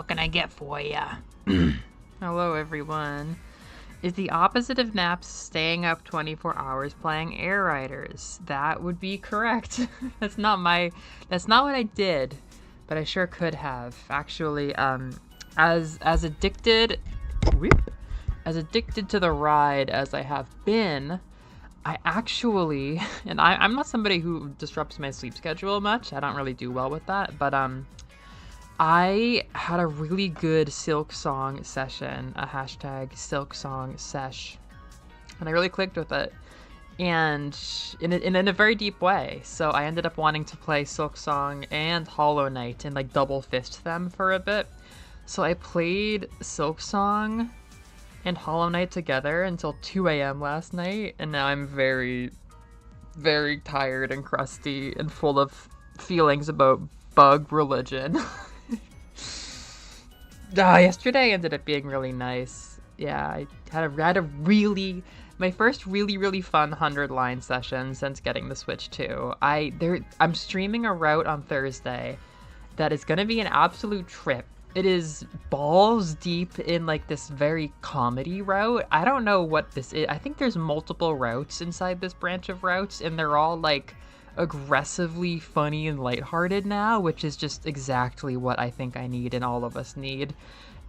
What can I get for ya? Hello, everyone. Is the opposite of naps staying up 24 hours playing Air Riders? That would be correct. That's not what I did, but I sure could have. Actually, as addicted to the ride as I have been, I actually, and I'm not somebody who disrupts my sleep schedule much. I don't really do well with that, but I had a really good Silk Song session, a hashtag Silk Song sesh, and I really clicked with it, and in a very deep way. So I ended up wanting to play Silk Song and Hollow Knight and like double fist them for a bit. So I played Silk Song and Hollow Knight together until 2 a.m. last night, and now I'm very, very tired and crusty and full of feelings about bug religion. Yesterday ended up being really nice. Yeah, I had a really, my first really fun 100-line session since getting the Switch 2. I'm streaming a route on Thursday that is gonna be an absolute trip. It is balls deep in like this very comedy route. I don't know what this is. I think there's multiple routes inside this branch of routes, and they're all like aggressively funny and lighthearted now, which is just exactly what I think I need and all of us need.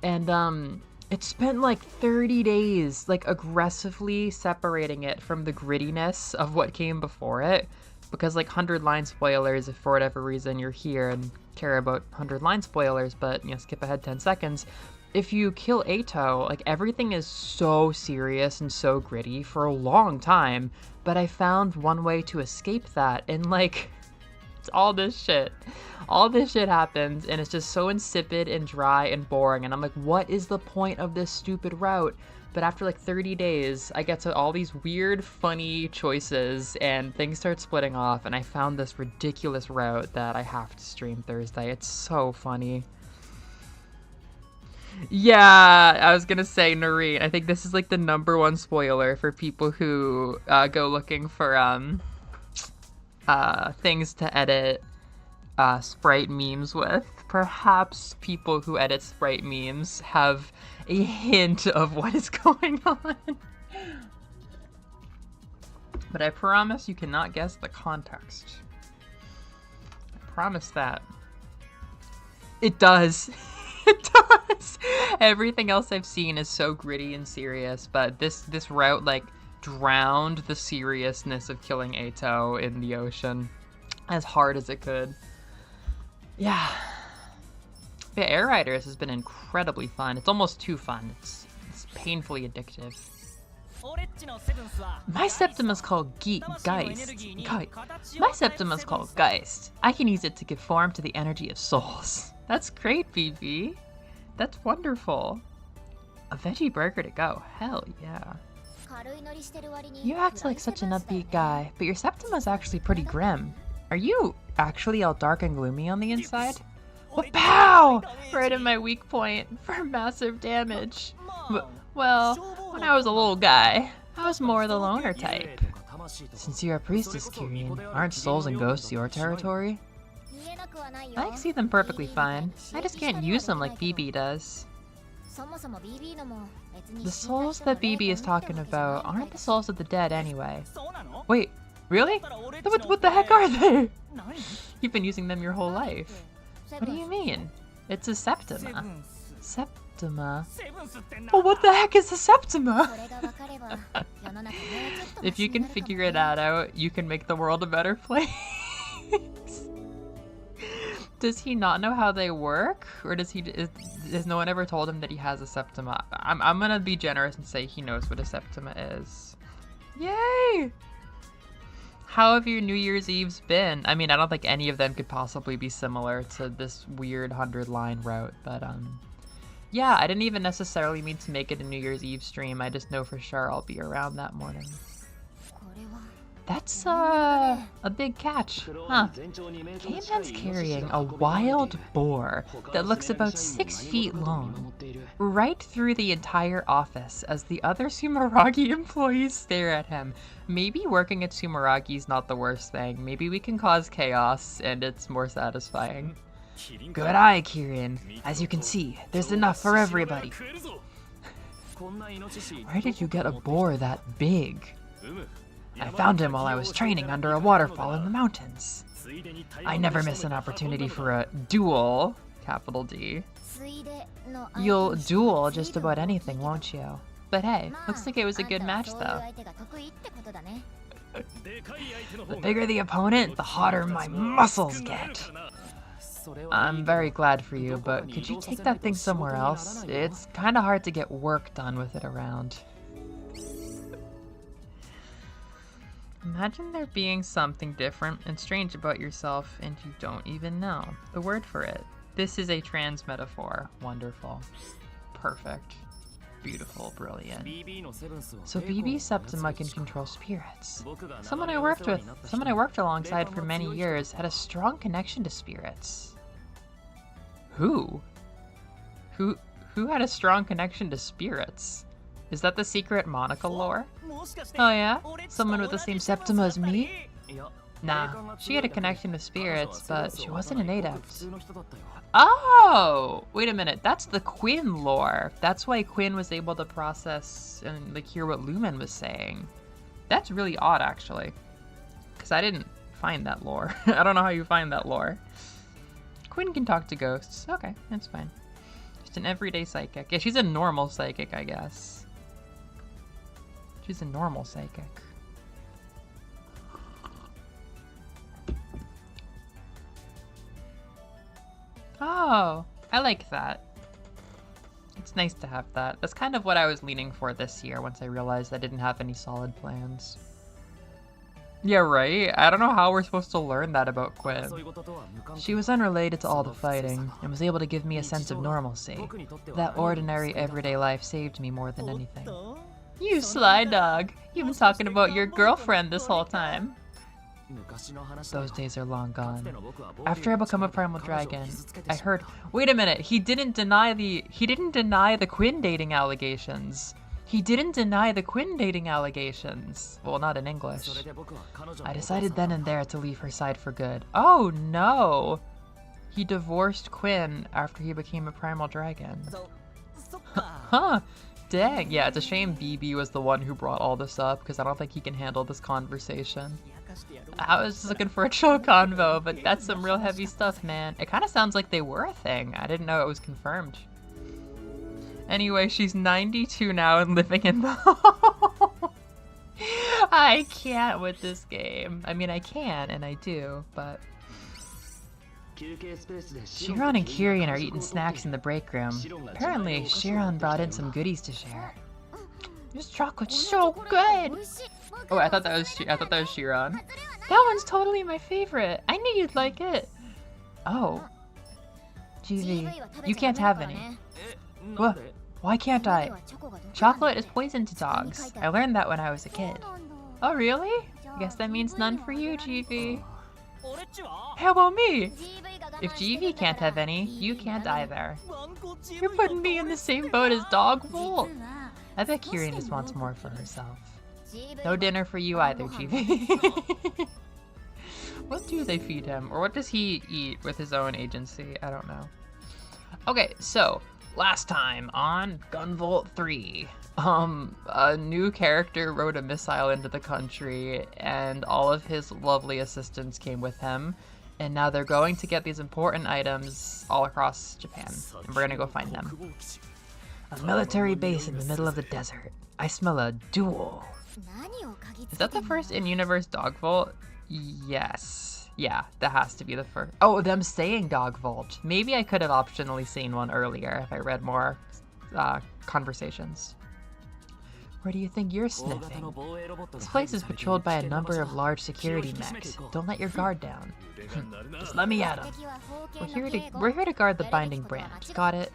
And it spent like 30 days like aggressively separating it from the grittiness of what came before it, because like 100-line spoilers, if for whatever reason you're here and care about 100-line spoilers, but skip ahead 10 seconds. If you kill Ato, like everything is so serious and so gritty for a long time, but I found one way to escape that, and like it's all this shit happens, and it's just so insipid and dry and boring, and I'm like, what is the point of this stupid route? But after like 30 days, I get to all these weird, funny choices, and things start splitting off, and I found this ridiculous route that I have to stream Thursday. It's so funny. Yeah, I was gonna say, Noreen, I think this is like the #1 spoiler for people who go looking for things to edit Sprite memes with. Perhaps people who edit Sprite memes have a hint of what is going on. But I promise you cannot guess the context. I promise that. It does. It does. Everything else I've seen is so gritty and serious, but this route like drowned the seriousness of killing Ato in the ocean as hard as it could. Yeah. Yeah, Air Riders has been incredibly fun. It's almost too fun. It's painfully addictive. My septum is called Geist. My septum is called Geist. I can use it to give form to the energy of souls. That's great, BB. That's wonderful. A veggie burger to go. Hell yeah. You act like such an upbeat guy, but your septum is actually pretty grim. Are you actually all dark and gloomy on the inside? Pow! Right in my weak point for massive damage. Well, when I was a little guy, I was more the loner type. Since you're a priestess, Kyrian, aren't souls and ghosts your territory? I can see them perfectly fine. I just can't use them like BB does. The souls that BB is talking about aren't the souls of the dead anyway. Wait, really? What the heck are they? You've been using them your whole life. What do you mean? It's a Septima. Septima? Well, what the heck is a Septima? If you can figure that out, you can make the world a better place. Does he not know how they work? Or has no one ever told him that he has a Septima? I'm gonna be generous and say he knows what a Septima is. Yay! How have your New Year's Eves been? I mean, I don't think any of them could possibly be similar to this weird 100-line route, but yeah, I didn't even necessarily mean to make it a New Year's Eve stream. I just know for sure I'll be around that morning. That's a big catch, huh? K-Man's carrying a wild boar that looks about 6 feet long, right through the entire office as the other Sumeragi employees stare at him. Maybe working at Sumeragi is not the worst thing. Maybe we can cause chaos and it's more satisfying. Good eye, Kirin. As you can see, there's enough for everybody. Where did you get a boar that big? I found him while I was training under a waterfall in the mountains. I never miss an opportunity for a duel, capital D. You'll duel just about anything, won't you? But hey, looks like it was a good match though. The bigger the opponent, the hotter my muscles get. I'm very glad for you, but could you take that thing somewhere else? It's kinda hard to get work done with it around. Imagine there being something different and strange about yourself and you don't even know the word for it. This is a trans metaphor. Wonderful. Perfect. Beautiful. Brilliant. So BB Septima can control spirits. Someone I worked alongside for many years had a strong connection to spirits. Who? Who had a strong connection to spirits? Is that the secret Monica lore? Oh yeah? Someone with the same Septima as me? Nah, she had a connection to spirits, but she wasn't an adept. Oh! Wait a minute, that's the Quinn lore. That's why Quinn was able to process and like hear what Lumen was saying. That's really odd, actually. Because I didn't find that lore. I don't know how you find that lore. Quinn can talk to ghosts. Okay, that's fine. Just an everyday psychic. Yeah, she's a normal psychic, I guess. She's a normal psychic. Oh, I like that. It's nice to have that. That's kind of what I was leaning for this year once I realized I didn't have any solid plans. Yeah, right? I don't know how we're supposed to learn that about Quinn. She was unrelated to all the fighting and was able to give me a sense of normalcy. That ordinary everyday life saved me more than anything. You sly dog. You've been talking about your girlfriend this whole time. Those days are long gone. After I become a primal dragon, I heard— wait a minute, he didn't deny the Quinn dating allegations. He didn't deny the Quinn dating allegations. Well, not in English. I decided then and there to leave her side for good. Oh no! He divorced Quinn after he became a primal dragon. Huh. Dang. Yeah, it's a shame BB was the one who brought all this up, because I don't think he can handle this conversation. I was just looking for a chill convo, but that's some real heavy stuff, man. It kind of sounds like they were a thing. I didn't know it was confirmed. Anyway, she's 92 now and living in the home. I can't with this game. I mean, I can, and I do, but... Shiron and Kirin are eating snacks in the break room. Apparently, Shiron brought in some goodies to share. This chocolate's so good! Oh, I thought that was Shiron. That one's totally my favorite. I knew you'd like it. Oh. GV, you can't have any. What? Why can't I? Chocolate is poison to dogs. I learned that when I was a kid. Oh, really? I guess that means none for you, GV. How about me? If GV can't have any, you can't either. You're putting me in the same boat as Gunvolt. I bet Kirin just wants more for herself. No dinner for you either, GV. What do they feed him? Or what does he eat with his own agency? I don't know. Okay, so last time on Gunvolt 3, a new character rode a missile into the country and all of his lovely assistants came with him. And now they're going to get these important items all across Japan. And we're gonna go find them. A military base in the middle of the desert. I smell a duel. Is that the first in-universe Dogvolt? Yes. Yeah, that has to be the first. Oh, them saying Dogvolt. Maybe I could have optionally seen one earlier if I read more conversations. Where do you think you're sniffing? This place is patrolled by a number of large security mechs. Don't let your guard down. Just let me at them. We're here to guard the binding branch. Got it?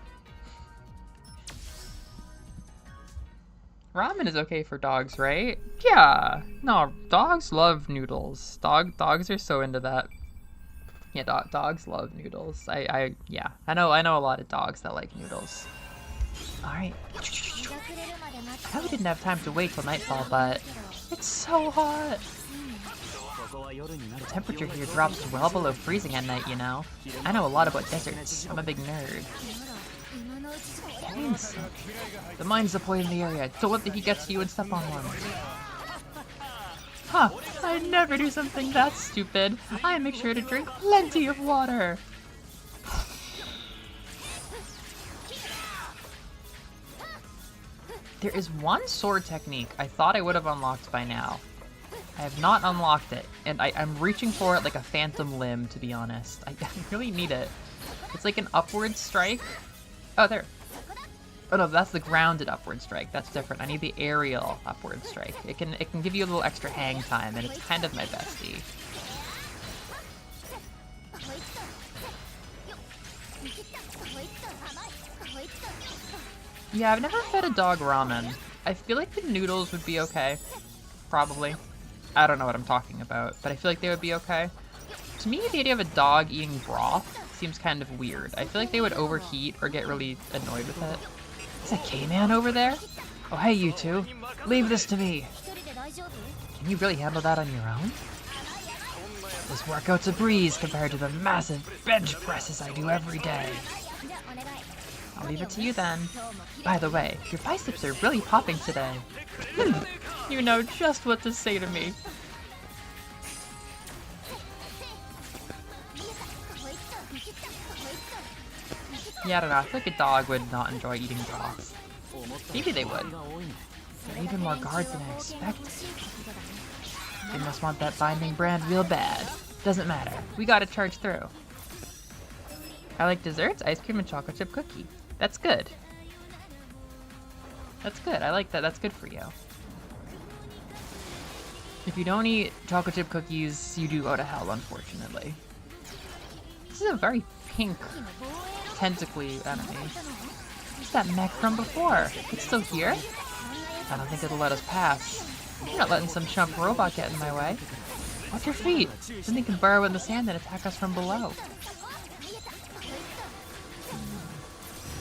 Ramen is okay for dogs, right? Yeah. No, dogs love noodles. Dogs are so into that. Yeah, dogs love noodles. Yeah. I know a lot of dogs that like noodles. Alright. I probably didn't have time to wait till nightfall, but it's so hot. The temperature here drops well below freezing at night, you know. I know a lot about deserts. I'm a big nerd. Thanks. The mine's the point in the area. Don't let the heat get to you and step on one. Huh, I'd never do something that stupid. I make sure to drink plenty of water. There is one sword technique I thought I would have unlocked by now. I have not unlocked it, and I'm reaching for it like a phantom limb, to be honest. I really need it. It's like an upward strike. Oh, there. Oh no, that's the grounded upward strike. That's different. I need the aerial upward strike. It can give you a little extra hang time, and it's kind of my bestie. Yeah, I've never fed a dog ramen. I feel like the noodles would be okay. Probably. I don't know what I'm talking about, but I feel like they would be okay. To me, the idea of a dog eating broth seems kind of weird. I feel like they would overheat or get really annoyed with it. Is that K-Man over there? Oh, hey, you two. Leave this to me. Can you really handle that on your own? This workout's a breeze compared to the massive bench presses I do every day. I'll leave it to you then. By the way, your biceps are really popping today. You know just what to say to me. Yeah, I don't know. I feel like a dog would not enjoy eating broth. Maybe they would. There are even more guards than I expected. They must want that binding brand real bad. Doesn't matter. We gotta charge through. I like desserts, ice cream, and chocolate chip cookie. That's good. That's good. I like that. That's good for you. If you don't eat chocolate chip cookies, you do go to hell, unfortunately. This is a very pink, tentacly enemy. Where's that mech from before? It's still here? I don't think it'll let us pass. You're not letting some chump robot get in my way. Watch your feet! Then they can burrow in the sand and attack us from below.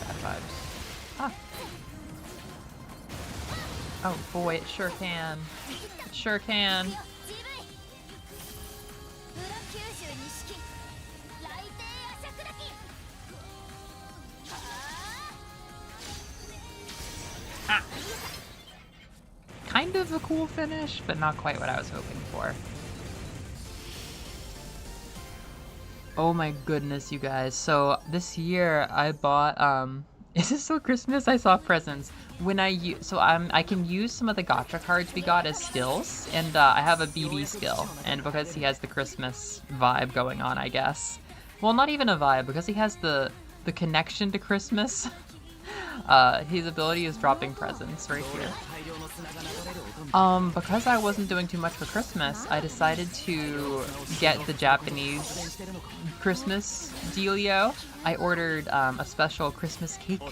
Bad vibes. Ah. Oh boy, it sure can. It sure can. Ah. Kind of a cool finish, but not quite what I was hoping for. Oh my goodness, you guys. So this year I bought, is this so Christmas? I saw presents. When I can use some of the gacha cards we got as skills, and I have a BB skill, and because he has the Christmas vibe going on, I guess. Well, not even a vibe, because he has the connection to Christmas. His ability is dropping presents right here. Because I wasn't doing too much for Christmas, I decided to get the Japanese Christmas dealio. I ordered a special Christmas cake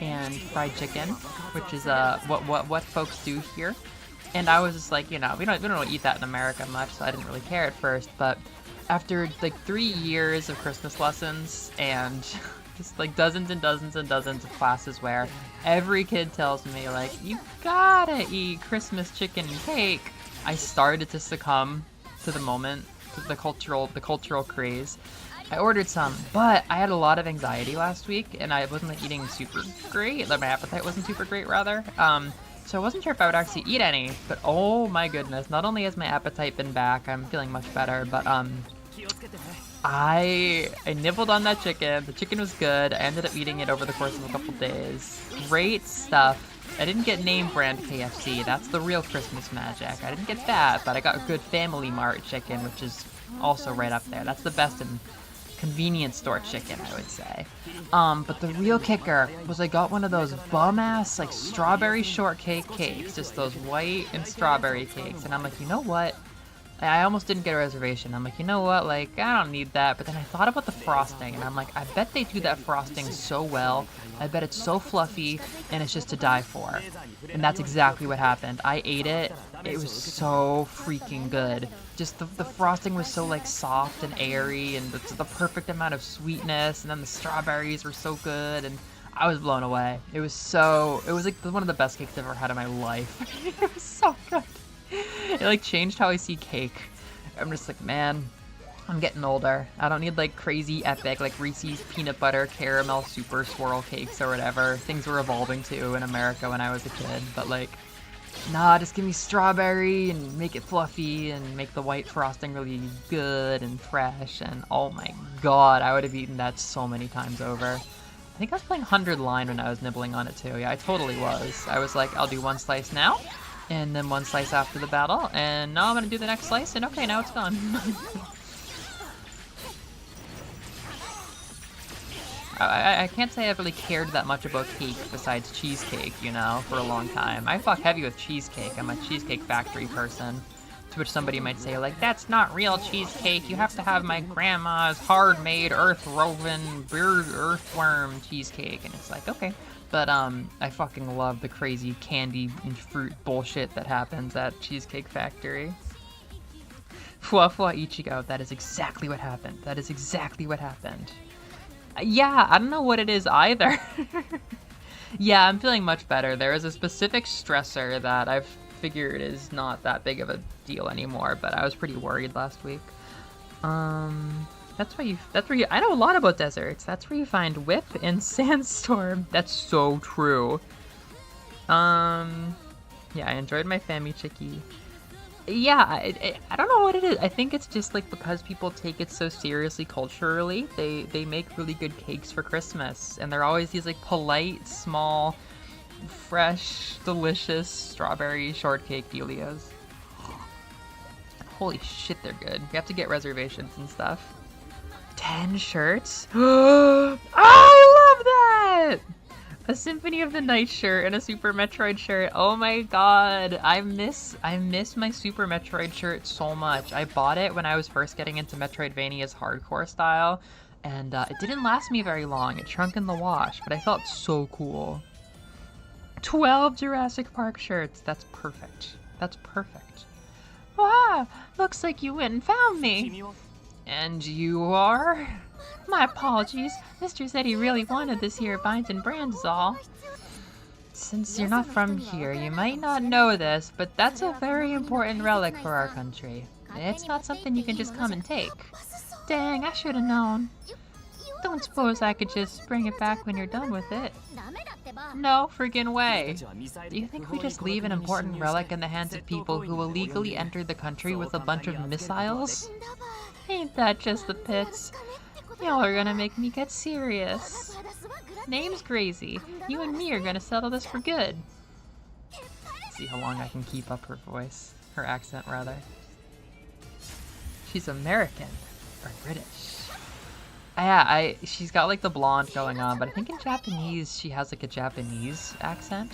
and fried chicken, which is what folks do here. And I was just like, you know, we don't eat that in America much, so I didn't really care at first. But after like 3 years of Christmas lessons and just like dozens and dozens and dozens of classes where every kid tells me like, you gotta eat Christmas chicken and cake, I started to succumb to the moment, to the cultural craze. I ordered some, but I had a lot of anxiety last week and I wasn't like eating super great, like my appetite wasn't super great rather. So I wasn't sure if I would actually eat any, but oh my goodness, not only has my appetite been back, I'm feeling much better, but I nibbled on that chicken. The chicken was good. I ended up eating it over the course of a couple days. Great stuff. I didn't get name brand KFC. That's the real Christmas magic. I didn't get that, but I got a good Family Mart chicken, which is also right up there. That's the best in convenience store chicken, I would say. But the real kicker was I got one of those bum-ass, like, strawberry shortcake cakes. Just those white and strawberry cakes. And I'm like, you know what? I almost didn't get a reservation. I'm like, you know what, like, I don't need that. But then I thought about the frosting, and I'm like, I bet they do that frosting so well. I bet it's so fluffy, and it's just to die for. And that's exactly what happened. I ate it. It was so freaking good. Just the frosting was so, like, soft and airy, and the perfect amount of sweetness, and then the strawberries were so good, and I was blown away. It was like one of the best cakes I've ever had in my life. It was so good. It like changed how I see cake. I'm just like, man, I'm getting older. I don't need like crazy epic like Reese's peanut butter caramel super swirl cakes or whatever things were evolving to in America when I was a kid. But like, nah, just give me strawberry and make it fluffy and make the white frosting really good and fresh. And oh my god, I would have eaten that so many times over. I think I was playing 100 line when I was nibbling on it too. Yeah, I totally was. I was like, I'll do one slice now, and then one slice after the battle, and now I'm gonna do the next slice, and okay, now it's gone. I can't say I've really cared that much about cake besides cheesecake, you know, for a long time. I fuck heavy with cheesecake. I'm a Cheesecake Factory person. To which somebody might say, like, that's not real cheesecake. You have to have my grandma's hard-made, earth-woven, earthworm cheesecake. And it's like, okay. But, I fucking love the crazy candy and fruit bullshit that happens at Cheesecake Factory. Fua fua Ichigo. That is exactly what happened. That is exactly what happened. Yeah, I don't know what it is either. Yeah, I'm feeling much better. There is a specific stressor that I've figured is not that big of a deal anymore, but I was pretty worried last week. That's where you, I know a lot about deserts. That's where you find Whip and Sandstorm. That's so true. Yeah, I enjoyed my Fami Chiki. Yeah, I don't know what it is. I think it's just like because people take it so seriously culturally, they make really good cakes for Christmas, and they're always these like polite, small, fresh, delicious strawberry shortcake dealios. Holy shit, they're good. You have to get reservations and stuff. 10 shirts? I love that! A Symphony of the Night shirt and a Super Metroid shirt. Oh my god. I miss my Super Metroid shirt so much. I bought it when I was first getting into Metroidvania's hardcore style, and it didn't last me very long. It shrunk in the wash, but I felt so cool. 12 Jurassic Park shirts. That's perfect. That's perfect. Wow, looks like you went and found me. And you are? My apologies. Mister said he really wanted this here binds and brands is all. Since you're not from here, you might not know this, but that's a very important relic for our country. It's not something you can just come and take. Dang, I should have known. Don't suppose I could just bring it back when you're done with it? No friggin' way. Do you think we just leave an important relic in the hands of people who illegally entered the country with a bunch of missiles? Ain't that just the pits? Y'all are gonna make me get serious. Name's Crazy. You and me are gonna settle this for good. See how long I can keep up her voice. Her accent, rather. She's American. Or British. Yeah, she's got like the blonde going on, but I think in Japanese she has like a Japanese accent.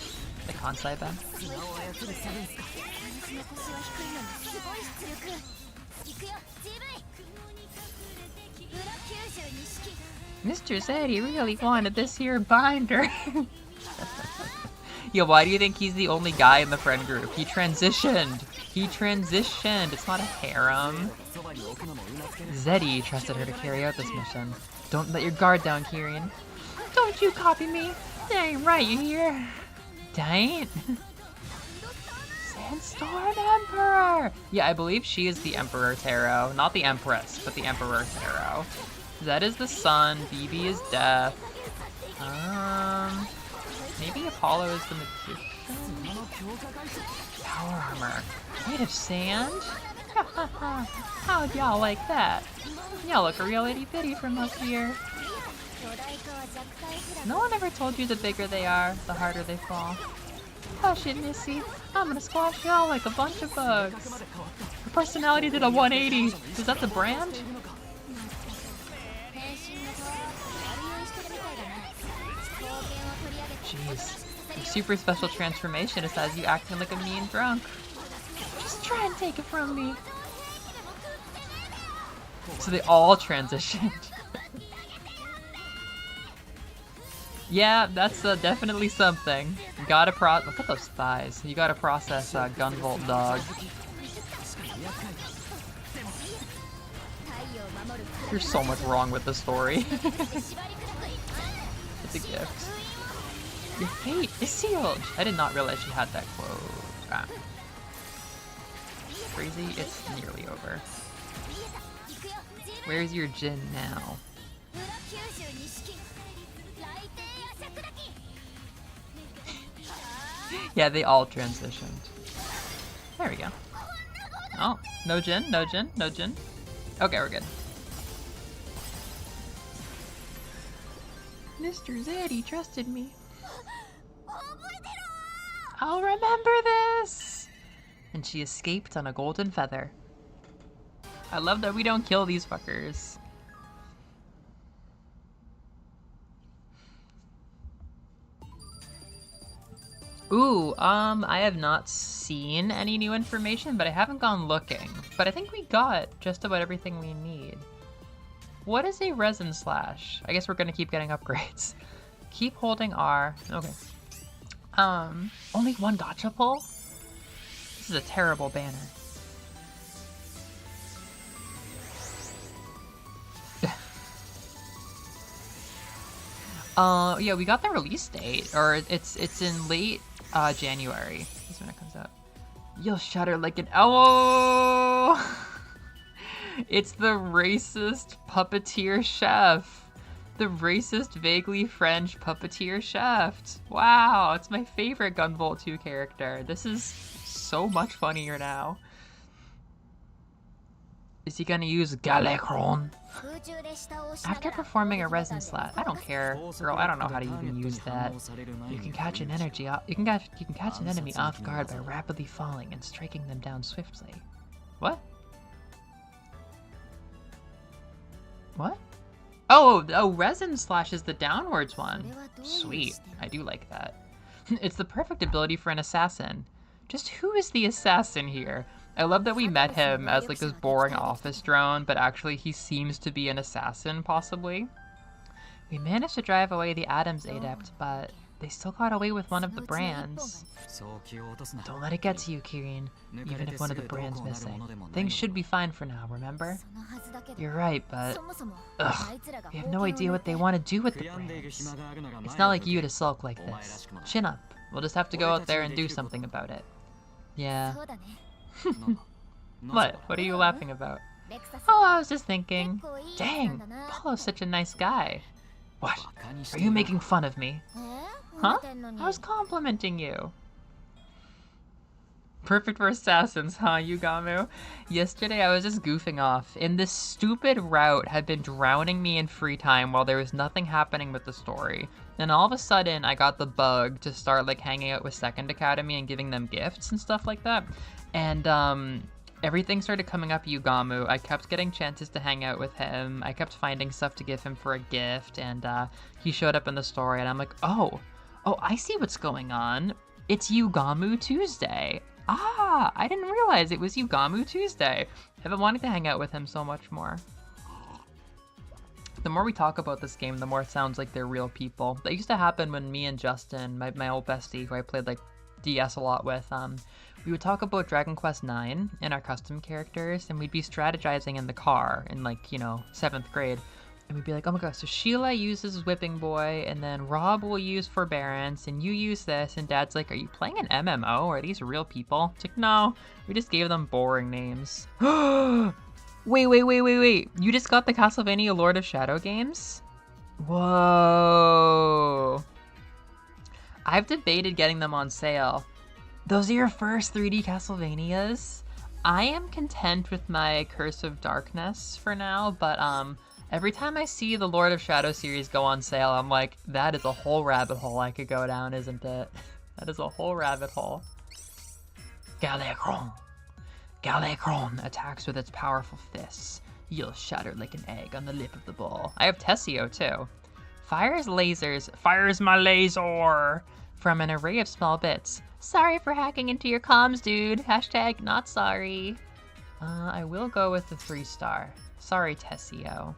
The Kansai Ben. Mr. said he really wanted this here binder. Yo, why do you think he's the only guy in the friend group? He transitioned. He transitioned. It's not a harem. Zeddy trusted her to carry out this mission. Don't let your guard down, Kyrian. Don't you copy me. That ain't right, you hear? Dang. Sandstorm Emperor! Yeah, I believe she is the Emperor Taro. Not the Empress, but the Emperor Taro. Zed is the sun, BB is death. Maybe Apollo is the magician? Power armor. Made of sand? How'd y'all like that? Y'all look real itty-bitty from up here. No one ever told you the bigger they are, the harder they fall. Hush it, Missy. I'm gonna squash y'all like a bunch of bugs. Her personality did a 180. Is that the brand? Jeez. Your super special transformation is as you acting like a mean drunk. Just try and take it from me. So they all transitioned. Yeah, that's definitely something. You gotta look at those thighs. You gotta process Gunvolt dog. There's so much wrong with the story. It's a gift. Your fate is sealed! I did not realize she had that quote. Ah. Crazy, it's nearly over. Where's your Jin now? Yeah, they all transitioned. There we go. Oh, no Jin, no Jin, no Jin. Okay, we're good. Mr. Zeddy trusted me. I'll remember this! And she escaped on a golden feather. I love that we don't kill these fuckers. Ooh, I have not seen any new information, but I haven't gone looking. But I think we got just about everything we need. What is a resin slash? I guess we're gonna keep getting upgrades. Keep holding R. Okay. Only one gotcha pull? This is a terrible banner. Yeah, we got the release date, or it's in late January. That's when it comes out. You'll shudder like an oh! It's the racist puppeteer chef. The racist, vaguely French puppeteer chef. Wow, it's my favorite Gunvolt 2 character. This is so much funnier now. Is he gonna use Galacron? After performing a resin slat, I don't care, girl. I don't know how to even use that. You can catch an energy. You can catch an enemy off guard by rapidly falling and striking them down swiftly. What? What? Oh, resin slash is the downwards one. Sweet, I do like that. It's the perfect ability for an assassin. Just who is the assassin here? I love that we met him as like this boring office drone, but actually he seems to be an assassin, possibly. We managed to drive away the Adams Adept, but they still got away with one of the brands. Don't let it get to you, Kirin, even if one of the brands missing. Things should be fine for now, remember? You're right, but ugh, we have no idea what they want to do with the brands. It's not like you to sulk like this. Chin up. We'll just have to go out there and do something about it. Yeah. What? What are you laughing about? Oh, I was just thinking. Dang, Paulo's such a nice guy. What? Are you making fun of me? Huh? I was complimenting you. Perfect for assassins, huh, Yugamu? Yesterday I was just goofing off, and this stupid route had been drowning me in free time while there was nothing happening with the story. And all of a sudden, I got the bug to start like hanging out with Second Academy and giving them gifts and stuff like that. And everything started coming up Yugamu. I kept getting chances to hang out with him. I kept finding stuff to give him for a gift, and he showed up in the story, and I'm like, oh, I see what's going on. It's Yugamu Tuesday. Ah, I didn't realize it was Yugamu Tuesday. I've been wanting to hang out with him so much more. The more we talk about this game, the more it sounds like they're real people. That used to happen when me and Justin, my old bestie, who I played like DS a lot with, we would talk about Dragon Quest IX and our custom characters, and we'd be strategizing in the car in like, you know, 7th grade. And we'd be like, oh my gosh, so Sheila uses Whipping Boy, and then Rob will use Forbearance, and you use this, and Dad's like, are you playing an MMO? Are these real people? It's like, no, we just gave them boring names. Wait. You just got the Castlevania Lord of Shadow games? Whoa. I've debated getting them on sale. Those are your first 3D Castlevanias? I am content with my Curse of Darkness for now, but every time I see the Lord of Shadow series go on sale, I'm like, that is a whole rabbit hole I could go down, isn't it? That is a whole rabbit hole. Galacron. Galacron attacks with its powerful fists. You'll shatter like an egg on the lip of the ball. I have Tessio too. Fires lasers. Fires my laser! From an array of small bits. Sorry for hacking into your comms, dude. Hashtag not sorry. I will go with the 3-star. Sorry, Tessio.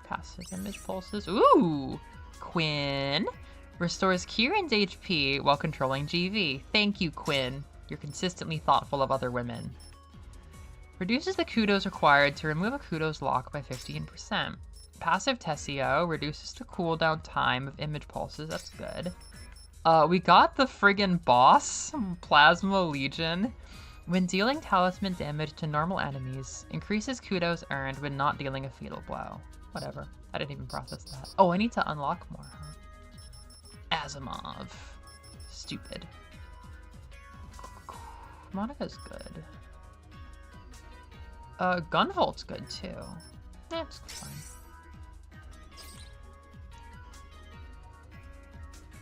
Passive image pulses. Ooh! Quinn. Restores Kieran's HP while controlling GV. Thank you, Quinn. You're consistently thoughtful of other women. Reduces the kudos required to remove a kudos lock by 15%. Passive Tessio reduces the cooldown time of image pulses. That's good. We got the friggin' boss, Plasma Legion. When dealing talisman damage to normal enemies, increases kudos earned when not dealing a fatal blow. Whatever. I didn't even process that. Oh, I need to unlock more, huh? Asimov. Stupid. Monica's good. Gunvolt's good too. That's fine.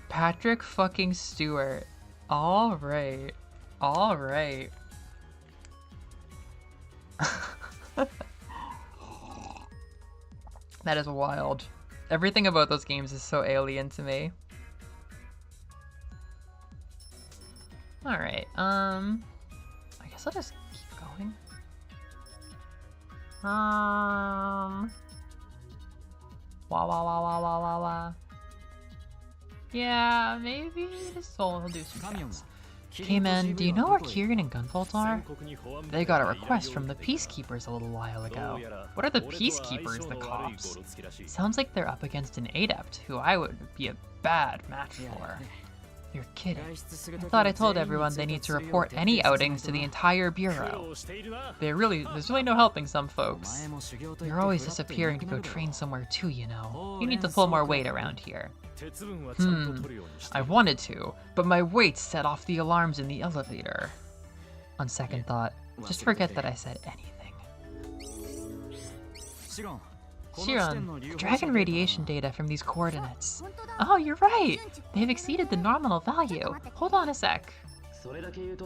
Patrick fucking Stewart. Alright. Alright. That is wild. Everything about those games is so alien to me. Alright, I guess I'll just keep going. Wah wah wah wah wah wah wah. Yeah, maybe this soul will do some shots. Hey man, do you know where Kieran and Gunvolt are? They got a request from the Peacekeepers a little while ago. What are the Peacekeepers, the cops? Sounds like they're up against an adept, who I would be a bad match for. You're kidding. I thought I told everyone they need to report any outings to the entire bureau. There's really no helping some folks. You're always disappearing to go train somewhere too, you know. You need to pull more weight around here. I wanted to, but my weight set off the alarms in the elevator. On second thought, just forget that I said anything. Shiron, the dragon radiation data from these coordinates. Oh, you're right! They've exceeded the nominal value. Hold on a sec.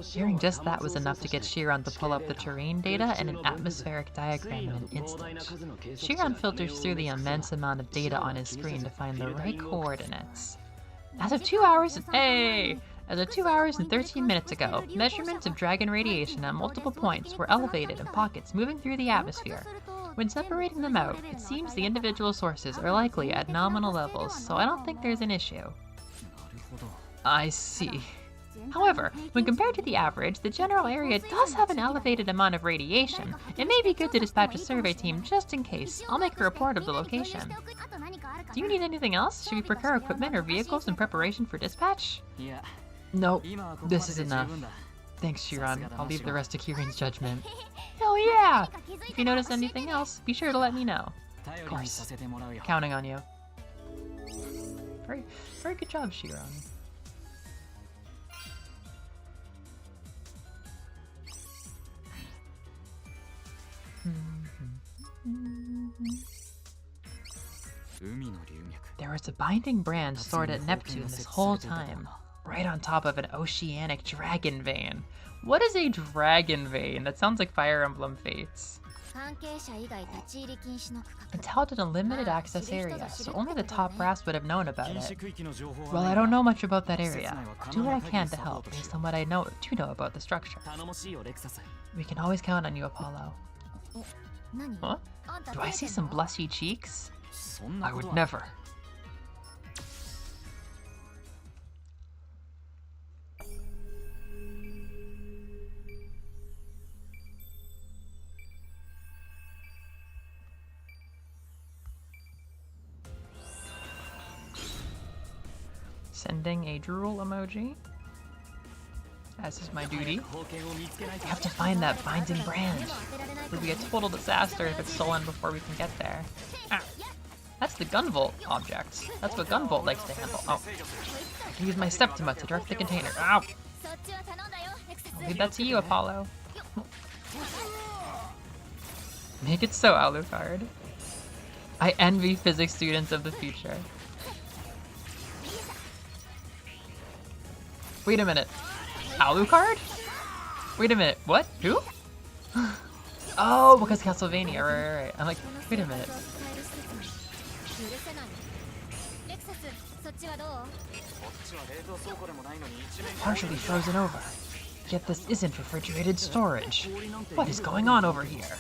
Hearing just that was enough to get Shiron to pull up the terrain data and an atmospheric diagram in an instant. Shiron filters through the immense amount of data on his screen to find the right coordinates. As of 2 hours and 13 minutes ago, measurements of dragon radiation at multiple points were elevated in pockets moving through the atmosphere. When separating them out, it seems the individual sources are likely at nominal levels, so I don't think there's an issue. I see. However, when compared to the average, the general area does have an elevated amount of radiation. It may be good to dispatch a survey team just in case. I'll make a report of the location. Do you need anything else? Should we procure equipment or vehicles in preparation for dispatch? Nope, this is enough. Thanks, Shiron. I'll leave the rest to Kieran's judgment. Hell yeah! If you notice anything else, be sure to let me know. Of course. Counting on you. Very good job, Shiron. There was a binding brand stored at Neptune this whole time, right on top of an oceanic dragon vein. What is a dragon vein? That sounds like Fire Emblem Fates. It's held in a limited access area, so only the top brass would have known about it. Well, I don't know much about that area. I'll do what I can to help based on what I do know about the structure. We can always count on you, Apollo. Huh? Do I see some blushy cheeks? I would never. Sending a drool emoji, as is my duty. I have to find that binding brand. It would be a total disaster if it's stolen before we can get there. Ah, that's the Gunvolt object. That's what Gunvolt likes to handle. Oh, I can use my Septima to direct the container. Ow! I'll leave that to you, Apollo. Make it so, Alucard. I envy physics students of the future. Wait a minute. Alucard? Wait a minute. What? Who? Oh, because Castlevania. Right. I'm like, wait a minute. Partially frozen over. Yet this isn't refrigerated storage. What is going on over here?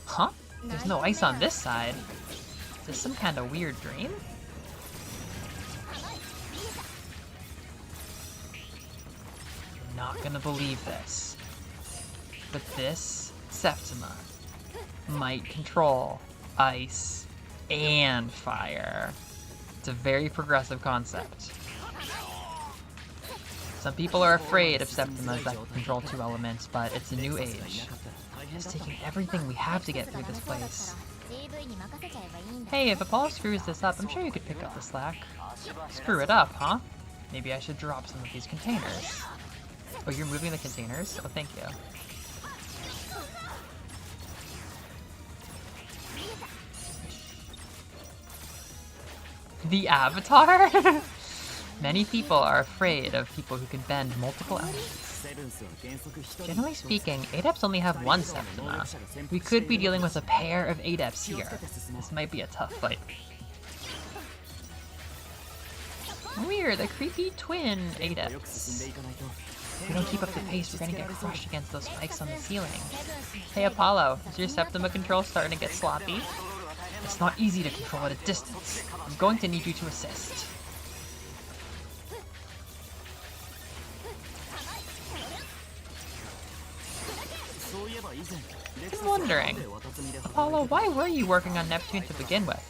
Huh? There's no ice on this side. Is this some kind of weird dream? Not gonna believe this, but this Septima might control ice and fire. It's a very progressive concept. Some people are afraid of Septimas that can control 2 elements, but it's a new age. It's taking everything we have to get through this place. Hey, if Apollo screws this up, I'm sure you could pick up the slack. Screw it up, huh? Maybe I should drop some of these containers. Oh, you're moving the containers? Oh, thank you. The Avatar? Many people are afraid of people who can bend multiple elements. Generally speaking, Adepts only have 1 Septima. We could be dealing with a pair of Adepts here. This might be a tough fight. Weird, a creepy twin Adepts. If we don't keep up the pace, we're gonna get crushed against those spikes on the ceiling. Hey Apollo, is your Septima control starting to get sloppy? It's not easy to control at a distance. I'm going to need you to assist. I'm wondering, Apollo, why were you working on Neptune to begin with?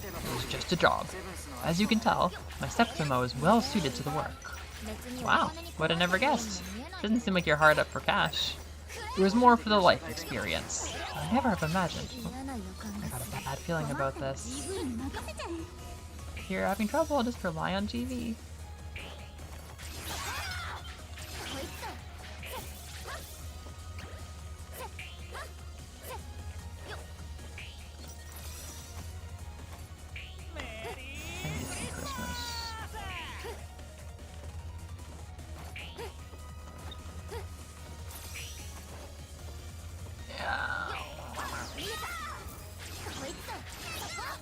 It was just a job. As you can tell, my Septima is well suited to the work. Wow, would have never guessed. Doesn't seem like you're hard up for cash. It was more for the life experience. I never have imagined. Oh, I got a bad feeling about this. If you're having trouble, I'll just rely on GV.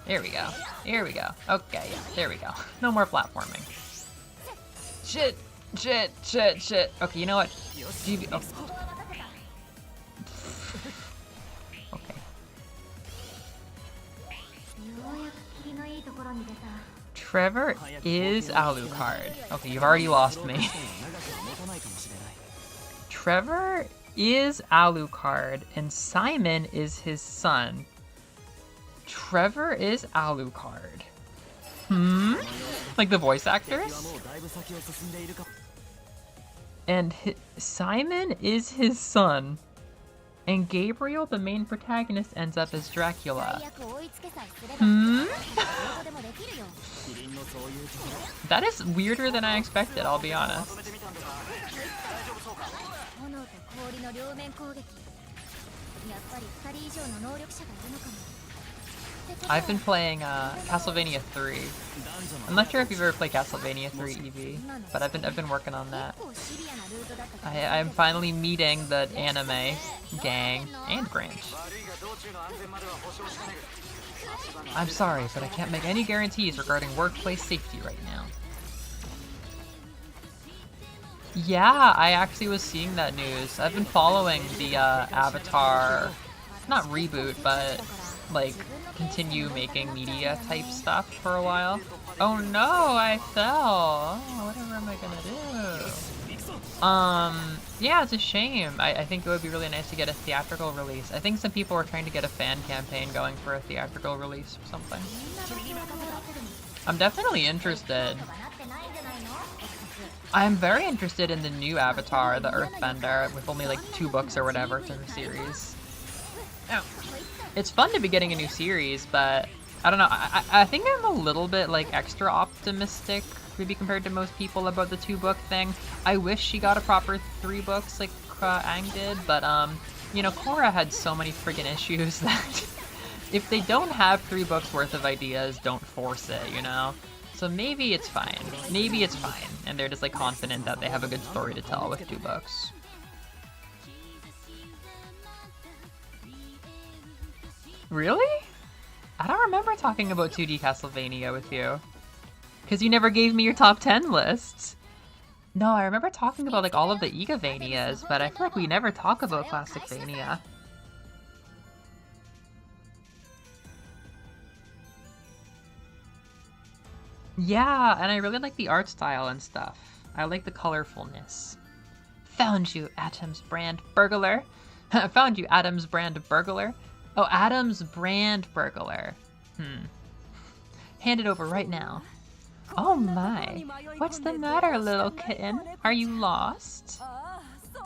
There we go. Here we go. Okay, yeah, there we go. No more platforming. Shit! Shit! Shit! Shit! Okay, you know what? GV. Oh. Okay. Trevor is Alucard. Okay, you've already lost me. Trevor is Alucard, and Simon is his son. Trevor is Alucard. Like the voice actors? And Simon is his son. And Gabriel, the main protagonist, ends up as Dracula. That is weirder than I expected, I'll be honest. I've been playing Castlevania 3. I'm not sure if you've ever played Castlevania 3 EV, but I've been working on that. I'm finally meeting the anime gang and Grinch. I'm sorry, but I can't make any guarantees regarding workplace safety right now. Yeah, I actually was seeing that news. I've been following the Avatar, not reboot, but like continue making media type stuff for a while. Oh no, I fell. Oh, whatever am I gonna do? Yeah, it's a shame. I think it would be really nice to get a theatrical release. I think some people were trying to get a fan campaign going for a theatrical release or something. I'm definitely interested. I'm very interested in the new Avatar, the Earthbender, with only like 2 books or whatever to her series. Oh. It's fun to be getting a new series, but I don't know. I think I'm a little bit like extra optimistic, maybe compared to most people, about the 2-book thing. I wish she got a proper 3 books like Aang did, but you know, Korra had so many friggin' issues that if they don't have 3 books worth of ideas, don't force it, you know? So maybe it's fine. Maybe it's fine, and they're just like confident that they have a good story to tell with 2 books. Really? I don't remember talking about 2D Castlevania with you. Because you never gave me your top 10 lists. No, I remember talking about like all of the Igavanias, but I feel like we never talk about Classicvania. Yeah, and I really like the art style and stuff. I like the colorfulness. Found you, Adam's Brand Burglar. Found you, Adam's Brand Burglar. Oh, Adam's Brand Burglar. Hand it over right now. Oh my, what's the matter, little kitten? Are you lost?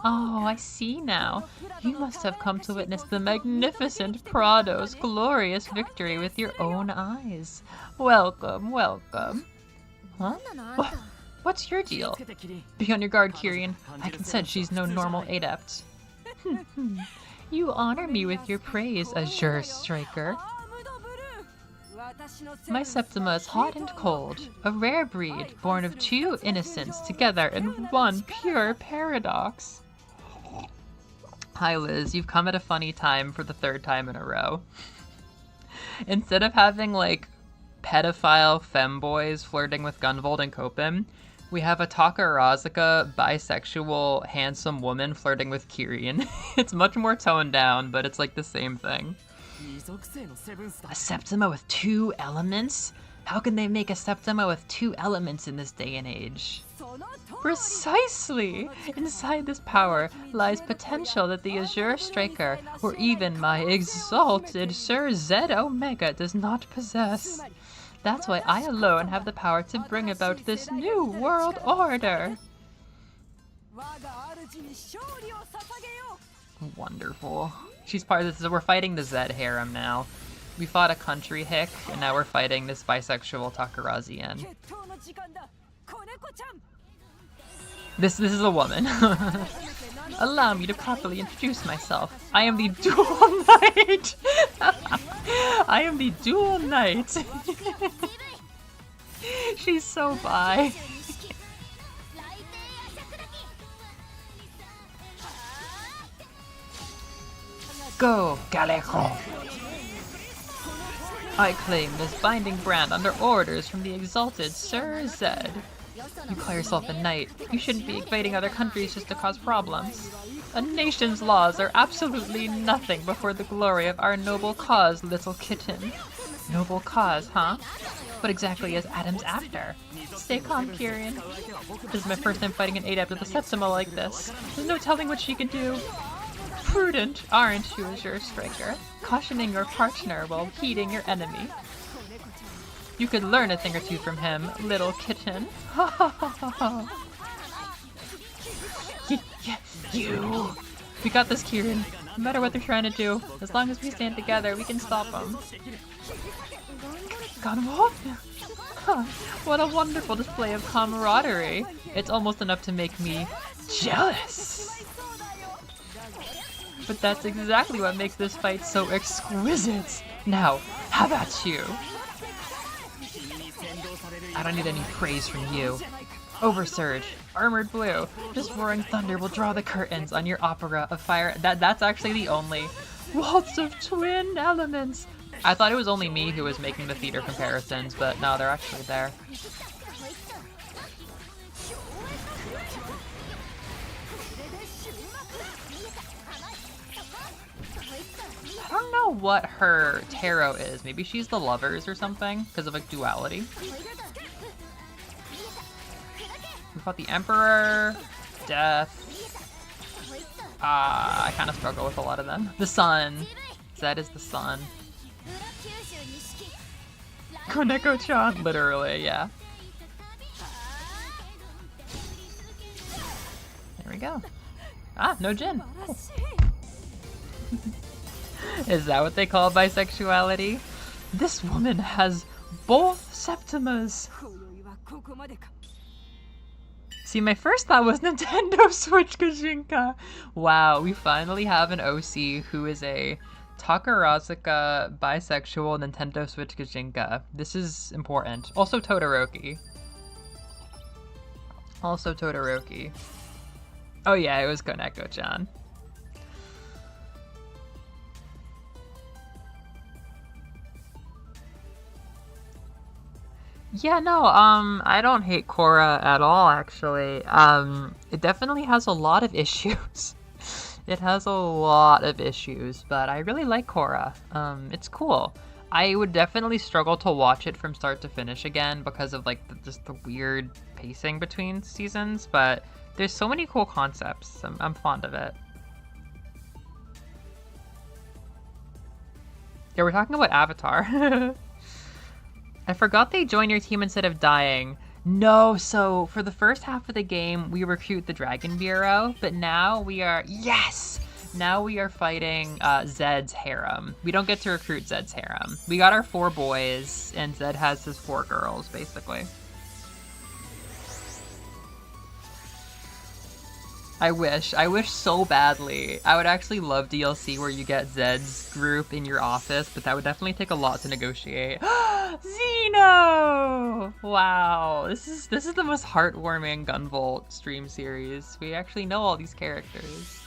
Oh, I see now. You must have come to witness the magnificent Prado's glorious victory with your own eyes. Welcome, welcome. Huh? What's your deal? Be on your guard, Kyrian. I can sense she's no normal adept. You honor me with your praise, Azure Striker. My Septima is hot and cold, a rare breed, born of two innocents together in one pure paradox. Hi Liz, you've come at a funny time for the 3rd time in a row. Instead of having, like, pedophile femboys flirting with Gunvolt and Kopin, we have a Takarazuka bisexual handsome woman flirting with Kyrian. It's much more toned down, but it's like the same thing. A Septima with 2 elements? How can they make a Septima with 2 elements in this day and age? Precisely! Inside this power lies potential that the Azure Striker, or even my exalted Sir Zed Omega, does not possess. That's why I alone have the power to bring about this new world order. Wonderful. She's part of this. We're fighting the Zed harem now. We fought a country hick, and now we're fighting this bisexual Takarazian. This is a woman. Allow me to properly introduce myself. I am the Dual Knight! I am the Dual Knight! She's so bi. Go, Galejo! I claim this binding brand under orders from the exalted Sir Zed. You call yourself a knight. You shouldn't be invading other countries just to cause problems. A nation's laws are absolutely nothing before the glory of our noble cause, little kitten. Noble cause, huh? What exactly is Adam's after? Stay calm, Kyrian. This is my first time fighting an adept with a Septima like this. There's no telling what she can do. Prudent, aren't you, Azure Striker? Cautioning your partner while heeding your enemy. You could learn a thing or two from him, little kitten. Ha ha ha ha ha. You. We got this, Kyrian. No matter what they're trying to do, as long as we stand together, we can stop them. Gunvolt? Huh. What a wonderful display of camaraderie. It's almost enough to make me jealous. But that's exactly what makes this fight so exquisite. Now, how about you? I don't need any praise from you. Oversurge, Armored Blue. This roaring thunder will draw the curtains on your opera of fire. That's actually the only waltz of twin elements. I thought it was only me who was making the theater comparisons, but no, they're actually there. I don't know what her tarot is. Maybe she's the lovers or something because of like duality. We fought the Emperor, Death. I kind of struggle with a lot of them. The Sun. Zed is the Sun. Koneko-chan, literally, yeah. There we go. Ah, no Jin. Cool. Is that what they call bisexuality? This woman has both Septimas. See, my first thought was Nintendo Switch Kajinka. Wow, we finally have an OC who is a Takarazuka bisexual Nintendo Switch Kajinka. This is important. Also Todoroki. Oh yeah, it was Koneko-chan. Yeah, no, I don't hate Korra at all, actually. It definitely has a lot of issues. It has a lot of issues, but I really like Korra. It's cool. I would definitely struggle to watch it from start to finish again because of, like, just the weird pacing between seasons, but there's so many cool concepts. I'm fond of it. Yeah, we're talking about Avatar. I forgot they join your team instead of dying. No, so for the first half of the game, we recruit the Dragon Bureau, but now we are, yes! Now we are fighting Zed's harem. We don't get to recruit Zed's harem. We got our 4 boys, and Zed has his 4 girls, basically. I wish so badly. I would actually love DLC where you get Zed's group in your office, but that would definitely take a lot to negotiate. Xeno! Wow, this is the most heartwarming Gunvolt stream series. We actually know all these characters.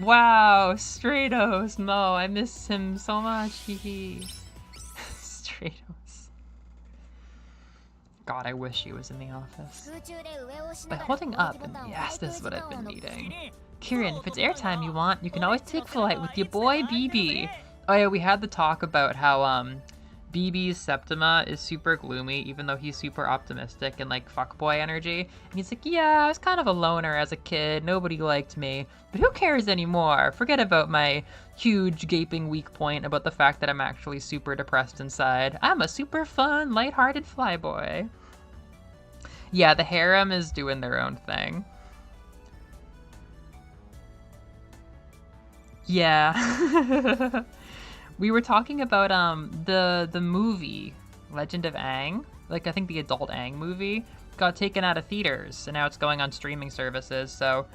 Wow, Stratos, Mo, I miss him so much. Stratos. God, I wish he was in the office. By holding up, and yes, this is what I've been needing. Kieran, if it's airtime you want, you can always take flight with your boy BB. Oh yeah, we had the talk about how BB's Septima is super gloomy, even though he's super optimistic and like fuckboy energy. And he's like, yeah, I was kind of a loner as a kid, nobody liked me, but who cares anymore? Forget about my huge gaping weak point about the fact that I'm actually super depressed inside. I'm a super fun, lighthearted flyboy. Yeah, the harem is doing their own thing. Yeah. We were talking about the movie Legend of Aang, like I think the adult Aang movie got taken out of theaters and now it's going on streaming services, so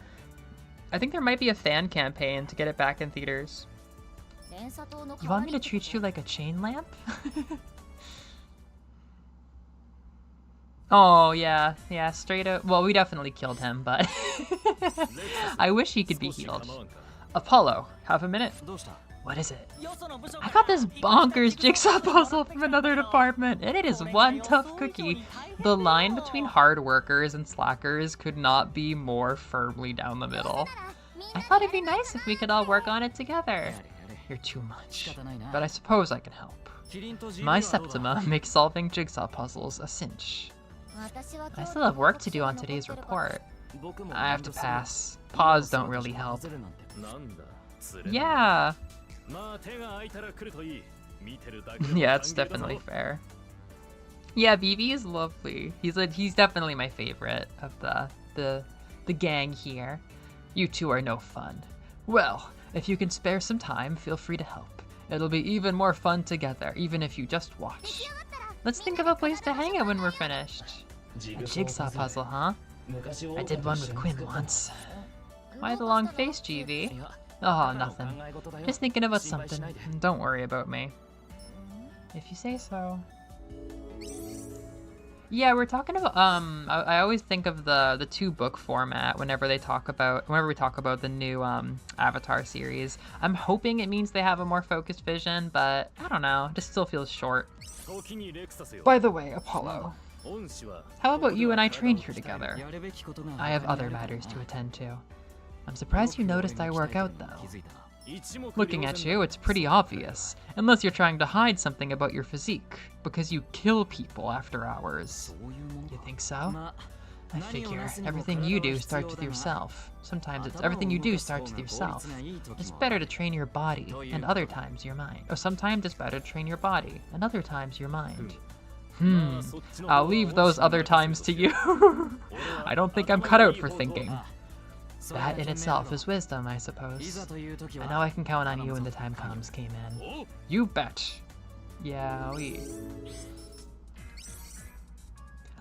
I think there might be a fan campaign to get it back in theaters. You want me to treat you like a chain lamp? Oh yeah, straight up. Well, we definitely killed him, but I wish he could be healed. Apollo, have a minute. What is it? I got this bonkers jigsaw puzzle from another department, and it is one tough cookie. The line between hard workers and slackers could not be more firmly down the middle. I thought it'd be nice if we could all work on it together. You're too much, but I suppose I can help. My Septima makes solving jigsaw puzzles a cinch. I still have work to do on today's report. I have to pass. Paws don't really help. Yeah. Yeah, it's definitely fair. Yeah, BB is lovely. He's definitely my favorite of the gang here. You two are no fun. Well, if you can spare some time, feel free to help. It'll be even more fun together, even if you just watch. Let's think of a place to hang out when we're finished. A jigsaw puzzle, huh? I did one with Quinn once. Why the long face, GV? Oh, nothing. Just thinking about something. Don't worry about me. If you say so. Yeah, we're talking about, I always think of the 2-book format whenever we talk about the new, Avatar series. I'm hoping it means they have a more focused vision, but I don't know, it just still feels short. By the way, Apollo, how about you and I train here together? I have other matters to attend to. I'm surprised you noticed I work out, though. Looking at you, it's pretty obvious, unless you're trying to hide something about your physique, because you kill people after hours. You think so? I figure everything you do starts with yourself. Sometimes everything you do starts with yourself. It's better to train your body, and other times your mind. Or sometimes it's better to train your body, and other times your mind. I'll leave those other times to you. I don't think I'm cut out for thinking. That in itself is wisdom, I suppose. I know I can count on you when the time comes, K-Man. You bet. Yeah,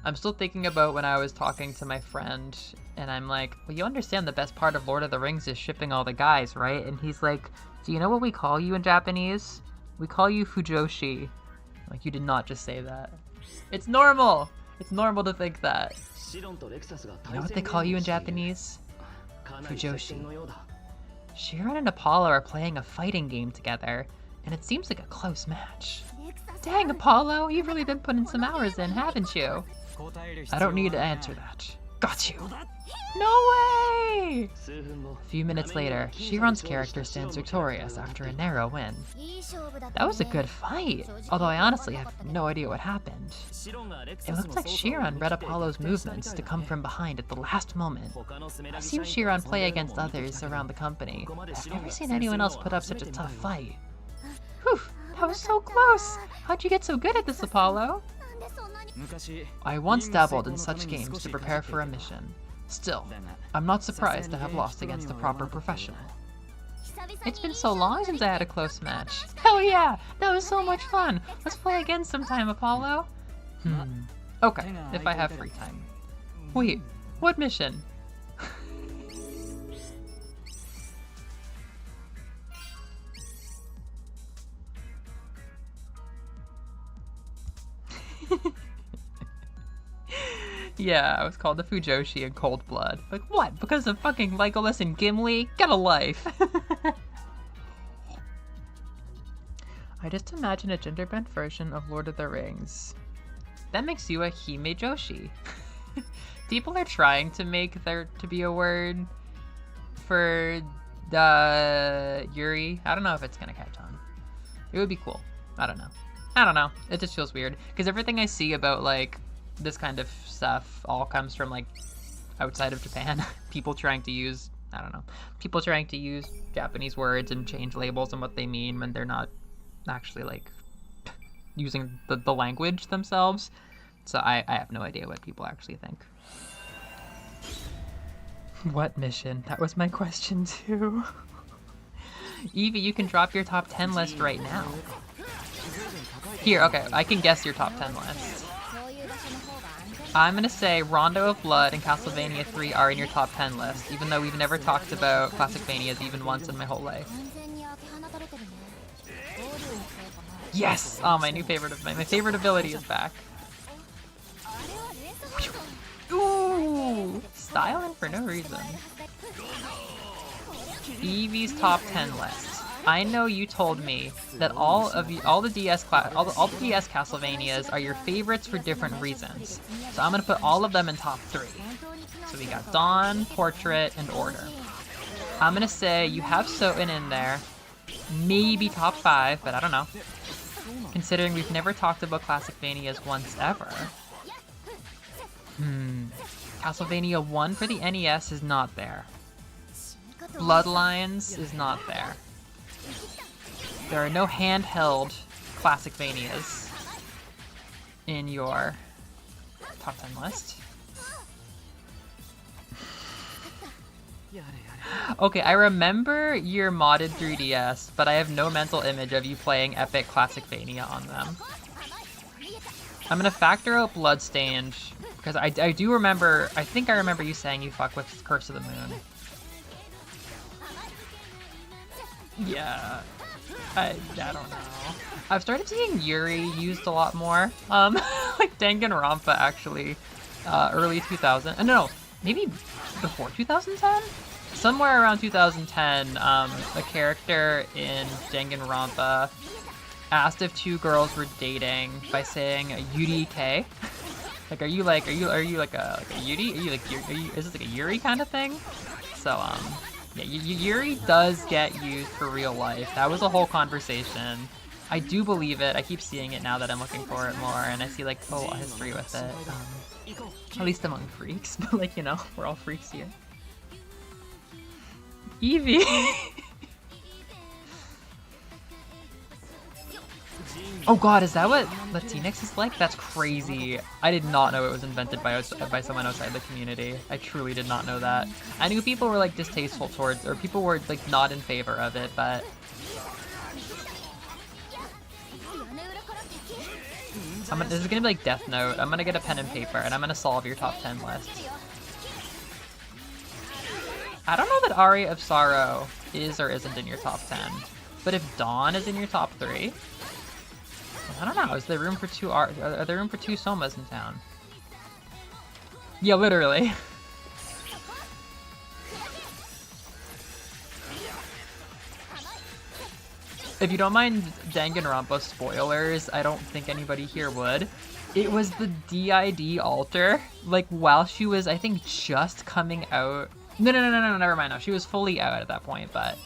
I'm still thinking about when I was talking to my friend, and I'm like, well, you understand the best part of Lord of the Rings is shipping all the guys, right? And he's like, do you know what we call you in Japanese? We call you Fujoshi. Like, you did not just say that. It's normal! It's normal to think that. You know what they call you in Japanese? Fujoshi. Shiran and Apollo are playing a fighting game together, and it seems like a close match. Dang, Apollo, you've really been putting some hours in, haven't you? I don't need to answer that. Got you. No way! A few minutes later, Shiran's character stands victorious after a narrow win. That was a good fight, although I honestly have no idea what happened. It looked like Shiran read Apollo's movements to come from behind at the last moment. I've seen Shiran play against others around the company, but I've never seen anyone else put up such a tough fight. Whew, I was so close! How'd you get so good at this, Apollo? I once dabbled in such games to prepare for a mission. Still, I'm not surprised to have lost against a proper professional. It's been so long since I had a close match. Hell yeah! That was so much fun! Let's play again sometime, Apollo. Okay, if I have free time. Wait, what mission? Yeah, I was called the Fujoshi in Cold Blood. Like, what? Because of fucking Legolas and Gimli? Get a life! I just imagine a gender-bent version of Lord of the Rings. That makes you a Hime Joshi. People are trying to make there to be a word for Yuri. I don't know if it's gonna catch on. It would be cool. I don't know. It just feels weird. Because everything I see about, like, this kind of stuff all comes from, like, outside of Japan. People trying to use, I don't know, people trying to use Japanese words and change labels and what they mean when they're not actually, like, using the language themselves. So I have no idea what people actually think. What mission? That was my question too. Evie, you can drop your top 10 list right now. Here, okay, I can guess your top 10 list. I'm gonna say Rondo of Blood and Castlevania 3 are in your top 10 list, even though we've never talked about Classicvanias even once in my whole life. Yes! Oh, my new favorite of my favorite ability is back. Ooh! Styling for no reason. Evie's top 10 list. I know you told me that all the DS Castlevanias are your favorites for different reasons. So I'm gonna put all of them in top 3. So we got Dawn, Portrait, and Order. I'm gonna say you have Soten in there, maybe top 5, but I don't know. Considering we've never talked about Classicvanias once ever. Castlevania 1 for the NES is not there. Bloodlines is not there. There are no handheld Classicvanias in your top 10 list. Okay, I remember your modded 3DS, but I have no mental image of you playing epic Classicvania on them. I'm gonna factor out Bloodstained, because I do remember, I think I remember you saying you fuck with Curse of the Moon. Yeah, I don't know. I've started seeing Yuri used a lot more. Like Danganronpa actually, early 2000, no, maybe before 2010? Somewhere around 2010, a character in Danganronpa asked if two girls were dating by saying UDK. Like, are you like a Yuri? Is this like a Yuri kind of thing? So, yeah, Yuri does get used for real life. That was a whole conversation. I do believe it. I keep seeing it now that I'm looking for it more, and I see, like, a lot of history with it. At least among freaks, but, like, you know, we're all freaks here. Evie! Oh god, is that what Latinx is like? That's crazy. I did not know it was invented by someone outside the community. I truly did not know that. I knew people were like distasteful towards, or people were like not in favor of it, but... this is gonna be like Death Note. I'm gonna get a pen and paper and I'm gonna solve your top 10 list. I don't know that Aria of Sorrow is or isn't in your top 10, but if Dawn is in your top 3, I don't know. Is there room for two? Are there room for two Somas in town? Yeah, literally. If you don't mind Danganronpa spoilers, I don't think anybody here would. It was the DID altar, like while she was, I think, just coming out. No, never mind. No, she was fully out at that point, but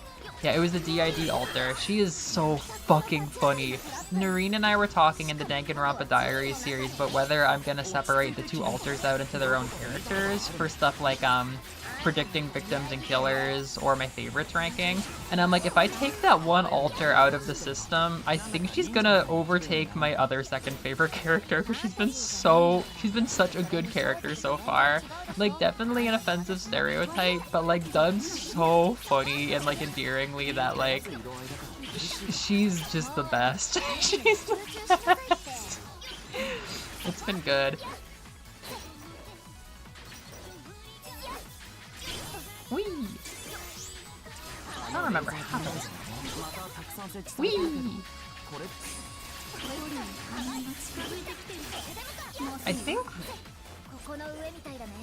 yeah, it was the DID altar. She is so fucking funny. Noreen and I were talking in the Danganronpa Diaries series about whether I'm gonna separate the two altars out into their own characters for stuff like predicting victims and killers or my favorites ranking. And I'm like, if I take that one alter out of the system, I think she's gonna overtake my other second favorite character because she's been such a good character so far. Like, definitely an offensive stereotype, but like done so funny and like endearingly that like she's just the best. She's the best. It's been good. Whee! I don't remember how to. Whee! I think.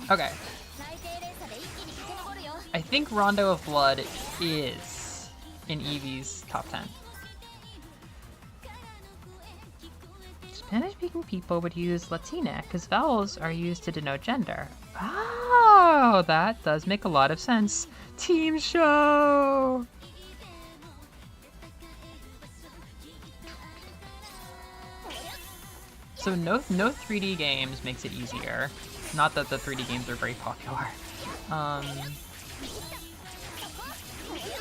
Okay. I think Rondo of Blood is in Eevee's top 10. Spanish-speaking people would use Latina because vowels are used to denote gender. Oh, that does make a lot of sense. Team show! So no 3D games makes it easier. Not that the 3D games are very popular.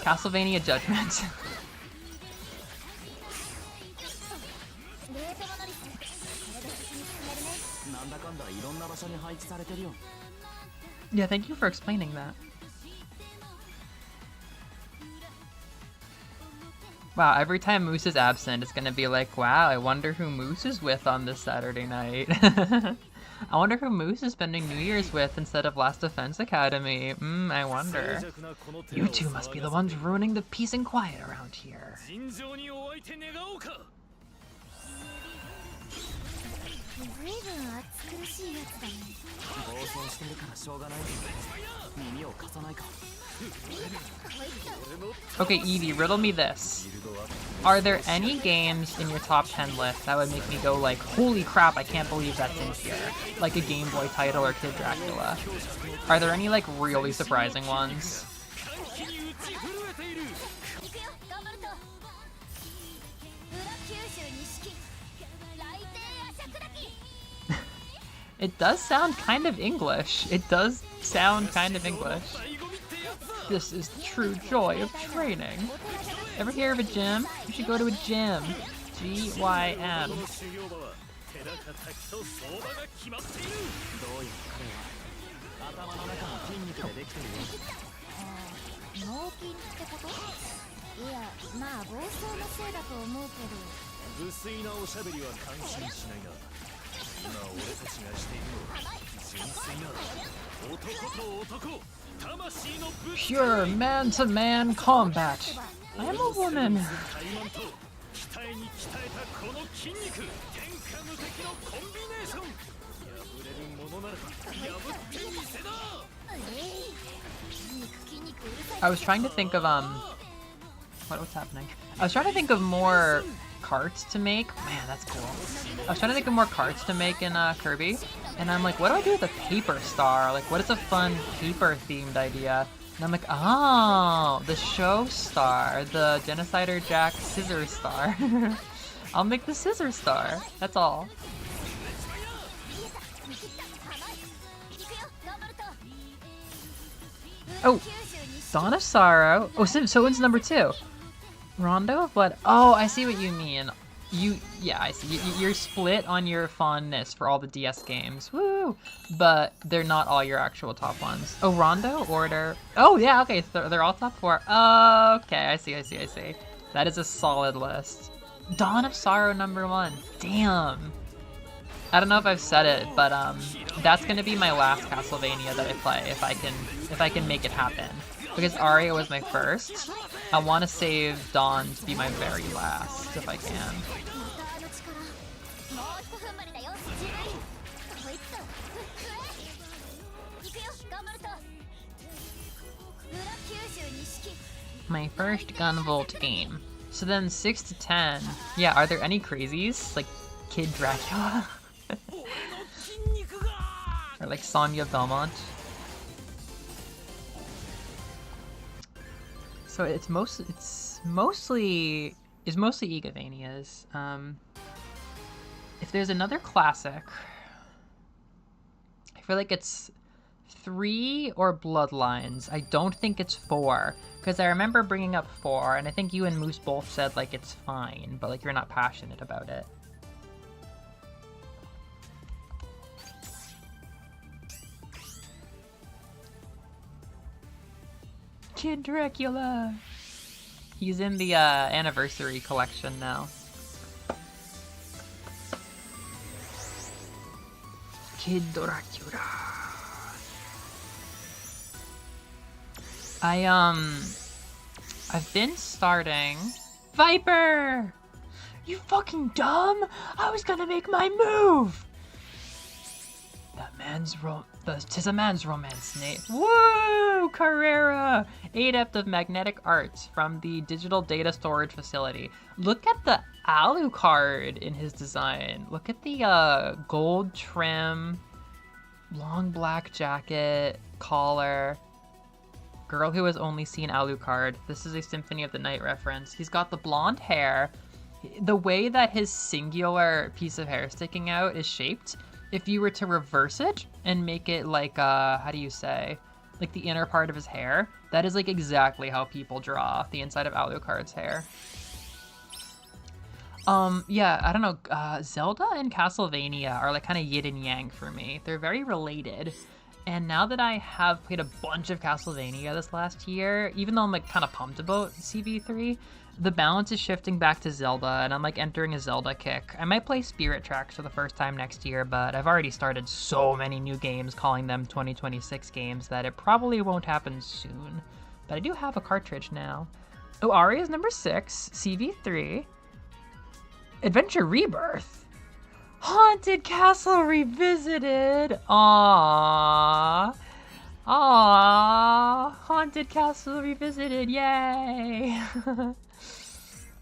Castlevania Judgment. Yeah, thank you for explaining that. Wow, every time Moose is absent, it's gonna be like, wow, I wonder who Moose is with on this Saturday night. I wonder who Moose is spending New Year's with instead of Last Defense Academy. I wonder. You two must be the ones ruining the peace and quiet around here. Okay, Eevee, riddle me this. Are there any games in your top 10 list that would make me go like, holy crap, I can't believe that's in here? Like a Game Boy title or Kid Dracula. Are there any like really surprising ones? It does sound kind of English. It does sound kind of English. This is the true joy of training. Ever hear of a gym? You should go to a gym. G-Y-M. Pure man-to-man combat. I'm a woman. I was trying to think of what's happening? I was trying to think of more carts to make. Man, that's cool. I was trying to think of more carts to make in Kirby, and I'm like, what do I do with a paper star? Like, what is a fun paper themed idea? And I'm like, oh, the show star, the Genocider Jack Scissor Star. I'll make the Scissor Star. That's all. Oh, Dawn of Sorrow. Oh, so when's number 2? Rondo of Blood. Oh, I see what you mean. Yeah, I see. You're split on your fondness for all the DS games. Woo! But they're not all your actual top ones. Oh, Rondo, Order. Oh, yeah, okay. They're all top 4. Okay, I see. That is a solid list. Dawn of Sorrow number 1. Damn. I don't know if I've said it, but that's gonna be my last Castlevania that I play if I can make it happen. Because Aria was my first. I want to save Dawn to be my very last, if I can. My first Gunvolt game. So then 6 to 10. Yeah, are there any crazies? Like Kid Dracula? Or like Sonya Belmont? So it's mostly Igavania's. If there's another classic, I feel like it's 3 or Bloodlines. I don't think it's 4, because I remember bringing up 4, and I think you and Moose both said, like, it's fine, but, like, you're not passionate about it. Kid Dracula! He's in the anniversary collection now. Kid Dracula. I've been starting Viper! You fucking dumb! I was gonna make my move! Tis a man's romance, Nate. Woo! Carrera! Adept of Magnetic Arts from the Digital Data Storage Facility. Look at the Alucard in his design. Look at the gold trim, long black jacket, collar. Girl who has only seen Alucard. This is a Symphony of the Night reference. He's got the blonde hair. The way that his singular piece of hair sticking out is shaped, if you were to reverse it and make it like, how do you say, like the inner part of his hair, that is like exactly how people draw the inside of Alucard's hair. Yeah, I don't know, Zelda and Castlevania are like kind of yin and yang for me. They're very related. And now that I have played a bunch of Castlevania this last year, even though I'm like kind of pumped about CV3, the balance is shifting back to Zelda, and I'm like entering a Zelda kick. I might play Spirit Tracks for the first time next year, but I've already started so many new games, calling them 2026 games, that it probably won't happen soon. But I do have a cartridge now. Oh, Aria's number 6, CV3, Adventure Rebirth. Haunted Castle Revisited. Aww. Aww. Haunted Castle Revisited. Yay.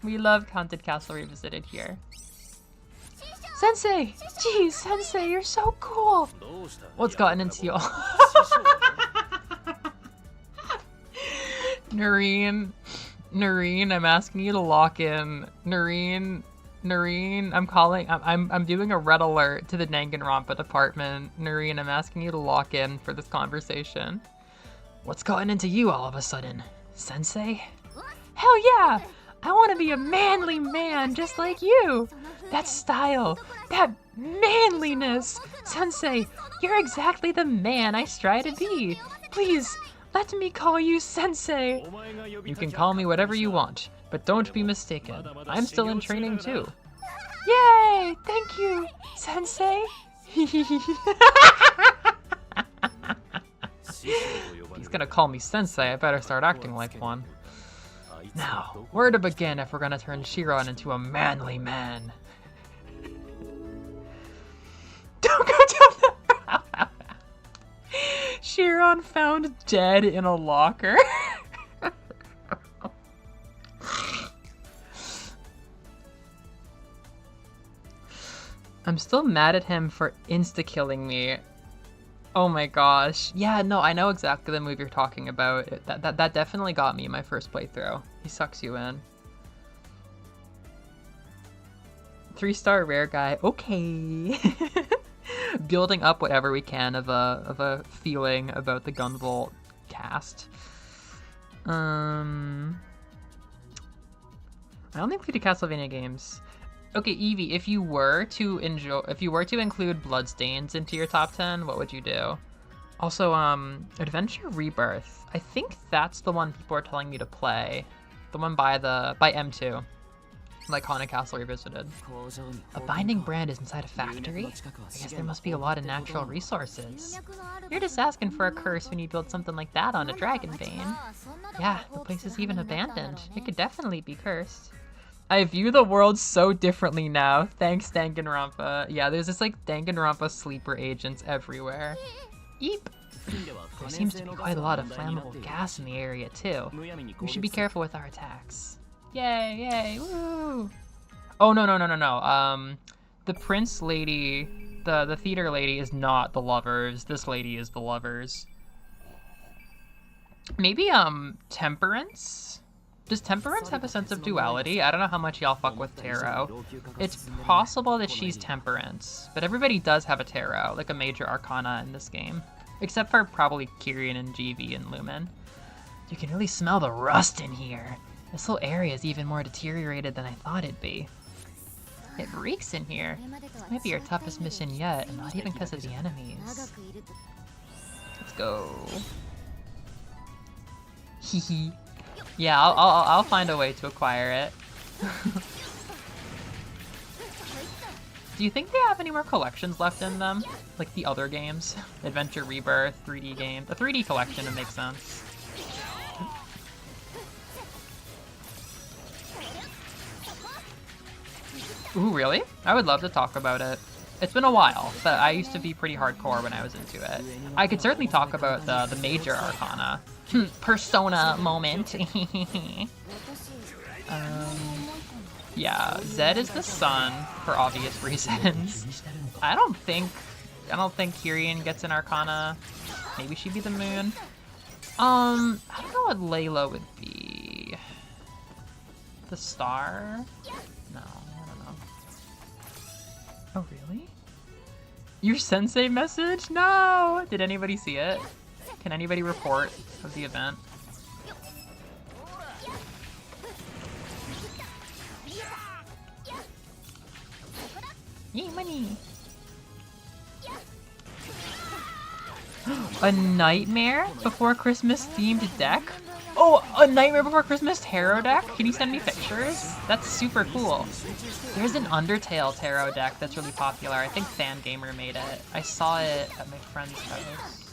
We loved Haunted Castle Revisited here. Sensei! Geez, Sensei, you're so cool! What's gotten into you? Noreen, I'm asking you to lock in. Noreen, I'm doing a red alert to the Danganronpa department. Noreen, I'm asking you to lock in for this conversation. What's gotten into you all of a sudden? Sensei? Hell yeah! I want to be a manly man just like you! That style, that manliness! Sensei, you're exactly the man I strive to be! Please, let me call you Sensei! You can call me whatever you want, but don't be mistaken. I'm still in training too. Yay! Thank you, Sensei! He's gonna call me Sensei, I better start acting like one. Now, where to begin if we're gonna turn Chiron into a manly man? Don't go down that. Chiron found dead in a locker. I'm still mad at him for insta-killing me. Oh my gosh. Yeah, no, I know exactly the move you're talking about. That definitely got me in my first playthrough. He sucks you in. 3-star rare guy. Okay. Building up whatever we can of a feeling about the Gunvolt cast. I only played the Castlevania games. Okay, Evie, if you were to include Bloodstains into your top 10, what would you do? Also, Adventure Rebirth. I think that's the one people are telling me to play. The one by M2. Like Haunted Castle Revisited. A binding brand is inside a factory? I guess there must be a lot of natural resources. You're just asking for a curse when you build something like that on a dragon vein. Yeah, the place is even abandoned. It could definitely be cursed. I view the world so differently now. Thanks, Danganronpa. Yeah, there's just like Danganronpa sleeper agents everywhere. Eep! There seems to be quite a lot of flammable gas in the area too. We should be careful with our attacks. Yay, yay, woo! Oh, no. The prince lady, the theater lady is not the lovers. This lady is the lovers. Maybe, Temperance? Does Temperance have a sense of duality? I don't know how much y'all fuck with tarot. It's possible that she's Temperance, but everybody does have a tarot, like a major arcana in this game. Except for probably Kyrian and GV and Lumen. You can really smell the rust in here. This whole area is even more deteriorated than I thought it'd be. It reeks in here. This might be our toughest mission yet, and not even because of the enemies. Let's go. Hehe. Yeah, I'll find a way to acquire it. Do you think they have any more collections left in them? Like the other games? Adventure Rebirth, 3D game. The 3D collection would make sense. Ooh, really? I would love to talk about it. It's been a while, but I used to be pretty hardcore when I was into it. I could certainly talk about the major arcana. Persona moment. Yeah, Zed is the sun for obvious reasons. I don't think Kyrian gets an arcana. Maybe she'd be the moon. I don't know what Layla would be. The star? No, I don't know. Oh, really? Your sensei message? No! Did anybody see it? Can anybody report of the event? Yay, money! A Nightmare Before Christmas themed deck? Oh, a Nightmare Before Christmas tarot deck? Can you send me pictures? That's super cool. There's an Undertale tarot deck that's really popular. I think Fangamer made it. I saw it at my friend's house.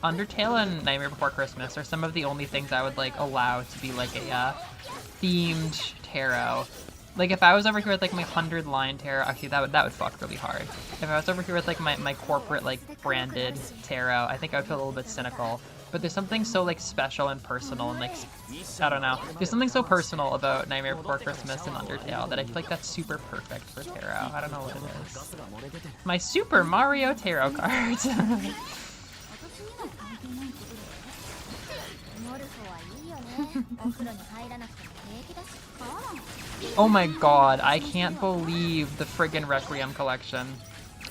Undertale and Nightmare Before Christmas are some of the only things I would like allow to be like a themed tarot. Like if I was over here with like my 100-line tarot, actually that would fuck really hard. If I was over here with like my corporate like branded tarot, I think I would feel a little bit cynical. But there's something so like special and personal and like, I don't know. There's something so personal about Nightmare Before Christmas and Undertale that I feel like that's super perfect for tarot. I don't know what it is. My Super Mario tarot cards. Oh my god, I can't believe the friggin' Requiem collection.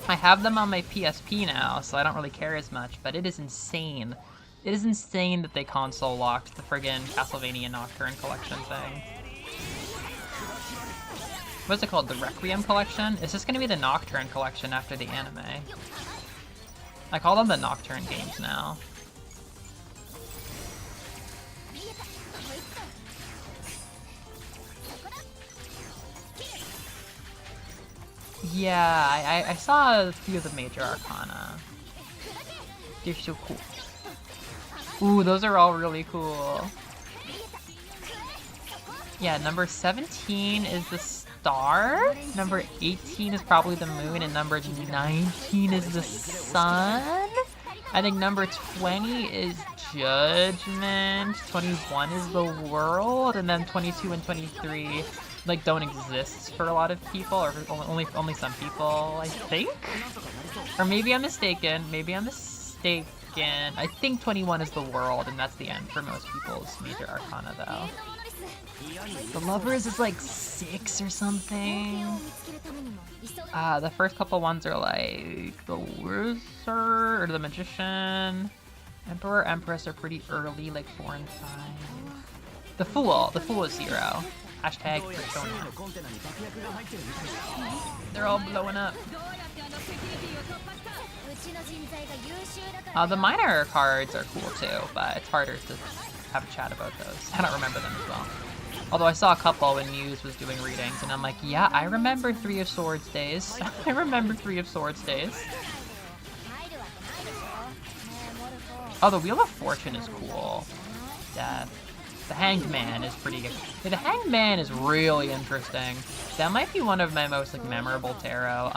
I have them on my PSP now, so I don't really care as much, but it is insane. It is insane that they console locked the friggin' Castlevania Nocturne collection thing. What's it called? The Requiem collection? Is this gonna be the Nocturne collection after the anime? I call them the Nocturne games now. Yeah, I saw a few of the major arcana. They're so cool. Ooh, those are all really cool. Yeah, number 17 is the star, number 18 is probably the moon, and number 19 is the sun. I think number 20 is judgment, 21 is the world, and then 22 and 23 like don't exist for a lot of people, or only some people, I think? Or maybe I'm mistaken, I think 21 is the world, and that's the end for most people's major arcana, though. The Lovers is like 6 or something. The first couple ones are like the Wizard or the Magician. Emperor, Empress are pretty early, like 4 and 5. The Fool is 0. Hashtag persona. They're all blowing up. The minor cards are cool too, but it's harder to have a chat about those. I don't remember them as well. Although I saw a couple when Muse was doing readings, and I'm like, yeah, I remember 3 of Swords days. I remember 3 of Swords days. Oh, the Wheel of Fortune is cool. Death. The Hanged Man is pretty good. Yeah, the Hanged Man is really interesting. That might be one of my most like memorable tarot.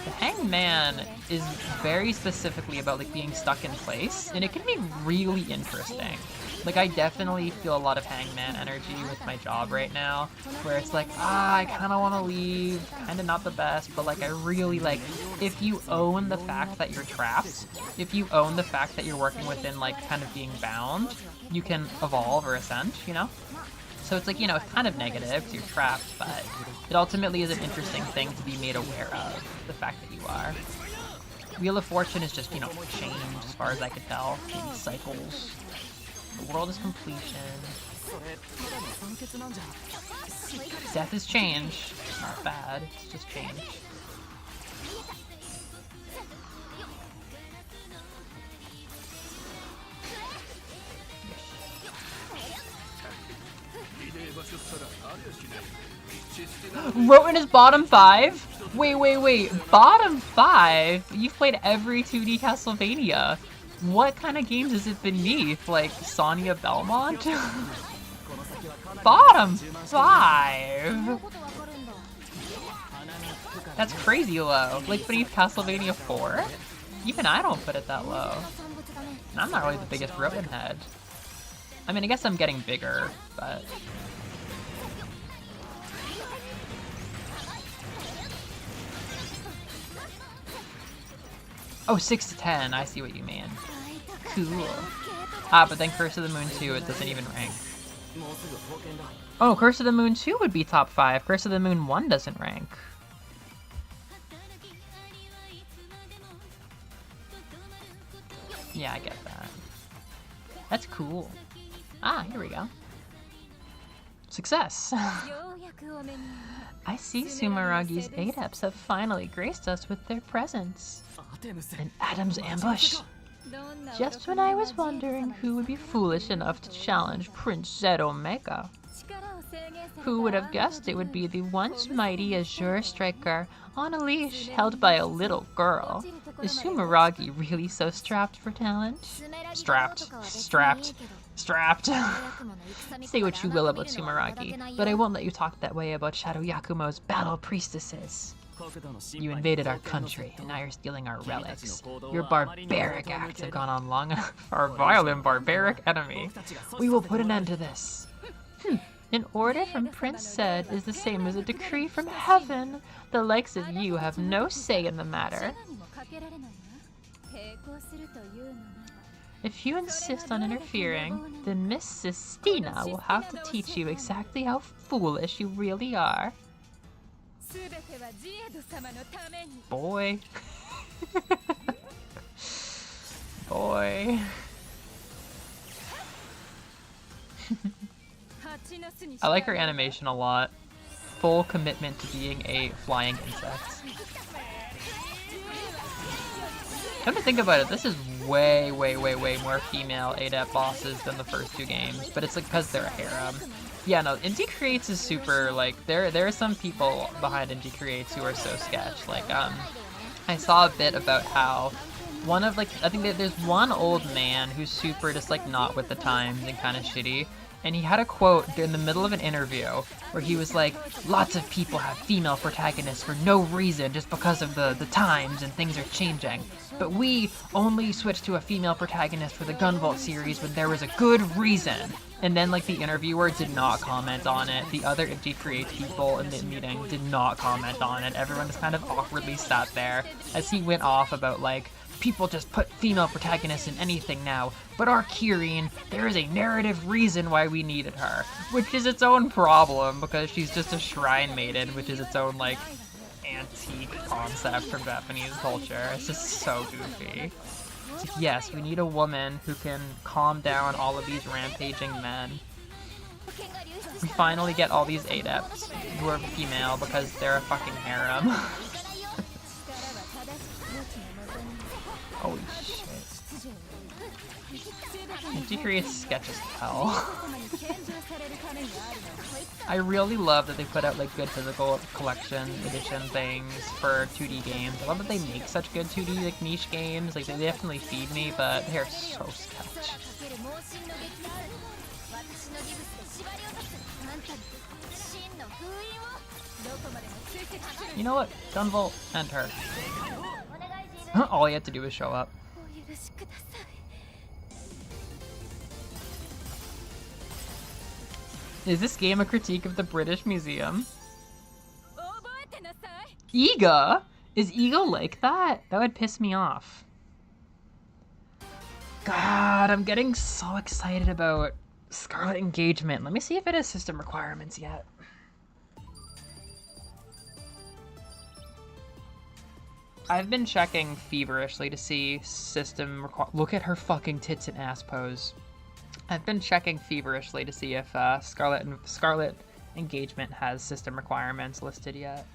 The Hanged Man is very specifically about like being stuck in place, and it can be really interesting. Like I definitely feel a lot of Hangman energy with my job right now, where it's like, I kind of want to leave, kind of not the best, but like I really like, if you own the fact that you're trapped, if you own the fact that you're working within like kind of being bound, you can evolve or ascend, you know? So it's like, you know, it's kind of negative because you're trapped, but it ultimately is an interesting thing to be made aware of, the fact that you are. Wheel of Fortune is just, you know, change as far as I could tell. Maybe cycles. The world is completion. Death is change. It's not bad, it's just change. Roten is bottom 5? Wait. Bottom 5? You've played every 2D Castlevania. What kind of games is it beneath? Like Sonia Belmont? Bottom 5? That's crazy low. Like beneath Castlevania 4? Even I don't put it that low. And I'm not really the biggest Roten head. I mean, I guess I'm getting bigger, but... Oh, 6 to 10. I see what you mean. Cool. Ah, but then Curse of the Moon 2, it doesn't even rank. Oh, Curse of the Moon 2 would be top 5. Curse of the Moon 1 doesn't rank. Yeah, I get that. That's cool. Ah, here we go. Success! I see Sumaragi's adepts have finally graced us with their presence. An Adam's ambush! Just when I was wondering who would be foolish enough to challenge Prince Zed Omega. Who would have guessed it would be the once mighty Azure striker on a leash held by a little girl? Is Sumeragi really so strapped for talent? Strapped. Say what you will about Sumeragi, but I won't let you talk that way about Shadow Yakumo's battle priestesses. You invaded our country, and now you're stealing our relics. Your barbaric acts have gone on long enough for our violent barbaric enemy. We will put an end to this. An order from Prince Zed is the same as a decree from heaven. The likes of you have no say in the matter. If you insist on interfering, then Miss Sistina will have to teach you exactly how foolish you really are. Boy. Boy. I like her animation a lot. Full commitment to being a flying insect. Come to think about it, this is way more female adept bosses than the first 2 games, but it's like because they're a harem. Yeah, no, Indie Creates is super, like, there are some people behind Indie Creates who are so sketch. Like, I saw a bit about how one of, like, I think that there's one old man who's super just, like, not with the times and kind of shitty. And he had a quote in the middle of an interview where he was like, lots of people have female protagonists for no reason just because of the times and things are changing. But we only switched to a female protagonist for the Gunvolt series when there was a good reason. And then, like, the interviewer did not comment on it. The other Indie Create people in the meeting did not comment on it. Everyone just kind of awkwardly sat there as he went off about, like, people just put female protagonists in anything now, but our Kirine, there is a narrative reason why we needed her, which is its own problem because she's just a shrine maiden, which is its own, like, antique concept from Japanese culture. It's just so goofy. It's like, yes, we need a woman who can calm down all of these rampaging men. We finally get all these adepts who are female because they're a fucking harem. Holy shit. She creates sketch as hell. I really love that they put out, like, good physical collection edition things for 2D games. I love that they make such good 2D, like, niche games. Like, they definitely feed me, but they're so sketch. You know what? Gunvolt, enter. All you have to do is show up. Is this game a critique of the British Museum? Iga? Is Iga like that? That would piss me off. God, I'm getting so excited about Scarlet Engagement. Let me see if it has system requirements yet. I've been checking feverishly to see system look at her fucking tits and ass pose. I've been checking feverishly to see if Scarlet Engagement has system requirements listed yet.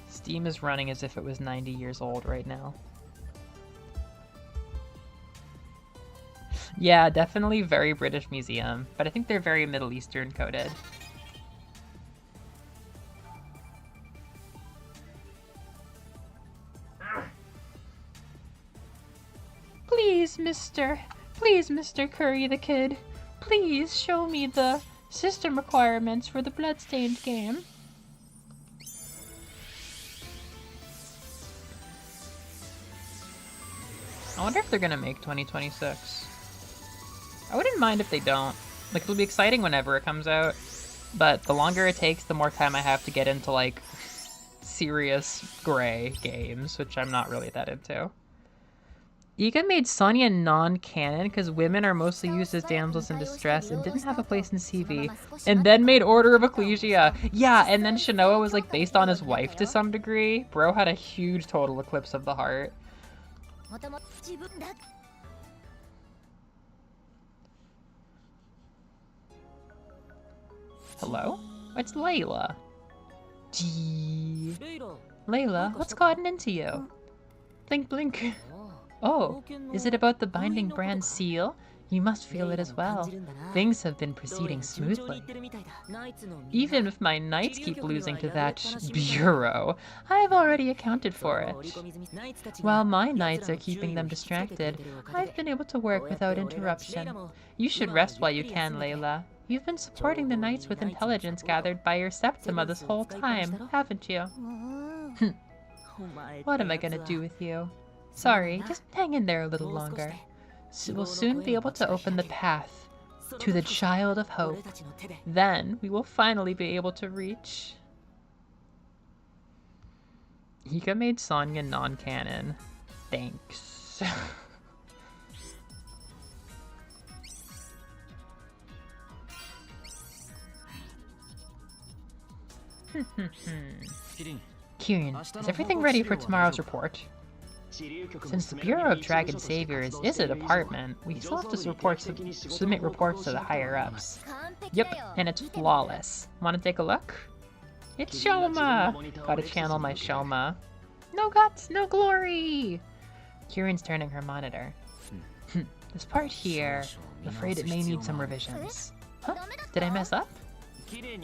Steam is running as if it was 90 years old right now. Yeah, definitely very British Museum, but I think they're very Middle Eastern coded. Please, Mr. Curry the Kid, please show me the system requirements for the Bloodstained game. I wonder if they're gonna make 2026. I wouldn't mind if they don't. Like, it'll be exciting whenever it comes out, but the longer it takes, the more time I have to get into, like, serious gray games, which I'm not really that into. Iga made Sonya non-canon because women are mostly used as damsels in distress and didn't have a place in CV, and then made Order of Ecclesia. Yeah, and then Shinoa was, like, based on his wife to some degree. Bro had a huge total eclipse of the heart. Hello? It's Layla. Gee. Layla, what's gotten into you? Blink, blink. Oh, is it about the binding brand seal? You must feel it as well. Things have been proceeding smoothly. Even if my knights keep losing to that bureau, I've already accounted for it. While my knights are keeping them distracted, I've been able to work without interruption. You should rest while you can, Layla. You've been supporting the knights with intelligence gathered by your Septima this whole time, haven't you? What am I gonna do with you? Sorry, just hang in there a little longer. We'll soon be able to open the path to the Child of Hope. Then we will finally be able to reach... Hika made Sonya non-canon. Thanks. Kirin, is everything ready for tomorrow's report? Since the Bureau of Dragon Saviors is a department, we still have to submit reports to the higher-ups. Yep, and it's flawless. Want to take a look? It's Shoma! Gotta channel my Shoma. No guts, no glory! Kirin's turning her monitor. This part here, I'm afraid it may need some revisions. Huh? Did I mess up?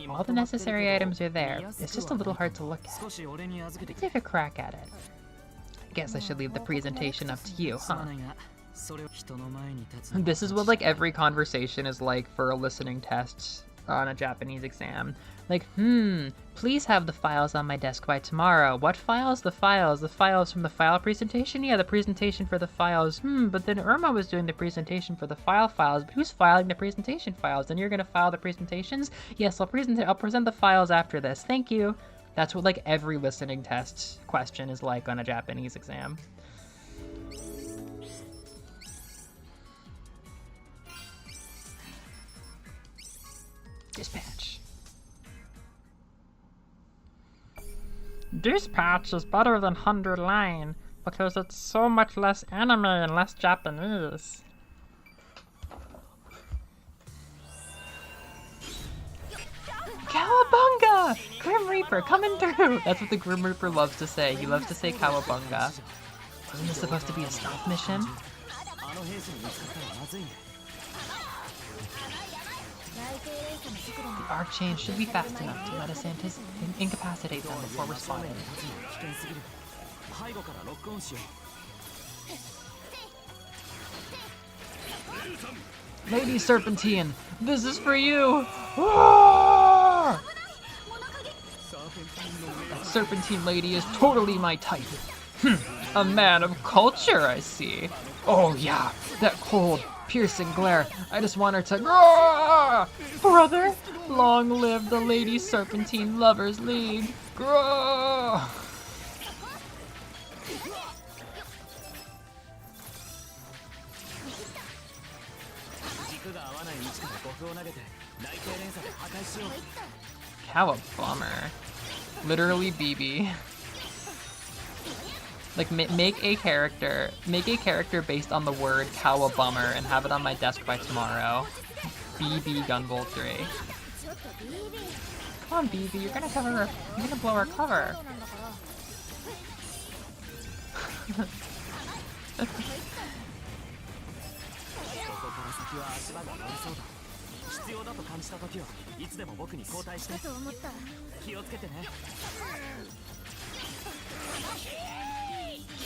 All the necessary items are there. It's just a little hard to look at. Let me take a crack at it. Guess I should leave the presentation up to you, huh? This is what, like, every conversation is like for a listening test on a Japanese exam. Like, please have the files on my desk by tomorrow. What files? The files. The files from the file presentation? Yeah, the presentation for the files. But then Irma was doing the presentation for the files. But who's filing the presentation files? And you're gonna file the presentations? Yes, I'll present the files after this. Thank you. That's what, like, every listening test question is like on a Japanese exam. Dispatch. Dispatch is better than 100 line because it's so much less anime and less Japanese. Cowabunga! Grim Reaper coming through! That's what the Grim Reaper loves to say. He loves to say cowabunga. Isn't this supposed to be a stealth mission? The arc change should be fast enough to let us incapacitate them before responding. Lady Serpentine, this is for you! Roar! That Serpentine lady is totally my type. A man of culture, I see. Oh yeah, that cold, piercing glare. I just want her to... Roar! Brother, long live the Lady Serpentine Lovers League. Roar! Cowabummer. Literally BB. Like, make a character based on the word Cowabummer and have it on my desk by tomorrow. BB Gunvolt 3. Come on, BB, you're gonna blow our cover.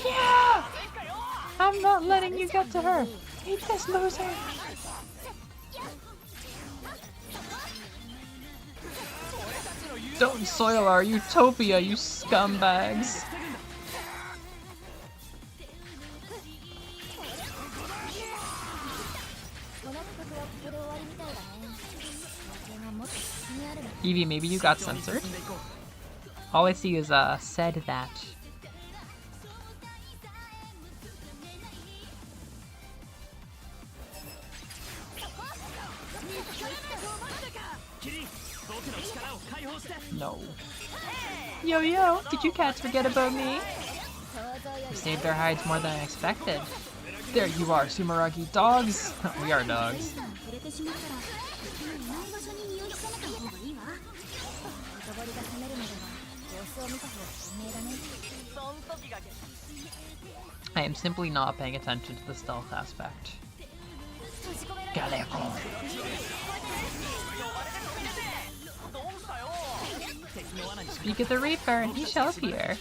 Yeah! I'm not letting you get to her! Eat this loser! Don't soil our utopia, you scumbags! Evie, maybe you got censored? All I see is, said that. No. Yo, did you cats forget about me? You saved our hides more than I expected. There you are, Sumeragi dogs! We are dogs. I am simply not paying attention to the stealth aspect. Galego. Speak of the Reaper, and he shall appear.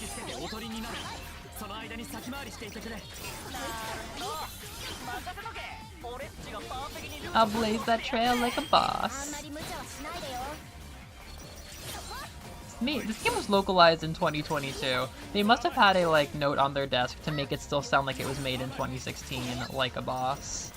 I'll blaze that trail like a boss. This game was localized in 2022. They must have had a note on their desk to make it still sound like it was made in 2016, like a boss.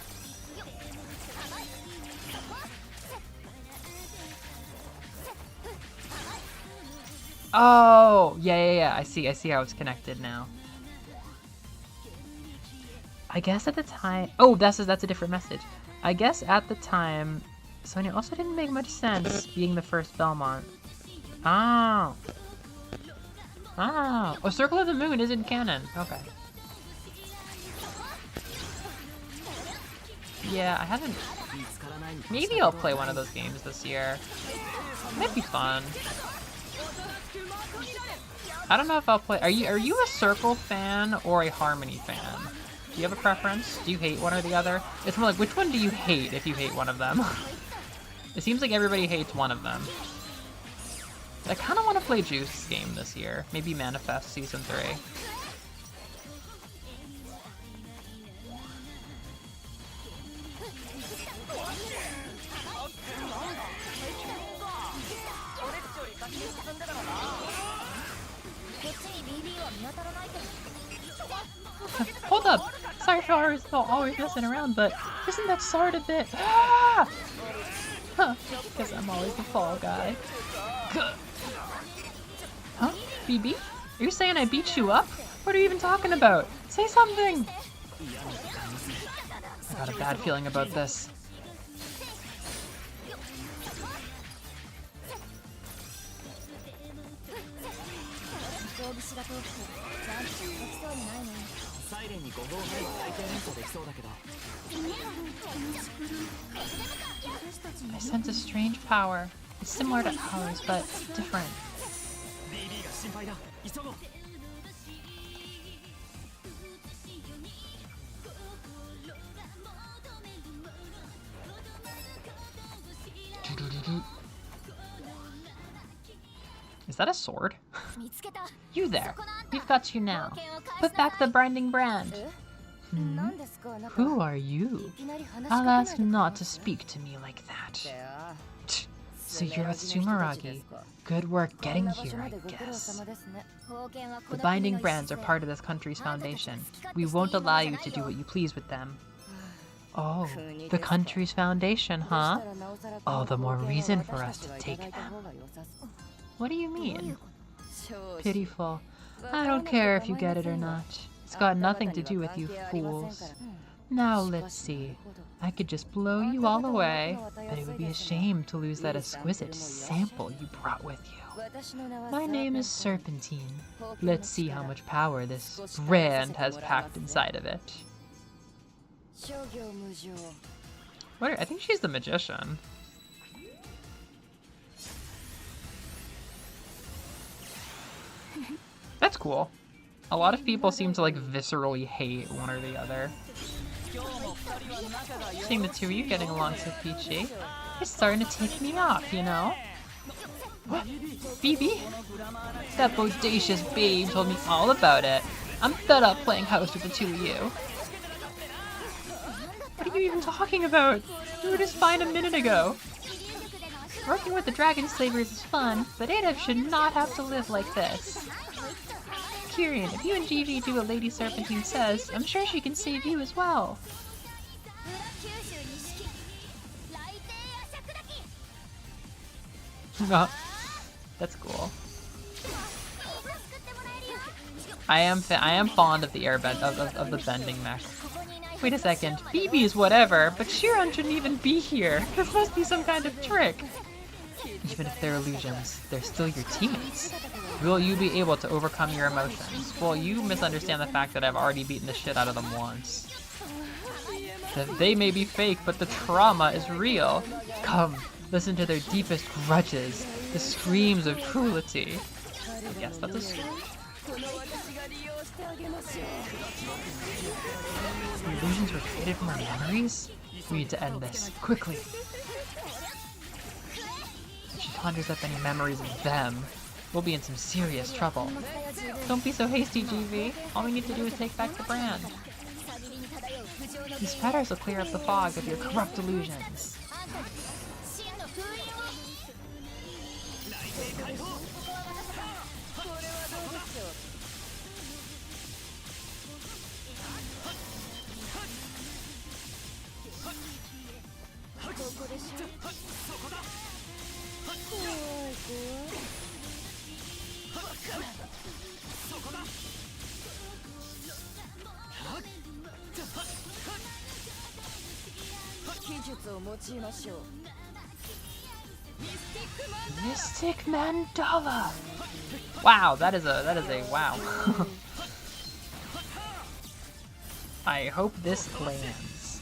Oh, yeah. I see how it's connected now. I guess at the time... Oh, that's a different message. I guess at the time, Sonya also didn't make much sense being the first Belmont. Oh. Oh, Circle of the Moon isn't canon. Okay. Yeah, I haven't... Maybe I'll play one of those games this year. Might be fun. I don't know if I'll play... Are you a Circle fan or a Harmony fan? Do you have a preference? Do you hate one or the other? It's more like, which one do you hate if you hate one of them? It seems like everybody hates one of them. I kind of want to play Juice's game this year. Maybe Manifest Season 3. Hold up! Sarge always messing around, but isn't that Sard a bit... Ah! Huh, guess I'm always the fall guy. Huh? BB? Are you saying I beat you up? What are you even talking about? Say something! I got a bad feeling about this. I sense a strange power. It's similar to ours, but different. Is that a sword? You there. We've got you now. Put back the binding brand. Who are you? I'll ask not to speak to me like that. So you're with Sumeragi. Good work getting here, I guess. The binding brands are part of this country's foundation. We won't allow you to do what you please with them. Oh, the country's foundation, huh? All the more reason for us to take them. What do you mean? Pitiful. I don't care if you get it or not. It's got nothing to do with you fools. Now let's see. I could just blow you all away, but it would be a shame to lose that exquisite sample you brought with you. My name is Serpentine. Let's see how much power this brand has packed inside of it. I think she's the magician. That's cool. A lot of people seem to like viscerally hate one or the other. Seeing the two of you getting along so peachy, it's starting to take me off, you know? What? Phoebe? That bodacious babe told me all about it. I'm fed up playing house with the two of you. What are you even talking about? You were just fine a minute ago. Working with the dragon slavers is fun, but Adab should not have to live like this. Kyrian, if you and GV do what Lady Serpentine says, I'm sure she can save you as well. That's cool. I am fond of the airbend of the bending mech. Wait a second, Phoebe is whatever, but Chiron shouldn't even be here. This must be some kind of trick. Even if they're illusions, they're still your teammates. Will you be able to overcome your emotions? Well, you misunderstand the fact that I've already beaten the shit out of them once. That they may be fake, but the trauma is real. Come, listen to their deepest grudges, the screams of cruelty. I guess that's a scream. The illusions were created from our memories? We need to end this, quickly. If she conjures up any memories of them, we'll be in some serious trouble. Don't be so hasty, GV. All we need to do is take back the brand. These spreaders will clear up the fog of your corrupt illusions. Mystic Mandala. Wow, that is a wow. I hope this lands.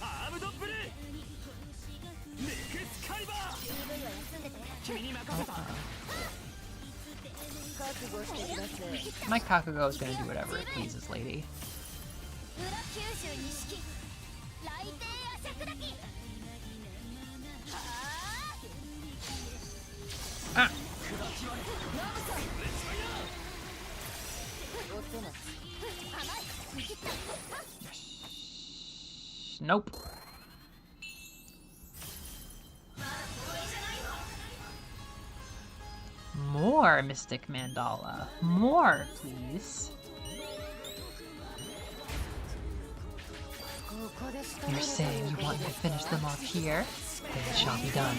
My Kakugo is gonna do whatever it pleases, lady. Ah. Nope. More Mystic Mandala. More, please. You're saying you want me to finish them off here? Then it shall be done.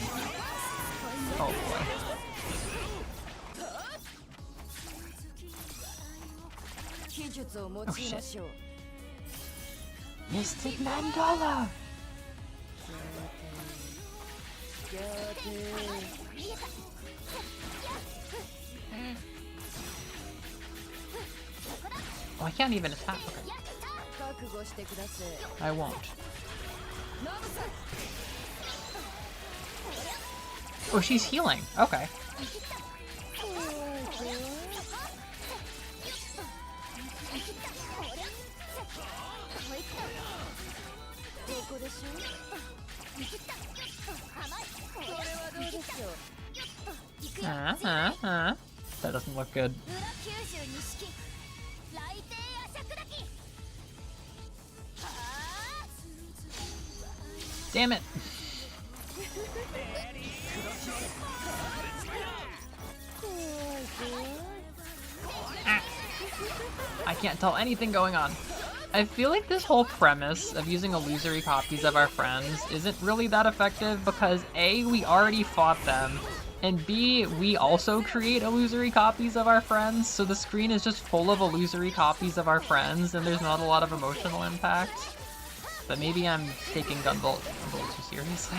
Oh boy. Oh shit. Mystic Mandala! Oh, I can't even attack her. I won't. Oh, she's healing. Okay. That doesn't look good. Damn it! Ah. I can't tell anything going on. I feel like this whole premise of using illusory copies of our friends isn't really that effective because A, we already fought them, and B, we also create illusory copies of our friends, so the screen is just full of illusory copies of our friends and there's not a lot of emotional impact. But maybe I'm taking Gunvolt a little too seriously.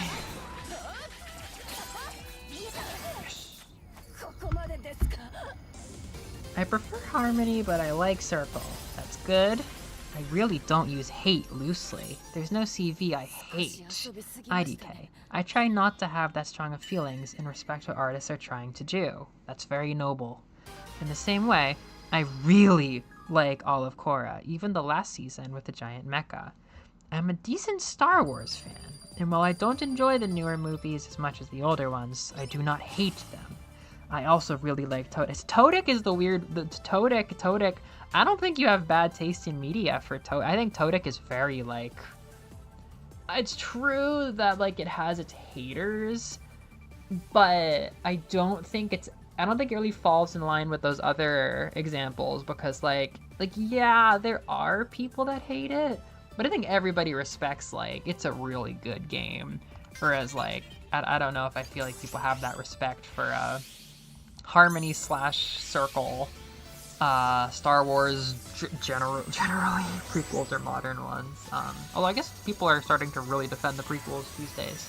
I prefer Harmony, but I like Circle. That's good. I really don't use hate loosely. There's no CV I hate. IDK. I try not to have that strong of feelings in respect to what artists are trying to do. That's very noble. In the same way, I really like all of Korra, even the last season with the giant mecha. I'm a decent Star Wars fan, and while I don't enjoy the newer movies as much as the older ones, I do not hate them. I also really like Todic. Todic is the weird... Todic... I don't think you have bad taste in media for Todic. I think Todic is very, like... It's true that, like, it has its haters, but I don't think it really falls in line with those other examples because, like, yeah, there are people that hate it, but I think everybody respects, like, it's a really good game. Whereas, like, I don't know if I feel like people have that respect for, Harmony / Circle, Star Wars, generally prequels or modern ones. Although I guess people are starting to really defend the prequels these days.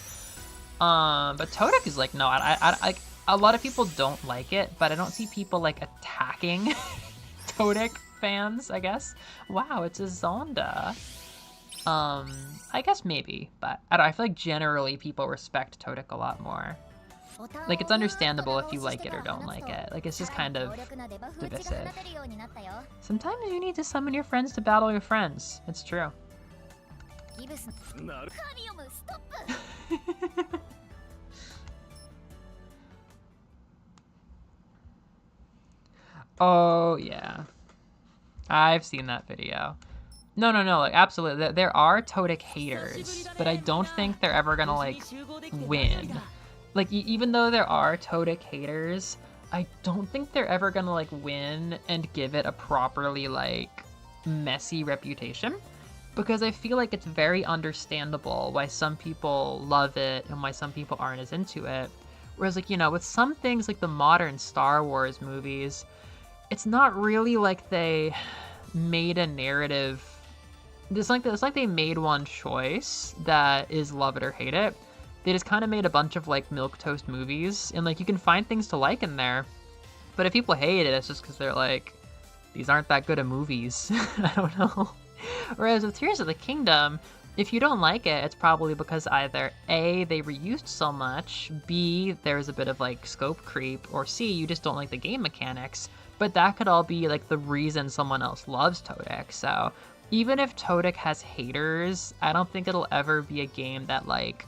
But Todic is like, no, I a lot of people don't like it, but I don't see people like attacking Todic fans, I guess. Wow, it's a Zonda. I guess maybe, but I feel like generally people respect Todic a lot more. Like, it's understandable if you like it or don't like it. Like, it's just kind of divisive. Sometimes you need to summon your friends to battle your friends. It's true. Oh, yeah. I've seen that video. No, like, absolutely. There are Todic haters, but I don't think they're ever gonna, like, win. Like, even though there are Todic haters, I don't think they're ever gonna, like, win and give it a properly, like, messy reputation. Because I feel like it's very understandable why some people love it and why some people aren't as into it. Whereas, like, you know, with some things, like the modern Star Wars movies, it's not really like they made a narrative... It's like they made one choice that is love it or hate it. They just kind of made a bunch of, like, milquetoast movies, and, like, you can find things to like in there. But if people hate it, it's just because they're like, these aren't that good of movies. I don't know. Whereas with Tears of the Kingdom, if you don't like it, it's probably because either A, they reused so much, B, there's a bit of, like, scope creep, or C, you just don't like the game mechanics. But that could all be, like, the reason someone else loves Todic. So even if Todic has haters, I don't think it'll ever be a game that, like,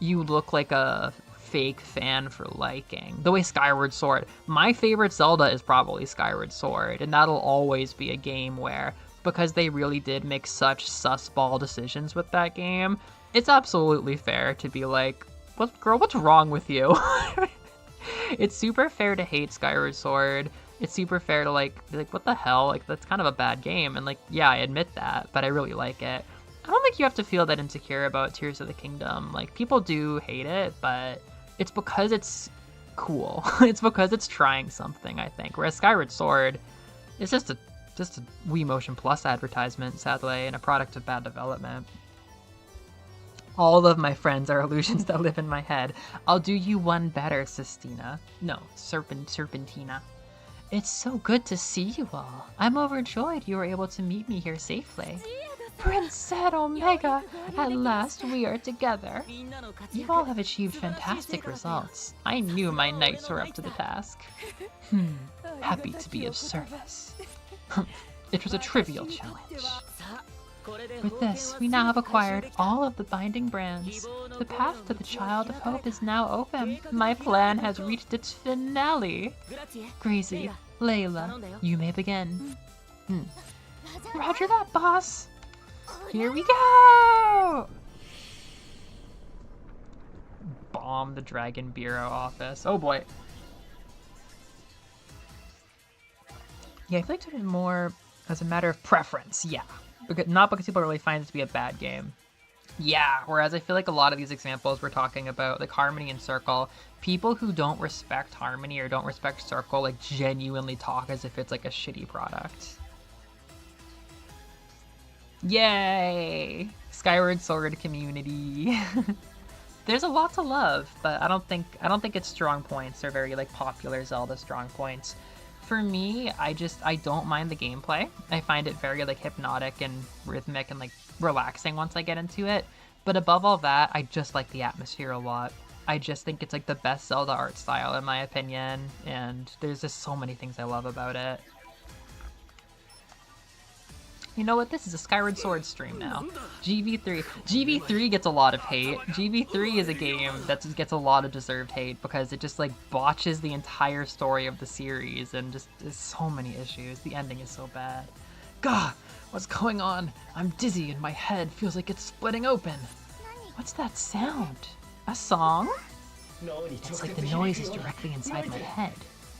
you look like a fake fan for liking. The way Skyward Sword. My favorite Zelda is probably Skyward Sword, and that'll always be a game where, because they really did make such sussball decisions with that game, it's absolutely fair to be like, girl, what's wrong with you? It's super fair to hate Skyward Sword. It's super fair to, like, be like, what the hell? Like, that's kind of a bad game. And, like, yeah, I admit that, but I really like it. I don't think you have to feel that insecure about Tears of the Kingdom. Like, people do hate it, but it's because it's cool. It's because it's trying something, I think. Whereas Skyward Sword is just a Wii Motion Plus advertisement, sadly, and a product of bad development. All of my friends are illusions that live in my head. I'll do you one better, Sistina. No, Serpentina. It's so good to see you all. I'm overjoyed you were able to meet me here safely. Princess Omega! At last we are together. You all have achieved fantastic results. I knew my knights were up to the task. Happy to be of service. It was a trivial challenge. With this, we now have acquired all of the binding brands. The path to the Child of Hope is now open. My plan has reached its finale. Gracie, Layla, you may begin. Roger that, boss. Here we go! bomb the Dragon Bureau office. Oh boy. Yeah, I feel like it's more as a matter of preference, yeah. Not because people really find it to be a bad game. Yeah, whereas I feel like a lot of these examples we're talking about, like Harmony and Circle, people who don't respect Harmony or don't respect Circle, like genuinely talk as if it's like a shitty product. Yay! Skyward Sword community. There's a lot to love, but I don't think its strong points are very like popular Zelda strong points. For me, I don't mind the gameplay. I find it very like hypnotic and rhythmic and like relaxing once I get into it. But above all that, I just like the atmosphere a lot. I just think it's like the best Zelda art style in my opinion, and there's just so many things I love about it. You know what? This is a Skyward Sword stream now. GV3 gets a lot of hate. GV3 is a game that just gets a lot of deserved hate because it just like botches the entire story of the series and just there's so many issues. The ending is so bad. Gah! What's going on? I'm dizzy and my head feels like it's splitting open. What's that sound? A song? It's like the noise is directly inside my head,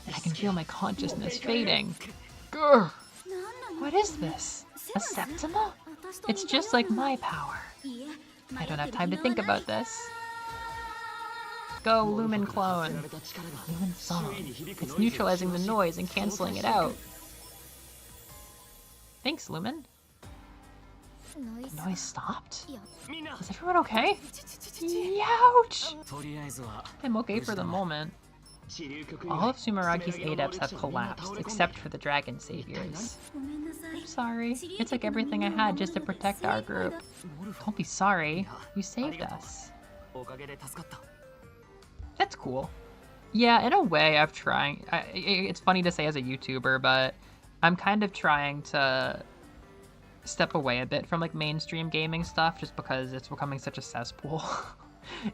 and I can feel my consciousness fading. Grr! What is this? A Septima? It's just like my power. I don't have time to think about this. Go, Lumen Clone. Lumen Song. It's neutralizing the noise and canceling it out. Thanks, Lumen. The noise stopped? Is everyone okay? Youch! I'm okay for the moment. All of Sumeraki's adepts have collapsed, except for the Dragon Saviors. I'm sorry. It's like everything I had just to protect our group. Don't be sorry. You saved us. That's cool. Yeah, in a way, I'm trying. It's funny to say as a YouTuber, but I'm kind of trying to step away a bit from like mainstream gaming stuff just because it's becoming such a cesspool.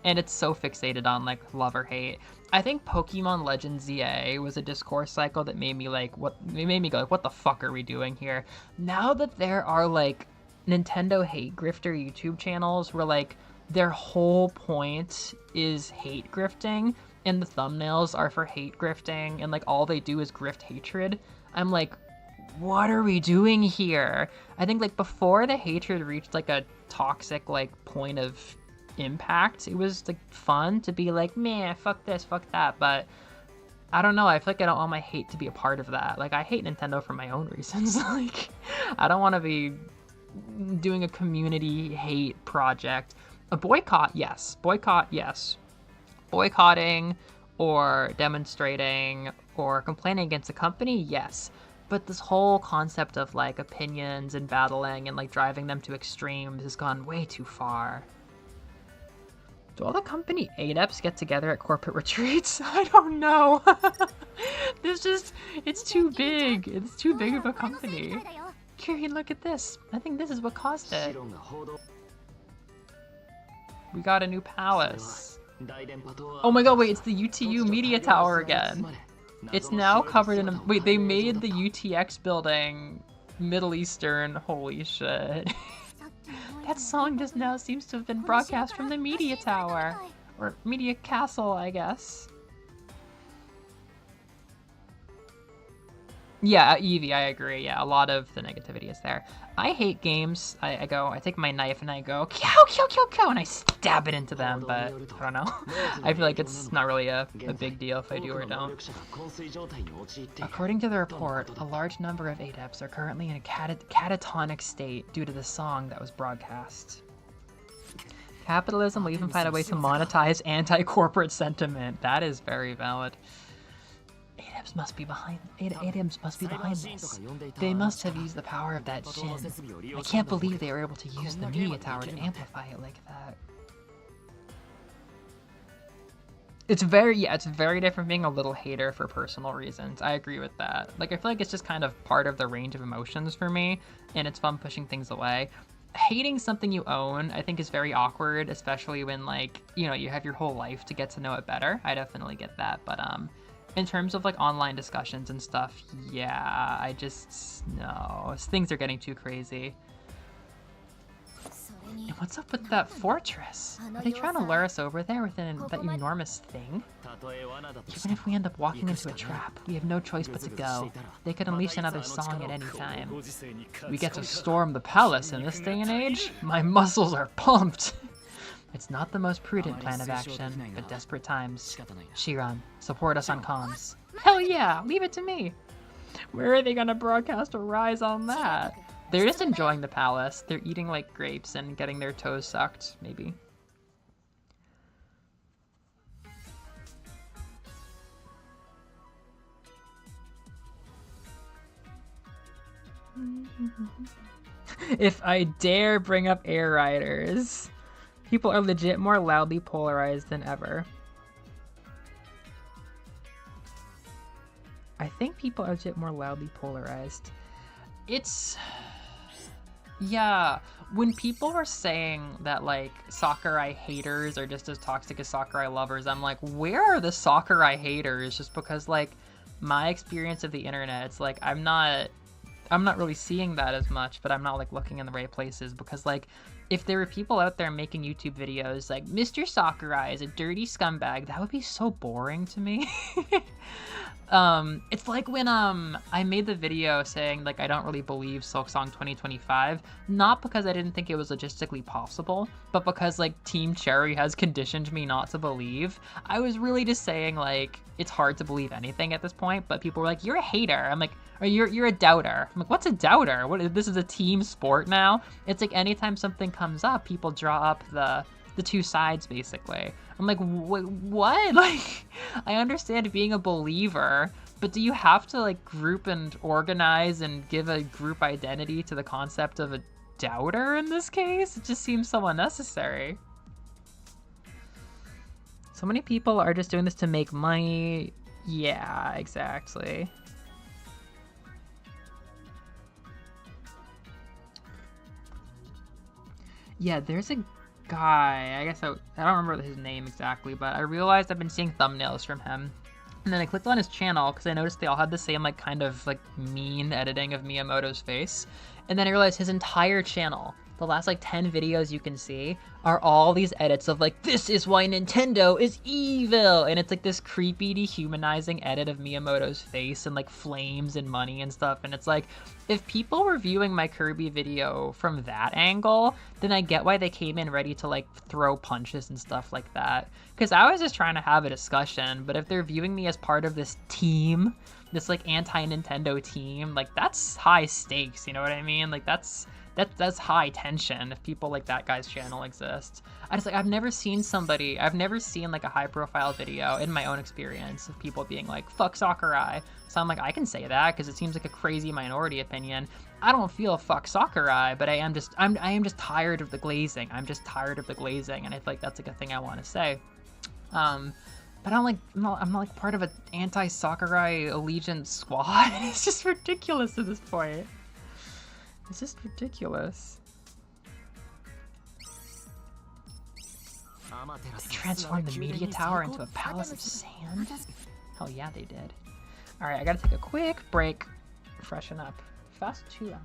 And it's so fixated on like love or hate. I think Pokemon Legends ZA was a discourse cycle that made me like what the fuck are we doing here? Now that there are like Nintendo hate grifter YouTube channels where like their whole point is hate grifting and the thumbnails are for hate grifting and like all they do is grift hatred, I'm like, what are we doing here? I think like before the hatred reached like a toxic like point of impact, it was like fun to be like, man, fuck this, fuck that, but I don't know, I feel like I don't want my hate to be a part of that. Like I hate Nintendo for my own reasons. Like I don't want to be doing a community hate project. A boycott, yes. Boycotting or demonstrating or complaining against a company, yes. But this whole concept of like opinions and battling and like driving them to extremes has gone way too far. Do all the company adepts get together at corporate retreats? I don't know. It's too big. It's too big of a company. Kirin, look at this. I think this is what caused it. We got a new palace. Oh my god, wait, it's the UTU Media Tower again. It's now covered in a... Wait, they made the UTX building Middle Eastern. Holy shit. That song just now seems to have been broadcast from the Media Tower. Or Media Castle, I guess. Yeah, Eevee, I agree. Yeah, a lot of the negativity is there. I hate games. I take my knife and I go, cow, cow, cow, cow, and I stab it into them, but I don't know. I feel like it's not really a big deal if I do or don't. According to the report, a large number of adepts are currently in a catatonic state due to the song that was broadcast. Capitalism will even find a way to monetize anti-corporate sentiment. That is very valid. ADEMS must be behind this. They must have used the power of that Jin. I can't believe they were able to use the Media Tower to amplify it like that. It's very different being a little hater for personal reasons. I agree with that. Like, I feel like it's just kind of part of the range of emotions for me, and it's fun pushing things away. Hating something you own, I think, is very awkward, especially when, like, you know, you have your whole life to get to know it better. I definitely get that, but, in terms of like online discussions and stuff, yeah, no, things are getting too crazy. And what's up with that fortress? Are they trying to lure us over there within that enormous thing? Even if we end up walking into a trap, we have no choice but to go. They could unleash another song at any time. We get to storm the palace in this day and age? My muscles are pumped! It's not the most prudent plan of action, but desperate times. Shiran, support us on comms. Hell yeah, leave it to me! Where are they gonna broadcast a rise on that? They're just enjoying the palace. They're eating like grapes and getting their toes sucked, maybe. If I dare bring up Air Riders. People are legit more loudly polarized than ever. I think people are legit more loudly polarized. It's... Yeah, when people are saying that, like, Sakurai haters are just as toxic as Sakurai lovers, I'm like, where are the Sakurai haters? Just because, like, my experience of the internet, it's like, I'm not really seeing that as much, but I'm not, like, looking in the right places because, like, if there were people out there making YouTube videos like, Mr. Sakurai is a dirty scumbag, that would be so boring to me. It's like when I made the video saying like I don't really believe Silksong 2025, not because I didn't think it was logistically possible, but because like Team Cherry has conditioned me not to believe. I was really just saying like it's hard to believe anything at this point, but people were like, you're a hater. I'm like, or you're a doubter. I'm like, what's a doubter? This is a team sport now? It's like anytime something comes up, people draw up the two sides basically. I'm like, what? Like, I understand being a believer, but do you have to like group and organize and give a group identity to the concept of a doubter in this case? It just seems so unnecessary. So many people are just doing this to make money. Yeah, exactly. Yeah, there's a guy, I guess I don't remember his name exactly, but I realized I've been seeing thumbnails from him. And then I clicked on his channel because I noticed they all had the same like kind of like mean editing of Miyamoto's face. And then I realized his entire channel, the last like 10 videos you can see, are all these edits of like, this is why Nintendo is evil! And it's like this creepy, dehumanizing edit of Miyamoto's face and like flames and money and stuff. And it's like, if people were viewing my Kirby video from that angle, then I get why they came in ready to like throw punches and stuff like that. Because I was just trying to have a discussion, but if they're viewing me as part of this team, this like anti-Nintendo team, like that's high stakes, you know what I mean? Like that's high tension if people like that guy's channel exists. I've never seen like a high profile video in my own experience of people being like, fuck Sakurai. So I'm like, I can say that because it seems like a crazy minority opinion. I don't feel fuck Sakurai, but I am just tired of the glazing. I'm just tired of the glazing, and I feel like that's like a thing I want to say. But I'm not like part of an anti-Sakurai allegiance squad. It's just ridiculous at this point. It's just ridiculous. They transformed the media tower into a palace of sand? Hell yeah, they did. Alright, I gotta take a quick break, freshen up. Fast 2 hours.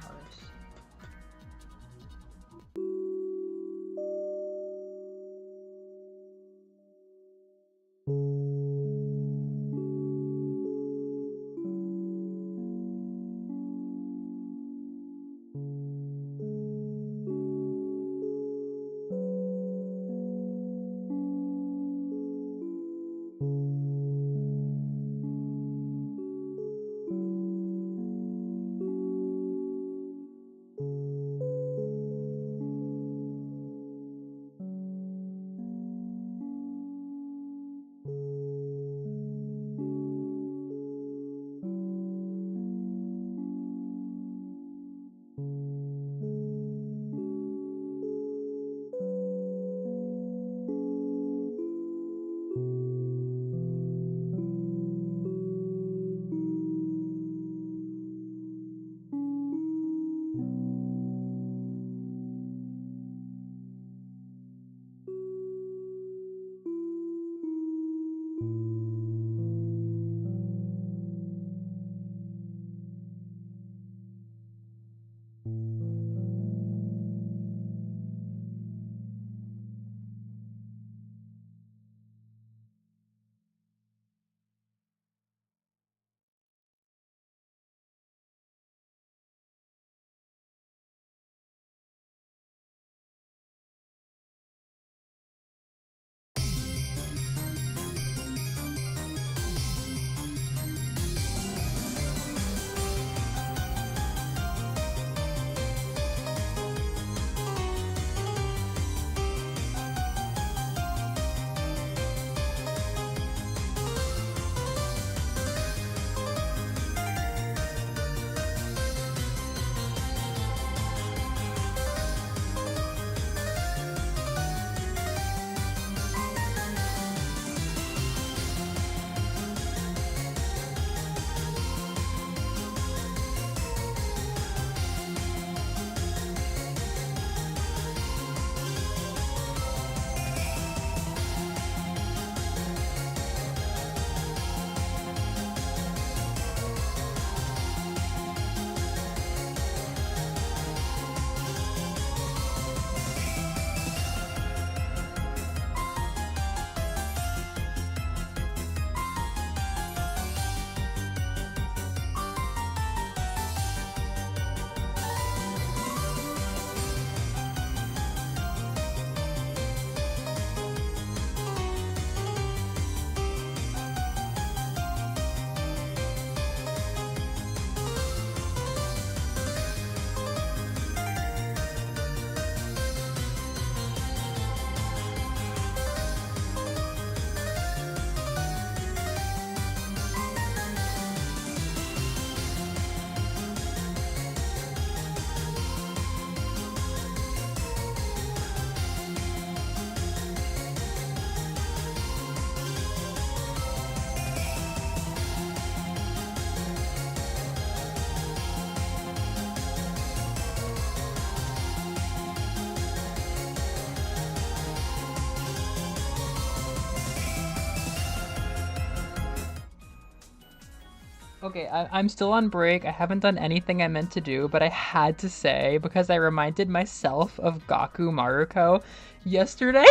Okay, I'm still on break. I haven't done anything I meant to do, but I had to say because I reminded myself of Gaku Maruko yesterday.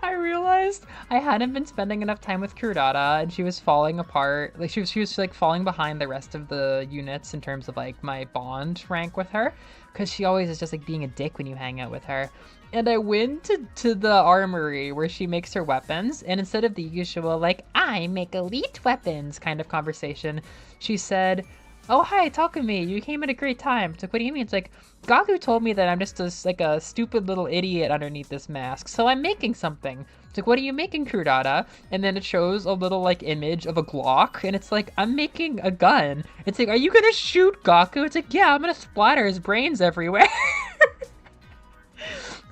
I realized I hadn't been spending enough time with Kurodata, and she was falling apart. Like she was like falling behind the rest of the units in terms of like my bond rank with her, because she always is just like being a dick when you hang out with her. And I went to the armory where she makes her weapons, and instead of the usual like I make elite weapons kind of conversation, she said, "Oh hi, Takumi, you came at a great time." It's like, what do you mean? It's like Gaku told me that I'm just like a stupid little idiot underneath this mask, so I'm making something. It's like, what are you making, Kurodata? And then it shows a little like image of a Glock, and it's like, I'm making a gun. It's like, are you gonna shoot Gaku? It's like, yeah, I'm gonna splatter his brains everywhere.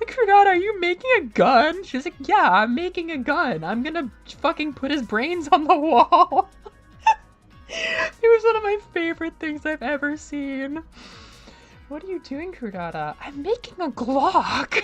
Like, Renata, are you making a gun? She's like, yeah, I'm making a gun. I'm gonna fucking put his brains on the wall. It was one of my favorite things I've ever seen. What are you doing, Kurodata? I'm making a Glock.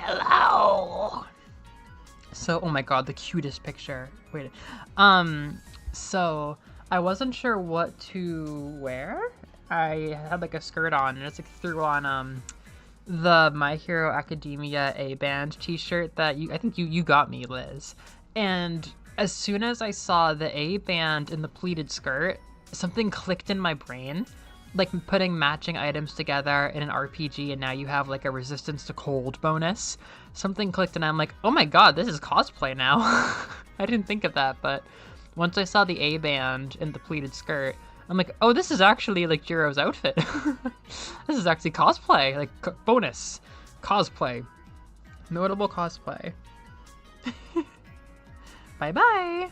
Hello. So, oh my god, the cutest picture. Wait. So I wasn't sure what to wear. I had like a skirt on and I just like threw on the My Hero Academia A-band t-shirt that I think you got me, Liz. And as soon as I saw the A-band in the pleated skirt, something clicked in my brain. Like putting matching items together in an RPG and now you have like a resistance to cold bonus. Something clicked and I'm like, oh my god, this is cosplay now. I didn't think of that, but once I saw the A-band in the pleated skirt, I'm like, oh, this is actually like Jiro's outfit. This is actually cosplay, like bonus cosplay. Notable cosplay. Bye-bye.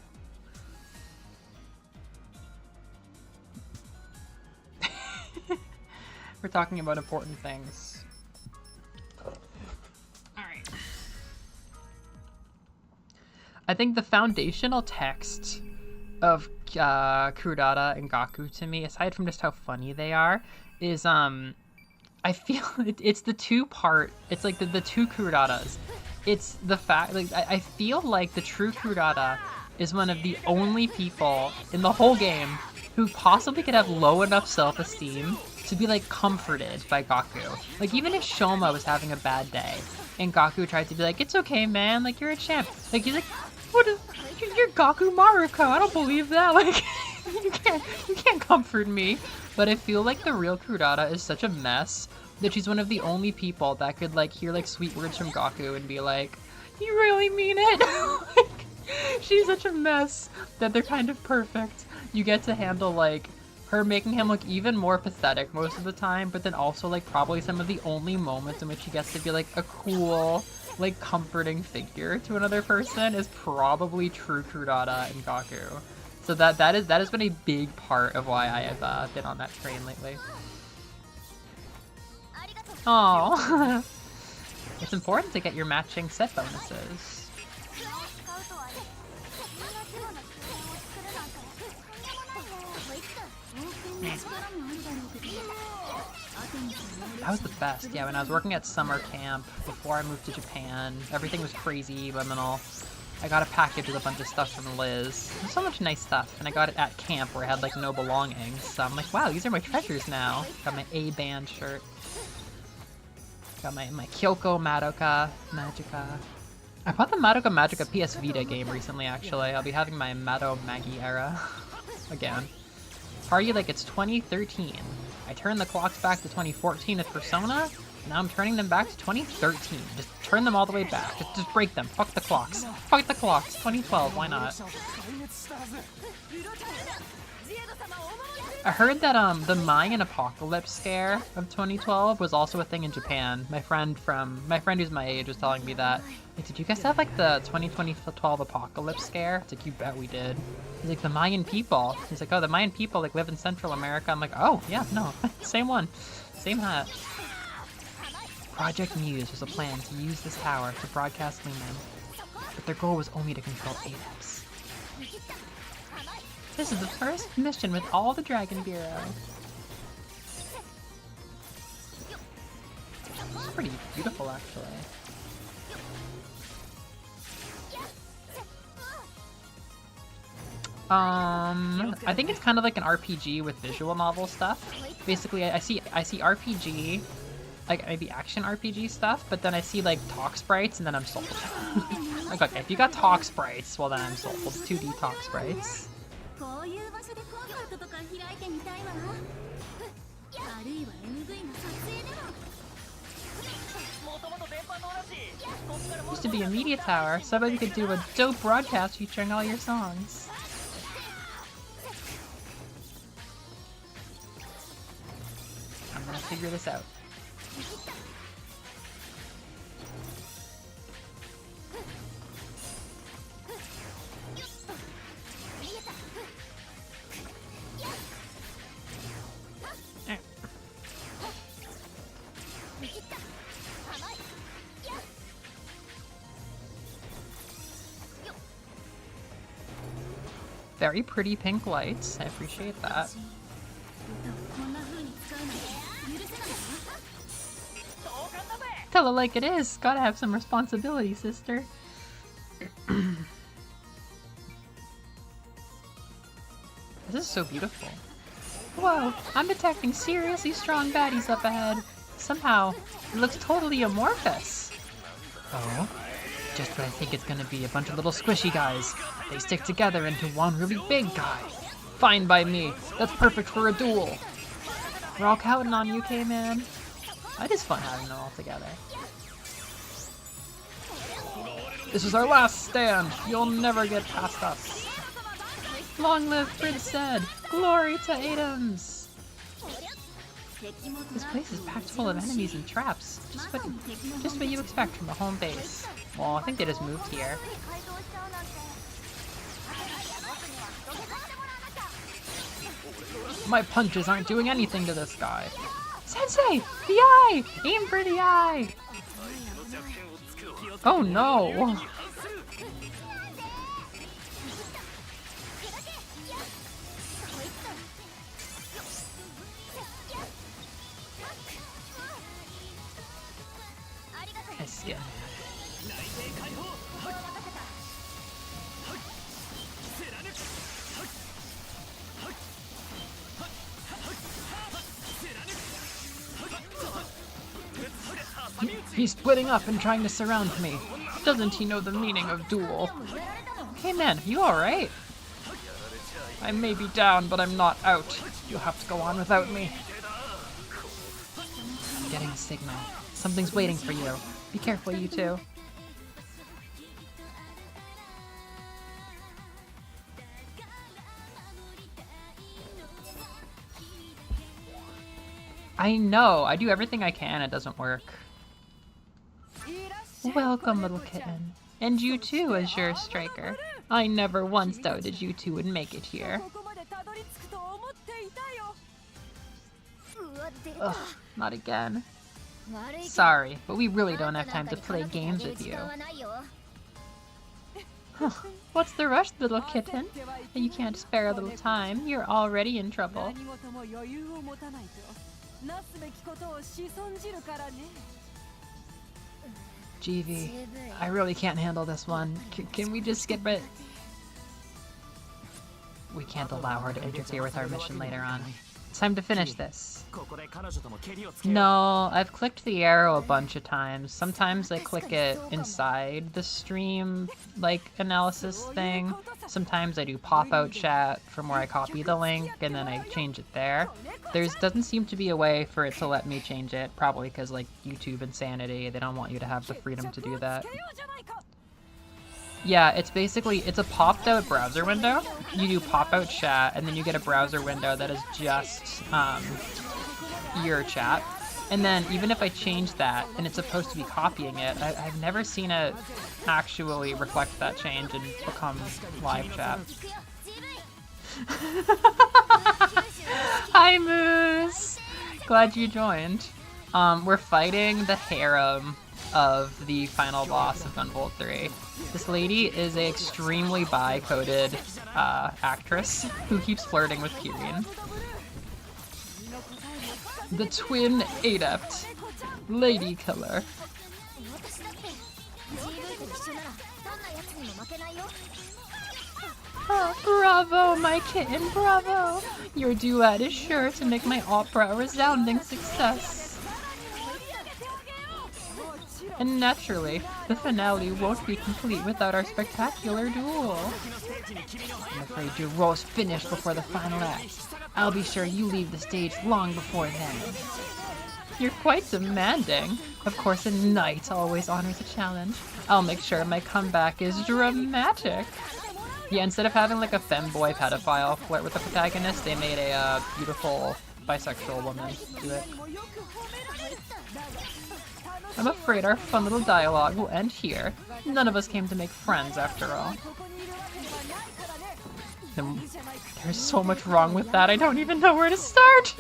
We're talking about important things. Alright. I think the foundational text of Kurudata and Gaku to me, aside from just how funny they are, is I feel it's the two-part, it's like the two Kurudatas. It's the fact, like I feel like the true Kurudata is one of the only people in the whole game who possibly could have low enough self-esteem to be like comforted by Gaku. Like even if Shoma was having a bad day and Gaku tried to be like, it's okay man, like you're a champ. Like he's like, what is, you're Gaku Maruko, I don't believe that. Like you can't comfort me. But I feel like the real Kurudata is such a mess that she's one of the only people that could like hear like sweet words from Gaku and be like, you really mean it? Like, she's such a mess that they're kind of perfect. You get to handle like her making him look even more pathetic most of the time, but then also like probably some of the only moments in which he gets to be like a cool, like comforting figure to another person is probably true Kurudata and Gaku. So that has been a big part of why I have been on that train lately. Oh, it's important to get your matching set bonuses. That was the best. Yeah, when I was working at summer camp before I moved to Japan, everything was crazy, liminal. I got a package with a bunch of stuff from Liz. There's so much nice stuff, and I got it at camp where I had like no belongings. So I'm like, wow, these are my treasures now. Got my A-band shirt. Got my Kyoko Madoka Magica. I bought the Madoka Magica PS Vita game recently, actually. I'll be having my Mado Magi era again. Party like it's 2013. I turned the clocks back to 2014 with Persona. Now I'm turning them back to 2013. Just turn them all the way back. Just break them. Fuck the clocks. Fuck the clocks. 2012. Why not? I heard that the Mayan apocalypse scare of 2012 was also a thing in Japan. My friend who's my age was telling me that. Like, did you guys have like the 2012 apocalypse scare? It's like, you bet we did. He's like, the Mayan people. He's like, oh, the Mayan people like live in Central America. I'm like, oh yeah, no, same one, same hat. Project Muse was a plan to use this tower to broadcast Lumen, but their goal was only to control Apes. This is the first mission with all the Dragon Bureau. It's pretty beautiful, actually. I think it's kind of like an RPG with visual novel stuff. Basically, I see RPG, like maybe action RPG stuff, but then I see like talk sprites and then I'm sold. Like, okay, if you got talk sprites, well then I'm sold. 2D talk sprites. Used to be a media tower, so that you could do a dope broadcast featuring all your songs. I'm gonna figure this out. Very pretty pink lights. I appreciate that. Tell it like it is. Gotta have some responsibility, sister. This is so beautiful. Whoa, I'm detecting seriously strong baddies up ahead. Somehow, it looks totally amorphous. Oh? Just what I think it's gonna be, a bunch of little squishy guys. They stick together into one really big guy. Fine by me. That's perfect for a duel. We're all counting on you, K-Man. It is fun having them all together. This is our last stand. You'll never get past us. Long live Prince Zed. Glory to Adams. This place is packed full of enemies and traps. Just what you expect from a home base. Well, I think they just moved here. My punches aren't doing anything to this guy. Sensei! The eye! Aim for the eye! Oh no! I see it. He's splitting up and trying to surround me. Doesn't he know the meaning of duel? Hey man, you alright? I may be down, but I'm not out. You'll have to go on without me. I'm getting a signal. Something's waiting for you. Be careful, you two. I know. I do everything I can. It doesn't work. Welcome, little kitten. And you too, Azure Striker. I never once doubted you two would make it here. Ugh, not again. Sorry, but we really don't have time to play games with you. What's the rush, little kitten? You can't spare a little time. You're already in trouble. GV, I really can't handle this one. Can we just skip it? We can't allow her to interfere with our mission later on. It's time to finish this. No, I've clicked the arrow a bunch of times. Sometimes I click it inside the stream, like, analysis thing. Sometimes I do pop-out chat from where I copy the link and then I change it there. There doesn't seem to be a way for it to let me change it, probably because, like, YouTube insanity, they don't want you to have the freedom to do that. Yeah, it's basically, it's a popped out browser window. You do pop out chat, and then you get a browser window that is just your chat. And then even if I change that, and it's supposed to be copying it, I've never seen it actually reflect that change and become live chat. Hi, Moose! Glad you joined. We're fighting the harem of the final boss of Gunvolt 3. This lady is a extremely bi-coded actress who keeps flirting with Kirin. The twin adept, Lady Killer. Oh, bravo, my kitten, bravo! Your duet is sure to make my opera a resounding success. And naturally, the finale won't be complete without our spectacular duel. I'm afraid your role's finished before the final act. I'll be sure you leave the stage long before then. You're quite demanding. Of course, a knight always honors a challenge. I'll make sure my comeback is dramatic. Yeah, instead of having like a femboy pedophile flirt with the protagonist, they made a beautiful bisexual woman do it. I'm afraid our fun little dialogue will end here. None of us came to make friends after all. There's so much wrong with that, I don't even know where to start!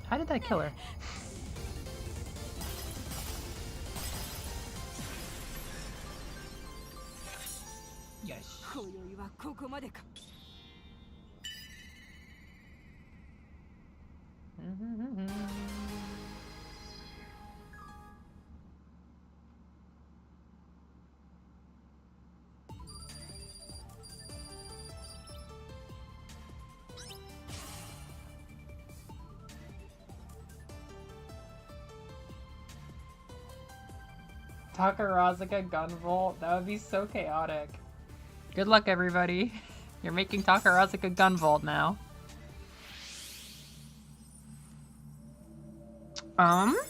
How did that kill her? Yes. Takarazuka Gunvolt, that would be so chaotic. Good luck, everybody. You're making Takarazuka Gunvolt now.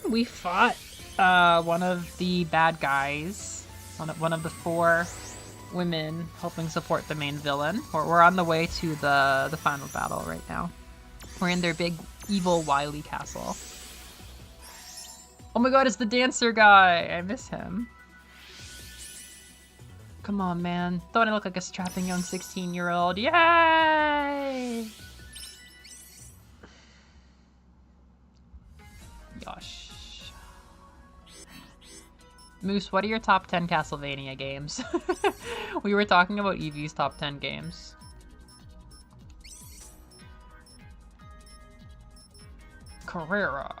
We fought one of the bad guys, one of the 4 women helping support the main villain. We're on the way to the final battle right now. We're in their big evil wily castle. Oh my god, it's the dancer guy! I miss him. Come on, man. Don't I look like a strapping young 16-year-old? Yay! Yosh. Moose, what are your top 10 Castlevania games? We were talking about Eevee's top 10 games. Carrera.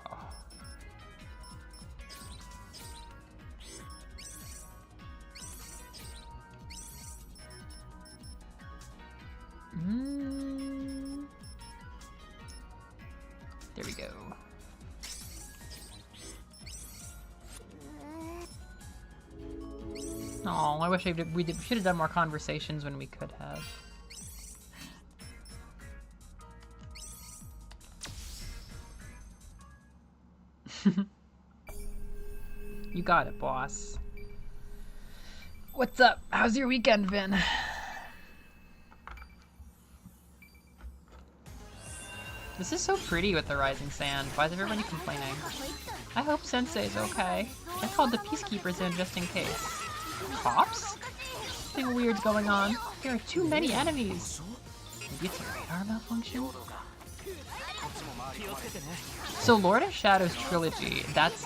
There we go. Oh, I wish we should have done more conversations when we could have. You got it, boss. What's up? How's your weekend been? This is so pretty with the rising sand. Why is everybody complaining? I hope Sensei's okay. I called the peacekeepers in just in case. Cops? Something weird's going on. There are too many enemies. Maybe it's a radar malfunction? So Lord of Shadows Trilogy, that's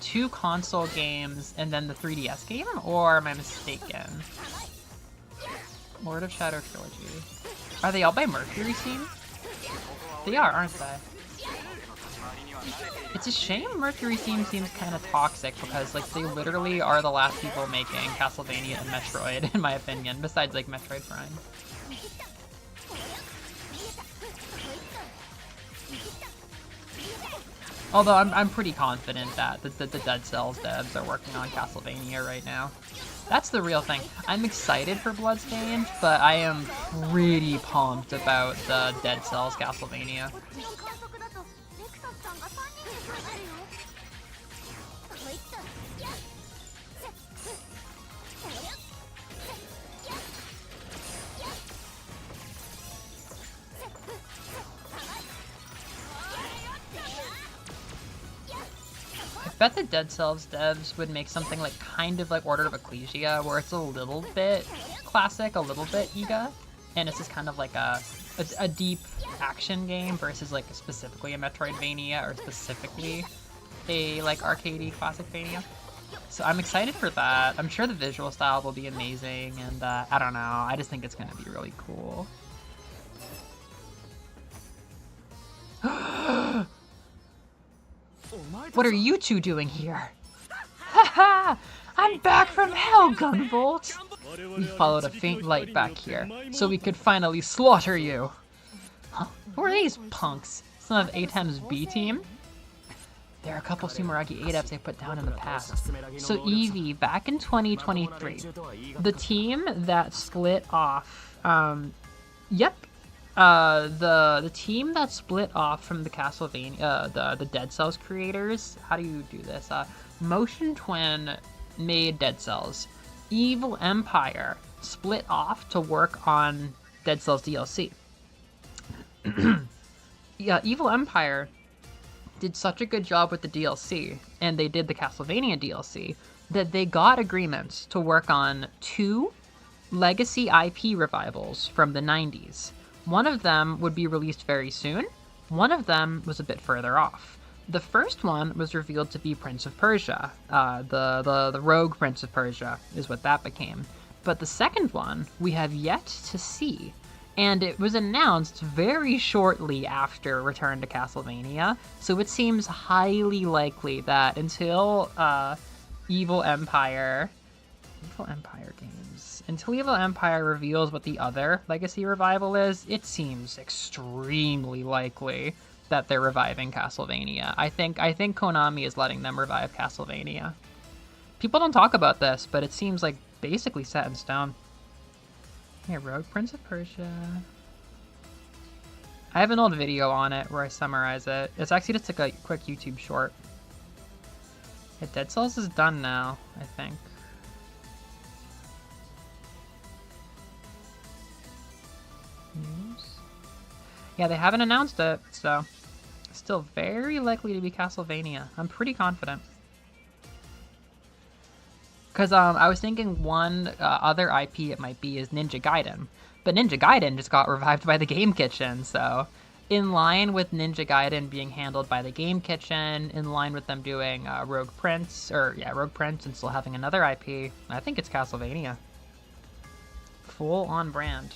2 console games and then the 3DS game? Or am I mistaken? Lord of Shadow Trilogy. Are they all by Mercury Steam? They are, aren't they? It's a shame Mercury Steam seems kind of toxic because like they literally are the last people making Castlevania and Metroid, in my opinion, besides like Metroid Prime. Although I'm pretty confident that the Dead Cells devs are working on Castlevania right now. That's the real thing. I'm excited for Bloodstained, but I am pretty pumped about the Dead Cells Castlevania. I bet the Dead Cells devs would make something like kind of like Order of Ecclesia, where it's a little bit classic, a little bit Iga, and it's just kind of like a deep action game versus like specifically a Metroidvania or specifically a like arcadey classicvania. So I'm excited for that. I'm sure the visual style will be amazing, and I don't know, I just think it's gonna be really cool. What are you two doing here? Haha! I'm back from hell, Gunvolt! We followed a faint light back here, so we could finally slaughter you! Huh? Who are these punks? Some of ATEM's B team? There are a couple Sumeragi ADEPs I put down in the past. So Eevee, back in 2023, the team that split off, the team that split off from the Castlevania, the Dead Cells creators, how do you do this? Motion Twin made Dead Cells. Evil Empire split off to work on Dead Cells DLC. Yeah, Evil Empire did such a good job with the DLC, and they did the Castlevania DLC, that they got agreements to work on 2 legacy IP revivals from the 90s. One of them would be released very soon. One of them was a bit further off. The first one was revealed to be Prince of Persia. The rogue Prince of Persia is what that became. But the second one we have yet to see. And it was announced very shortly after Return to Castlevania, so it seems highly likely that until Evil Empire games, until Evil Empire reveals what the other legacy revival is, it seems extremely likely that they're reviving Castlevania. I think Konami is letting them revive Castlevania. People don't talk about this, but it seems like basically set in stone. Here, Rogue Prince of Persia. I have an old video on it where I summarize it. It's actually just like a quick YouTube short. Yeah, Dead Cells is done now, I think. News? Yeah, they haven't announced it, so still very likely to be Castlevania. I'm pretty confident. Because I was thinking one other IP it might be is Ninja Gaiden. But Ninja Gaiden just got revived by the Game Kitchen, so in line with Ninja Gaiden being handled by the Game Kitchen, in line with them doing Rogue Prince and still having another IP, I think it's Castlevania. Full on brand.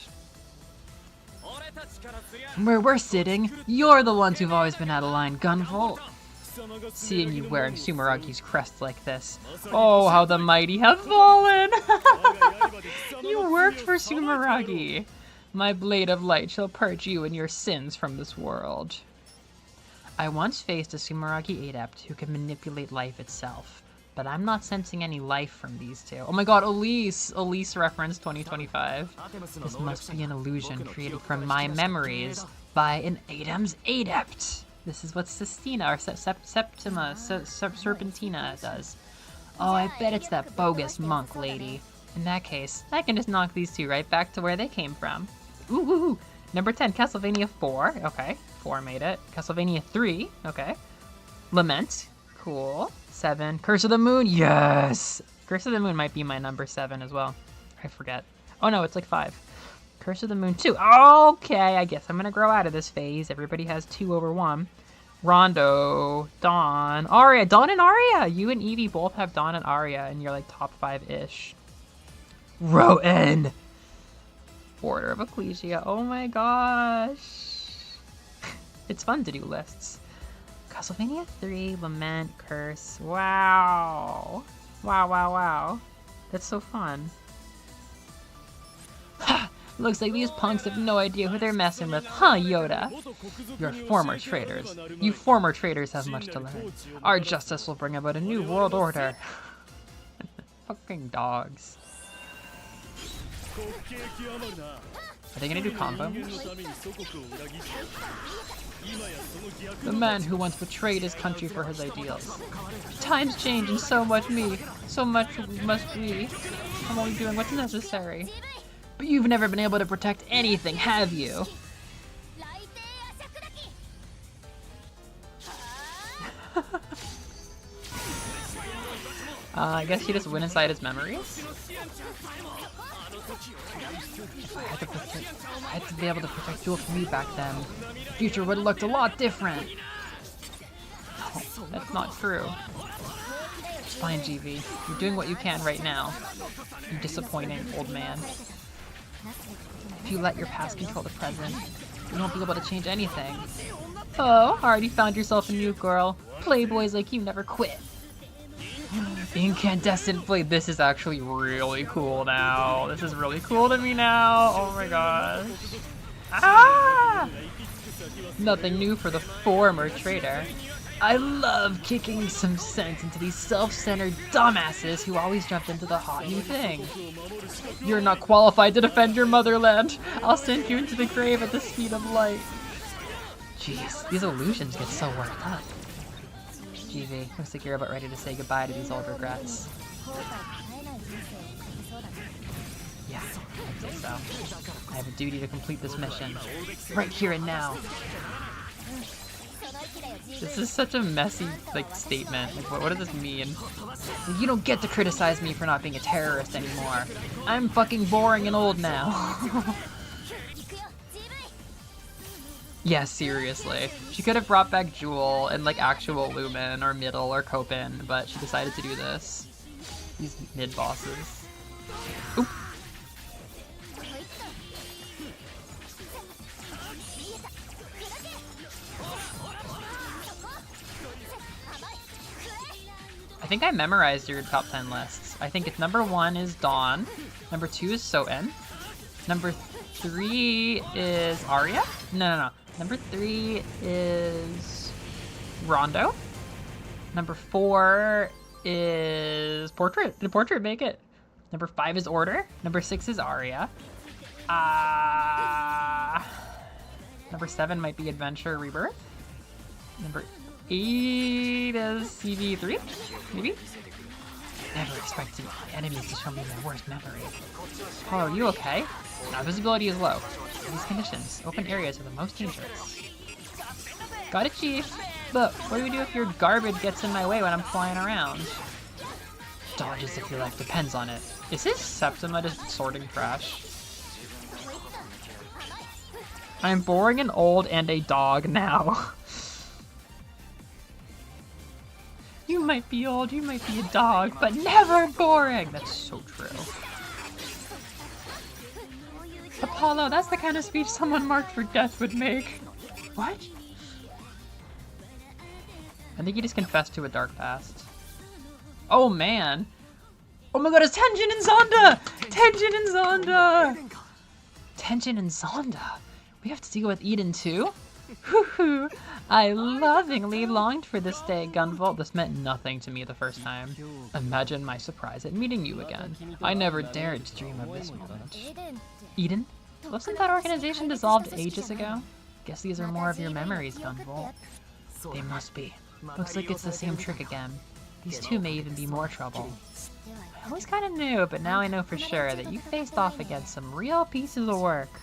Where we're sitting, you're the ones who've always been out of line, Gunvolt. Seeing you wearing Sumeragi's crest like this. Oh, how the mighty have fallen! You worked for Sumeragi. My blade of light shall purge you and your sins from this world. I once faced a Sumeragi adept who could manipulate life itself, but I'm not sensing any life from these two. Oh my god, Elise! Elise reference 2025. This must be an illusion created from my memories by an Adam's adept. This is what Sistina, or Serpentina does. Oh, I bet it's that bogus monk lady. In that case, I can just knock these two right back to where they came from. Ooh, Number 10, Castlevania 4. Okay, 4 made it. Castlevania 3. Okay. Lament. Cool. 7. Curse of the Moon. Yes! Curse of the Moon might be my number 7 as well. I forget. Oh no, it's like 5. Curse of the Moon 2. Okay, I guess I'm gonna grow out of this phase. Everybody has 2 over 1. Rondo, Dawn, Aria. Dawn and Aria! You and Evie both have Dawn and Aria, and you're like top 5-ish. Rowan! Order of Ecclesia. Oh my gosh. It's fun to do lists. Castlevania 3, Lament, Curse. Wow. Wow, wow, wow. That's so fun. Looks like these punks have no idea who they're messing with, huh, Yoda? You're former traitors. You former traitors have much to learn. Our justice will bring about a new world order. Fucking dogs. Are they gonna do combo? The man who once betrayed his country for his ideals. Times change and so much must we. I'm only doing what's necessary. But you've never been able to protect anything, have you? I guess he just went inside his memories? If I had to be able to protect Jewel from me back then, the future would have looked a lot different. No, that's not true. It's fine, GV. You're doing what you can right now. You disappointing old man. If you let your past control the present, you won't be able to change anything. Oh, already found yourself a new girl. Playboys like you never quit. Incandescent blade. This is actually really cool now. This is really cool to me now. Oh my gosh. Ah! Nothing new for the former traitor. I love kicking some sense into these self-centered dumbasses who always jump into the hot new thing. You're not qualified to defend your motherland. I'll send you into the grave at the speed of light. Jeez, these illusions get so worked up. GV, looks like you're about ready to say goodbye to these old regrets. Yeah, I'd say so. I have a duty to complete this mission. Right here and now. This is such a messy, like, statement. Like, what does this mean? You don't get to criticize me for not being a terrorist anymore. I'm fucking boring and old now. Yeah, seriously. She could have brought back Jewel and, like, actual Lumen or Middle or Copen, but she decided to do this. These mid-bosses. Oop. I think I memorized your top 10 lists. I think it's number 1 is Dawn, number 2 is Soten, number 3 is Arya? No. Number 3 is Rondo. Number 4 is Portrait. Did Portrait make it? Number 5 is Order. Number 6 is Arya. Number 7 might be Adventure Rebirth. Number 8 is CV3, maybe? Never expected my enemies to show me their worst memory. Paul, are you okay? Now visibility is low. In these conditions, open areas are the most dangerous. Got it, Chief. But what do we do if your garbage gets in my way when I'm flying around? Dodges if your life depends on it. Is his Septima just sorting trash? I'm boring and old and a dog now. You might be old, you might be a dog, but never boring! That's so true. Apollo, that's the kind of speech someone marked for death would make. What? I think he just confessed to a dark past. Oh man! Oh my god, it's Tenjin and Zonda! Tenjin and Zonda! Tenjin and Zonda? We have to deal with Eden too? Woohoo! I lovingly longed for this day, Gunvolt. This meant nothing to me the first time. Imagine my surprise at meeting you again. I never dared to dream of this moment. Eden? Wasn't that organization dissolved ages ago? Guess these are more of your memories, Gunvolt. They must be. Looks like it's the same trick again. These two may even be more trouble. I always kind of knew, but now I know for sure that you faced off against some real pieces of work.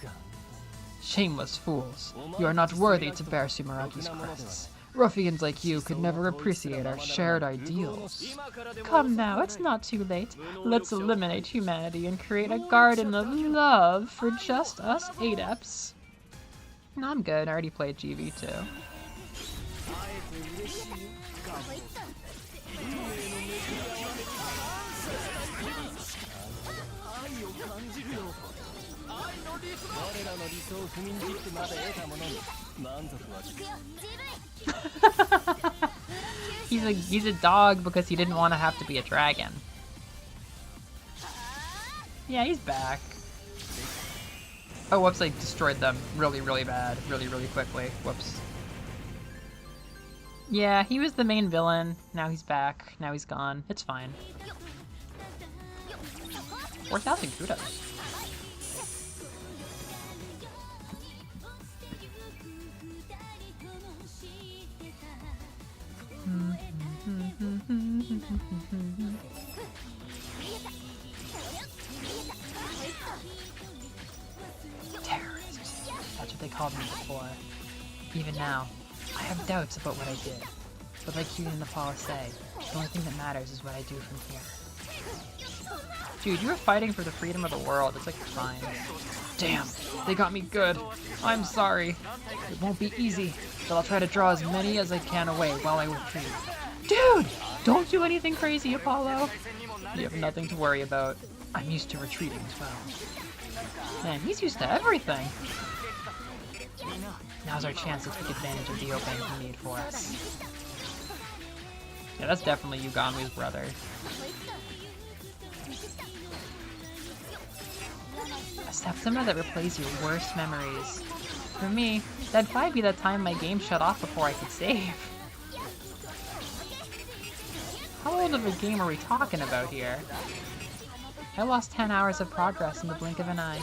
Shameless fools. You are not worthy to bear Sumeragi's crests. Ruffians like you could never appreciate our shared ideals. Come now, it's not too late. Let's eliminate humanity and create a garden of love for just us adepts. No, I'm good. I already played GV2. He's a dog because he didn't want to have to be a dragon. Yeah, he's back. Oh, whoops, I destroyed them really, really bad. Really, really quickly. Whoops. Yeah, he was the main villain. Now he's back. Now he's gone. It's fine. 4,000 kudos. Terrorists. That's what they called me before. Even now, I have doubts about what I did. But like Hugh and Apollo say, the only thing that matters is what I do from here. Dude, you were fighting for the freedom of the world. It's like fine. Damn, they got me good. I'm sorry. It won't be easy, but I'll try to draw as many as I can away while I retreat. Dude! Don't do anything crazy, Apollo! You have nothing to worry about. I'm used to retreating as well. Man, he's used to everything! Now's our chance to take advantage of the opening he made for us. Yeah, that's definitely Yugamu's brother. A Septima that replays your worst memories. For me, that'd probably be the time my game shut off before I could save. How old of a game are we talking about here? I lost 10 hours of progress in the blink of an eye.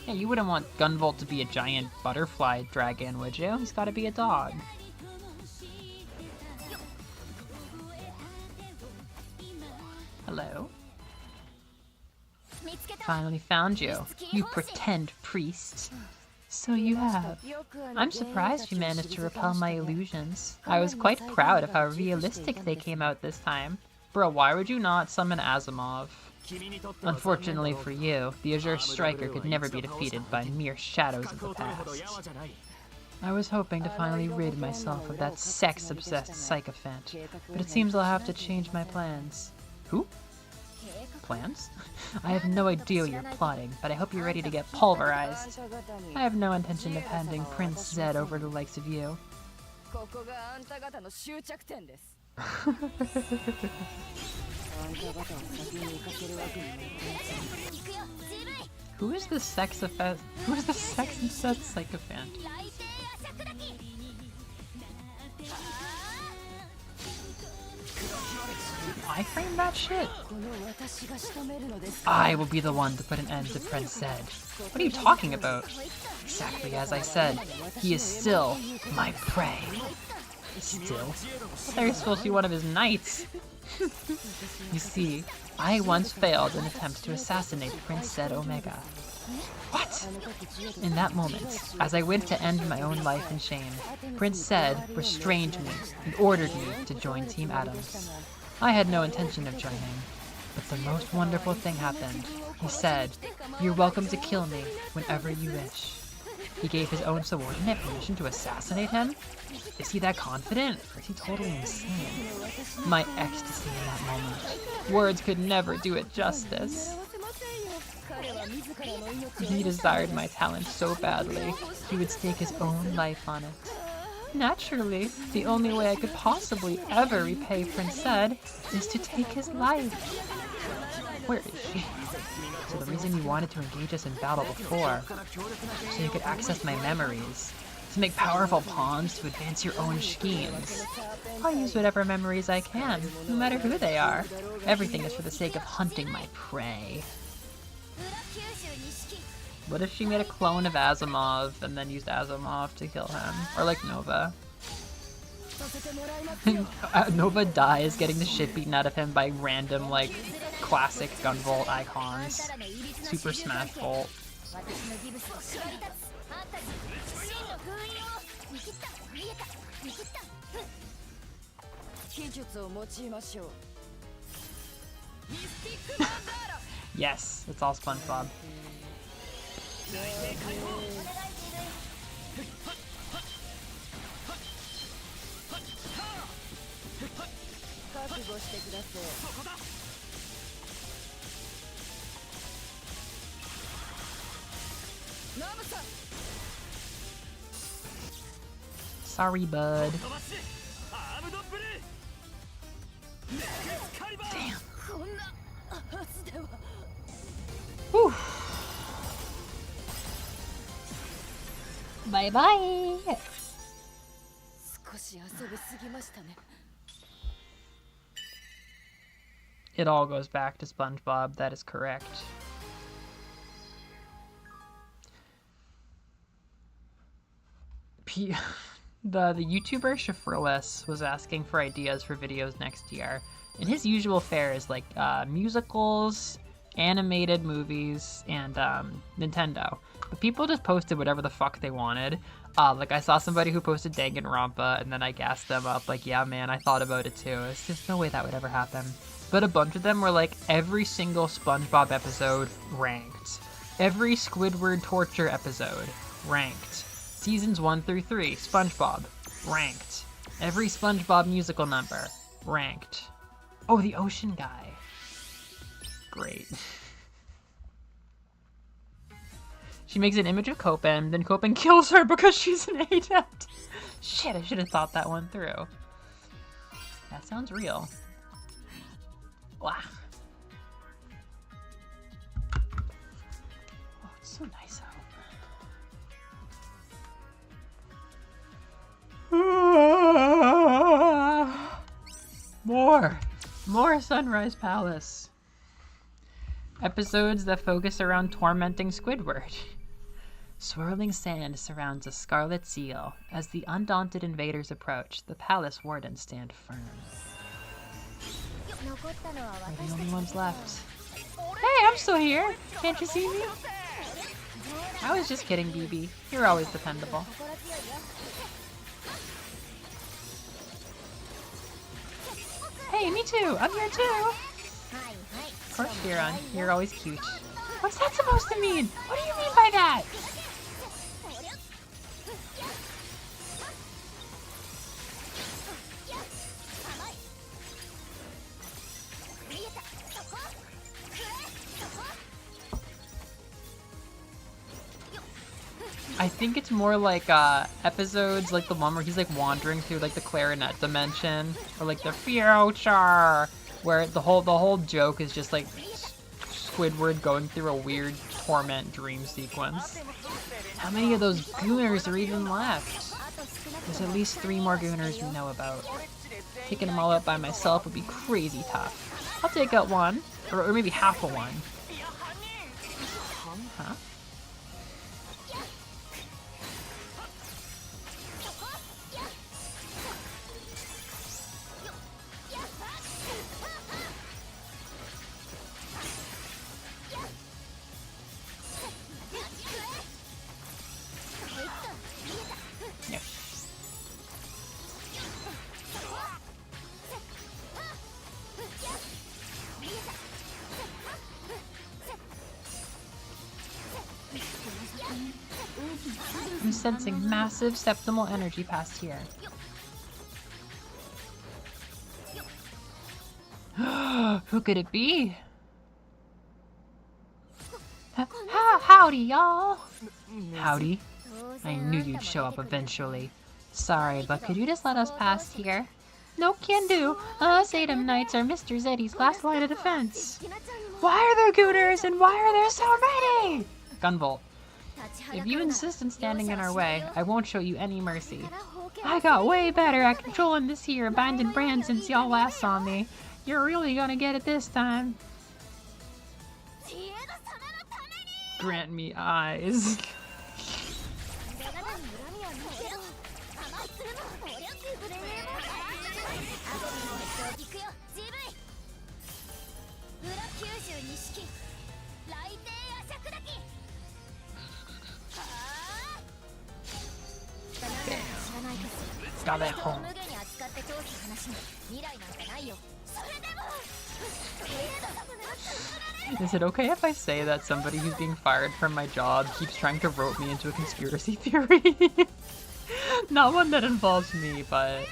Yeah, you wouldn't want Gunvolt to be a giant butterfly dragon, would you? He's gotta be a dog. Hello? Finally found you. You pretend priest. So you have. I'm surprised you managed to repel my illusions. I was quite proud of how realistic they came out this time. Bro, why would you not summon Asimov? Unfortunately for you, the Azure Striker could never be defeated by mere shadows of the past. I was hoping to finally rid myself of that sex-obsessed sycophant, but it seems I'll have to change my plans. Who? Plans? I have no idea what you're plotting, but I hope you're ready to get pulverized. I have no intention of handing Prince Zed over to the likes of you. Who is the sex-obsessed sycophant? I frame that shit? I will be the one to put an end to Prince Zed. What are you talking about? Exactly as I said, he is still my prey. Still? I thought you were supposed to be one of his knights. You see, I once failed an attempt to assassinate Prince Zed Omega. What? In that moment, as I went to end my own life in shame, Prince Zed restrained me and ordered me to join Team Adams. I had no intention of joining, but the most wonderful thing happened. He said, "You're welcome to kill me whenever you wish." He gave his own subordinate permission to assassinate him? Is he that confident, or is he totally insane? My ecstasy in that moment. Words could never do it justice. He desired my talent so badly, he would stake his own life on it. Naturally, the only way I could possibly ever repay Prince Zed is to take his life. Where is she? So the reason you wanted to engage us in battle before, so you could access my memories, to make powerful pawns to advance your own schemes. I'll use whatever memories I can, no matter who they are. Everything is for the sake of hunting my prey. What if she made a clone of Asimov and then used Asimov to kill him? Or like Nova. Nova dies getting the shit beaten out of him by random, like, classic Gunvolt icons. Super Smash Volt. Yes, it's all SpongeBob. Sorry, bud. Damn. Whew. Bye bye. It all goes back to SpongeBob, that is correct. The YouTuber Shafrillis was asking for ideas for videos next year, and his usual fare is like musicals, animated movies, and Nintendo. But people just posted whatever the fuck they wanted. Like I saw somebody who posted Danganronpa, and then I gassed them up like, yeah man, I thought about it too. It's just no way that would ever happen. But a bunch of them were like, every single SpongeBob episode ranked. Every Squidward torture episode ranked. Seasons 1 through 3, SpongeBob, ranked. Every SpongeBob musical number, ranked. Oh, the ocean guy. Great. She makes an image of Copen, then Copen kills her because she's an adept. Shit, I should have thought that one through. That sounds real. Wow. Oh, it's so nice out. More Sunrise Palace. Episodes that focus around tormenting Squidward. Swirling sand surrounds a scarlet seal. As the undaunted invaders approach, the palace wardens stand firm. We're the only ones left. Hey, I'm still here. Can't you see me? I was just kidding, BB. You're always dependable. Hey, me too. I'm here too. Of course, Firon. You're always cute. What's that supposed to mean? What do you mean by that? I think it's more like episodes like the one where he's like wandering through like the clarinet dimension, or like the future, where the whole joke is just like Squidward going through a weird torment dream sequence. How many of those gooners are even left? There's at least 3 more gooners we know about. Taking them all out by myself would be crazy tough. I'll take out one, or maybe half of one. Huh? I'm sensing massive septimal energy past here. Who could it be? Howdy, y'all. Howdy. I knew you'd show up eventually. Sorry, but could you just let us pass here? No can do. Us Atom Knights are Mr. Zeddy's last line of defense. Why are there gooners and why are there so many? Gunvolt. If you insist on standing in our way, I won't show you any mercy. I got way better at controlling this here abandoned brand since y'all last saw me. You're really gonna get it this time. Grant me eyes. Got it home. Is it okay if I say that somebody who's being fired from my job keeps trying to rope me into a conspiracy theory? Not one that involves me, but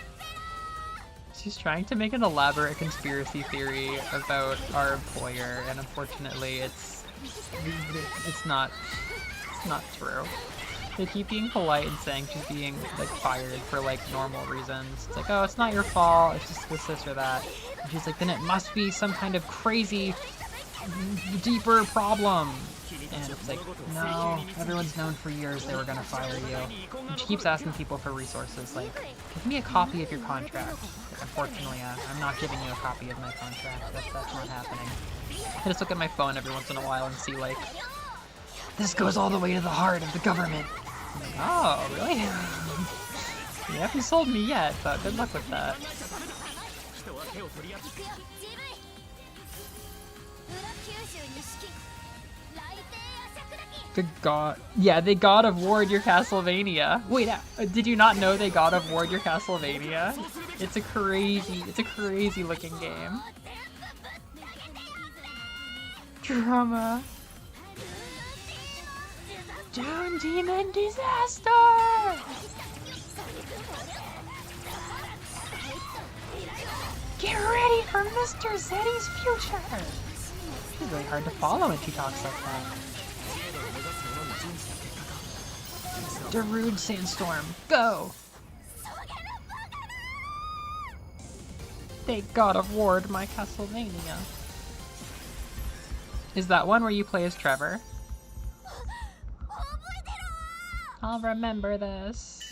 she's trying to make an elaborate conspiracy theory about our employer, and unfortunately it's not true. They keep being polite and saying she's being like fired for like normal reasons. It's like, oh, it's not your fault, it's just this or that. And she's like, then it must be some kind of crazy, deeper problem. And it's like, no, everyone's known for years they were gonna fire you. And she keeps asking people for resources, like, give me a copy of your contract. Unfortunately, I'm not giving you a copy of my contract. That's not happening. I just look at my phone every once in a while and see like, this goes all the way to the heart of the government. I'm like, oh, really? You haven't sold me yet, but good luck with that. The god, yeah, they God of War'd your Castlevania. Wait, did you not know they God of War'd your Castlevania? It's a crazy looking game. Drama. Dune Demon Disaster! Get ready for Mr. Zeddy's future! It's really hard to follow when she talks like that. Darude Sandstorm, go! They God of War'd my Castlevania. Is that one where you play as Trevor? I'll remember this.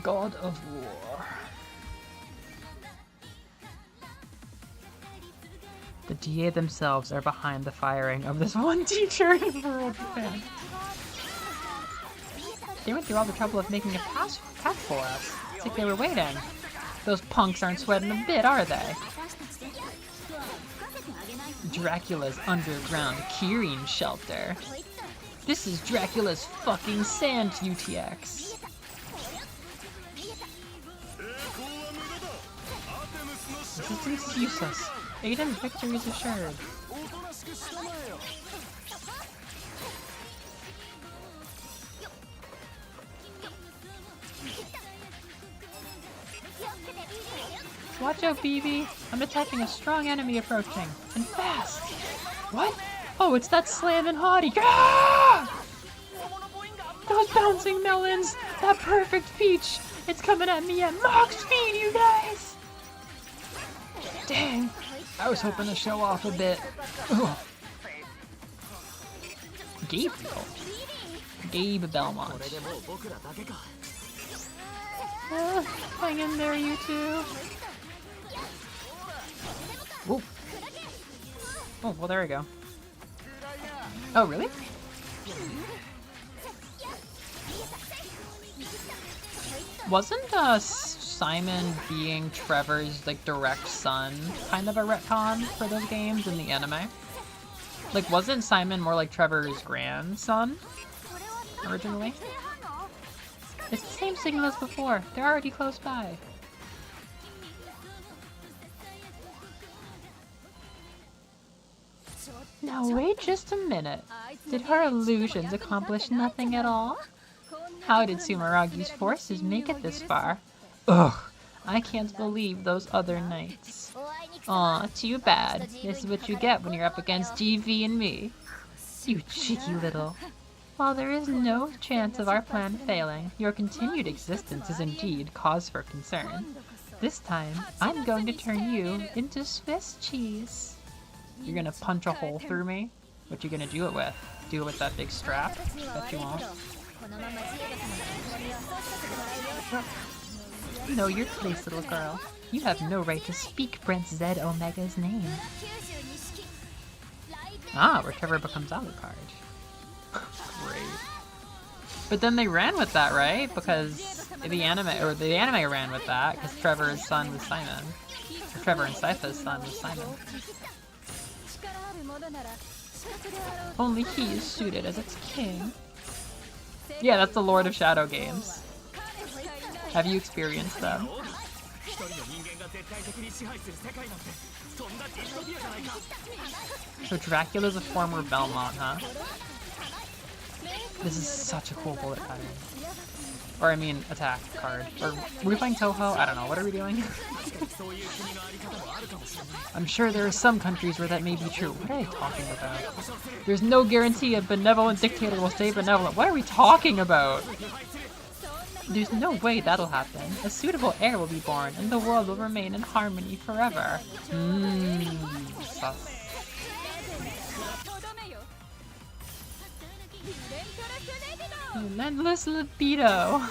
God of War. The DA themselves are behind the firing of this one teacher in rural Japan. They went through all the trouble of making a pass for us. It's like they were waiting. Those punks aren't sweating a bit, are they? Dracula's underground curing shelter. This is Dracula's fucking sand UTX. Resistance is useless. Aiden's victory is assured. Watch out, BB. I'm detecting a strong enemy approaching. And fast. What? Oh, it's that slamming hottie. Ah! Those bouncing melons. That perfect peach. It's coming at me at Mach speed, you guys. Dang. I was hoping to show off a bit. Ugh. Gabe Belmont. Hang in there, you two. Ooh. Oh, well, there we go. Oh, really? Wasn't Simon being Trevor's like direct son kind of a retcon for those games in the anime? Like, wasn't Simon more like Trevor's grandson originally? It's the same signal as before. They're already close by. Now wait just a minute. Did her illusions accomplish nothing at all? How did Sumeragi's forces make it this far? Ugh, I can't believe those other knights. Aw, too bad. This is what you get when you're up against GV and me. You cheeky little. While there is no chance of our plan failing, your continued existence is indeed cause for concern. This time, I'm going to turn you into Swiss cheese. You're gonna punch a hole through me? What you gonna do it with? Do it with that big strap? Bet you won't. Know your place, little girl. You have no right to speak Prince Zed Omega's name. Ah, where Trevor becomes Alucard. Great. But then they ran with that, right? Because the anime ran with that, because Trevor's son was Simon. Or Trevor and Sypha's son was Simon. Only he is suited as its king. Yeah, that's the Lord of Shadow games. Have you experienced them? So Dracula's a former Belmont, huh? This is such a cool bullet pattern. Or I mean, attack card. Or were we playing Toho? I don't know. What are we doing? I'm sure there are some countries where that may be true. What are they talking about? There's no guarantee a benevolent dictator will stay benevolent. What are we talking about? There's no way that'll happen. A suitable heir will be born, and the world will remain in harmony forever. Sus. Relentless libido.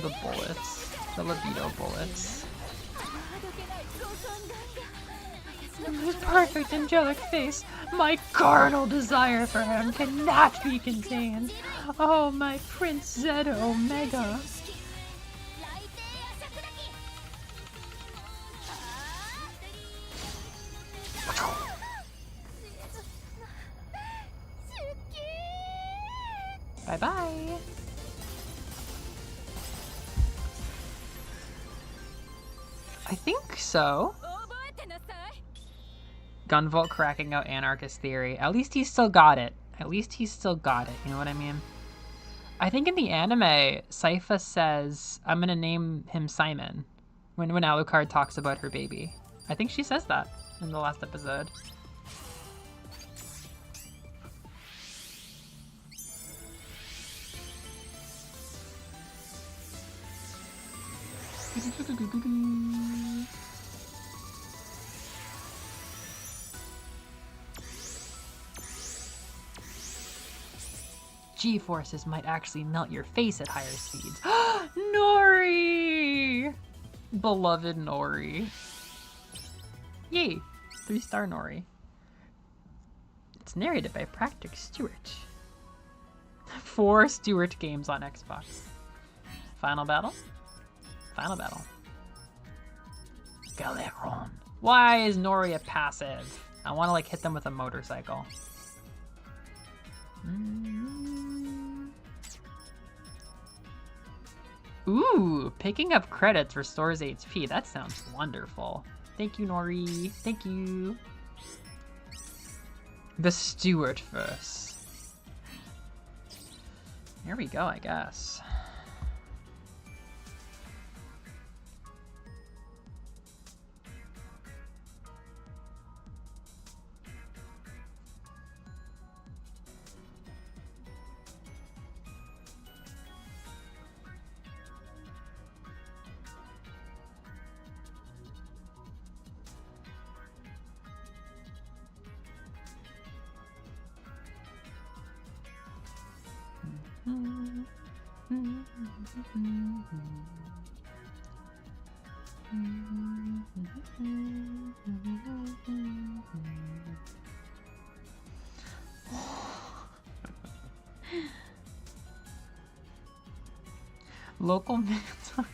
The bullets. The libido bullets. His perfect angelic face, my carnal desire for him cannot be contained. Oh, my Prince Zed Omega. Bye-bye. I think so. Gunvolt cracking out anarchist theory. At least he's still got it. At least he's still got it. You know what I mean? I think in the anime, Sypha says, I'm gonna name him Simon. When Alucard talks about her baby. I think she says that in the last episode. G-forces might actually melt your face at higher speeds. Nori! Beloved Nori. Yay! 3-star Nori. It's narrated by Practic Stewart. 4 Stewart games on Xbox. Final battle? Final battle. Galeron. Why is Nori a passive? I want to like hit them with a motorcycle. Ooh, picking up credits restores HP. That sounds wonderful. Thank you, Nori. Thank you. The Stewart verse. Here we go, I guess. Local mental.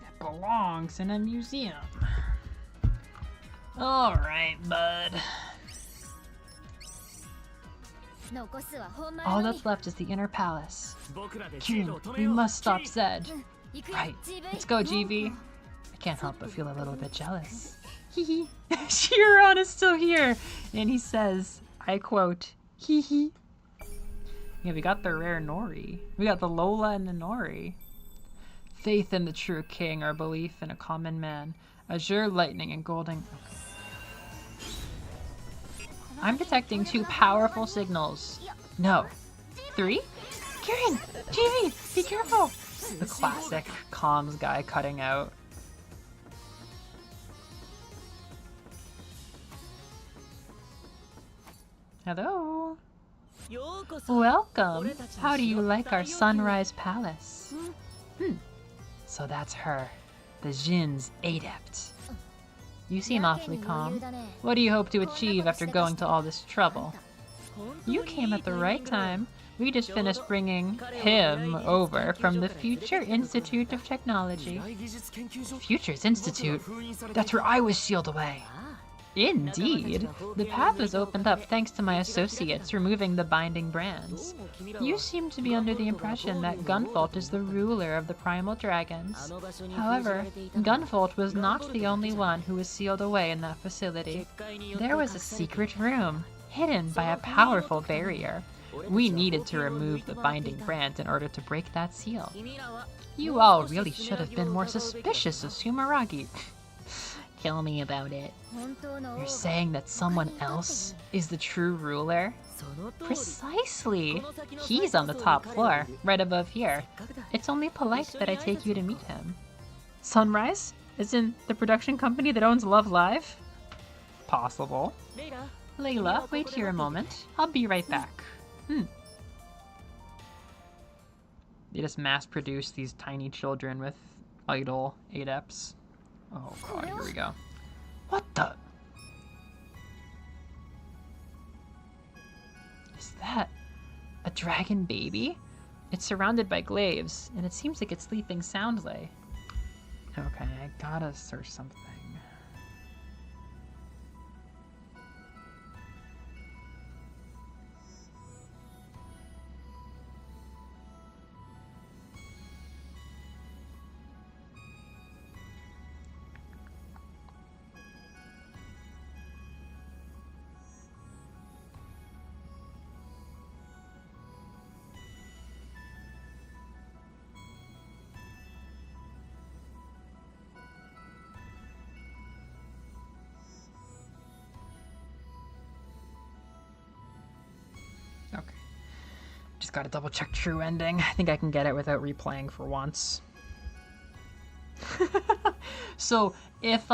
It belongs in a museum. All right, bud. All that's left is the inner palace. June, we must stop Zed. Right, let's go, GV. I can't help but feel a little bit jealous. Hee hee. Chiron is still here. And he says, I quote, hee hee. Yeah, we got the rare Nori. We got the Lola and the Nori. Faith in the true king or belief in a common man. Azure, lightning, and golden... I'm detecting 2 powerful signals. No. 3? Kieran! TV! Be careful! The classic comms guy cutting out. Hello. Welcome. How do you like our Sunrise Palace? So that's her, the Jin's adept. You seem awfully calm. What do you hope to achieve after going to all this trouble? You came at the right time. We just finished bringing him over from the Future Institute of Technology. Futures Institute? That's where I was sealed away. Indeed. The path was opened up thanks to my associates removing the binding brands. You seem to be under the impression that Gunvolt is the ruler of the primal dragons. However, Gunvolt was not the only one who was sealed away in that facility. There was a secret room, hidden by a powerful barrier. We needed to remove the binding brand in order to break that seal. You all really should have been more suspicious of Sumeragi. Tell me about it. You're saying that someone else is the true ruler? Precisely! He's on the top floor, right above here. It's only polite that I take you to meet him. Sunrise? As in the production company that owns Love Live? Possible. Layla, wait here a moment. I'll be right back. They just mass-produce these tiny children with idle adepts. Oh god, here we go. What the? Is that a dragon baby? It's surrounded by glaives, and it seems like it's sleeping soundly. Okay, I gotta search something. Okay. Just gotta double check true ending. I think I can get it without replaying for once. So if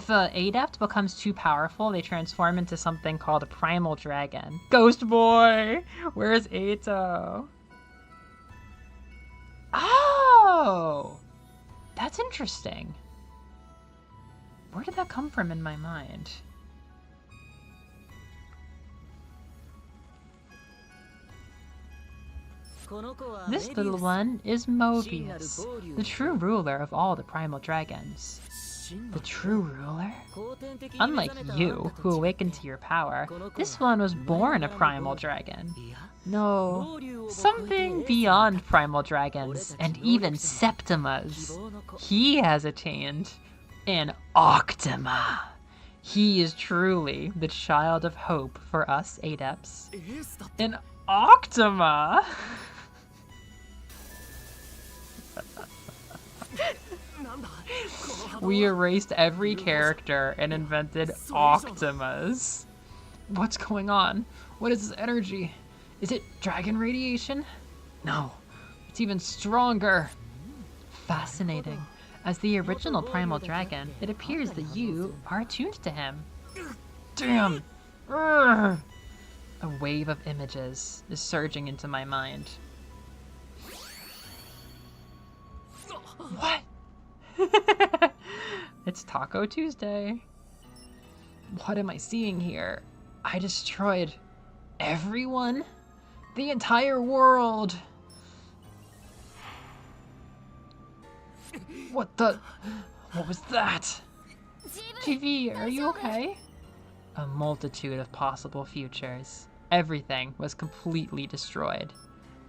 adept becomes too powerful, they transform into something called a primal dragon. Ghost boy! Where's Ato? Oh! That's interesting. Where did that come from in my mind? This little one is Mobius, the true ruler of all the primal dragons. The true ruler? Unlike you, who awakened to your power, this one was born a primal dragon. No, something beyond primal dragons, and even Septimas. He has attained an Octima. He is truly the child of hope for us adepts. An Octima? We erased every character and invented Octimas. What's going on? What is this energy? Is it dragon radiation? No, it's even stronger. Fascinating. As the original primal dragon, it appears that you are attuned to him. Damn! Urgh. A wave of images is surging into my mind. What? It's Taco Tuesday. What am I seeing here? I destroyed everyone? The entire world! What the? What was that? TV, are you okay? A multitude of possible futures. Everything was completely destroyed.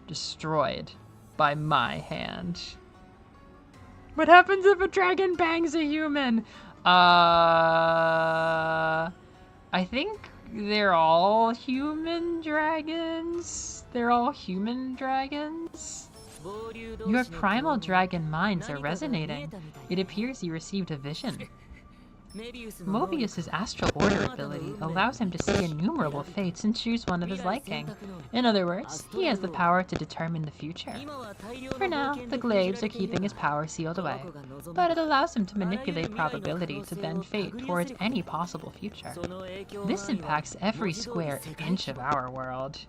Destroyed by my hand. What happens if a dragon bangs a human? I think they're all human dragons. They're all human dragons. Your primal dragon minds are resonating. It appears you received a vision. Mobius's astral order ability allows him to see innumerable fates and choose one of his liking. In other words, he has the power to determine the future. For now, the glaives are keeping his power sealed away, but it allows him to manipulate probability to bend fate towards any possible future. This impacts every square inch of our world.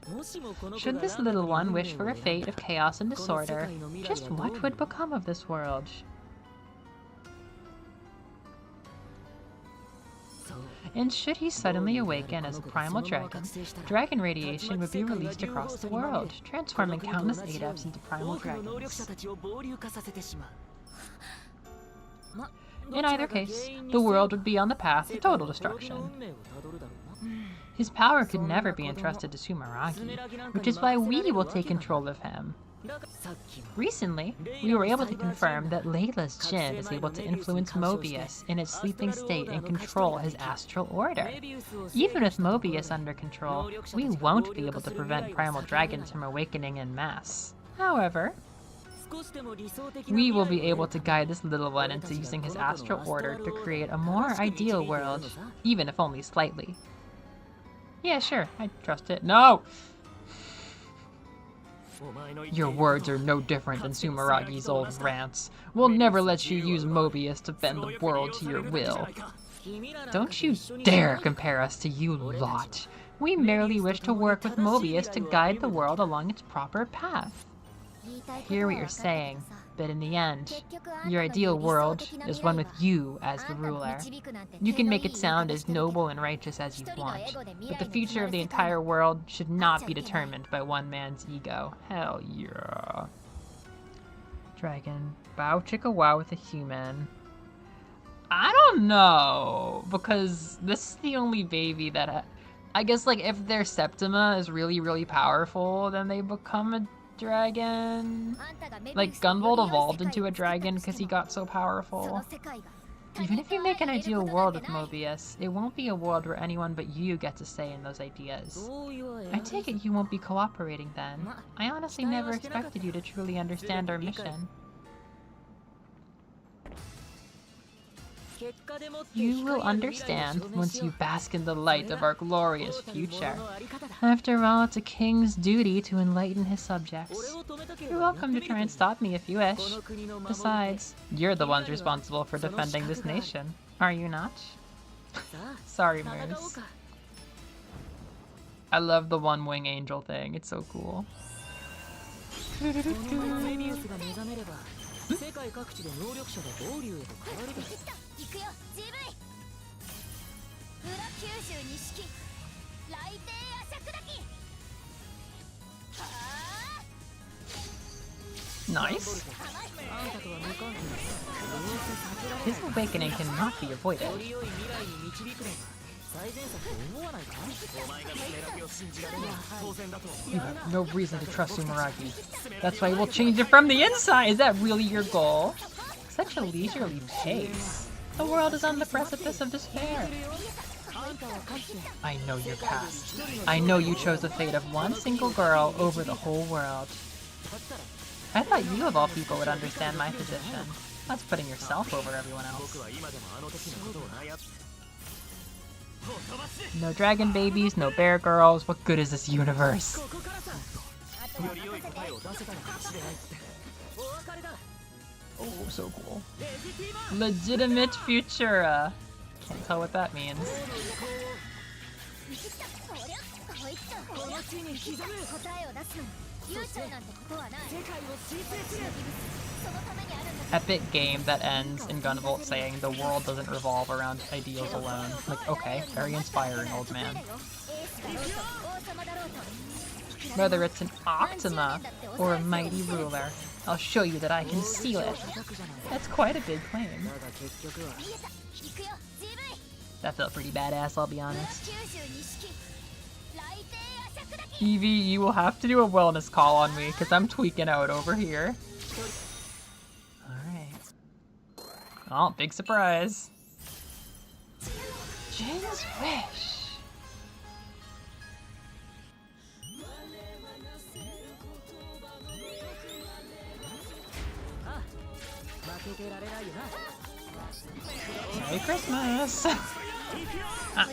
Should this little one wish for a fate of chaos and disorder, just what would become of this world? And should he suddenly awaken as a primal dragon, dragon radiation would be released across the world, transforming countless adepts into primal dragons. In either case, the world would be on the path to total destruction. His power could never be entrusted to Sumeragi, which is why we will take control of him. Recently, we were able to confirm that Layla's Jinn is able to influence Mobius in its sleeping state and control his astral order. Even with Mobius under control, we won't be able to prevent primal dragons from awakening en masse. However, we will be able to guide this little one into using his astral order to create a more ideal world, even if only slightly. Yeah, sure, I trust it. No! Your words are no different than Sumeragi's old rants. We'll never let you use Mobius to bend the world to your will. Don't you dare compare us to you lot. We merely wish to work with Mobius to guide the world along its proper path. I hear what you're saying, but in the end, your ideal world is one with you as the ruler. You can make it sound as noble and righteous as you want, but the future of the entire world should not be determined by one man's ego. Hell yeah. Dragon. Bow chicka wow with a human. I don't know, because this is the only baby that I guess, like, if their Septima is really, really powerful, then they become a dragon. Like, Gunvolt evolved into a dragon because he got so powerful. Even if you make an ideal world with Mobius, it won't be a world where anyone but you get to say in those ideas. I take it you won't be cooperating then. I honestly never expected you to truly understand our mission. You will understand once you bask in the light of our glorious future. After all, it's a king's duty to enlighten his subjects. You're welcome to try and stop me if you wish. Besides, you're the ones responsible for defending this nation, are you not? Sorry, Moose. I love the one-wing angel thing, it's so cool. Nice. His awakening cannot be avoided. You have no reason to trust Sumeragi. That's why we'll change it from the inside! Is that really your goal? Such a leisurely pace. The world is on the precipice of despair. I know your past. I know you chose the fate of one single girl over the whole world. I thought you of all people would understand my position. That's putting yourself over everyone else. No dragon babies, no bear girls. What good is this universe? Oh, so cool. Legitimate Futura. Can't tell what that means. Epic game that ends in Gunvolt saying the world doesn't revolve around ideals alone. Like, okay, very inspiring, old man. Whether it's an Octima or a mighty ruler, I'll show you that I can seal it. That's quite a big claim. That felt pretty badass, I'll be honest. Evie, you will have to do a wellness call on me, because I'm tweaking out over here. Alright. Oh, big surprise. Jin's wish. Merry Christmas! Ah.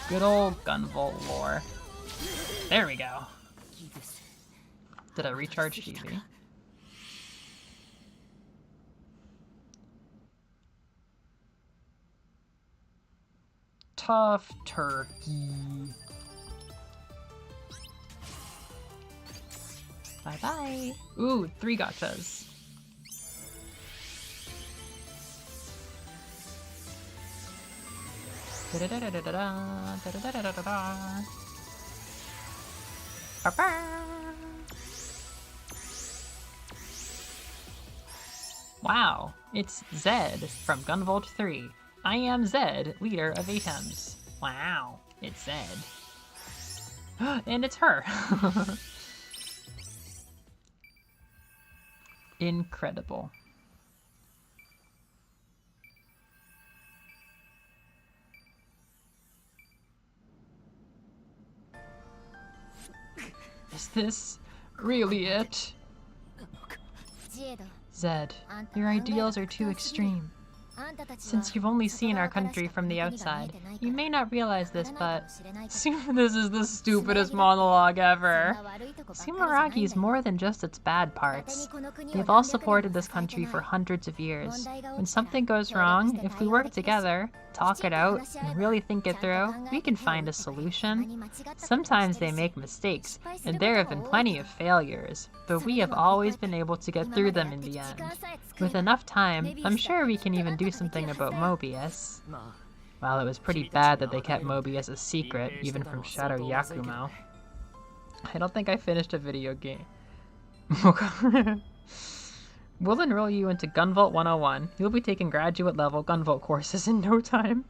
Good old Gunvolt lore. There we go. Did I recharge TV? Tough turkey. Bye-bye. Ooh, 3 gachas. Wow, it's Zed from Gunvolt 3. I am Zed, leader of Atoms. Wow, it's Zed. And it's her. Incredible. Is this really it? Zed, your ideals are too extreme. Since you've only seen our country from the outside, you may not realize this, but this is the stupidest monologue ever. Sumeragi is more than just its bad parts. They've all supported this country for hundreds of years. When something goes wrong, if we work together, talk it out, and really think it through, we can find a solution. Sometimes they make mistakes, and there have been plenty of failures, but we have always been able to get through them in the end. With enough time, I'm sure we can even do something about Mobius. Well, it was pretty bad that they kept Mobius a secret, even from Shadow Yakumo. I don't think I finished a video game. We'll enroll you into Gunvolt 101. You'll be taking graduate level Gunvolt courses in no time.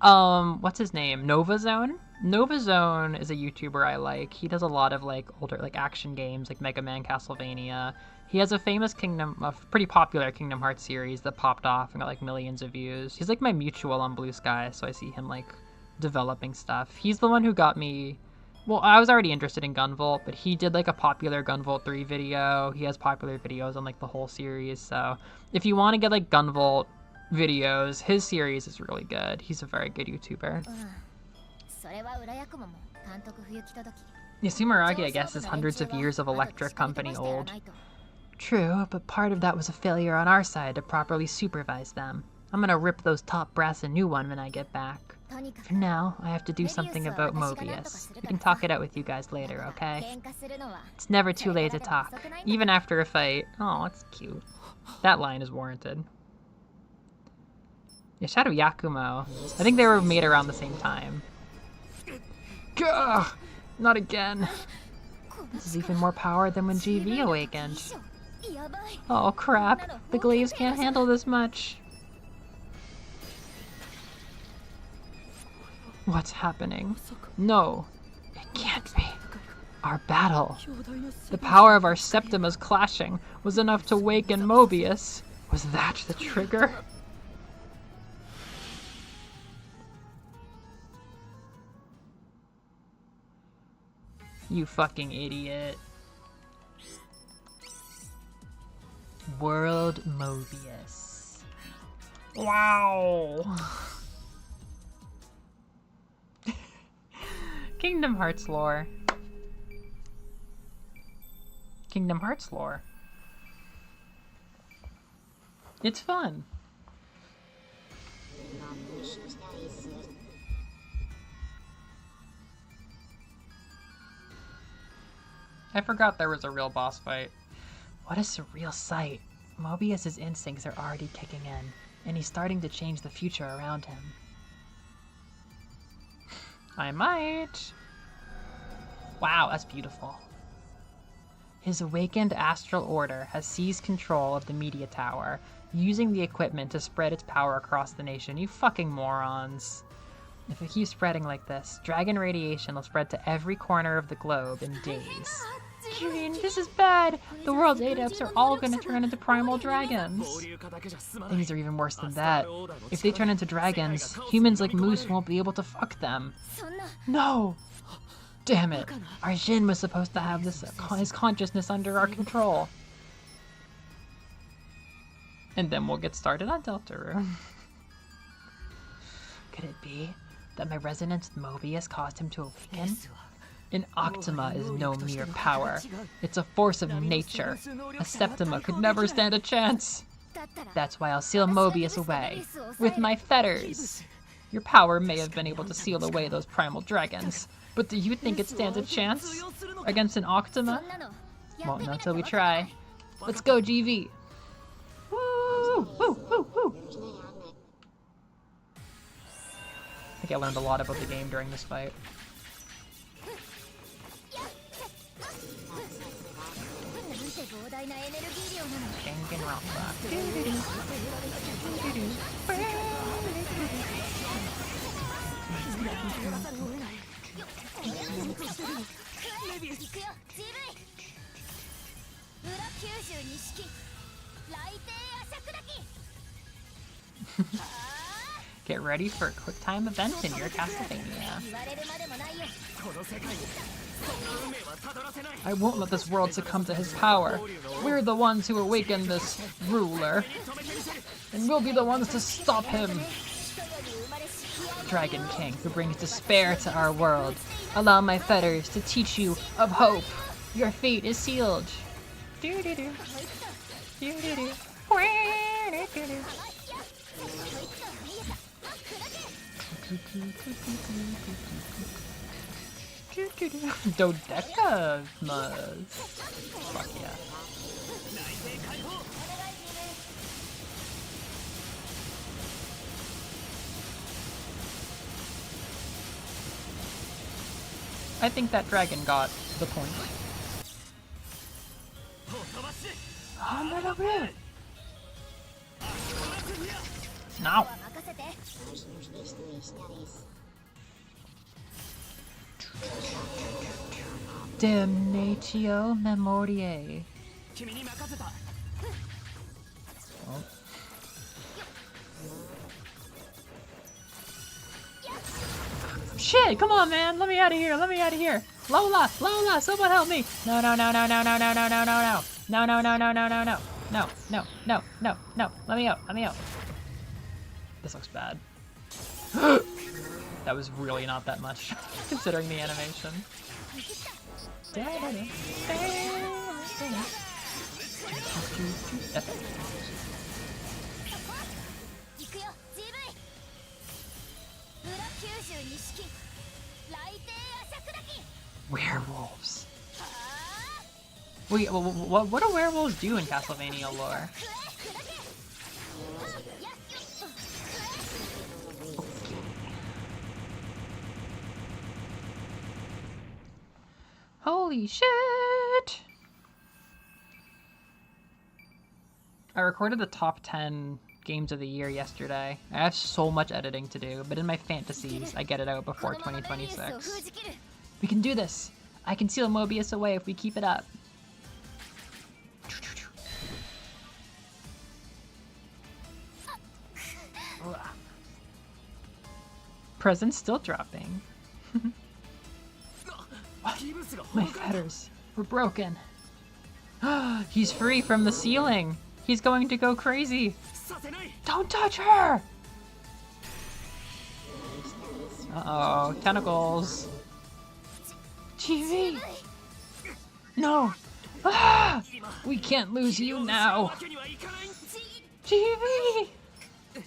What's his name? Novazone? Novazone is a YouTuber I like. He does a lot of like older like action games like Mega Man, Castlevania. He has a famous pretty popular Kingdom Hearts series that popped off and got like millions of views. He's like my mutual on Blue Sky, so I see him like developing stuff. He's the one who got me. Well, I was already interested in Gunvolt, but he did like a popular Gunvolt 3 video. He has popular videos on like the whole series. So if you want to get like Gunvolt videos, his series is really good. He's a very good YouTuber. Sumeragi, I guess, is hundreds of years of electric company old. True, but part of that was a failure on our side to properly supervise them. I'm gonna rip those top brass a new one when I get back. For now, I have to do something about Mobius. We can talk it out with you guys later, okay? It's never too late to talk, even after a fight. Oh, that's cute. That line is warranted. Yeah, Shadow Yakumo. I think they were made around the same time. Gah! Not again. This is even more power than when GV awakened. Oh crap, the glaives can't handle this much. What's happening? No, it can't be. Our battle. The power of our Septimas clashing was enough to waken Mobius. Was that the trigger? You fucking idiot. World Mobius. Wow. Kingdom Hearts lore. Kingdom Hearts lore. It's fun. I forgot there was a real boss fight. What a surreal sight. Mobius's instincts are already kicking in, and he's starting to change the future around him. I might. Wow, that's beautiful. His awakened astral order has seized control of the media tower, using the equipment to spread its power across the nation. You fucking morons. If it keeps spreading like this, dragon radiation will spread to every corner of the globe in days. Kirin, this is bad! The world's adepts are all gonna turn into primal dragons. Things are even worse than that. If they turn into dragons, humans like Moose won't be able to fuck them. No! Damn it! Our Jin was supposed to have his consciousness under our control. And then we'll get started on Deltarune. Could it be that my resonance with Mobius caused him to awaken? An Octima is no mere power. It's a force of nature. A Septima could never stand a chance. That's why I'll seal Mobius away. With my fetters. Your power may have been able to seal away those primal dragons, but do you think it stands a chance against an Octima? Won't know till we try. Let's go, GV! Woo! Woo! Woo! Woo! I think I learned a lot about the game during this fight. Kengen Rockback. Get ready for a quick time event in your Castlevania. I won't let this world succumb to his power. We're the ones who awaken this ruler. And we'll be the ones to stop him. Dragon King, who brings despair to our world. Allow my fetters to teach you of hope. Your fate is sealed. Do-do-do. Do-do-do. Do-do-do. Dodecamas. Fuck yeah. I think that dragon got the point. No. Damnatio Memoriae. Oh. Shit, come on, man. Let me out of here. Let me out of here. Lola, Lola, someone help me. No, no, no, no, no, no, no, no, no, no, no. No, no, no, no, no, no, no. No, no, no, no, no. Let me out. Let me out. This looks bad. That was really not that much, considering the animation. Epic. Werewolves. Wait, what do werewolves do in Castlevania lore? Holy shit! I recorded the top 10 games of the year yesterday. I have so much editing to do, but in my fantasies, I get it out before 2026. We can do this! I can seal Mobius away if we keep it up. Presents still dropping. My fetters were broken. He's free from the ceiling. He's going to go crazy. Don't touch her! Uh-oh, tentacles. TV! No! Ah! We can't lose you now. TV!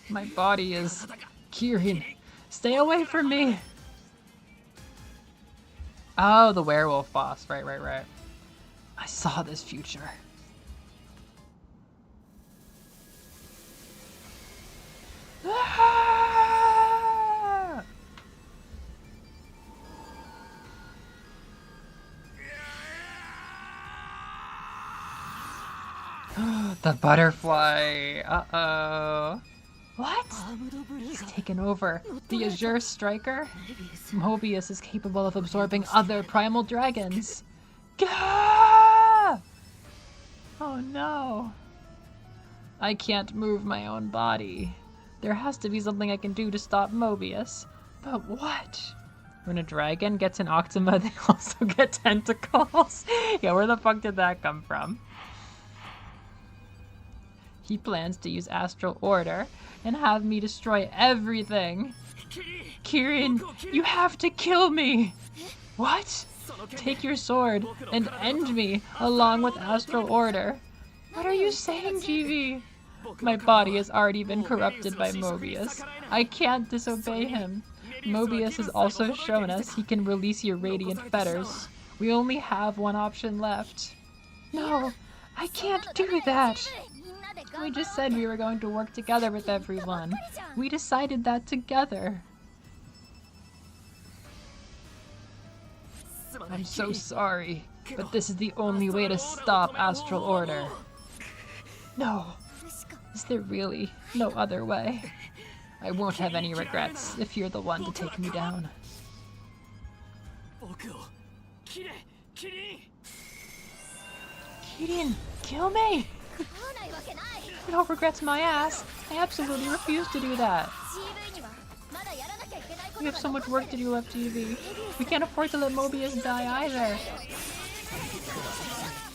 My body is... Kirin, stay away from me. Oh, the werewolf boss. Right, right, right. I saw this future. Ah! The butterfly. Uh-oh. What? He's taken over. The Azure Striker? Mobius is capable of absorbing other primal dragons. Gah! Oh no. I can't move my own body. There has to be something I can do to stop Mobius. But what? When a dragon gets an Octima, they also get tentacles? Yeah, where the fuck did that come from? He plans to use Astral Order and have me destroy everything. Kirin, you have to kill me! What? Take your sword and end me along with Astral Order. What are you saying, GV? My body has already been corrupted by Mobius. I can't disobey him. Mobius has also shown us he can release your radiant fetters. We only have one option left. No, I can't do that. We just said we were going to work together with everyone. We decided that together. I'm so sorry, but this is the only way to stop Astral Order. No. Is there really no other way? I won't have any regrets if you're the one to take me down. Kirin, kill me! No regrets my ass. I absolutely refuse to do that. We have so much work to do left, GV. We can't afford to let Mobius die either.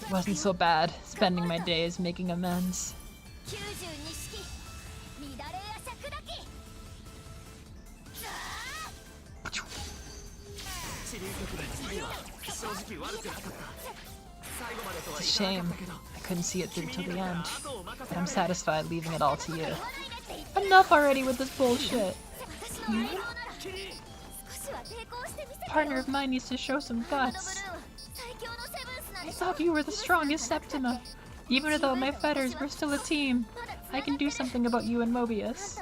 It wasn't so bad, spending my days making amends. It's a shame. I couldn't see it through till the end. But I'm satisfied leaving it all to you. Enough already with this bullshit. Partner of mine needs to show some guts. I thought you were the strongest Septima. Even without my fetters, we're still a team. I can do something about you and Mobius.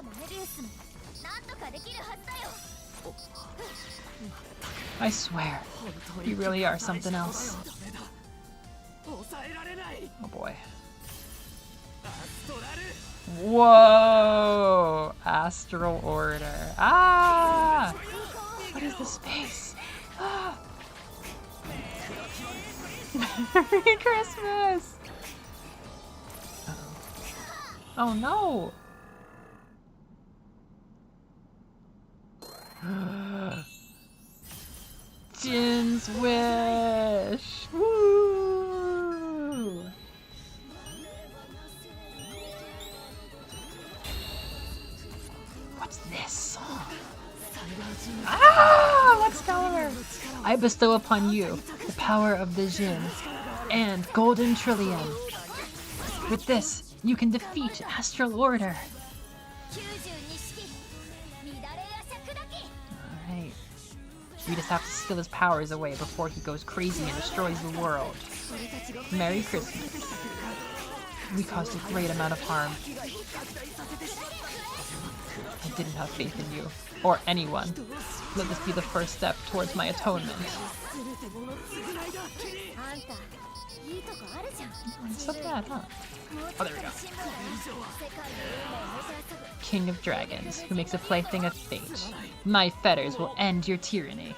I swear, you really are something else. Oh boy. Whoa! Astral Order. Ah! What is this space? Ah! Merry Christmas! Oh no! Jin's wish! Woo! What's this? Ah! Let's go! I bestow upon you the power of the Jin and Golden Trillium. With this, you can defeat Astral Order. Alright. We just have to steal his powers away before he goes crazy and destroys the world. Merry Christmas. We caused a great amount of harm. I didn't have faith in you, or anyone. Let this be the first step towards my atonement. It's so bad, huh? Oh, there we go. King of Dragons, who makes a plaything of fate. My fetters will end your tyranny.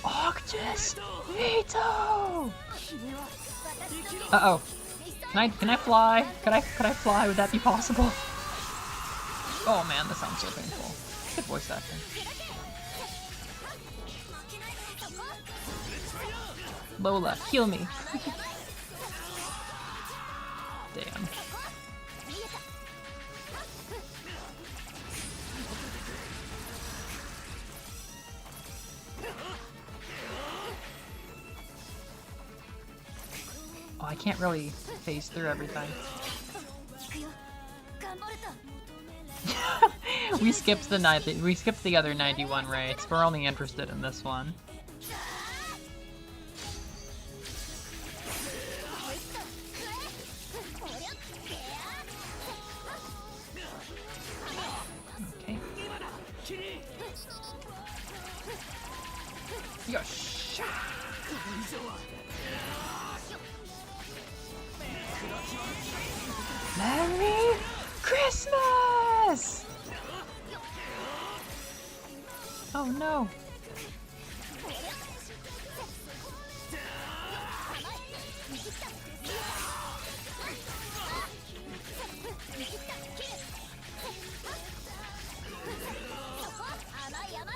Octus Veto! Uh-oh. Can I fly? Could I fly? Would that be possible? Oh man, this sounds so painful. Good voice acting. Lola, heal me. Damn. Oh, I can't really phase through everything. We skipped the other 91 raids. We're only interested in this one. Okay. Yosh. Merry Christmas! Oh no.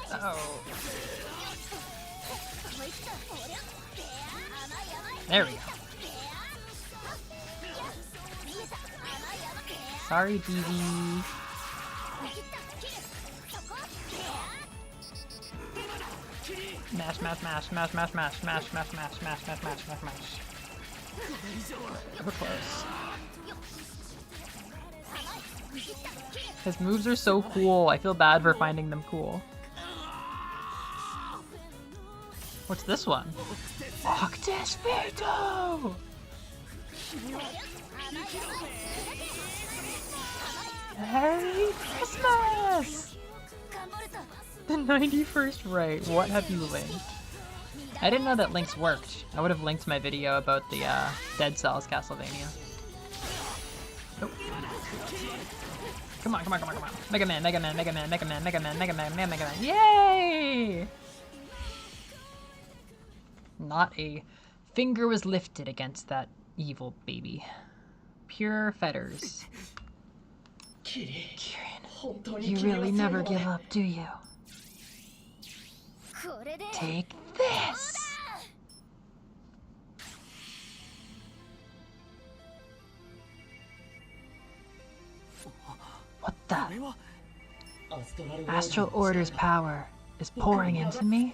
Uh-oh. There we go. Sorry, BB. Mash, mash, mash, mash, mash, mash, mash, mash, mash, mash, mash, mash, mash, mash. We're close. His moves are so cool. I feel bad for finding them cool. What's this one? Octus Veto! Merry Christmas! The 91st right. What have you linked? I didn't know that links worked. I would have linked my video about the Dead Cells Castlevania. Oh. Come on, come on, come on, come on. Mega Man, Mega Man, Mega Man, Mega Man, Mega Man, Mega Man, Mega Man. Yay! Not a finger was lifted against that evil baby. Pure fetters. Kirin, you really never give up, do you? Take this! What the? Astral Order's power is pouring into me?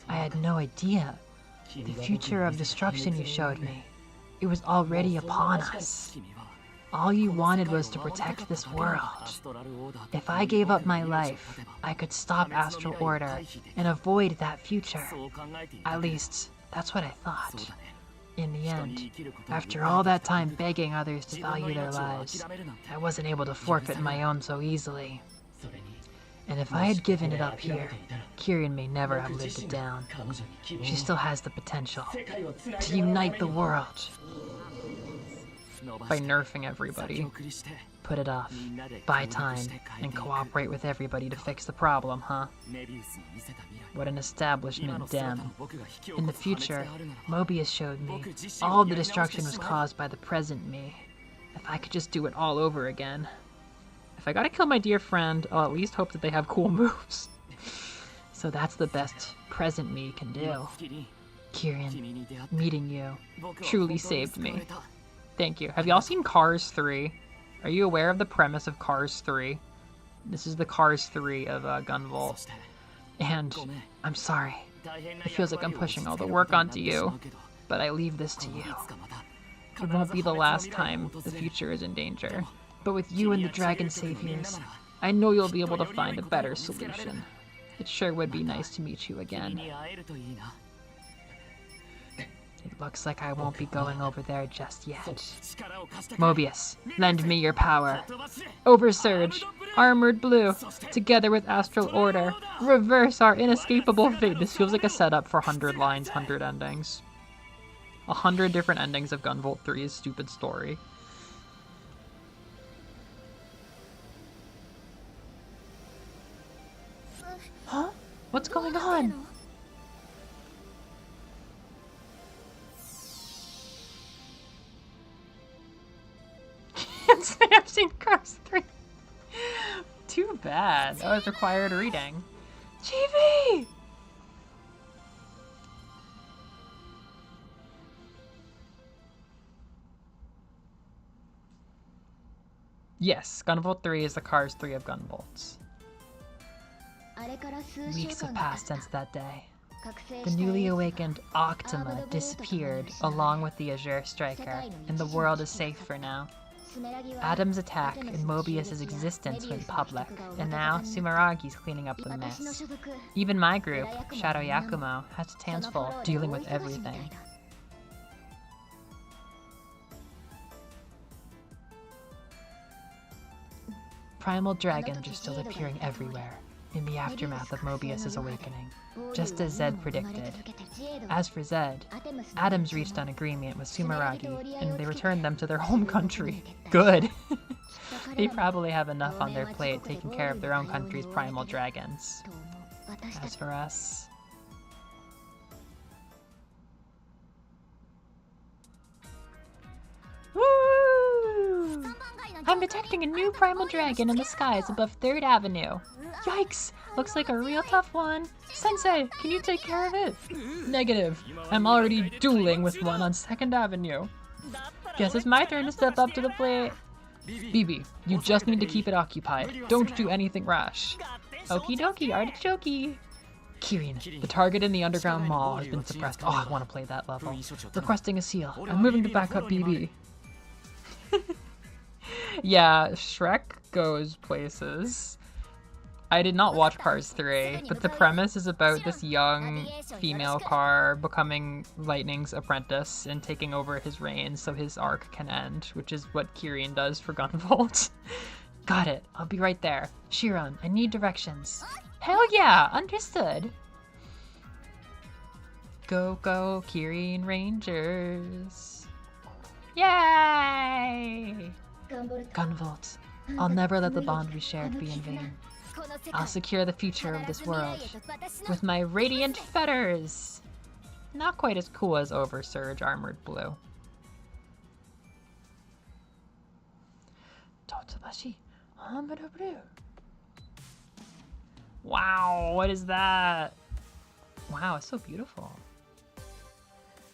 I had no idea. The future of destruction you showed me, it was already upon us. All you wanted was to protect this world. If I gave up my life, I could stop Astral Order and avoid that future. At least, that's what I thought. In the end, after all that time begging others to value their lives, I wasn't able to forfeit my own so easily. And if I had given it up here, Kirin may never have lived it down. She still has the potential to unite the world. By nerfing everybody. Put it off. Buy time. And cooperate with everybody to fix the problem, huh? What an establishment dem. In the future, Mobius showed me all the destruction was caused by the present me. If I could just do it all over again. If I gotta kill my dear friend, I'll at least hope that they have cool moves. So that's the best present me can do. Kirin, meeting you truly saved me. Thank you. Have y'all seen Cars 3? Are you aware of the premise of Cars 3? This is the Cars 3 of Gunvolt. And I'm sorry. It feels like I'm pushing all the work onto you, but I leave this to you. It won't be the last time the future is in danger. But with you and the Dragon Saviors, I know you'll be able to find a better solution. It sure would be nice to meet you again. It looks like I won't be going over there just yet. Mobius, lend me your power. Oversurge, Armored Blue, together with Astral Order, reverse our inescapable fate. This feels like a setup for 100 lines, 100 endings. 100 different endings of Gunvolt 3's stupid story. Huh? What's going on? I've seen Cars 3. Too bad. That was required reading. GV! Yes, Gunvolt 3 is the Cars 3 of Gunvolts. Weeks have passed since that day. The newly awakened Octima disappeared along with the Azure Striker, and the world is safe for now. Adam's attack and Mobius' existence went public, and now Sumeragi's cleaning up the mess. Even my group, Shadow Yakumo, has its hands full dealing with everything. Primal dragons are still appearing everywhere, in the aftermath of Mobius's awakening, just as Zed predicted. As for Zed, Adams reached an agreement with Sumeragi, and they returned them to their home country. Good! They probably have enough on their plate taking care of their own country's primal dragons. As for us... Woo! I'm detecting a new primal dragon in the skies above 3rd Avenue. Yikes! Looks like a real tough one. Sensei, can you take care of it? Negative. I'm already dueling with one on 2nd Avenue. Guess it's my turn to step up to the plate. Bibi, you just need to keep it occupied. Don't do anything rash. Okie dokie, artichoke. Kirin, the target in the underground mall has been suppressed. Oh, I want to play that level. Requesting a seal. I'm moving to back up Bibi. Yeah, Shrek goes places. I did not watch Cars 3, but the premise is about this young female car becoming Lightning's apprentice and taking over his reign so his arc can end, which is what Kirin does for Gunvolt. Got it. I'll be right there. Shiron, I need directions. Hell yeah! Understood! Go, go, Kirin Rangers! Yay! Gunvolt, I'll never let the bond we shared be in vain. I'll secure the future of this world with my radiant fetters! Not quite as cool as Oversurge Armored Blue. Totsubashi Armored Blue. Wow, what is that? Wow, it's so beautiful.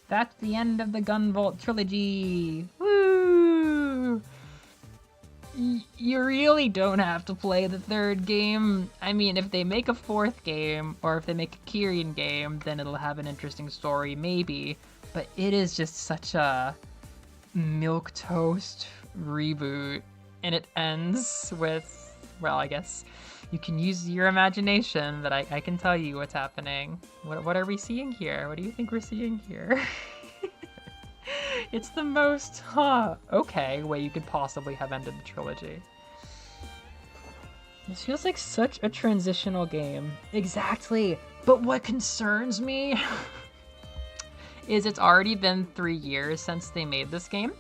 That's the end of the Gunvolt trilogy. Woo! You really don't have to play the 3rd game. I mean, if they make a 4th game, or if they make a Kirin game, then it'll have an interesting story, maybe. But it is just such a milquetoast reboot. And it ends with, well, I guess you can use your imagination, but I can tell you what's happening. What are we seeing here? What do you think we're seeing here? It's the most, okay, way you could possibly have ended the trilogy. This feels like such a transitional game. Exactly. But what concerns me is it's already been 3 years since they made this game,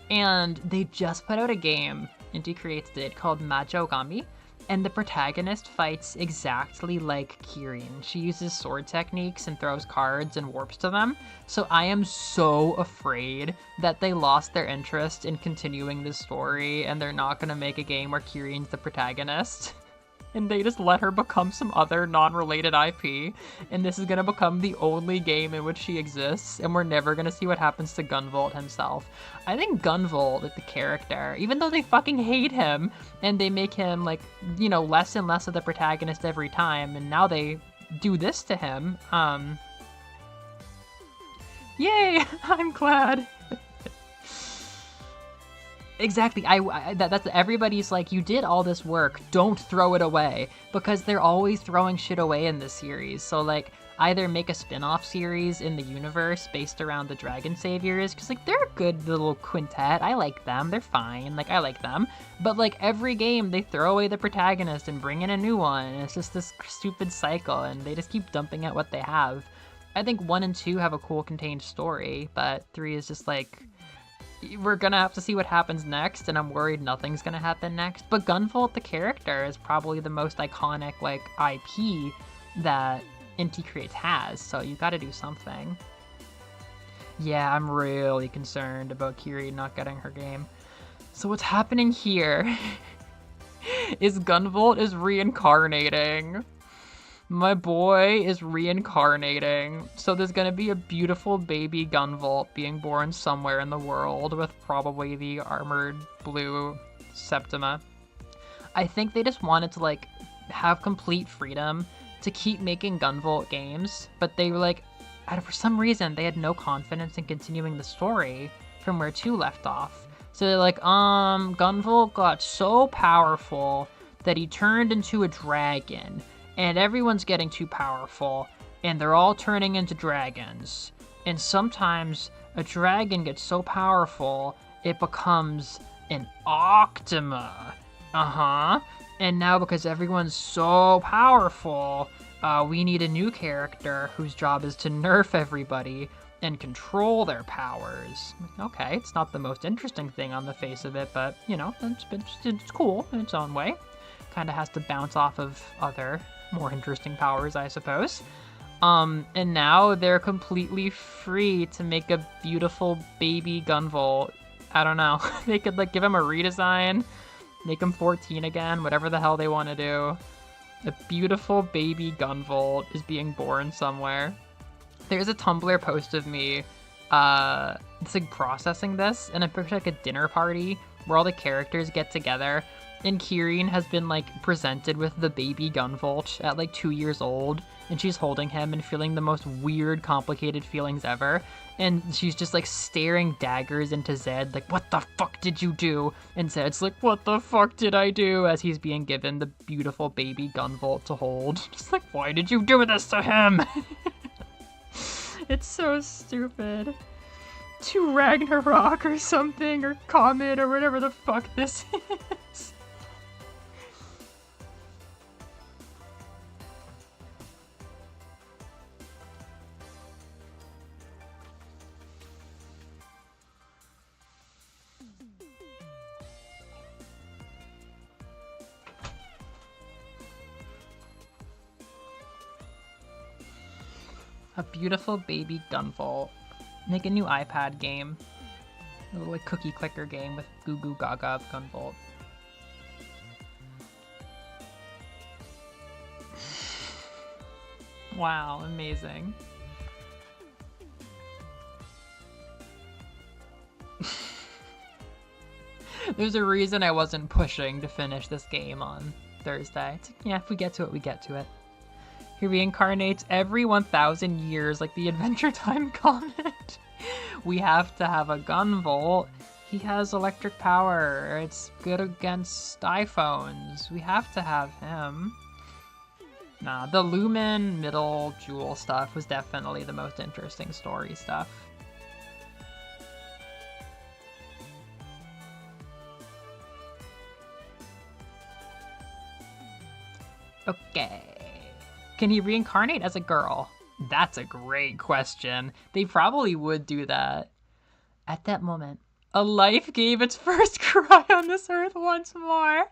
and they just put out a game, Inti Creates did, called Majogami, and the protagonist fights exactly like Kirin. She uses sword techniques and throws cards and warps to them. So I am so afraid that they lost their interest in continuing this story and they're not gonna make a game where Kirin's the protagonist. And they just let her become some other non-related IP, and this is gonna become the only game in which she exists, and we're never gonna see what happens to Gunvolt himself. I think Gunvolt, like the character, even though they fucking hate him, and they make him, like, you know, less and less of the protagonist every time, and now they do this to him, yay! I'm glad! Exactly, that's everybody's like, you did all this work, don't throw it away, because they're always throwing shit away in this series. So like, either make a spin-off series in the universe based around the Dragon Saviors, because like, they're a good little quintet, I like them, they're fine, like, I like them, but like, every game they throw away the protagonist and bring in a new one, and it's just this stupid cycle, and they just keep dumping out what they have. I think 1 and 2 have a cool contained story, but 3 is just like, we're gonna have to see what happens next, and I'm worried nothing's gonna happen next. But Gunvolt, the character, is probably the most iconic, like, IP that Inti Creates has, so you gotta do something. Yeah, I'm really concerned about Kiri not getting her game. So what's happening here is Gunvolt is reincarnating. My boy is reincarnating, so there's gonna be a beautiful baby Gunvolt being born somewhere in the world with probably the armored blue Septima. I think they just wanted to, like, have complete freedom to keep making Gunvolt games, but they were like, for some reason, they had no confidence in continuing the story from where 2 left off. So they're like, Gunvolt got so powerful that he turned into a dragon. And everyone's getting too powerful, and they're all turning into dragons. And sometimes a dragon gets so powerful, it becomes an Octima. And now because everyone's so powerful, we need a new character whose job is to nerf everybody and control their powers. Okay, it's not the most interesting thing on the face of it, but, you know, it's cool in its own way. Kind of has to bounce off of other more interesting powers, I suppose. And now they're completely free to make a beautiful baby Gunvolt. I don't know. They could, like, give him a redesign, make him 14 again, whatever the hell they want to do. A beautiful baby Gunvolt is being born somewhere. There's a Tumblr post of me, it's like processing this, and I picture like a dinner party where all the characters get together, and Kirin has been like presented with the baby Gunvolt at like 2 years old, and she's holding him and feeling the most weird, complicated feelings ever, and she's just like staring daggers into Zed, like, what the fuck did you do? And Zed's like, what the fuck did I do? As he's being given the beautiful baby Gunvolt to hold. Just like, why did you do this to him? It's so stupid. To Ragnarok or something, or Comet, or whatever the fuck this is. A beautiful baby Gunvolt. Make a new iPad game. A little like cookie clicker game with Goo Goo Gaga of Gunvolt. Wow, amazing. There's a reason I wasn't pushing to finish this game on Thursday. It's like, yeah, if we get to it, we get to it. He reincarnates every 1,000 years, like the Adventure Time comet. We have to have a Gunvolt. He has electric power. It's good against iPhones. We have to have him. Nah, the Lumen middle jewel stuff was definitely the most interesting story stuff. Okay. Can he reincarnate as a girl? That's a great question. They probably would do that. At that moment, a life gave its first cry on this earth once more.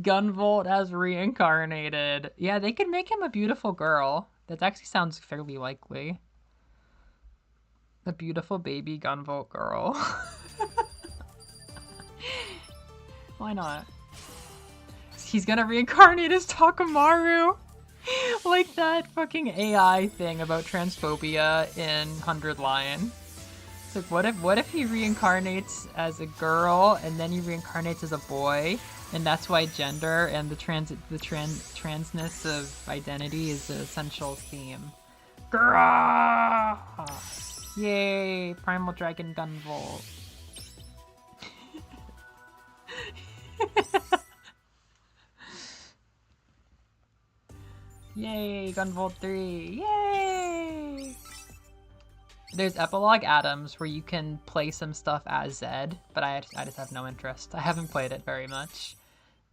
Gunvolt has reincarnated. Yeah, they could make him a beautiful girl. That actually sounds fairly likely. The beautiful baby Gunvolt girl. Why not? He's gonna reincarnate as Takamaru. Like that fucking AI thing about transphobia in 100 Lion. It's like, what if he reincarnates as a girl and then he reincarnates as a boy, and that's why gender and the transness of identity is the essential theme. Grrrr! Yay! Primal Dragon Gunvolt. Yay, Gunvolt 3, yay! There's Epilogue Atoms where you can play some stuff as Zed, but I just have no interest. I haven't played it very much.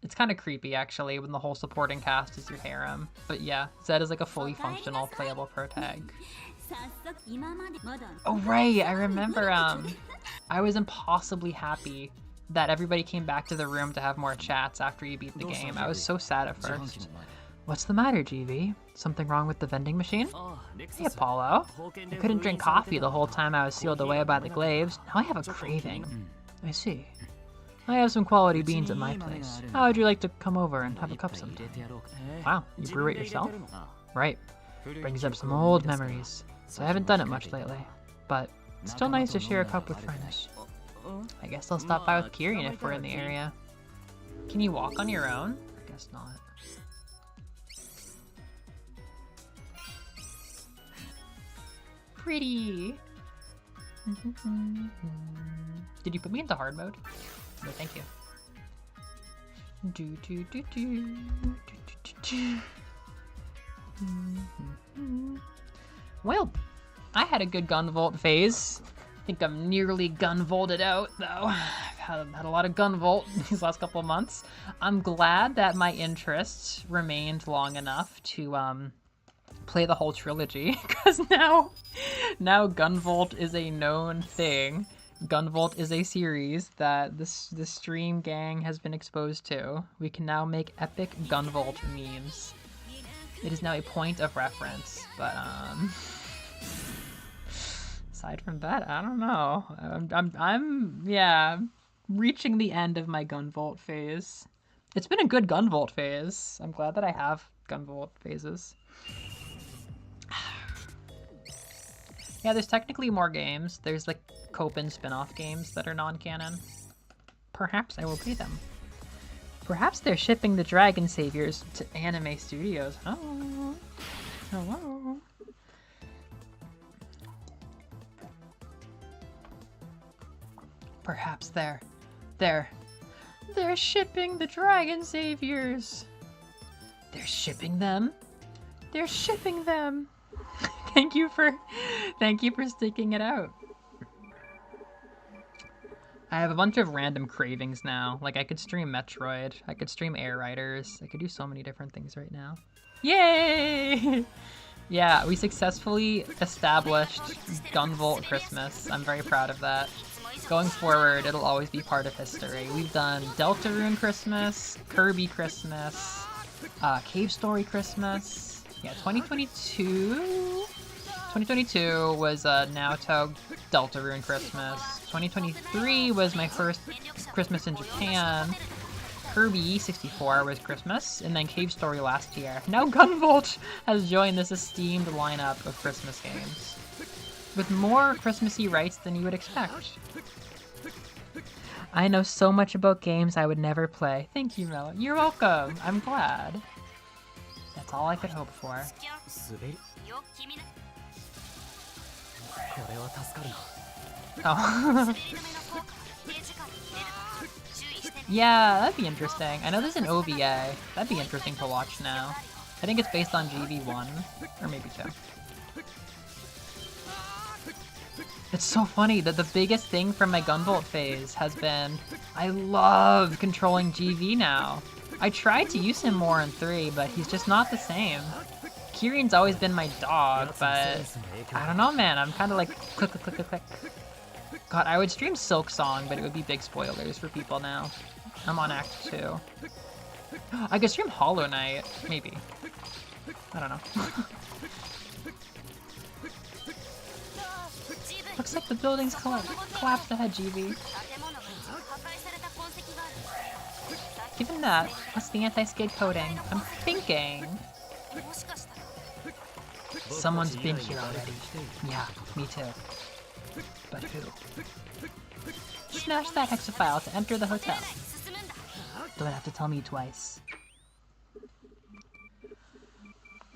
It's kind of creepy, actually, when the whole supporting cast is your harem. But yeah, Zed is like a fully functional, playable protag. Oh right, I remember, I was impossibly happy that everybody came back to the room to have more chats after you beat the game. I was so sad at first. What's the matter, GV? Something wrong with the vending machine? Hey, Apollo. I couldn't drink coffee the whole time I was sealed away by the glaives. Now I have a craving. I see. I have some quality beans at my place. How would you like to come over and have a cup sometime? Wow, you brew it yourself? Right. Brings up some old memories. So I haven't done it much lately. But it's still nice to share a cup with friends. I guess I'll stop by with Kirin if we're in the area. Can you walk on your own? I guess not. Pretty. Did you put me into hard mode? No, thank you. Well, I had a good Gunvolt phase. I think I'm nearly Gunvolted out, though. I've had a lot of Gunvolt these last couple of months. I'm glad that my interest remained long enough to play the whole trilogy, because now Gunvolt is a known thing. Gunvolt is a series that the stream gang has been exposed to. We can now make epic Gunvolt memes. It is now a point of reference, but aside from that, I don't know. I'm reaching the end of my Gunvolt phase. It's been a good Gunvolt phase. I'm glad that I have Gunvolt phases. Yeah, there's technically more games. There's like Copen spin-off games that are non-canon. Perhaps I will play them. Perhaps they're shipping the Dragon Saviors to Anime Studios. Oh, hello. Perhaps they're shipping the Dragon Saviors. They're shipping them. They're shipping them. Thank you for sticking it out. I have a bunch of random cravings now. Like, I could stream Metroid, I could stream Air Riders, I could do so many different things right now. Yay! Yeah, we successfully established Gunvolt Christmas. I'm very proud of that. Going forward, it'll always be part of history. We've done Deltarune Christmas, Kirby Christmas, Cave Story Christmas. Yeah, 2022 was Naoto Deltarune Christmas. 2023 was my first Christmas in Japan. Kirby 64 was Christmas, and then Cave Story last year. Now Gunvolt has joined this esteemed lineup of Christmas games, with more Christmassy rights than you would expect. I know so much about games I would never play. Thank you, Mel. You're welcome. I'm glad. That's all I could hope for. Oh. Yeah, that'd be interesting. I know there's an OVA. That'd be interesting to watch now. I think it's based on GV1, or maybe 2. It's so funny that the biggest thing from my Gunvolt phase has been I love controlling GV now. I tried to use him more in 3, but he's just not the same. Kirian's always been my dog, but I don't know, man. I'm kind of like click, click, click, click, click. God, I would stream Silk Song, but it would be big spoilers for people now. I'm on Act 2. I could stream Hollow Knight, maybe. I don't know. Looks like the building's collapsed ahead, GV. Given that, what's the anti-skid coating? I'm thinking... Someone's been here already. Yeah, me too. But who? Smash that hexafile to enter the hotel. Don't have to tell me twice.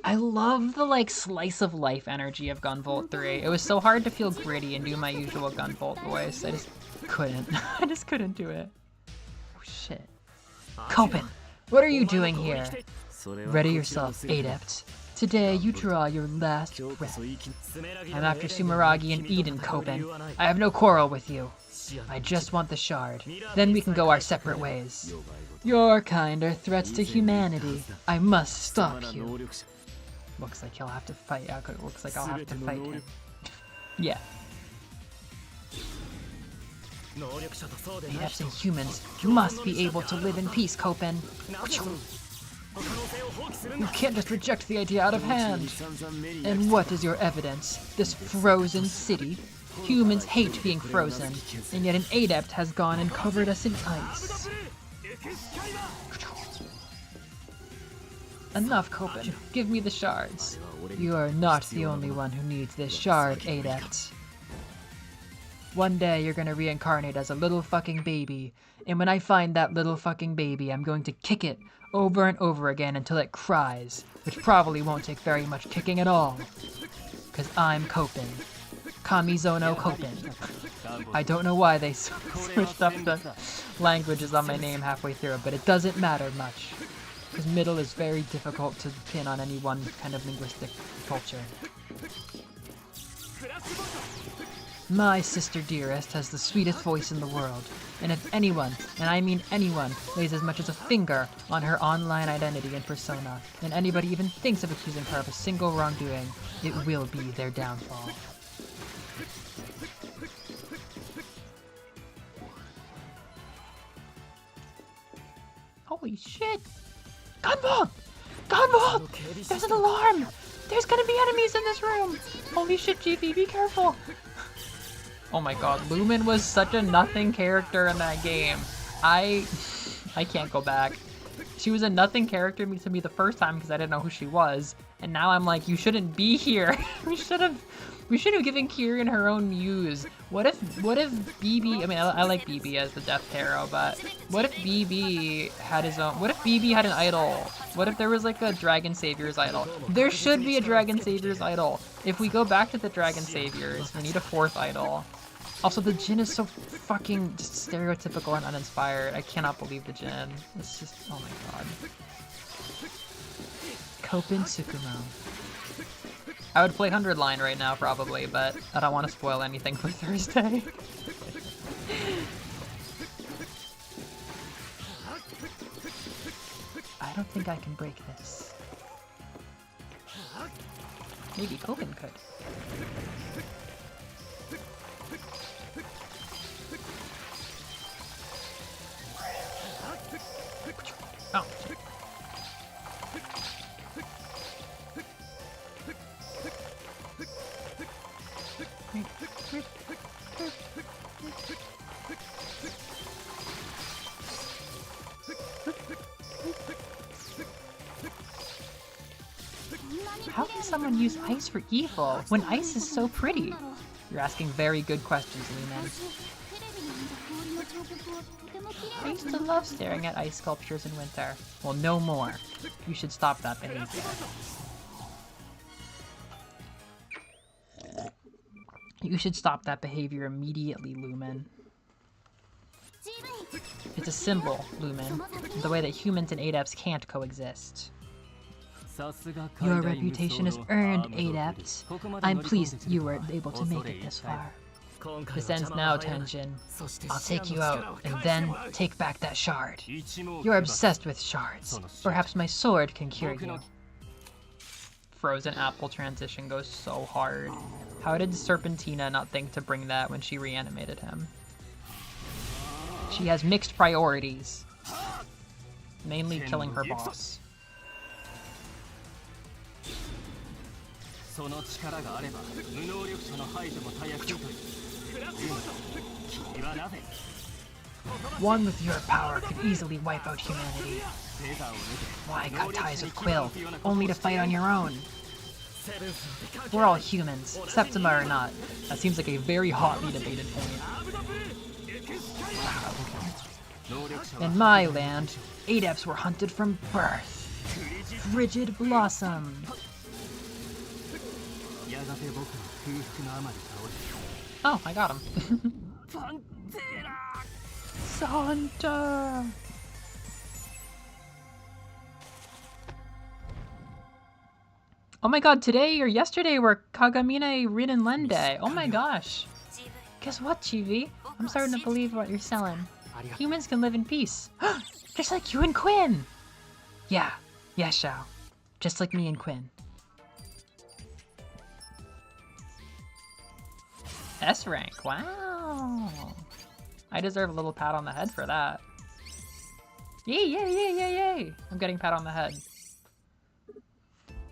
I love the, like, slice of life energy of Gunvolt 3. It was so hard to feel gritty and do my usual Gunvolt voice. I just couldn't. I just couldn't do it. Oh, shit. Copen, what are you doing here? Ready yourself, Adept. Today, you draw your last breath. I'm after Sumeragi and Eden, Copen. I have no quarrel with you. I just want the shard. Then we can go our separate ways. Your kind are threats to humanity. I must stop you. Looks like you'll have to fight. Looks like I'll have to fight him. Yeah. Adepts and humans must be able to live in peace, Copen. You can't just reject the idea out of hand. And what is your evidence? This frozen city? Humans hate being frozen, and yet an adept has gone and covered us in ice. Enough, Copen. Give me the shards. You are not the only one who needs this shard, adept. One day you're gonna reincarnate as a little fucking baby, and when I find that little fucking baby, I'm going to kick it over and over again until it cries, which probably won't take very much kicking at all. Cause I'm Copen. Kamizono Copen. I don't know why they switched up the languages on my name halfway through, but it doesn't matter much. Because middle is very difficult to pin on any one kind of linguistic culture. My sister dearest has the sweetest voice in the world, and if anyone, and I mean anyone, lays as much as a finger on her online identity and persona, and anybody even thinks of accusing her of a single wrongdoing, it will be their downfall. Holy shit! Gunvolt! Gunvolt! There's an alarm! There's gonna be enemies in this room! Holy shit, GV, be careful! Oh my god, Lumen was such a nothing character in that game. I can't go back. She was a nothing character to me the first time because I didn't know who she was, and now I'm like, you shouldn't be here. we should have given Kyrian her own muse. What if BB? I mean, I like BB as the Death Tarot, but what if BB had his own? What if BB had an idol? What if there was like a Dragon Savior's idol? There should be a Dragon Savior's idol. If we go back to the Dragon Saviors, we need a 4th idol. Also, the Jin is so fucking just stereotypical and uninspired. I cannot believe the Jin. It's just, oh my god. Kopin Tsukumo. I would play 100 line right now, probably, but I don't want to spoil anything for Thursday. I don't think I can break this. Maybe Kopin could. Oh. How can someone use ice for evil when ice is so pretty? You're asking very good questions, Lumen. I used to love staring at ice sculptures in winter. Well, no more. You should stop that behavior. You should stop that behavior immediately, Lumen. It's a symbol, Lumen, the way that humans and adepts can't coexist. Your reputation is earned, adept. I'm pleased you were able to make it this far. This ends now, Tenjin. I'll take you out, and then take back that shard. You're obsessed with shards. Perhaps my sword can cure you. Frozen apple transition goes so hard. How did Serpentina not think to bring that when she reanimated him? She has mixed priorities. Mainly killing her boss. One with your power could easily wipe out humanity. Why cut ties with Quill, only to fight on your own? We're all humans, Septima or not. That seems like a very hotly debated point. In my land, adepts were hunted from birth. Frigid Blossom. Oh, I got him. Santa! Oh my god, today or yesterday were Kagamine Rin and Len Day. Oh my gosh. Guess what, Chibi? I'm starting to believe what you're selling. Humans can live in peace. Just like you and Quinn! Yeah, Shao. Just like me and Quinn. S rank, wow. I deserve a little pat on the head for that. Yay, yay, yay, yay, yay. I'm getting pat on the head.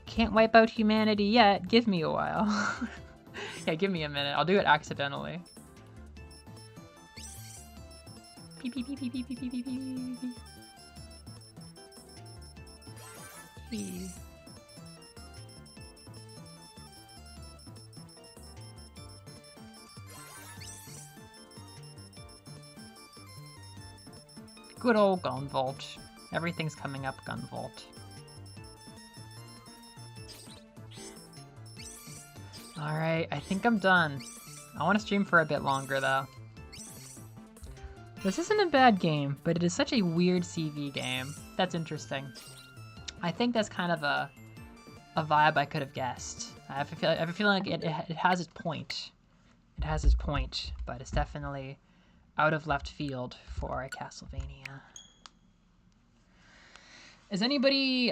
Can't wipe out humanity yet. Give me a while. Yeah, give me a minute. I'll do it accidentally. Beep, beep, beep, beep, beep, beep, beep, beep, beep. Beep. Good old Gunvolt. Everything's coming up Gunvolt. Alright, I think I'm done. I want to stream for a bit longer though. This isn't a bad game, but it is such a weird CV game. That's interesting. I think that's kind of a vibe I could have guessed. I have a feeling like it has its point. It has its point, but it's definitely out of left field for a Castlevania. Is anybody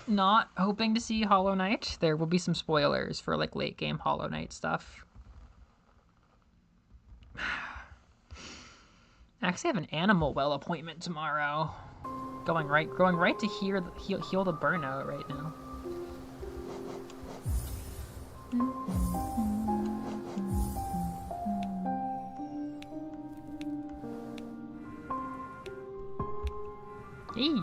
not hoping to see Hollow Knight? There will be some spoilers for like late game Hollow Knight stuff. I actually have an Animal Well appointment tomorrow. Going right to heal the burnout right now. Hey.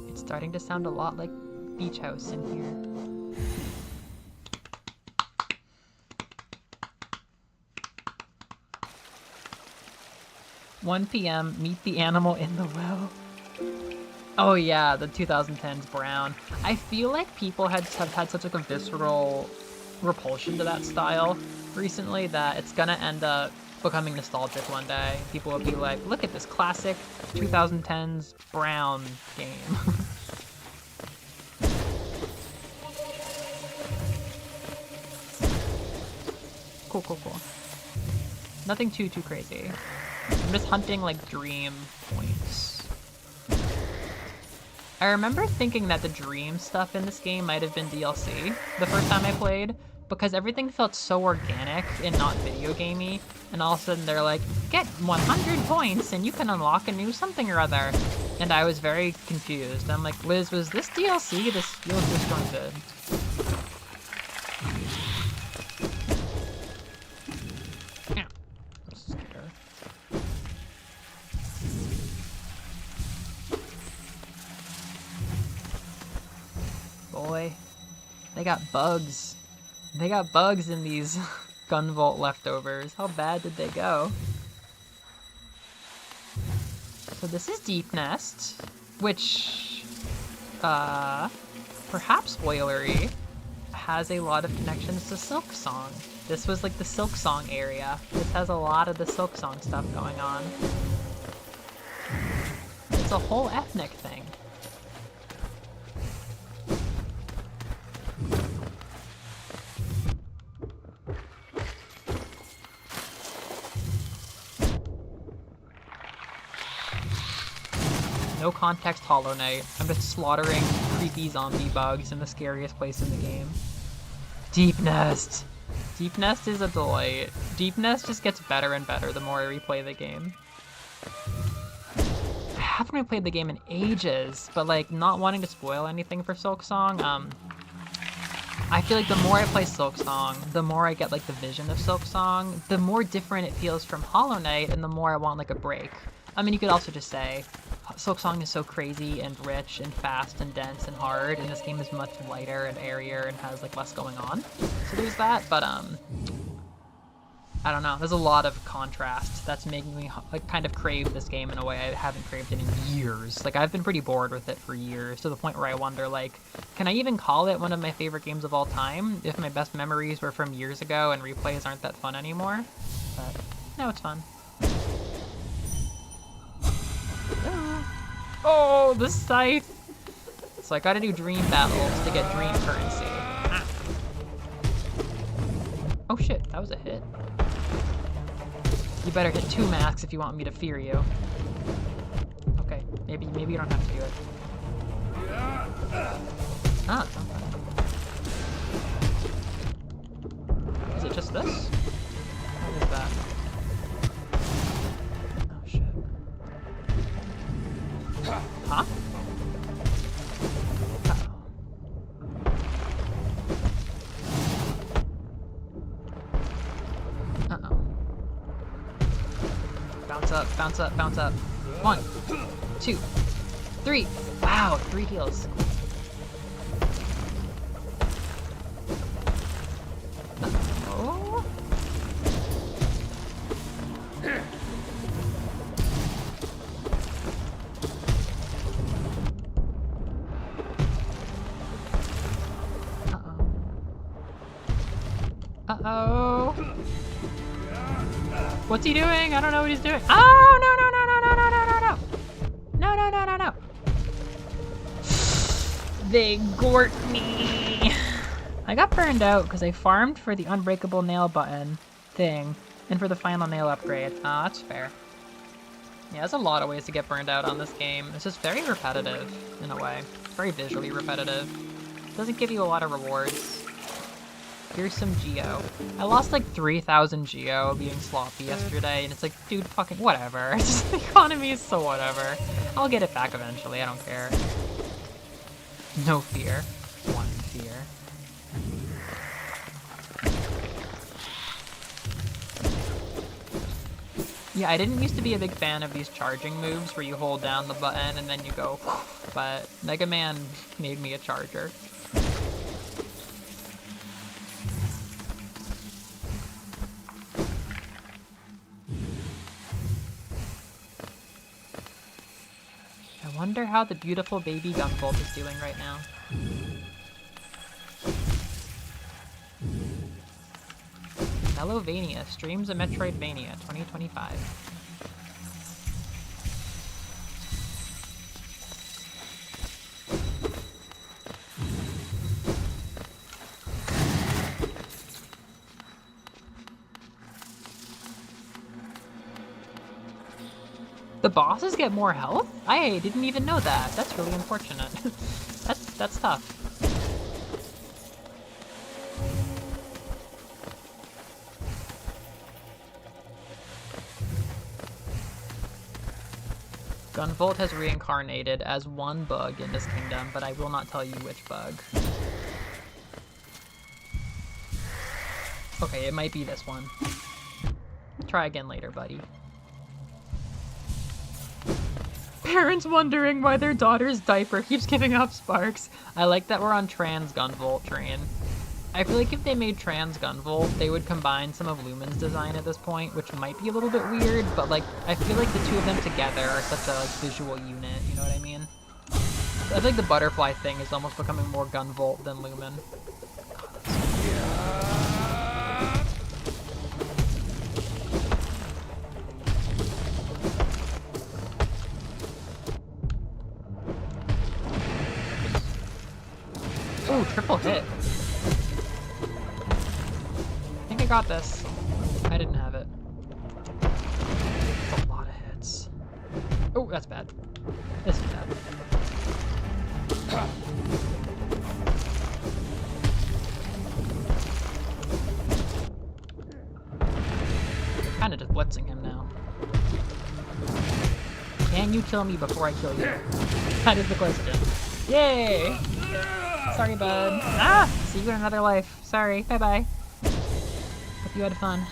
It's starting to sound a lot like Beach House in here. 1 p.m. Meet the animal in the well. Oh yeah, the 2010s Brown. I feel like people have had such like a visceral repulsion to that style recently that it's gonna end up becoming nostalgic one day. People will be like, look at this classic 2010s Brown game. Cool. Nothing too crazy. I'm just hunting like dream points. I remember thinking that the dream stuff in this game might have been DLC the first time I played, because everything felt so organic and not video gamey, and all of a sudden they're like, get 100 points and you can unlock a new something or other. And I was very confused. I'm like, Liz, was this DLC? This feels disjointed. Boy, they got bugs. They got bugs in these Gunvolt leftovers. How bad did they go? So this is Deep Nest, which, perhaps spoilery, has a lot of connections to Silk Song. This was like the Silk Song area. This has a lot of the Silk Song stuff going on. It's a whole ethnic thing. No context Hollow Knight. I'm just slaughtering creepy zombie bugs in the scariest place in the game. Deep Nest! Deep Nest is a delight. Deep Nest just gets better and better the more I replay the game. I haven't replayed the game in ages, but like not wanting to spoil anything for Silk Song, I feel like the more I play Silk Song, the more I get like the vision of Silk Song, the more different it feels from Hollow Knight, and the more I want like a break. I mean, you could also just say, Silk Song is so crazy and rich and fast and dense and hard, and this game is much lighter and airier and has like less going on. So there's that, but I don't know. There's a lot of contrast that's making me like kind of crave this game in a way I haven't craved it in years. Like I've been pretty bored with it for years, to the point where I wonder like, can I even call it one of my favorite games of all time if my best memories were from years ago and replays aren't that fun anymore? But no, it's fun. Oh, the scythe! So I gotta do dream battles to get dream currency. Ah. Oh shit, that was a hit. You better hit 2 masks if you want me to fear you. Okay, maybe you don't have to do it. Ah, it's not bad. Is it just this? What is that? Oh shit. Huh? Uh-oh. Bounce up. 1, 2, 3. Wow, 3 heals. Uh-oh. Uh-oh. What's he doing? I don't know what he's doing. Oh, no. They gort me. I got burned out because I farmed for the unbreakable nail button thing and for the final nail upgrade. Ah, that's fair. Yeah, there's a lot of ways to get burned out on this game. It's just very repetitive, in a way. Very visually repetitive. Doesn't give you a lot of rewards. Here's some Geo. I lost like 3,000 Geo being sloppy yesterday, and it's like, dude, fucking whatever. It's just, the economy is so whatever. I'll get it back eventually, I don't care. No fear. One fear. Yeah, I didn't used to be a big fan of these charging moves where you hold down the button and then you go, but Mega Man made me a charger. I wonder how the beautiful baby Gunvolt is doing right now. Melovania streams a Metroidvania 2025. The bosses get more health? I didn't even know that. That's really unfortunate. That's tough. Gunvolt has reincarnated as one bug in this kingdom, but I will not tell you which bug. Okay, it might be this one. Try again later, buddy. Parents wondering why their daughter's diaper keeps giving off sparks. I like that we're on trans Gunvolt train. I feel like if they made trans Gunvolt, they would combine some of Lumen's design at this point, which might be a little bit weird, but like, I feel like the two of them together are such a like, visual unit, you know what I mean? I feel like the butterfly thing is almost becoming more Gunvolt than Lumen. Ooh, triple hit. I think I got this. I didn't have it. That's a lot of hits. Oh, that's bad. This is bad. Kinda just blitzing him now. Can you kill me before I kill you? That is the question. Yay! Sorry, bud. Ah! See you in another life. Sorry. Bye-bye. Hope you had fun.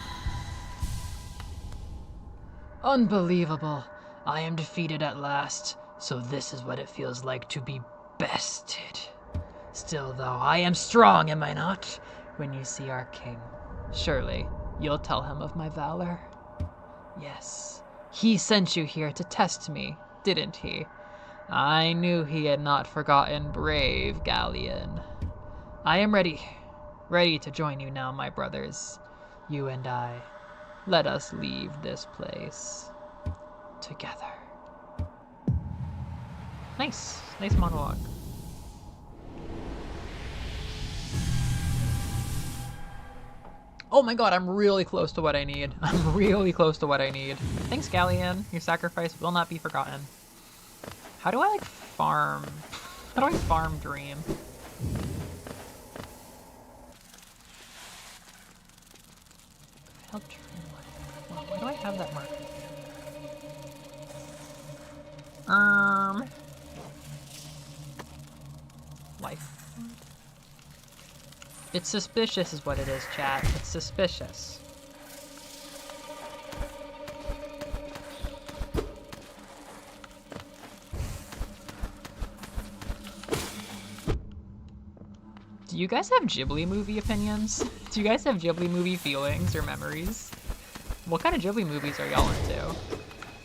Unbelievable. I am defeated at last, so this is what it feels like to be bested. Still, though, I am strong, am I not? When you see our king, surely you'll tell him of my valor. Yes, he sent you here to test me, didn't he? I knew he had not forgotten brave Galleon. I am ready to join you now, my brothers. You and I, let us leave this place together. Nice monologue. Oh my god, I'm really close to what I need. I'm really close to what I need. Thanks, Galleon. Your sacrifice will not be forgotten. How do I, like, farm? How do I farm Dream? Why do I have that mark? Life. It's suspicious is what it is, chat. It's suspicious. Do you guys have Ghibli movie opinions? Do you guys have Ghibli movie feelings or memories? What kind of Ghibli movies are y'all into?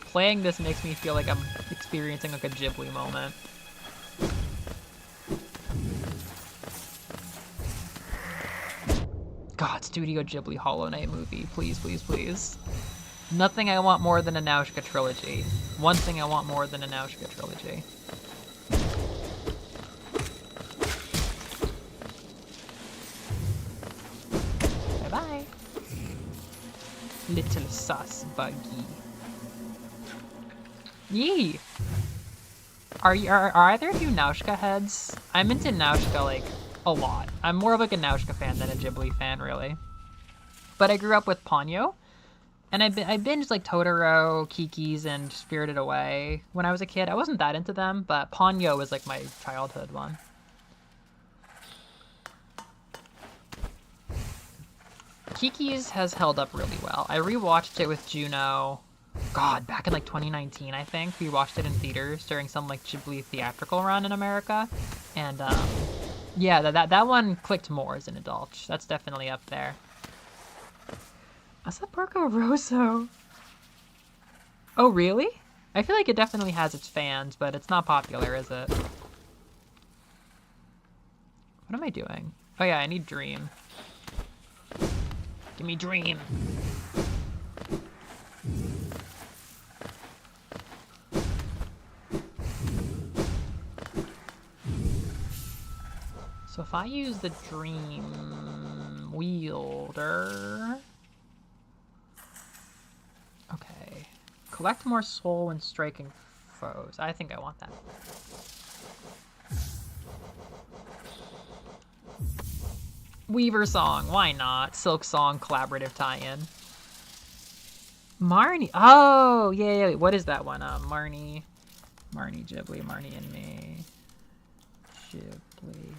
Playing this makes me feel like I'm experiencing like a Ghibli moment. God, Studio Ghibli Hollow Knight movie. Please, please, please. Nothing I want more than a Nausicaa trilogy. One thing I want more than a Nausicaa trilogy. Little sus buggy. Yee! Are either of you Nausicaa heads? I'm into Nausicaa, like, a lot. I'm more of like a Nausicaa fan than a Ghibli fan, really. But I grew up with Ponyo, and I binged like Totoro, Kiki's, and Spirited Away when I was a kid. I wasn't that into them, but Ponyo was like my childhood one. Kiki's has held up really well. I rewatched it with Juno, God, back in like 2019, I think. We watched it in theaters during some like Ghibli theatrical run in America. And yeah, that one clicked more as an adult. That's definitely up there. What's that Porco Rosso? Oh, really? I feel like it definitely has its fans, but it's not popular, is it? What am I doing? Oh yeah, I need Dream. Give me Dream. So if I use the Dream Wielder... Okay. Collect more soul when striking foes. I think I want that. Weaver Song, why not? Silk Song collaborative tie-in. Marnie. Oh, yeah. What is that one? Marnie, Ghibli, Marnie and Me. Ghibli.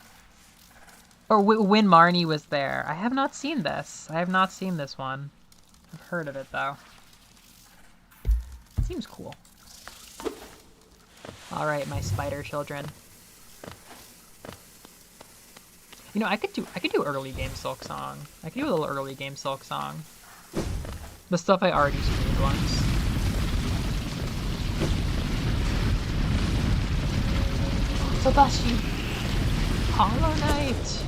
Or when Marnie was there. I have not seen this. I have not seen this one. I've heard of it though. It seems cool. All right, my spider children. You know, I could do early game Silk Song. I could do a little early game Silk Song. The stuff I already streamed once. Tobashi! Hollow Knight!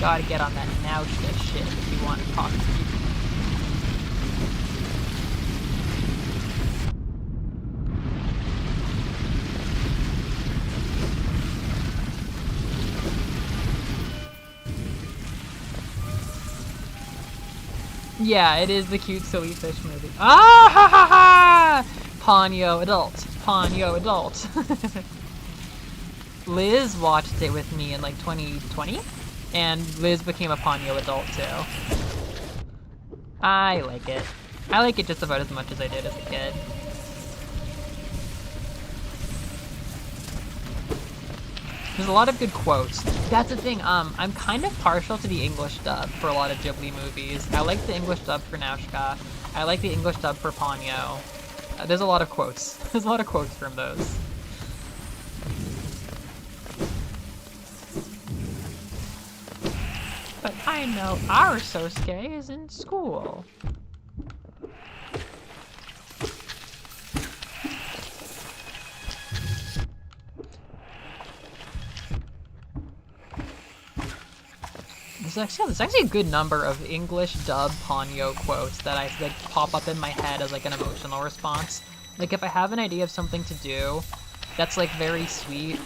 Gotta get on that Nausicaa shit if you want to talk to people. Yeah, it is the cute silly fish movie. Ah ha ha ha! Ponyo adult. Ponyo adult. Liz watched it with me in like 2020, and Liz became a Ponyo adult too. I like it. I like it just about as much as I did as a kid. There's a lot of good quotes. That's the thing, I'm kind of partial to the English dub for a lot of Ghibli movies. I like the English dub for Nausicaa. I like the English dub for Ponyo. There's a lot of quotes. There's a lot of quotes from those. But I know our Sosuke is in school. There's actually a good number of English dub Ponyo quotes that I like pop up in my head as like an emotional response. Like if I have an idea of something to do that's like very sweet,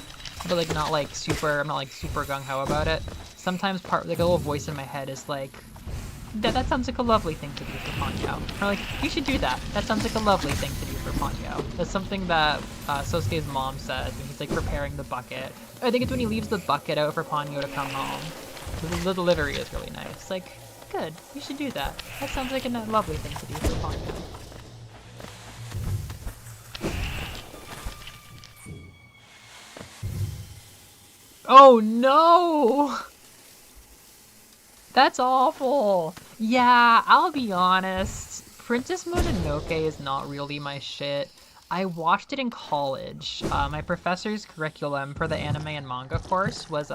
but like not like super, I'm not like super gung-ho about it. Sometimes like a little voice in my head is like, that sounds like a lovely thing to do for Ponyo. Or like, you should do that. That sounds like a lovely thing to do for Ponyo. That's something that Sosuke's mom says when he's like preparing the bucket. I think it's when he leaves the bucket out for Ponyo to come home. The delivery is really nice. It's like, good, you should do that. That sounds like a lovely thing to do for Ponyo. Oh no! That's awful! Yeah, I'll be honest. Princess Mononoke is not really my shit. I watched it in college. My professor's curriculum for the anime and manga course was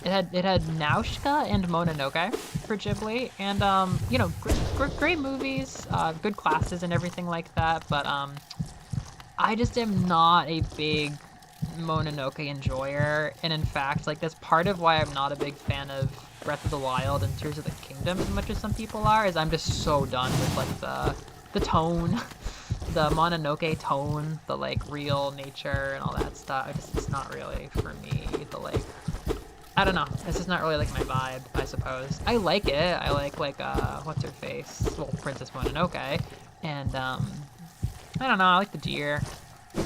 it had Nausicaa and Mononoke for Ghibli, and you know, great movies, good classes and everything like that. But I just am not a big Mononoke enjoyer, and in fact, like that's part of why I'm not a big fan of Breath of the Wild and Tears of the Kingdom as much as some people are. Is I'm just so done with like the tone. the Mononoke tone, the like real nature and all that stuff. It's not really for me. The like, I don't know. It's just not really like my vibe, I suppose. I like it. I like what's her face? Well, Princess Mononoke, and I don't know. I like the deer.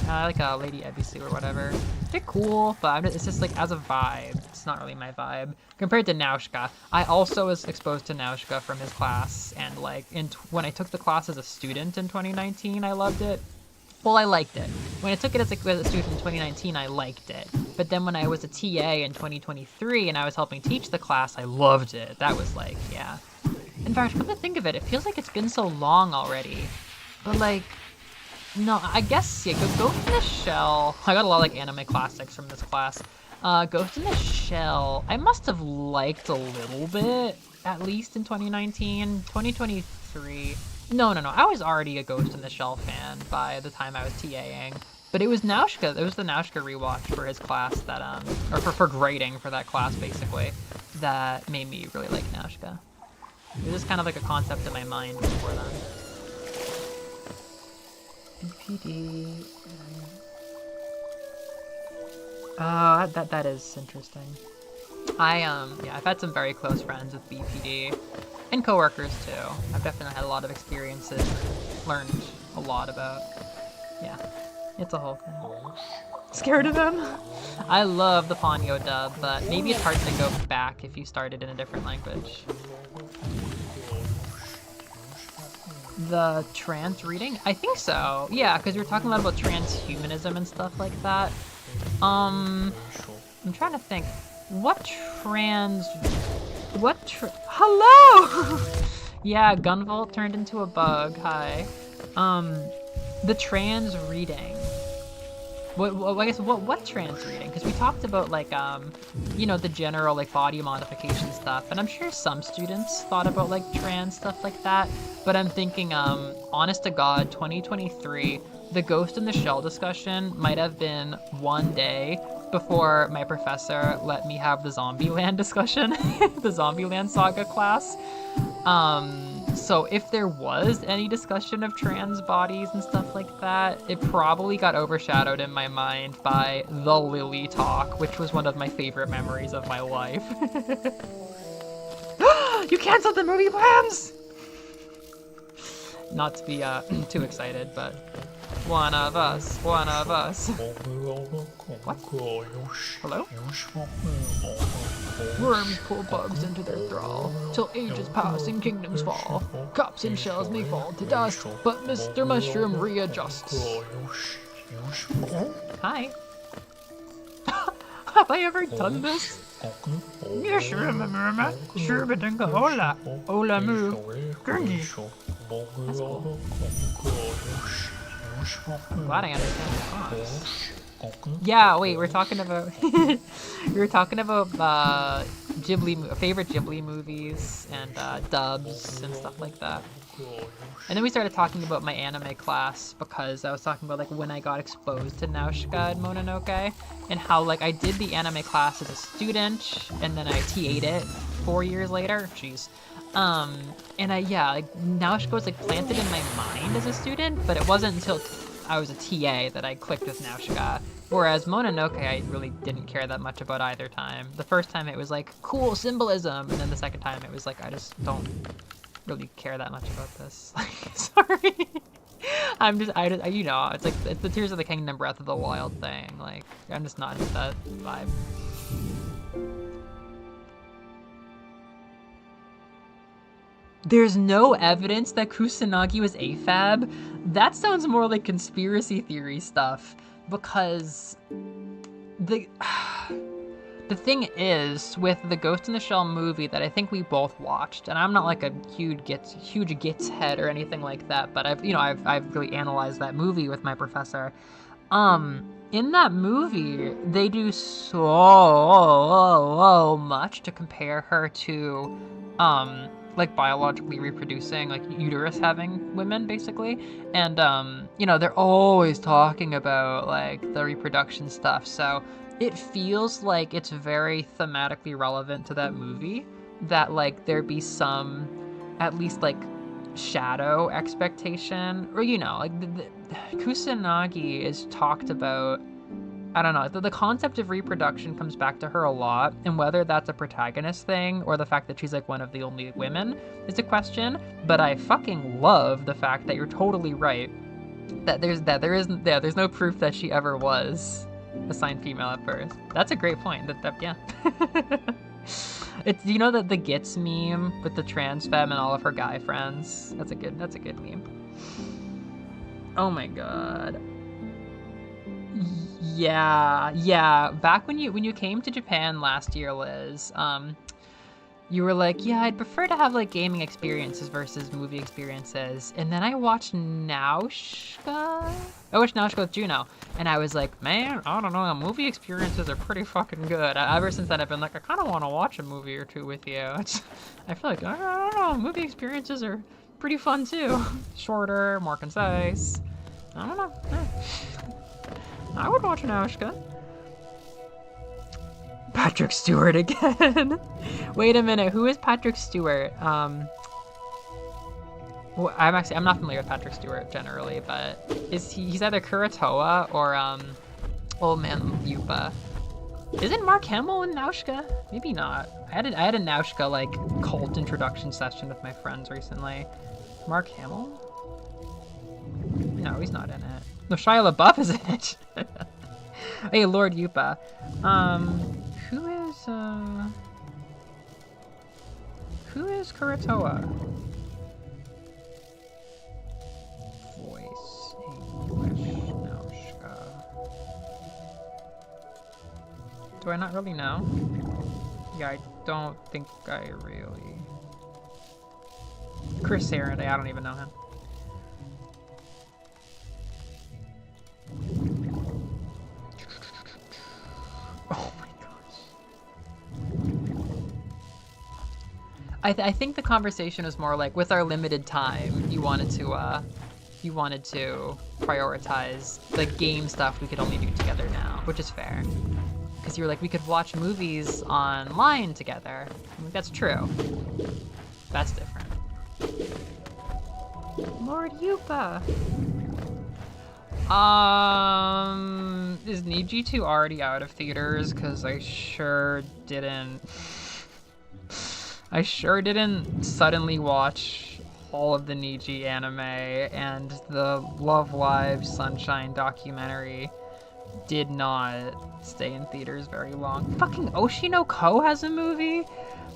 I like Lady Ebisu or whatever. They're cool, but it's just like as a vibe, it's not really my vibe. Compared to Naushka, I also was exposed to Naushka from his class, and like when I took the class as a student in 2019, I loved it. Well, I liked it. When I took it as a student in 2019, I liked it. But then when I was a TA in 2023 and I was helping teach the class, I loved it. That was like, yeah. In fact, come to think of it, it feels like it's been so long already. But like, no, I guess, yeah, Ghost in the Shell. I got a lot of like anime classics from this class. Ghost in the Shell, I must have liked a little bit, at least in 2019. 2023, no, I was already a Ghost in the Shell fan by the time I was TAing. But it was Naushka, it was the Naushka rewatch for his class that, or for grading for that class, basically, that made me really like Naushka. It was just kind of like a concept in my mind before then. BPD. That is interesting. Yeah, I've had some very close friends with BPD, and coworkers too. I've definitely had a lot of experiences, learned a lot about. Yeah, it's a whole thing. Scared of him? I love the Ponyo dub, but maybe it's hard to go back if you started in a different language. The trans reading? I think so. Yeah, because we were talking a lot about transhumanism and stuff like that. I'm trying to think. Hello! Yeah, Gunvolt turned into a bug. Hi. The trans reading. What trans reading? Because we talked about like, you know, the general like body modification stuff, and I'm sure some students thought about like trans stuff like that. But I'm thinking, honest to God, 2023, the Ghost in the Shell discussion might have been one day before my professor let me have the Zombieland discussion, the Zombieland saga class. So if there was any discussion of trans bodies and stuff like that, it probably got overshadowed in my mind by the Lily talk, which was one of my favorite memories of my life. You canceled the movie plans! Not to be too excited, but one of us. What? Hello? Worms pull bugs into their thrall, till ages pass and kingdoms fall. Cups and shells may fall to dust, but Mr. Mushroom readjusts. Hi. Have I ever done this? Yes, remember. Shurbadinga hola. Hola moo. Gringy. That's cool. I'm glad I understand the songs. Yeah, wait, we're talking about favorite Ghibli movies and dubs and stuff like that. And then we started talking about my anime class because I was talking about like when I got exposed to Naushka and Mononoke and how like I did the anime class as a student and then I TA'd it 4 years later. Jeez. And like Naushka was like planted in my mind as a student, but it wasn't until I was a TA that I clicked with Naushka. Whereas Mononoke, I really didn't care that much about either time. The first time it was like, cool symbolism, and then the second time it was like, I just don't really care that much about this. Like, sorry. I you know, it's like, it's the Tears of the Kingdom Breath of the Wild thing. Like, I'm just not into that vibe. There's no evidence that Kusanagi was AFAB? That sounds more like conspiracy theory stuff, because the thing is, with the Ghost in the Shell movie that I think we both watched, and I'm not like a huge Gits head or anything like that, but I've really analyzed that movie with my professor. In that movie, they do so much to compare her to, like biologically reproducing, like uterus having women, basically. And, you know, they're always talking about like the reproduction stuff. So it feels like it's very thematically relevant to that movie that like there be some, at least like shadow expectation, or you know, like the Kusanagi is talked about. I don't know, the concept of reproduction comes back to her a lot, and whether that's a protagonist thing or the fact that she's like one of the only women is a question, but I fucking love the fact that you're totally right, that there's no proof that she ever was assigned female at birth. That's a great point. Yeah. It's, you know, that the Gits meme with the trans femme and all of her guy friends. That's a good meme. Oh my god. Yeah. Back when you came to Japan last year, Liz, you were like, yeah, I'd prefer to have like gaming experiences versus movie experiences. And then I watched Nausicaa. I watched Nausicaa with Juno, and I was like, man, I don't know, movie experiences are pretty fucking good. Ever since then, I've been like, I kind of want to watch a movie or two with you. I feel like, I don't know, movie experiences are pretty fun too. Shorter, more concise. I don't know. I would watch Nausicaa. Patrick Stewart again. Wait a minute, who is Patrick Stewart? Well, I'm not familiar with Patrick Stewart generally, but he's either Kuratoa or old man Yupa. Isn't Mark Hamill in Nausicaa? Maybe not. I had a Nausicaa like cult introduction session with my friends recently. Mark Hamill? No, he's not in it. No, Shia LaBeouf is in it. Hey, Lord Yupa. Who is Kuratoa? Voice English Nausicaa. Do I not really know? Yeah, I don't think I really. Chris Sarandon, I don't even know him. Oh my gosh. I think the conversation is more like, with our limited time, you wanted to prioritize the game stuff we could only do together now, which is fair. Because you were like, we could watch movies online together. I'm like, that's true. That's different. Lord Yupa. Is Niji 2 already out of theaters? Because I sure didn't suddenly watch all of the Niji anime, and the Love Live Sunshine documentary did not stay in theaters very long. Fucking Oshinoko has a movie?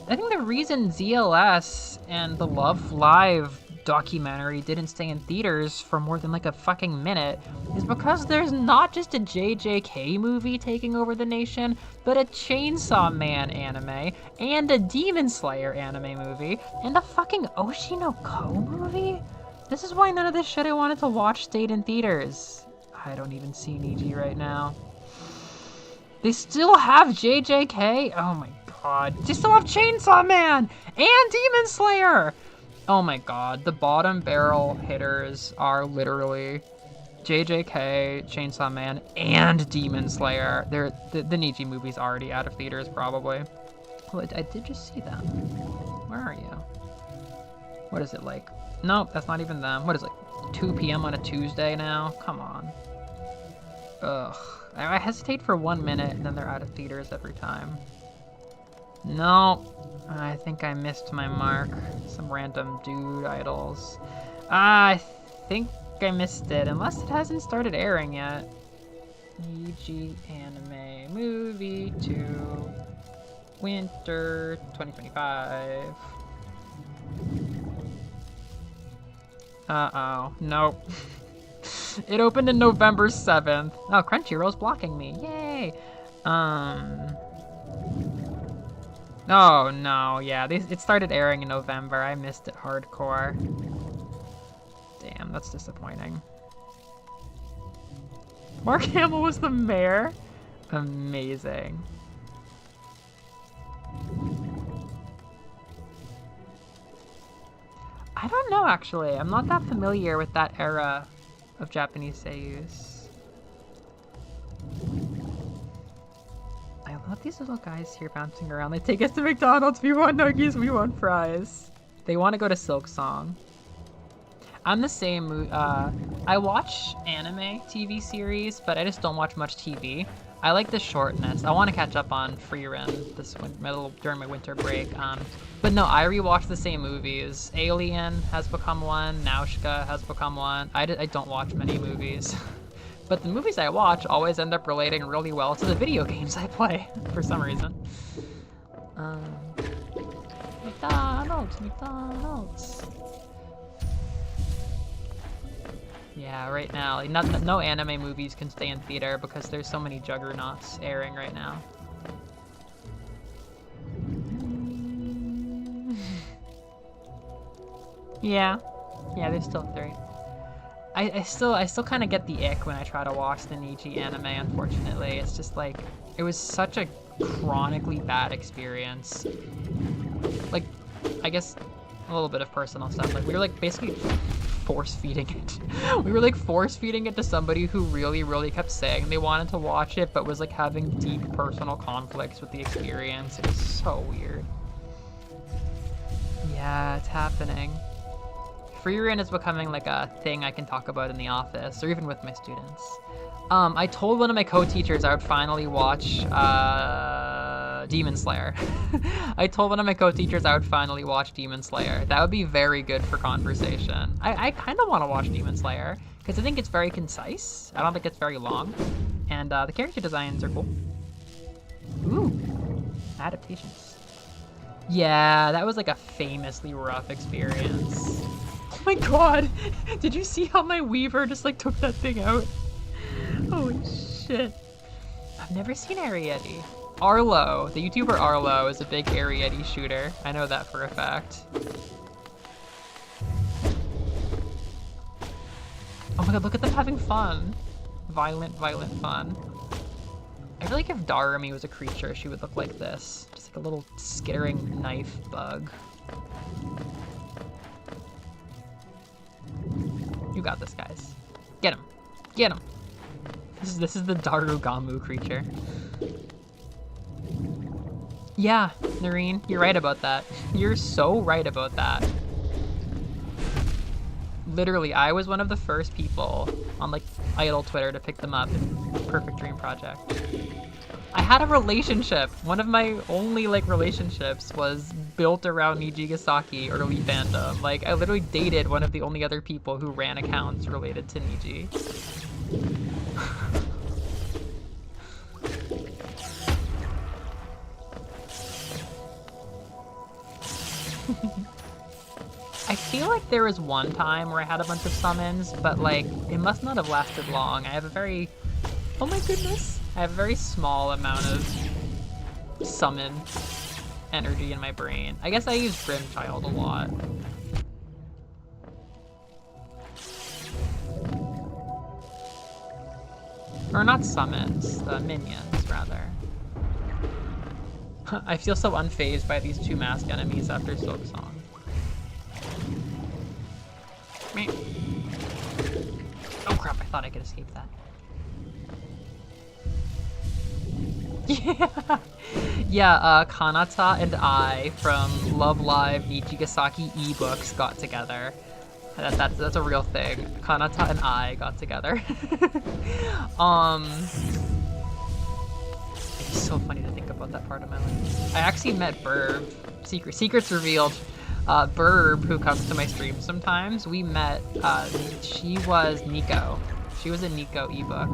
I think the reason ZLS and the Love Live documentary didn't stay in theaters for more than like a fucking minute is because there's not just a JJK movie taking over the nation, but a Chainsaw Man anime, and a Demon Slayer anime movie, and a fucking Oshinoko movie? This is why none of this shit I wanted to watch stayed in theaters. I don't even see Niji right now. They still have JJK? Oh my god. They still have Chainsaw Man and Demon Slayer! Oh my god, the bottom barrel hitters are literally JJK, Chainsaw Man, and Demon Slayer. The Niji movie's already out of theaters, probably. Oh, I did just see them. Where are you? What is it, like? Nope, that's not even them. What is it, 2 p.m. on a Tuesday now? Come on. Ugh. I hesitate for 1 minute, and then they're out of theaters every time. No, I think I missed my mark. Some random dude idols. I think I missed it, unless it hasn't started airing yet. Niji anime movie 2 winter 2025. Uh-oh, nope. It opened in November 7th. Oh, Crunchyroll's blocking me. Yay! Oh, no, yeah, it started airing in November. I missed it hardcore. Damn, that's disappointing. Mark Hamill was the mayor? Amazing. I don't know, actually. I'm not that familiar with that era of Japanese seiyus. I love these little guys here bouncing around. They take us to McDonald's. We want nuggies. We want fries. They want to go to Silk Song. I'm the same. I watch anime TV series, but I just don't watch much TV. I like the shortness. I want to catch up on Frieren during my winter break. But no, I rewatch the same movies. Alien has become one. Nausicaä has become one. I don't watch many movies. But the movies I watch always end up relating really well to the video games I play, for some reason. McDonald's. Yeah, right now, like, no anime movies can stay in theater because there's so many juggernauts airing right now. Yeah, there's still 3. I still kind of get the ick when I try to watch the Niji anime, unfortunately. It's just like, it was such a chronically bad experience. Like, I guess a little bit of personal stuff. Like, we were like basically force-feeding it. We were like force-feeding it to somebody who really, really kept saying they wanted to watch it, but was like having deep personal conflicts with the experience. It was so weird. Yeah, it's happening. Frieren is becoming like a thing I can talk about in the office, or even with my students. I told one of my co-teachers I would finally watch Demon Slayer. I told one of my co-teachers I would finally watch Demon Slayer. That would be very good for conversation. I kind of want to watch Demon Slayer, because I think it's very concise. I don't think it's very long. And the character designs are cool. Ooh, adaptations. Yeah, that was like a famously rough experience. Oh my god! Did you see how my Weaver just like took that thing out? Holy shit. I've never seen Arietti. Arlo, the YouTuber Arlo is a big Arietti shooter. I know that for a fact. Oh my god, look at them having fun. Violent fun. I feel like if Darumi was a creature, she would look like this. Just like a little skittering knife bug. You got this, guys. Get him. Get him. This is the Darugamu creature. Yeah, Noreen, you're right about that. You're so right about that. Literally, I was one of the first people on like Idol Twitter to pick them up in Perfect Dream Project. I had a relationship. One of my only like relationships was built around Nijigasaki early fandom. Like I literally dated one of the only other people who ran accounts related to Niji. I feel like there was one time where I had a bunch of summons, but like it must not have lasted long. I have a very, oh my goodness, I have a very small amount of summon energy in my brain. I guess I use Grimchild a lot. Or not summons, minions rather. I feel so unfazed by these 2 mask enemies after Silk Song. Oh crap, I thought I could escape that. Yeah, Kanata and I from Love Live Nijigasaki ebooks got together. That's a real thing. Kanata and I got together. It's so funny to think about that part of my life. I actually met Burb. Secrets revealed. Burb, who comes to my stream sometimes, we met, she was Nico. She was a Nico ebook.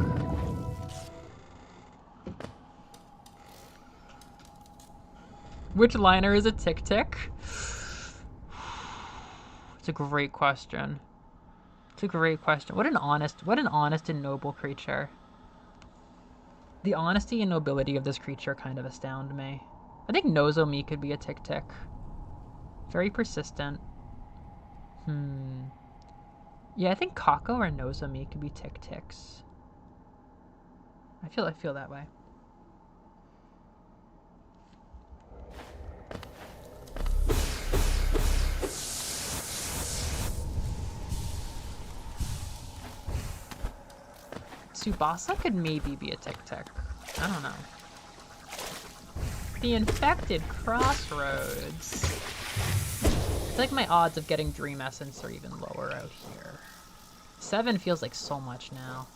Which liner is a tick-tick? It's a great question. It's a great question. What an honest and noble creature. The honesty and nobility of this creature kind of astound me. I think Nozomi could be a tick-tick. Very persistent. Yeah, I think Kako or Nozomi could be tick-ticks. I feel that way. Tsubasa could maybe be a tick-tick. I don't know. The Infected Crossroads. feel like my odds of getting Dream Essence are even lower out here. 7 feels like so much now.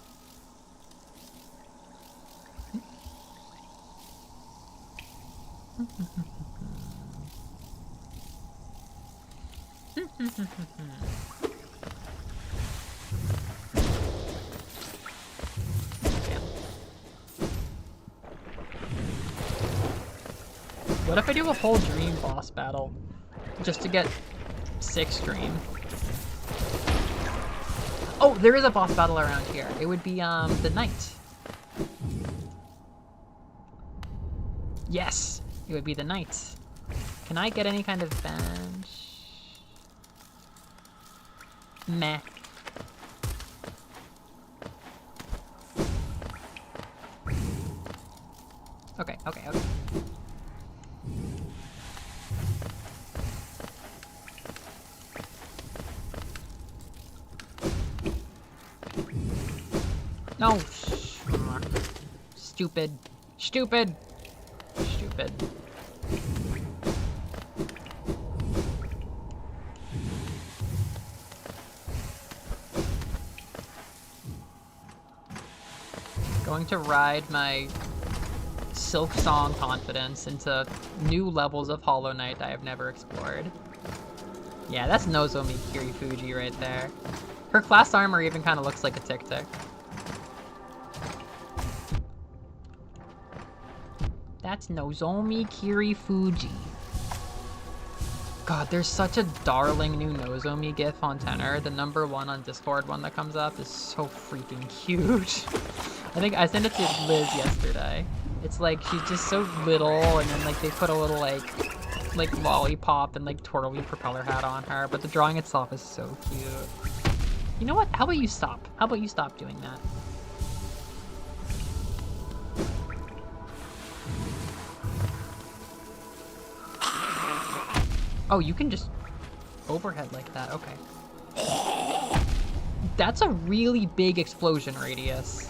What if I do a whole Dream boss battle just to get 6 Dream? Oh, there is a boss battle around here. It would be the Knight. Yes, it would be the Knight. Can I get any kind of bench? Meh. Okay. No! Stupid. Going to ride my Silk Song confidence into new levels of Hollow Knight I have never explored. Yeah, that's Nozomi Kirifuji right there. Her class armor even kind of looks like a Tick-Tick. That's Nozomi Kirifuji. God, there's such a darling new Nozomi gif on Tenor. The #1 on Discord one that comes up is so freaking cute. I think I sent it to Liz yesterday. It's like she's just so little, and then like they put a little like lollipop and like twirly propeller hat on her, but the drawing itself is so cute. You know what? How about you stop? How about you stop doing that? Oh, you can just overhead like that. Okay. That's a really big explosion radius.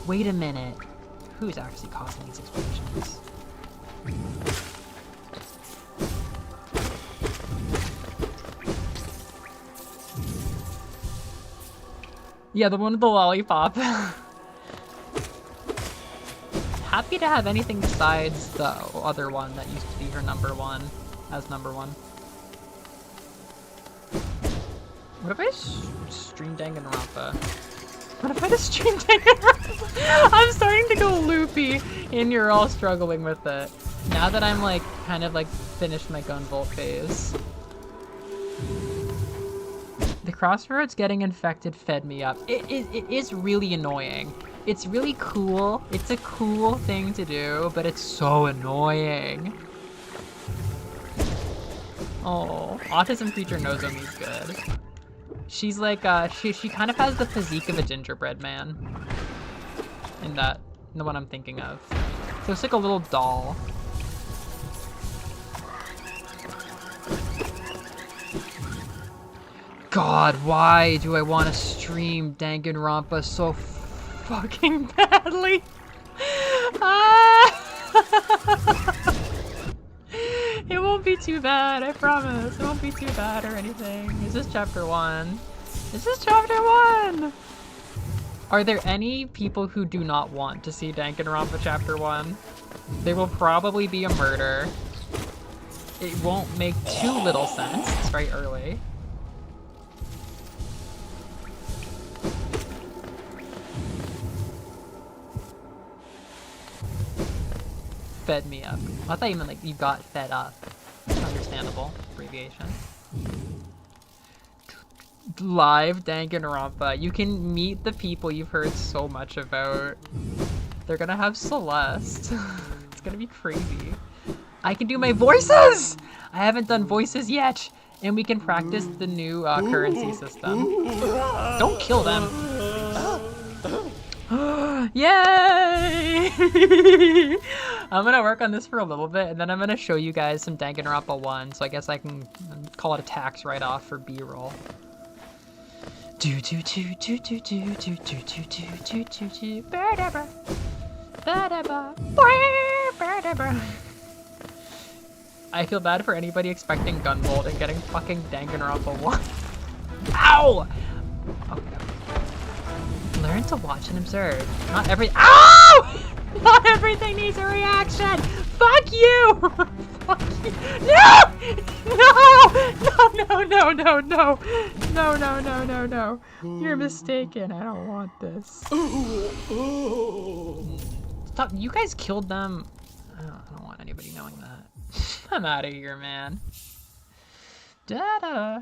Wait a minute. Who's actually causing these explosions? Yeah, the one with the lollipop. Happy to have anything besides the other one that used to be her #1 as #1. What if I stream Danganronpa? What if I just stream Danganronpa? I'm starting to go loopy, and you're all struggling with it. Now that I'm like, kind of like finished my Gunvolt phase. The crossroads getting infected fed me up. It is really annoying. It's really cool. It's a cool thing to do, but it's so annoying. Oh, autism creature Nozomi's good. She's like, she kind of has the physique of a gingerbread man. In the one I'm thinking of. So it's like a little doll. God, why do I want to stream Danganronpa so fucking badly? It won't be too bad, I promise. It won't be too bad or anything. Is this chapter 1? Is this chapter 1? Are there any people who do not want to see Danganronpa chapter 1? There will probably be a murder. It won't make too little sense. It's very early. Fed me up. I thought you meant like you got fed up. Understandable abbreviation. Live Danganronpa. You can meet the people you've heard so much about. They're gonna have Celeste. It's gonna be crazy. I can do my voices! I haven't done voices yet. And we can practice the new currency system. Don't kill them. Yay! I'm gonna work on this for a little bit, and then I'm gonna show you guys some Danganronpa 1, so I guess I can call it a tax write-off for B-roll. I feel bad for anybody expecting Gunvolt and getting fucking Danganronpa 1. Ow! Okay. Learn to watch and observe. Not every- Ow! Not everything needs a reaction! Fuck you! Fuck you! No! No! No, no, no, no! No, no, no, no, no. You're mistaken. I don't want this. Stop. You guys killed them. I don't want anybody knowing that. I'm out of here, man. Da-da.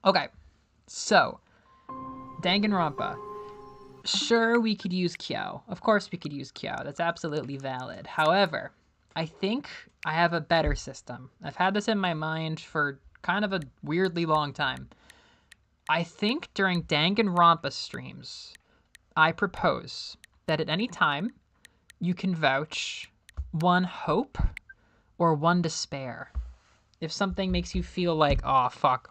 Okay. So, Danganronpa. Sure, we could use Kyo. Of course we could use Kyo. That's absolutely valid. However, I think I have a better system. I've had this in my mind for kind of a weirdly long time. I think during Danganronpa streams, I propose that at any time you can vouch one hope or one despair. If something makes you feel like, oh, fuck,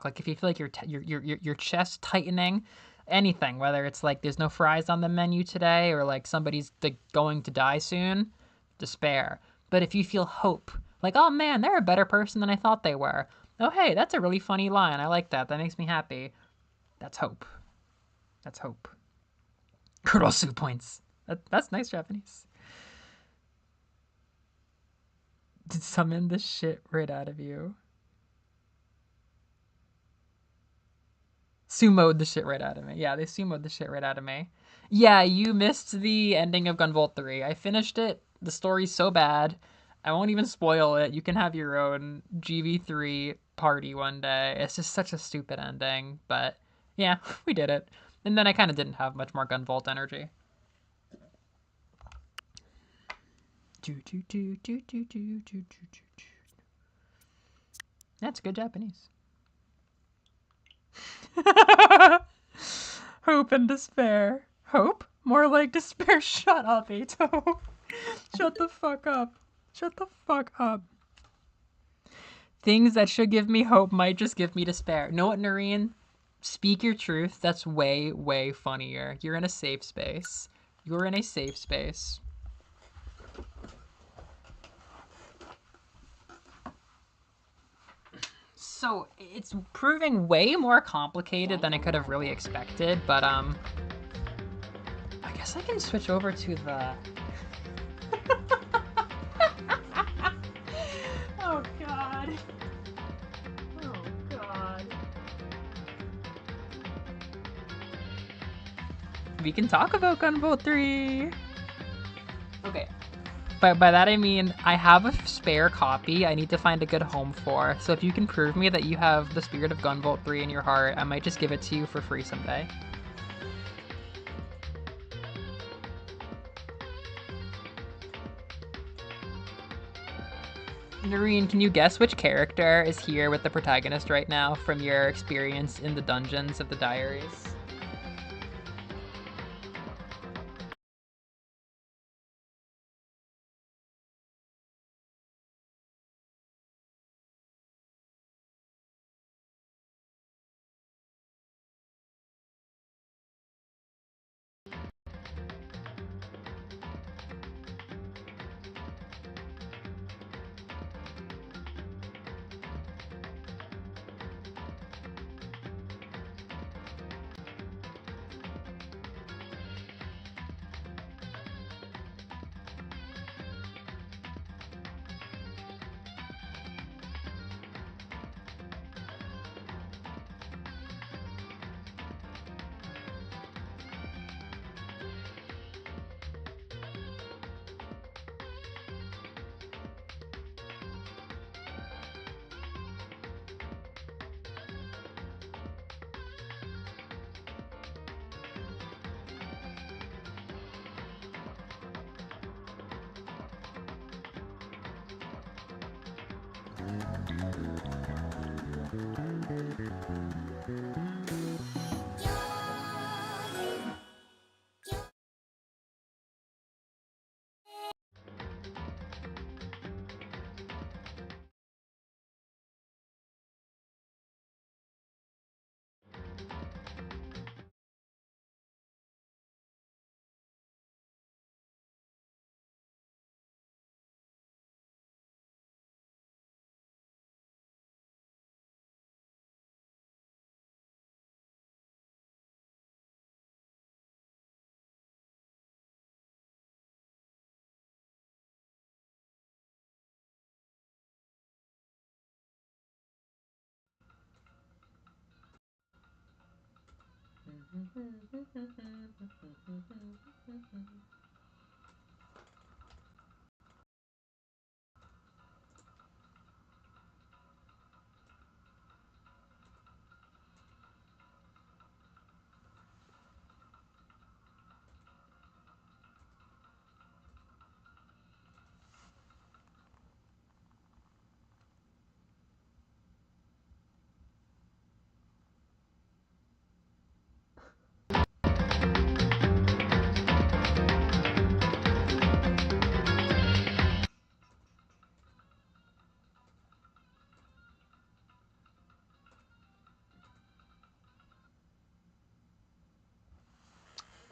like if you feel like your chest tightening, anything, whether it's like there's no fries on the menu today or like somebody's going to die soon, despair. But if you feel hope, like, oh man, they're a better person than I thought they were. Oh, hey, that's a really funny line. I like that. That makes me happy. That's hope. That's hope. Kurosu points. That's nice Japanese. Did summon the shit right out of you. Sumoed the shit right out of me. Yeah, they sumoed the shit right out of me. Yeah, you missed the ending of Gunvolt 3. I finished it. The story's so bad. I won't even spoil it. You can have your own GV3 party one day. It's just such a stupid ending. But yeah, we did it. And then I kind of didn't have much more Gunvolt energy. That's good Japanese. Hope and despair. Hope? More like despair. Shut up, Ato. Shut the fuck up. Shut the fuck up. Things that should give me hope might just give me despair. Know what, Noreen? Speak your truth. That's way, way funnier. You're in a safe space. You're in a safe space. So, it's proving way more complicated than I could have really expected, but, I guess I can switch over to the... Oh, God. Oh, God. We can talk about Gunvolt 3. Okay. But by that I mean I have a spare copy I need to find a good home for. So if you can prove me that you have the spirit of Gunvolt 3 in your heart, I might just give it to you for free someday. Noreen, can you guess which character is here with the protagonist right now from your experience in the dungeons of the diaries?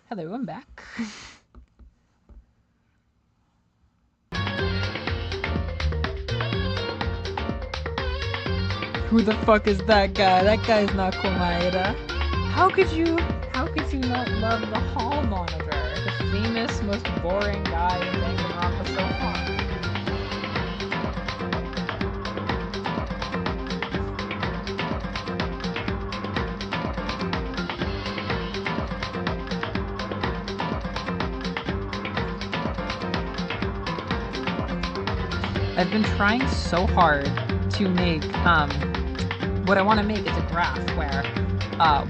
Hello, I'm back. Who the fuck is that guy? That guy's not Komaeda. How could you not love the hall monitor? The famous, most boring guy in Danganronpa so far. I've been trying so hard to make, what I want to make is a graph where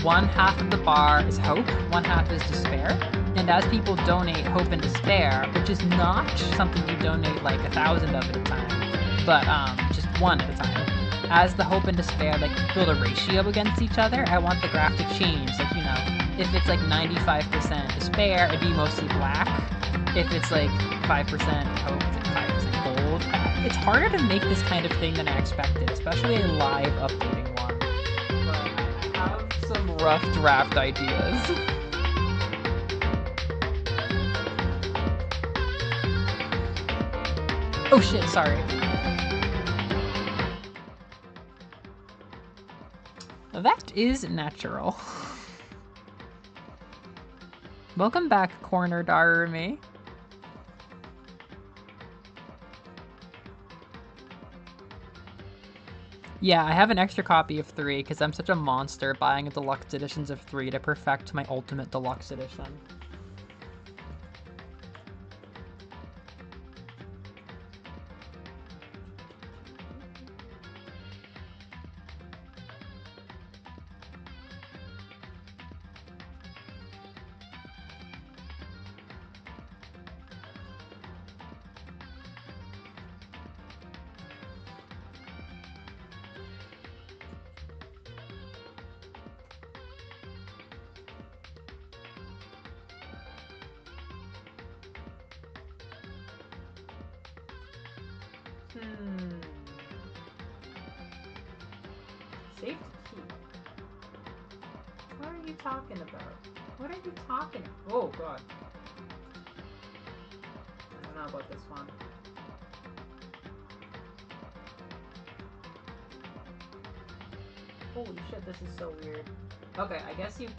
one half of the bar is hope, one half is despair, and as people donate hope and despair, which is not something you donate like 1,000 of at a time, but just one at a time, as the hope and despair like build a ratio against each other, I want the graph to change. Like, you know, if it's like 95% despair, it'd be mostly black. If it's like 5% hope, it's like 5% gold. It's harder to make this kind of thing than I expected, especially a live updating one. But I have some rough draft ideas. Oh shit, sorry. That is natural. Welcome back, Corner Darumi. Yeah, I have an extra copy of 3 because I'm such a monster buying deluxe editions of 3 to perfect my ultimate deluxe edition. Safe to keep. What are you talking about? What are you talking about? Oh god. I don't know about this one. Holy shit, this is so weird. Okay, I guess you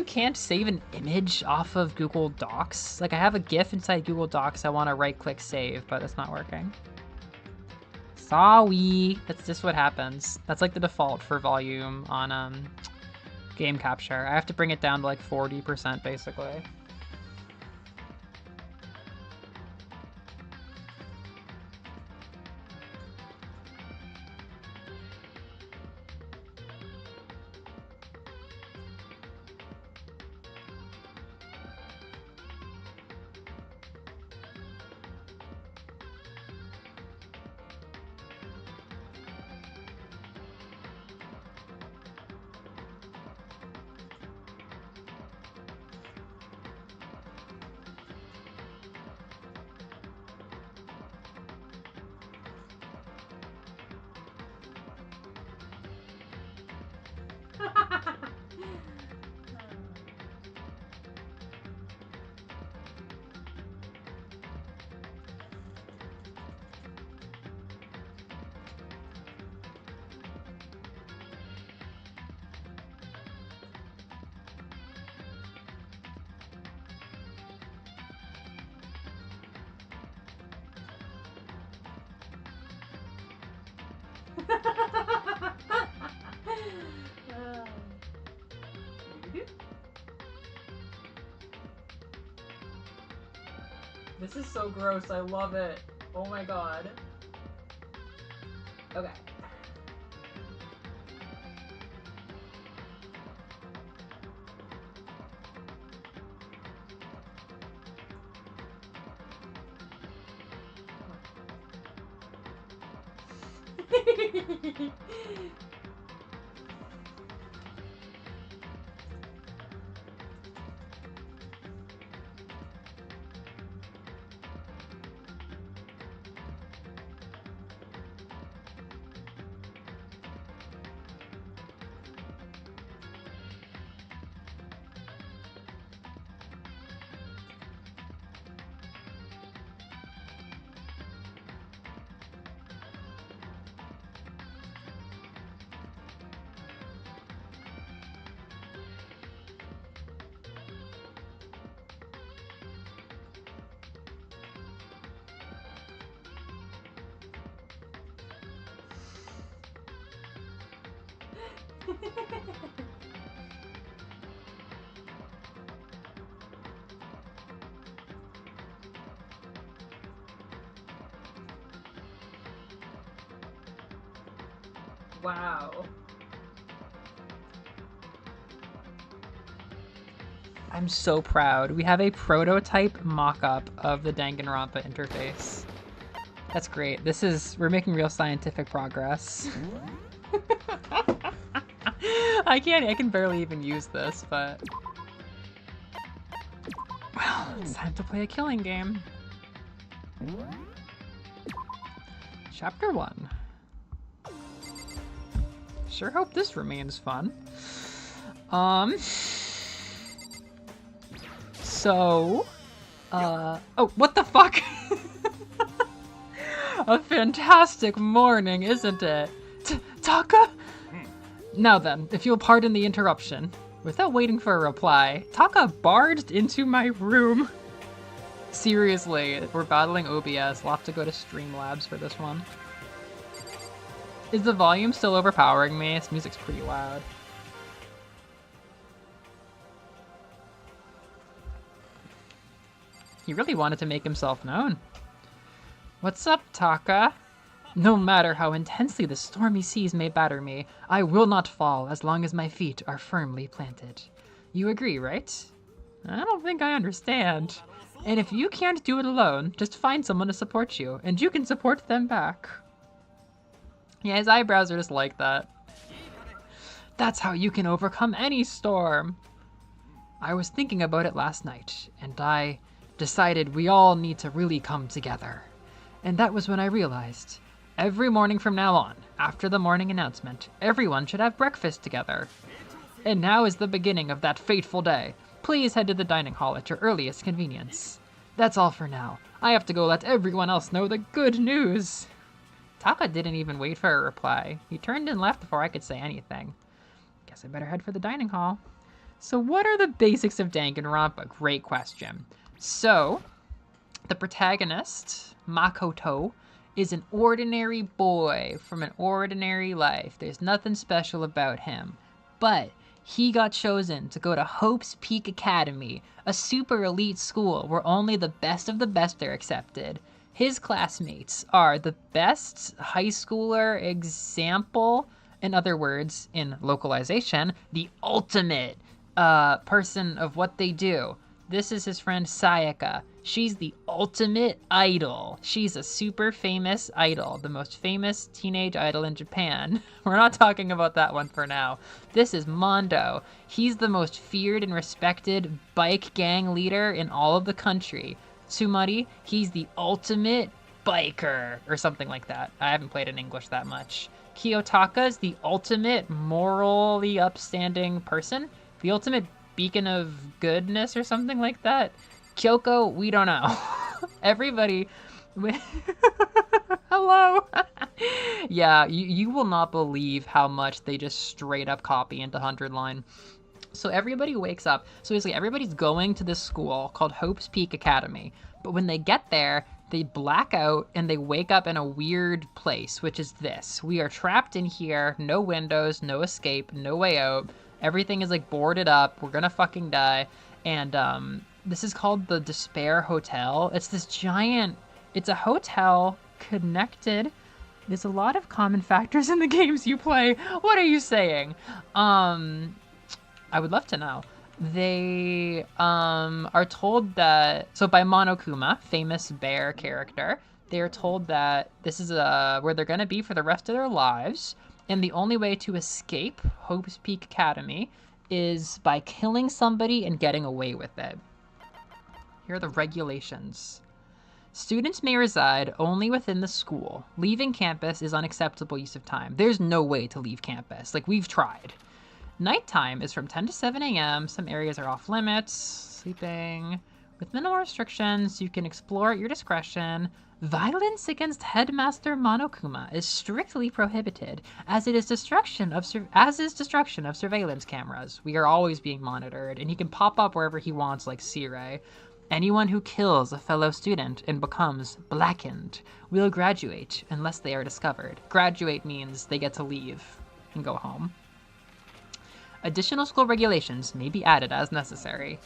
can't save an image off of Google Docs. Like, I have a GIF inside Google Docs. I want to right-click save, but it's not working. Sorry. That's just what happens. That's like the default for volume on game capture. I have to bring it down to like 40% basically. This is so gross. I love it. Oh my god. Okay. Wow. I'm so proud. We have a prototype mock-up of the Danganronpa interface. That's great. We're making real scientific progress. I can barely even use this, but... Well, it's time to play a killing game. Chapter 1. Sure hope this remains fun. Oh, what the fuck? A fantastic morning, isn't it? Taka? Now then, if you'll pardon the interruption. Without waiting for a reply, Taka barged into my room. Seriously, we're battling OBS. We'll have to go to Streamlabs for this one. Is the volume still overpowering me? This music's pretty loud. He really wanted to make himself known. What's up, Taka? No matter how intensely the stormy seas may batter me, I will not fall as long as my feet are firmly planted. You agree, right? I don't think I understand. And if you can't do it alone, just find someone to support you, and you can support them back. Yeah, his eyebrows are just like that. That's how you can overcome any storm. I was thinking about it last night, and I decided we all need to really come together. And that was when I realized, every morning from now on, after the morning announcement, everyone should have breakfast together. And now is the beginning of that fateful day. Please head to the dining hall at your earliest convenience. That's all for now. I have to go let everyone else know the good news. Taka didn't even wait for a reply. He turned and left before I could say anything. Guess I better head for the dining hall. So what are the basics of Danganronpa? Great question. So, the protagonist, Makoto, is an ordinary boy from an ordinary life. There's nothing special about him. But he got chosen to go to Hope's Peak Academy, a super elite school where only the best of the best are accepted. His classmates are the best high schooler example, in other words, in localization, the ultimate person of what they do. This is his friend Sayaka. She's the ultimate idol. She's a super famous idol, the most famous teenage idol in Japan. We're not talking about that one for now. This is Mondo. He's the most feared and respected bike gang leader in all of the country. Tsumari, he's the ultimate biker, or something like that. I haven't played in English that much. Kiyotaka's the ultimate morally upstanding person. The ultimate beacon of goodness or something like that. Kyoko, we don't know. Everybody... Hello! Yeah, you will not believe how much they just straight up copy into 100 line. So everybody wakes up. So basically everybody's going to this school called Hope's Peak Academy. But when they get there, they black out and they wake up in a weird place, which is this. We are trapped in here, no windows, no escape, no way out. Everything is like boarded up. We're gonna fucking die. And This is called the Despair Hotel. It's this giant, it's a hotel connected. There's a lot of common factors in the games you play. What are you saying? I would love to know. They are told that, so by Monokuma, famous bear character, they are told that this is where they're going to be for the rest of their lives, and the only way to escape Hope's Peak Academy is by killing somebody and getting away with it. Here are the regulations. Students may reside only within the school. Leaving campus is unacceptable use of time. There's no way to leave campus. Like, we've tried. Nighttime is from 10 to 7 a.m. Some areas are off limits. Sleeping. With minimal restrictions, you can explore at your discretion. Violence against Headmaster Monokuma is strictly prohibited, as is destruction of surveillance cameras. We are always being monitored, and he can pop up wherever he wants, like Sirei. Anyone who kills a fellow student and becomes blackened will graduate unless they are discovered. Graduate means they get to leave and go home. Additional school regulations may be added as necessary.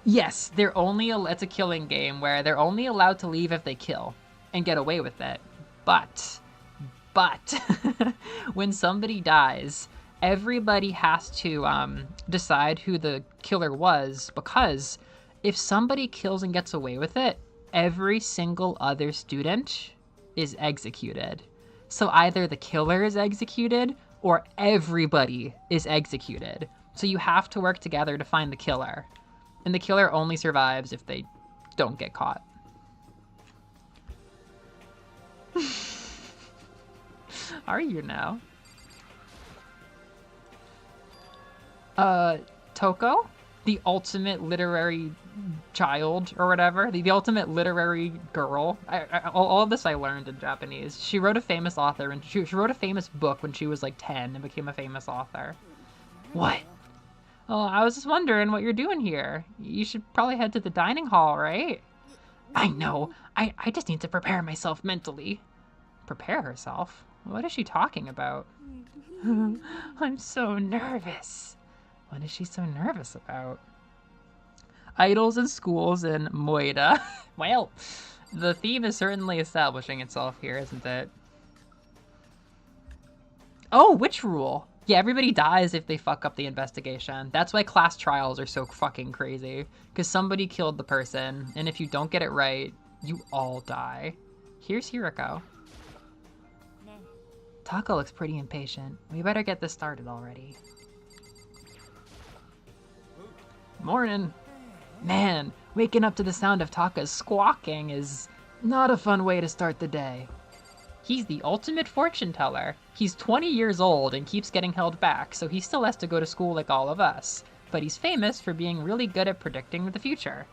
Yes, it's a killing game where they're only allowed to leave if they kill and get away with it. But, when somebody dies, everybody has to decide who the killer was, because if somebody kills and gets away with it, every single other student is executed. So either the killer is executed or everybody is executed. So you have to work together to find the killer. And the killer only survives if they don't get caught. Are you now? Toko, the ultimate literary child or whatever, the ultimate literary girl. All of this I learned in Japanese. She wrote a famous author, and she wrote a famous book when she was like 10 and became a famous author. What? Oh, I was just wondering what you're doing here. You should probably head to the dining hall, right? I know. I just need to prepare myself mentally. Prepare herself? What is she talking about? I'm so nervous. What is she so nervous about? Idols in schools in Moida. Well, the theme is certainly establishing itself here, isn't it? Oh, which rule? Yeah, everybody dies if they fuck up the investigation. That's why class trials are so fucking crazy. Because somebody killed the person, and if you don't get it right, you all die. Here's Hiroko. Taka looks pretty impatient. We better get this started already. Morning. Man, waking up to the sound of Taka's squawking is not a fun way to start the day. He's the ultimate fortune teller. He's 20 years old and keeps getting held back, so he still has to go to school like all of us. But he's famous for being really good at predicting the future.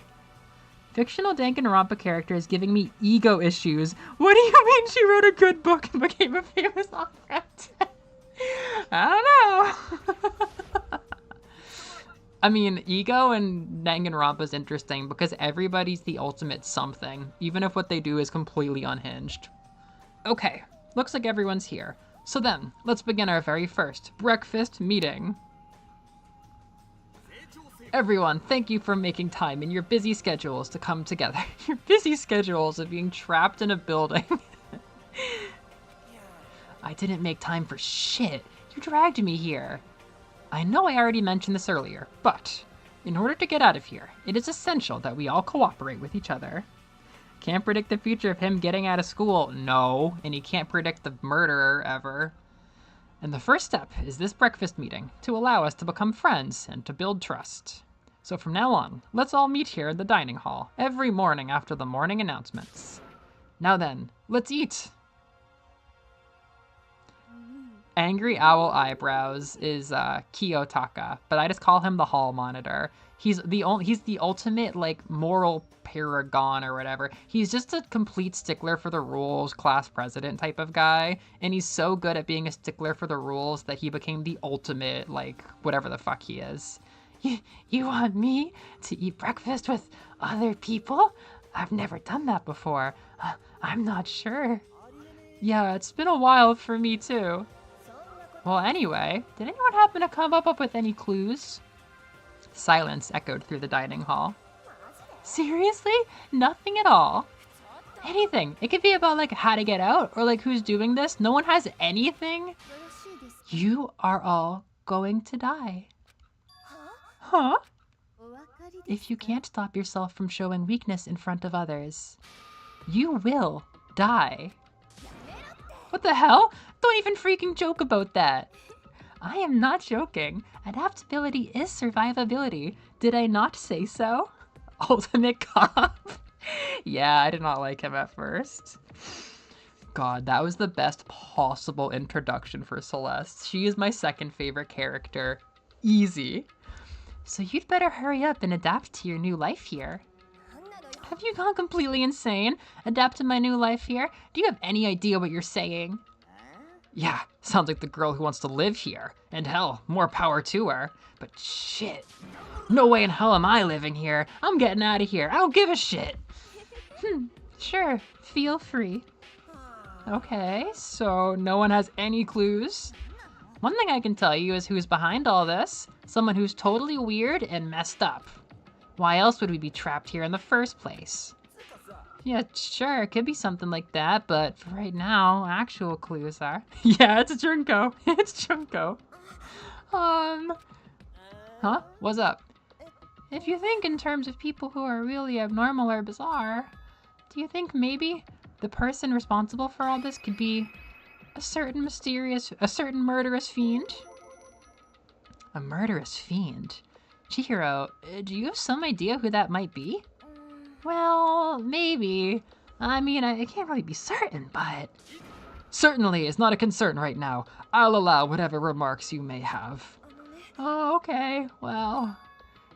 Fictional Danganronpa character is giving me ego issues. What do you mean she wrote a good book and became a famous author? I don't know. I mean, ego and Danganronpa is interesting because everybody's the ultimate something, even if what they do is completely unhinged. Okay, looks like everyone's here. So then, let's begin our very first breakfast meeting. Everyone, thank you for making time in your busy schedules to come together. Your busy schedules of being trapped in a building. I didn't make time for shit. You dragged me here. I know I already mentioned this earlier, but in order to get out of here, it is essential that we all cooperate with each other. Can't predict the future of him getting out of school, no, and he can't predict the murderer ever. And the first step is this breakfast meeting to allow us to become friends and to build trust. So from now on, let's all meet here in the dining hall every morning after the morning announcements. Now then, let's eat! Angry Owl Eyebrows is Kiyotaka, but I just call him the hall monitor. He's the ultimate, like, moral paragon or whatever. He's just a complete stickler for the rules, class president type of guy, and he's so good at being a stickler for the rules that he became the ultimate, like, whatever the fuck he is. You want me to eat breakfast with other people? I've never done that before. I'm not sure. Yeah, it's been a while for me too. Well, anyway, did anyone happen to come up with any clues? Silence echoed through the dining hall. Seriously? Nothing at all? Anything. It could be about like how to get out or like who's doing this. No one has anything. You are all going to die. Huh? If you can't stop yourself from showing weakness in front of others, you will die. What the hell? Don't even freaking joke about that. I am not joking. Adaptability is survivability. Did I not say so? Ultimate cop. Yeah, I did not like him at first. God, that was the best possible introduction for Celeste. She is my second favorite character. Easy. So you'd better hurry up and adapt to your new life here. Have you gone completely insane? Adapt to my new life here? Do you have any idea what you're saying? Yeah, sounds like the girl who wants to live here. And hell, more power to her. But shit. No way in hell am I living here. I'm getting out of here. I don't give a shit. Sure, feel free. Okay, so no one has any clues. One thing I can tell you is who's behind all this. Someone who's totally weird and messed up. Why else would we be trapped here in the first place? Yeah, sure, it could be something like that, but for right now, actual clues are... Yeah, it's Junko. It's Junko. Huh? What's up? If you think in terms of people who are really abnormal or bizarre, do you think maybe the person responsible for all this could be a certain murderous fiend? A murderous fiend? Chihiro, do you have some idea who that might be? Well, maybe. I mean, I can't really be certain, but... Certainly is not a concern right now. I'll allow whatever remarks you may have. Oh, okay. Well,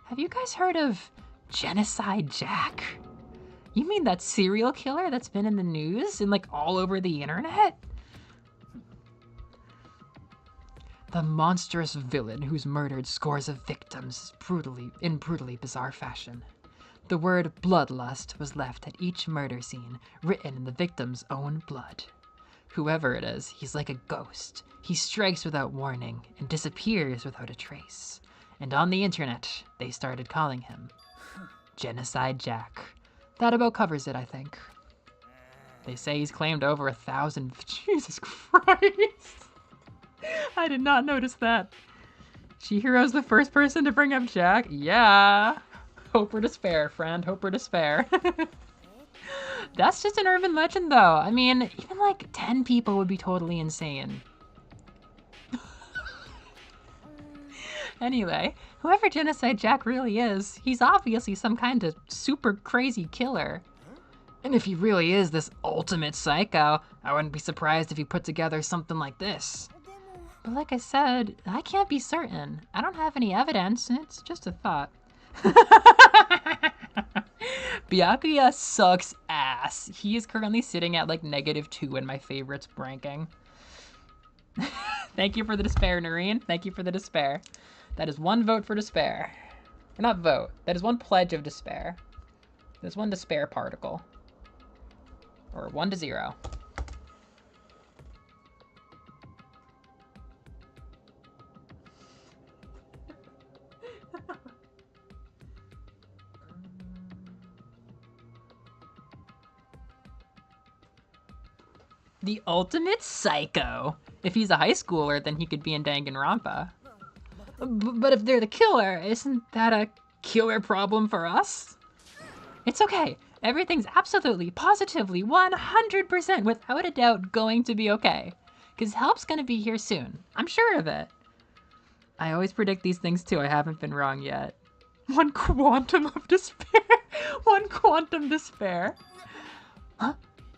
have you guys heard of Genocide Jack? You mean that serial killer that's been in the news and like all over the internet? The monstrous villain who's murdered scores of victims in brutally bizarre fashion. The word bloodlust was left at each murder scene, written in the victim's own blood. Whoever it is, he's like a ghost. He strikes without warning and disappears without a trace. And on the internet, they started calling him Genocide Jack. That about covers it, I think. They say he's claimed over 1,000... Jesus Christ! I did not notice that. Chihiro's the first person to bring up Jack? Yeah. Hope or despair, friend. Hope or despair. That's just an urban legend, though. I mean, even like 10 people would be totally insane. Anyway, whoever Genocide Jack really is, he's obviously some kind of super crazy killer. And if he really is this ultimate psycho, I wouldn't be surprised if he put together something like this. But like I said, I can't be certain. I don't have any evidence. It's just a thought. Byakuya sucks ass. He is currently sitting at like -2 in my favorites ranking. Thank you for the despair, Noreen. Thank you for the despair. That is 1 vote for despair. Or not vote. That is 1 pledge of despair. There's 1 despair particle. Or 1-0. The ultimate psycho. If he's a high schooler, then he could be in Danganronpa. But if they're the killer, isn't that a killer problem for us? It's okay. Everything's absolutely, positively, 100% without a doubt going to be okay. Because help's gonna be here soon. I'm sure of it. I always predict these things too. I haven't been wrong yet. 1 quantum of despair. 1 quantum despair. Huh?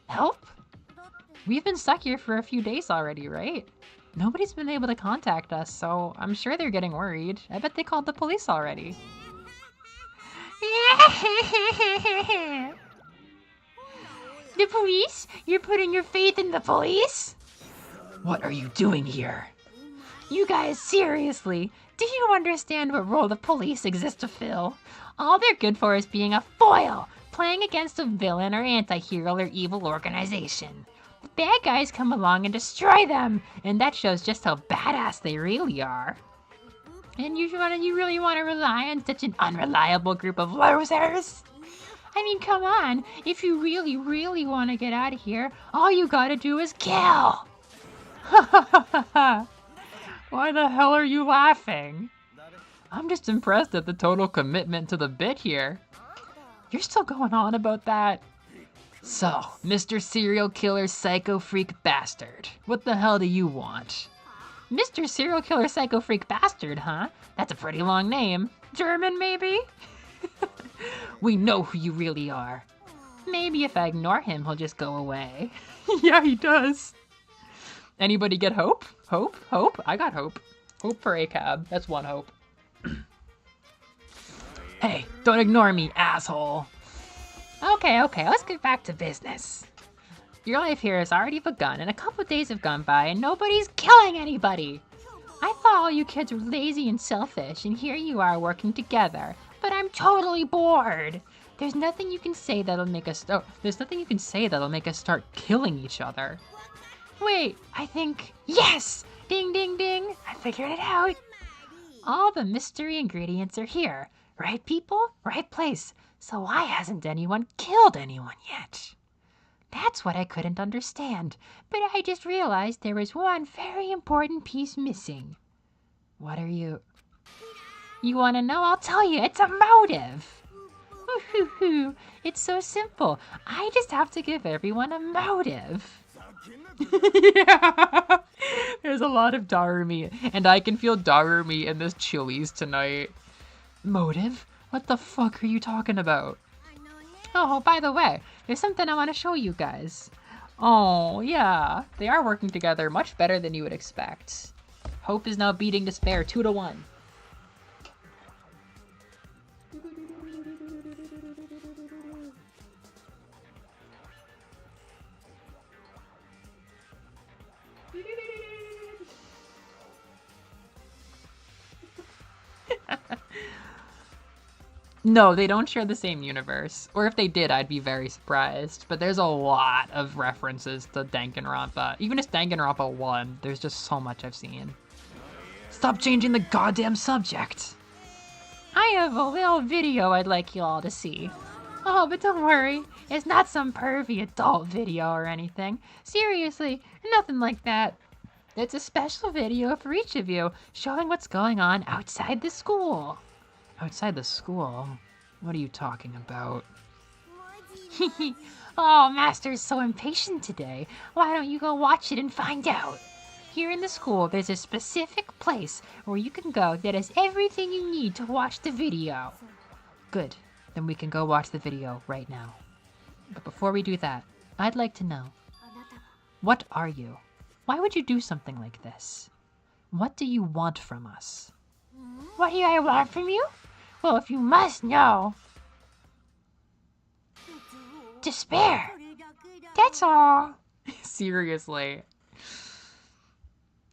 Help? We've been stuck here for a few days already, right? Nobody's been able to contact us, so I'm sure they're getting worried. I bet they called the police already. The police? You're putting your faith in the police? What are you doing here? You guys, seriously, do you understand what role the police exist to fill? All they're good for is being a foil, playing against a villain or anti-hero or evil organization. The bad guys come along and destroy them, and that shows just how badass they really are. And you really want to rely on such an unreliable group of losers? I mean, come on. If you really, really want to get out of here, all you gotta do is kill. Why the hell are you laughing? I'm just impressed at the total commitment to the bit here. You're still going on about that? So, Mr. Serial Killer Psycho Freak Bastard, what the hell do you want? Mr. Serial Killer Psycho Freak Bastard, huh? That's a pretty long name. German, maybe? We know who you really are. Maybe if I ignore him, he'll just go away. Yeah, he does. Anybody get hope? Hope? Hope? I got hope. Hope for ACAB. That's one hope. Hey, don't ignore me, asshole. Okay, let's get back to business. Your life here has already begun, and a couple days have gone by, and nobody's killing anybody. I thought all you kids were lazy and selfish, and here you are working together. But I'm totally bored. There's nothing you can say that'll make us start killing each other. Wait, I think... Yes! Ding, ding, ding! I figured it out. All the mystery ingredients are here. Right people, right place. So why hasn't anyone killed anyone yet? That's what I couldn't understand. But I just realized there was one very important piece missing. What are you... You want to know? I'll tell you. It's a motive. It's so simple. I just have to give everyone a motive. Yeah. There's a lot of Darumi, and I can feel Darumi in this Chili's tonight. Motive? What the fuck are you talking about? Oh, by the way, there's something I want to show you guys. Oh, yeah. They are working together much better than you would expect. Hope is now beating despair 2-1. No, they don't share the same universe. Or if they did, I'd be very surprised. But there's a lot of references to Danganronpa. Even if Danganronpa 1, there's just so much I've seen. Stop changing the goddamn subject! I have a little video I'd like you all to see. Oh, but don't worry. It's not some pervy adult video or anything. Seriously, nothing like that. It's a special video for each of you, showing what's going on outside the school. Outside the school? What are you talking about? Oh, Master's so impatient today. Why don't you go watch it and find out? Here in the school, there's a specific place where you can go that has everything you need to watch the video. Good. Then we can go watch the video right now. But before we do that, I'd like to know, what are you? Why would you do something like this? What do you want from us? What do I want from you? Well, if you must know. Despair. That's all. Seriously.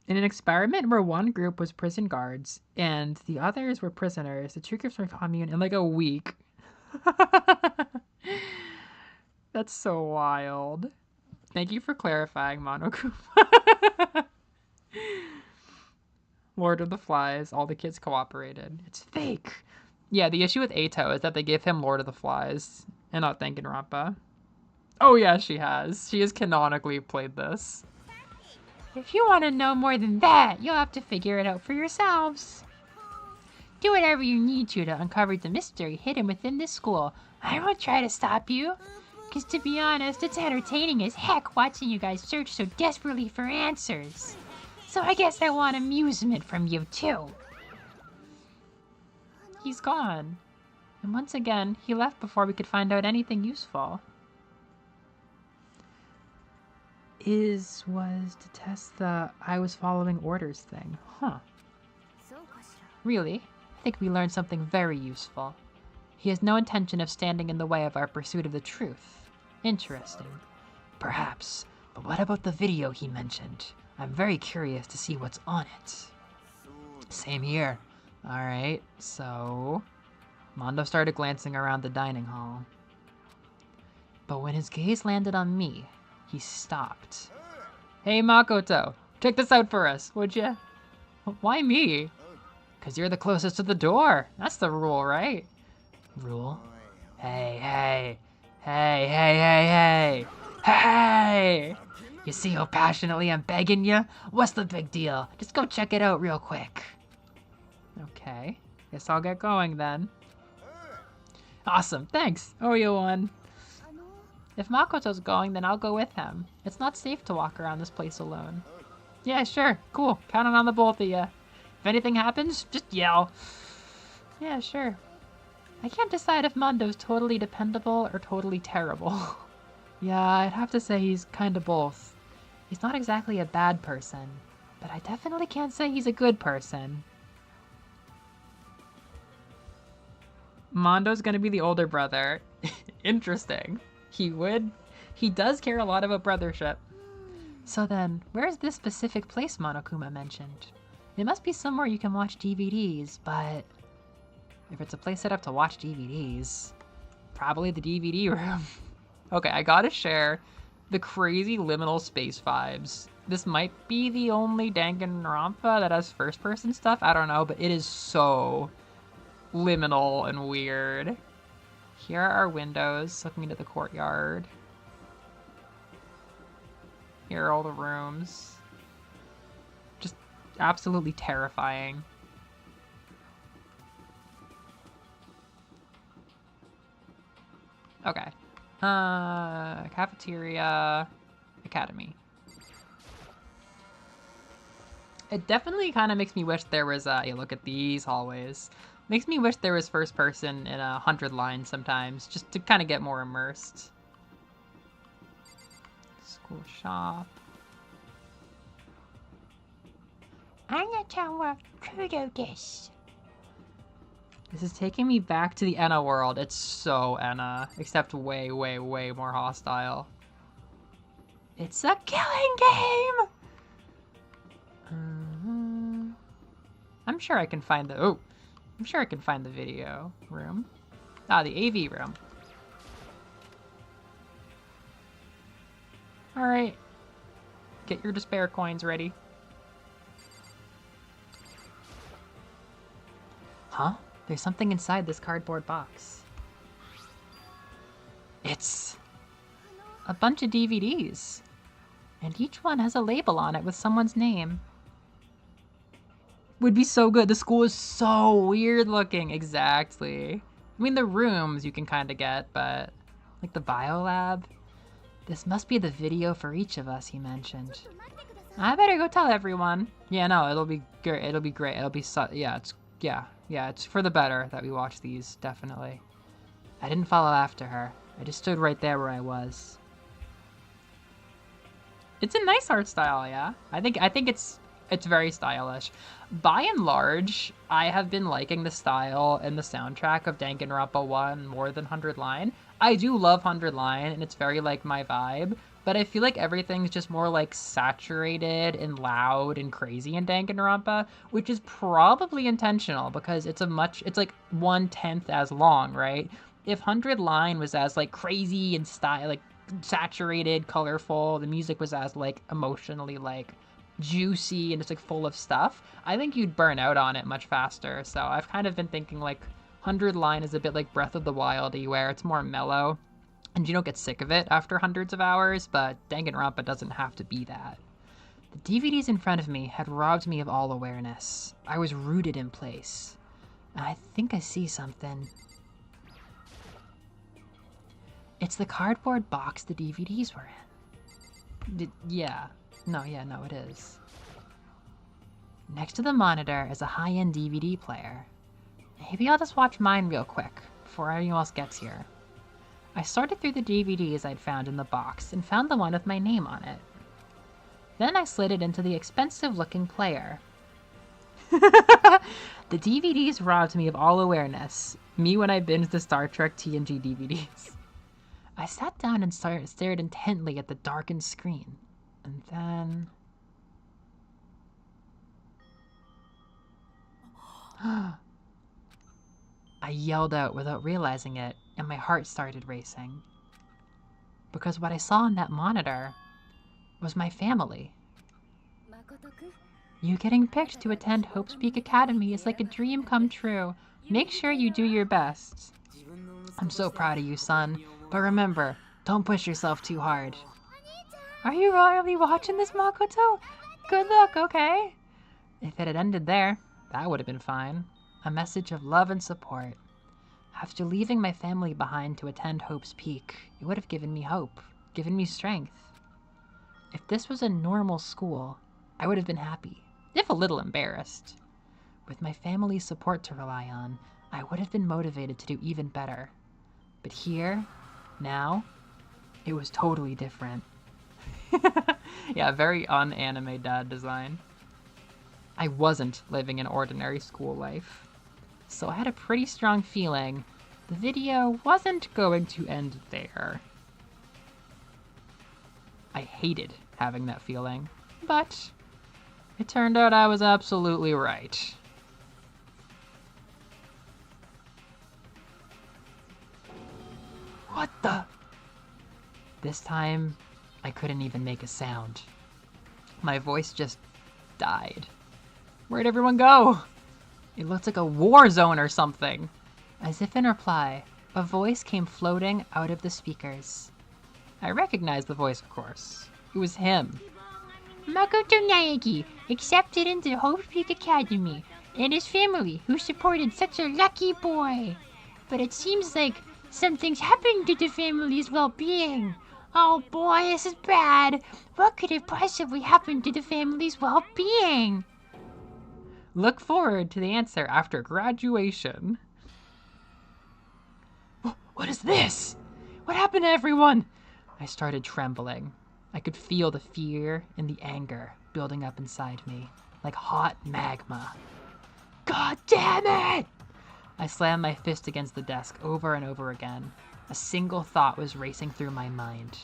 In an experiment where one group was prison guards and the others were prisoners, the two groups were commune in like a week. That's so wild. Thank you for clarifying, Monokuma. Lord of the Flies, all the kids cooperated. It's fake. Yeah, the issue with Ato is that they give him Lord of the Flies and not Danganronpa. Oh yeah, she has. She has canonically played this. If you want to know more than that, you'll have to figure it out for yourselves. Do whatever you need to uncover the mystery hidden within this school. I won't try to stop you. Because to be honest, it's entertaining as heck watching you guys search so desperately for answers. So I guess I want amusement from you too. He's gone. And once again, he left before we could find out anything useful. Was to test the I was following orders thing. Huh. Really? I think we learned something very useful. He has no intention of standing in the way of our pursuit of the truth. Interesting. Perhaps. But what about the video he mentioned? I'm very curious to see what's on it. Same here. Alright, so... Mondo started glancing around the dining hall. But when his gaze landed on me, he stopped. Hey Makoto, check this out for us, would ya? Why me? Because you're the closest to the door. That's the rule, right? Rule? Hey, hey. Hey, hey, hey, hey. Hey! You see how passionately I'm begging you? What's the big deal? Just go check it out real quick. Okay. Guess I'll get going then. Awesome, thanks. Oreo won. If Makoto's going, then I'll go with him. It's not safe to walk around this place alone. Yeah, sure. Cool. Counting on the both of you. If anything happens, just yell. Yeah, sure. I can't decide if Mondo's totally dependable or totally terrible. Yeah, I'd have to say he's kinda both. He's not exactly a bad person, but I definitely can't say he's a good person. Mondo's gonna be the older brother. Interesting. He does care a lot about brothership. So then, where's this specific place Monokuma mentioned? It must be somewhere you can watch DVDs, but if it's a place set up to watch DVDs, probably the DVD room. Okay, I gotta share the crazy liminal space vibes. This might be the only Danganronpa that has first-person stuff, I don't know, but it is so liminal and weird. Here are our windows looking into the courtyard. Here are all the rooms. Just absolutely terrifying. Okay. Cafeteria, academy. It definitely kind of makes me wish there was a look at these hallways. Makes me wish there was first person in 100 lines sometimes, just to kind of get more immersed. School shop. This is taking me back to the Enna world. It's so Enna, except way, way, way more hostile. It's a killing game! I'm sure I can find the, I'm sure I can find the video room. Ah, the AV room. Alright. Get your despair coins ready. Huh? There's something inside this cardboard box. It's a bunch of DVDs. And each one has a label on it with someone's name. Would be so good. The school is so weird looking. Exactly. I mean, the rooms you can kind of get, but like the biolab. This must be the video for each of us, he mentioned. I better go tell everyone. Yeah, no, it'll be great. It'll be great. It'll be yeah, it's for the better that we watch these, definitely. I didn't follow after her. I just stood right there where I was. It's a nice art style, yeah. I think it's very stylish. By and large, I have been liking the style and the soundtrack of Danganronpa 1 more than 100 Line. I do love 100 Line, and it's very like my vibe, but I feel like everything's just more like saturated and loud and crazy in Danganronpa, which is probably intentional because it's like 1/10 as long, right? If 100 Line was as like crazy and style, like saturated, colorful, the music was as like emotionally like juicy and just like full of stuff, I think you'd burn out on it much faster. So I've kind of been thinking like 100 Line is a bit like Breath of the Wildy, where it's more mellow and you don't get sick of it after hundreds of hours, but Danganronpa doesn't have to be that. The DVDs in front of me had robbed me of all awareness. I was rooted in place. And I think I see something. It's the cardboard box the DVDs were in. No, it is. Next to the monitor is a high-end DVD player. Maybe I'll just watch mine real quick, before anyone else gets here. I sorted through the DVDs I'd found in the box and found the one with my name on it. Then I slid it into the expensive-looking player. The DVDs robbed me of all awareness. Me when I binged the Star Trek TNG DVDs. I sat down and stared intently at the darkened screen. And then... I yelled out without realizing it, and my heart started racing. Because what I saw on that monitor was my family. You getting picked to attend Hope's Peak Academy is like a dream come true. Make sure you do your best. I'm so proud of you, son. But remember, don't push yourself too hard. Are you really watching this, Makoto? Good luck, okay? If it had ended there, that would have been fine. A message of love and support. After leaving my family behind to attend Hope's Peak, it would have given me hope, given me strength. If this was a normal school, I would have been happy, if a little embarrassed. With my family's support to rely on, I would have been motivated to do even better. But here, now, it was totally different. Yeah, very un-anime dad design. I wasn't living an ordinary school life, so I had a pretty strong feeling the video wasn't going to end there. I hated having that feeling, but it turned out I was absolutely right. What the? This time, I couldn't even make a sound. My voice just died. Where'd everyone go? It looked like a war zone or something. As if in reply, a voice came floating out of the speakers. I recognized the voice, of course. It was him. Makoto Naegi, accepted into Hope's Peak Academy, and his family, who supported such a lucky boy. But it seems like something's happened to the family's well-being. Oh boy, this is bad. What could have possibly happened to the family's well-being? Look forward to the answer after graduation. What is this? What happened to everyone? I started trembling. I could feel the fear and the anger building up inside me, like hot magma. God damn it! I slammed my fist against the desk over and over again. A single thought was racing through my mind.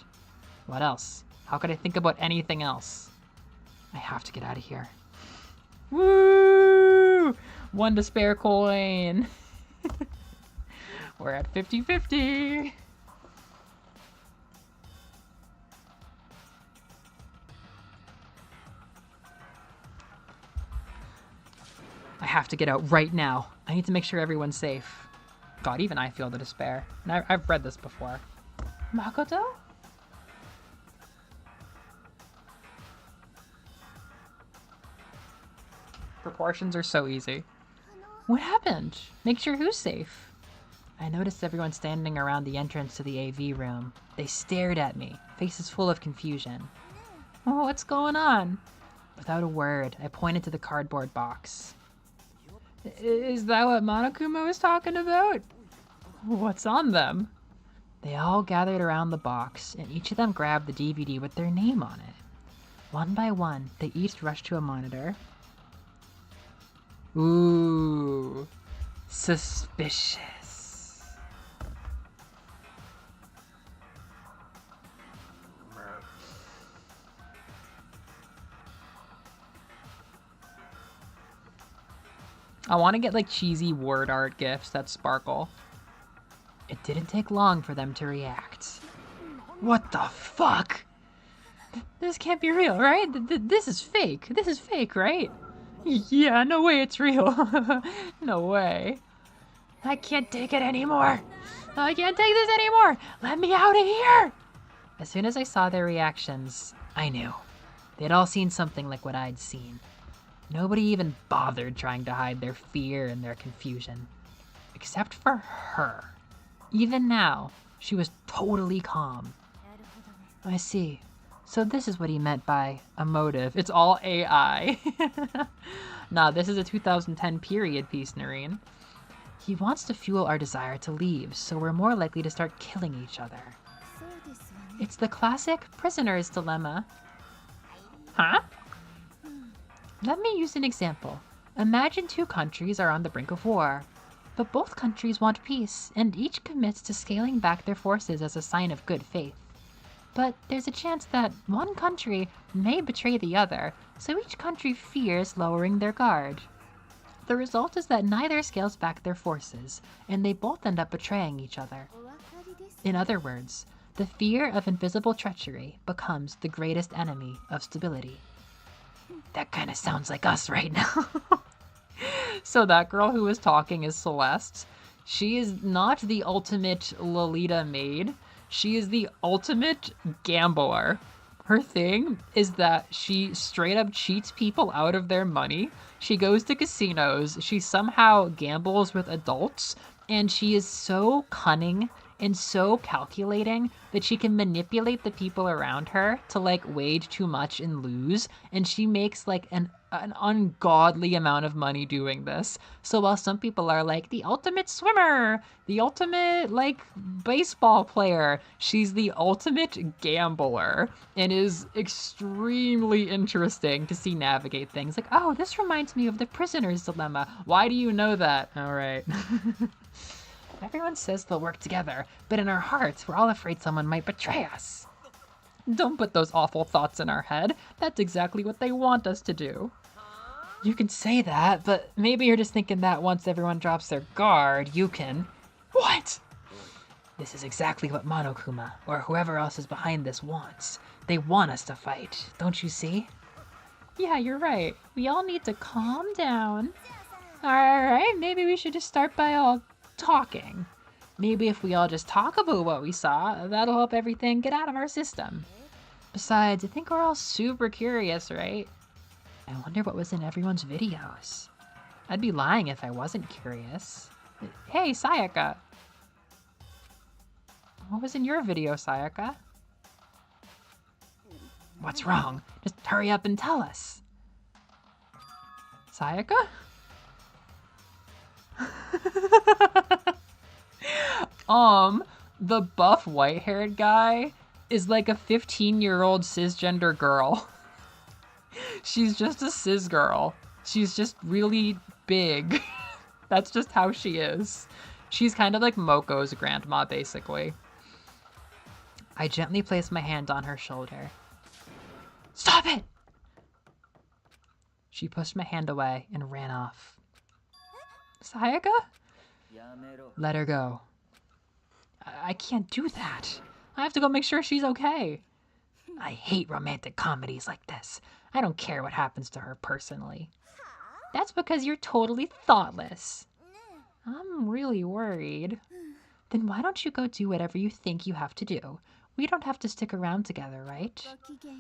What else? How could I think about anything else? I have to get out of here. Woo! 1 despair coin. We're at 50-50. I have to get out right now. I need to make sure everyone's safe. God, even I feel the despair. And I've read this before. Makoto? Proportions are so easy. What happened? Make sure who's safe? I noticed everyone standing around the entrance to the AV room. They stared at me, faces full of confusion. Oh, what's going on? Without a word, I pointed to the cardboard box. Is that what Monokuma was talking about? What's on them? They all gathered around the box, and each of them grabbed the DVD with their name on it. One by one, they each rushed to a monitor. Ooh, suspicious. I want to get like cheesy word art gifs that sparkle. It didn't take long for them to react. What the fuck? This can't be real, right? This is fake. This is fake, right? Yeah, no way it's real. No way. I can't take it anymore. I can't take this anymore. Let me out of here. As soon as I saw their reactions, I knew. They'd all seen something like what I'd seen. Nobody even bothered trying to hide their fear and their confusion. Except for her. Even now, she was totally calm. I see. So this is what he meant by a motive. It's all AI. Nah, this is a 2010 period piece, Noreen. He wants to fuel our desire to leave, so we're more likely to start killing each other. It's the classic prisoner's dilemma. Huh? Let me use an example. Imagine 2 countries are on the brink of war, but both countries want peace, and each commits to scaling back their forces as a sign of good faith. But there's a chance that one country may betray the other, so each country fears lowering their guard. The result is that neither scales back their forces, and they both end up betraying each other. In other words, the fear of invisible treachery becomes the greatest enemy of stability. That kind of sounds like us right now. So that girl who was talking is Celeste. She is not the ultimate Lolita maid. She is the ultimate gambler. Her thing is that she straight up cheats people out of their money. She goes to casinos. She somehow gambles with adults. And she is so cunning and so calculating that she can manipulate the people around her to like wage too much and lose. And she makes like an ungodly amount of money doing this. So while some people are like the ultimate swimmer, the ultimate like baseball player, she's the ultimate gambler and is extremely interesting to see navigate things. Like, oh, this reminds me of the prisoner's dilemma. Why do you know that? All right. Everyone says they'll work together, but in our hearts, we're all afraid someone might betray us. Don't put those awful thoughts in our head. That's exactly what they want us to do. You can say that, but maybe you're just thinking that once everyone drops their guard, you can... What? This is exactly what Monokuma, or whoever else is behind this, wants. They want us to fight, don't you see? Yeah, you're right. We all need to calm down. Alright, maybe we should just start by all talking. Maybe if we all just talk about what we saw, that'll help everything get out of our system. Besides, I think we're all super curious, right? I wonder what was in everyone's videos. I'd be lying if I wasn't curious. Hey, Sayaka. What was in your video, Sayaka? What's wrong? Just hurry up and tell us. Sayaka? The buff white-haired guy is like a 15-year-old cisgender girl. She's just a cis girl. She's just really big. That's just how she is. She's kind of like Moko's grandma, basically. I gently placed my hand on her shoulder. Stop it! She pushed my hand away and ran off. Sayaka? Let her go. I can't do that. I have to go make sure she's okay. I hate romantic comedies like this. I don't care what happens to her personally. That's because you're totally thoughtless. I'm really worried. Then why don't you go do whatever you think you have to do? We don't have to stick around together, right?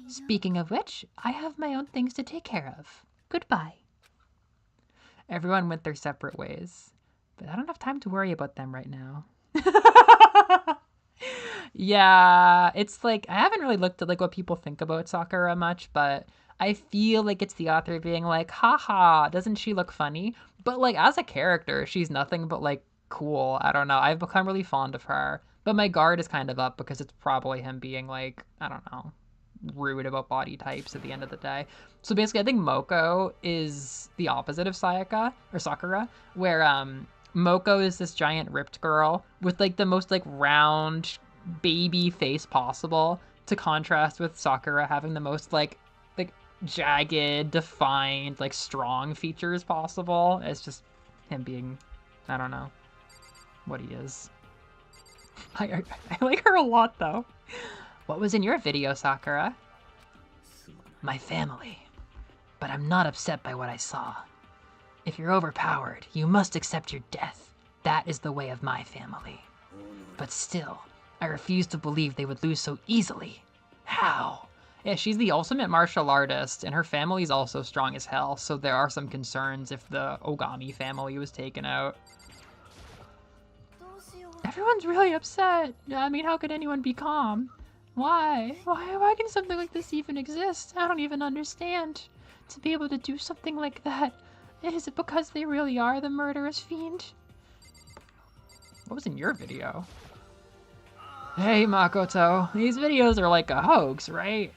Speaking of which, I have my own things to take care of. Goodbye. Everyone went their separate ways, but I don't have time to worry about them right now. Yeah, it's like, I haven't really looked at like what people think about Sakura much, but I feel like it's the author being like, haha, doesn't she look funny? But like as a character, she's nothing but like cool. I don't know. I've become really fond of her, but my guard is kind of up because it's probably him being like, I don't know, rude about body types at the end of the day. So basically, I think Moko is the opposite of Sayaka or Sakura, where Moko is this giant ripped girl with like the most like round baby face possible, to contrast with Sakura having the most like jagged, defined, like strong features possible. It's just him being, I don't know what he is. I like her a lot though. What was in your video, Sakura? My family. But I'm not upset by what I saw. If you're overpowered, you must accept your death. That is the way of my family. But still, I refuse to believe they would lose so easily. How? Yeah, she's the ultimate martial artist, and her family's also strong as hell, so there are some concerns if the Ogami family was taken out. Everyone's really upset. I mean, how could anyone be calm? Why? Why can something like this even exist? I don't even understand. To be able to do something like that, is it because they really are the murderous fiend? What was in your video? Hey, Makoto, these videos are like a hoax, right?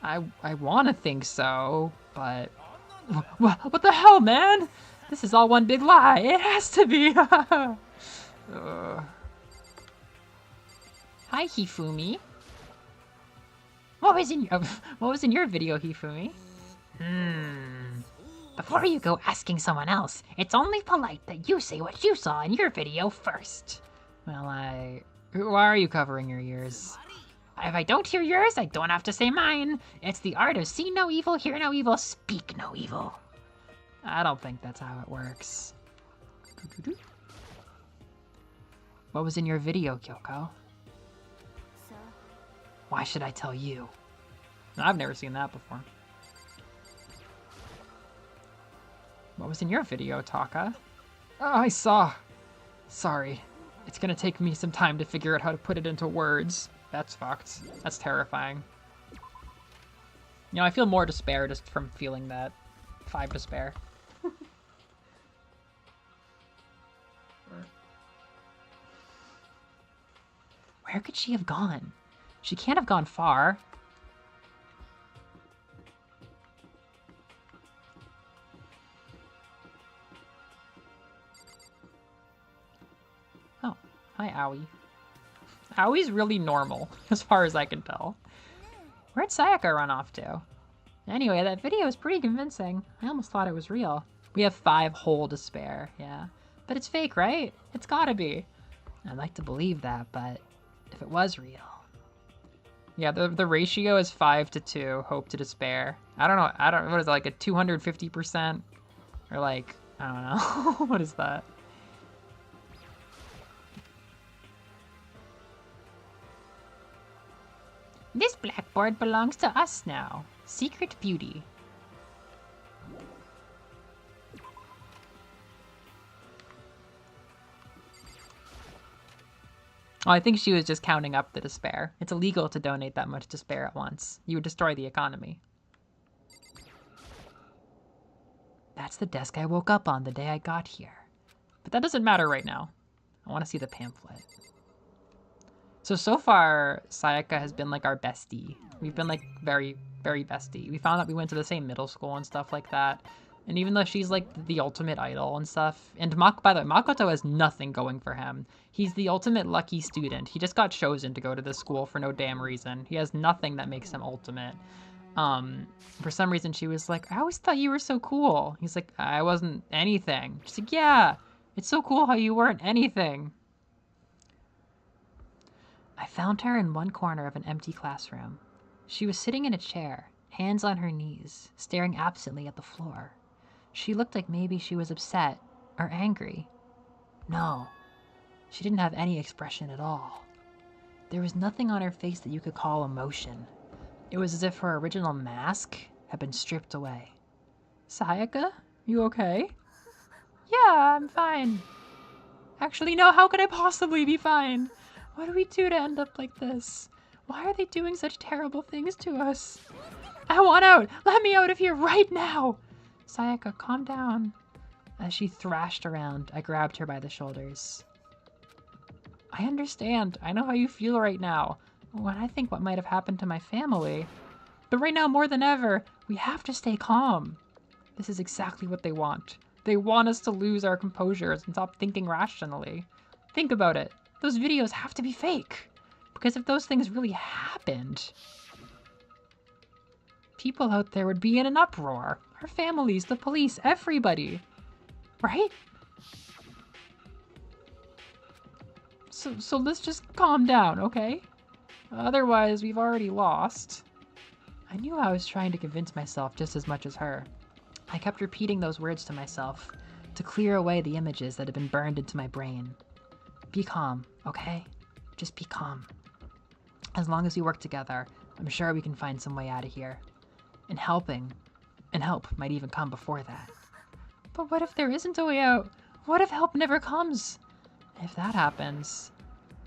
I want to think so, but... What the hell, man? This is all one big lie. It has to be. Hi, Hifumi. What was in your video, Hifumi? Before you go asking someone else, it's only polite that you say what you saw in your video first. Well, why are you covering your ears? If I don't hear yours, I don't have to say mine. It's the art of see no evil, hear no evil, speak no evil. I don't think that's how it works. What was in your video, Kyoko? Why should I tell you? I've never seen that before. What was in your video, Taka? Oh, I saw. Sorry. It's gonna take me some time to figure out how to put it into words. That's fucked. That's terrifying. You know, I feel more despair just from feeling that. 5 despair. Where could she have gone? She can't have gone far. Oh, hi, Owie. Owie's really normal, as far as I can tell. Where'd Sayaka run off to? Anyway, that video is pretty convincing. I almost thought it was real. We have 5 whole to spare, yeah. But it's fake, right? It's gotta be. I'd like to believe that, but if it was real. Yeah, the ratio is 5 to 2, hope to despair. I don't know, what is it, like a 250%? Or like, I don't know, what is that? This blackboard belongs to us now. Secret Beauty. Oh, I think she was just counting up the despair. It's illegal to donate that much despair at once. You would destroy the economy. That's the desk I woke up on the day I got here. But that doesn't matter right now. I want to see the pamphlet. So far, Sayaka has been like our bestie. We've been like very, very bestie. We found out we went to the same middle school and stuff like that. And even though she's like the ultimate idol and stuff, and by the way, Makoto has nothing going for him. He's the ultimate lucky student. He just got chosen to go to this school for no damn reason. He has nothing that makes him ultimate. For some reason she was like, I always thought you were so cool. He's like, I wasn't anything. She's like, yeah, it's so cool how you weren't anything. I found her in one corner of an empty classroom. She was sitting in a chair, hands on her knees, staring absently at the floor. She looked like maybe she was upset or angry. No, she didn't have any expression at all. There was nothing on her face that you could call emotion. It was as if her original mask had been stripped away. Sayaka, you okay? Yeah, I'm fine. Actually, no, how could I possibly be fine? What do we do to end up like this? Why are they doing such terrible things to us? I want out! Let me out of here right now! Sayaka, calm down. As she thrashed around, I grabbed her by the shoulders. I understand. I know how you feel right now. When I think what might have happened to my family. But right now, more than ever, we have to stay calm. This is exactly what they want. They want us to lose our composures and stop thinking rationally. Think about it. Those videos have to be fake. Because if those things really happened, people out there would be in an uproar. Our families, the police, everybody. Right? So let's just calm down, okay? Otherwise, we've already lost. I knew I was trying to convince myself just as much as her. I kept repeating those words to myself to clear away the images that had been burned into my brain. Be calm, okay? Just be calm. As long as we work together, I'm sure we can find some way out of here. And help might even come before that. But what if there isn't a way out? What if help never comes? If that happens,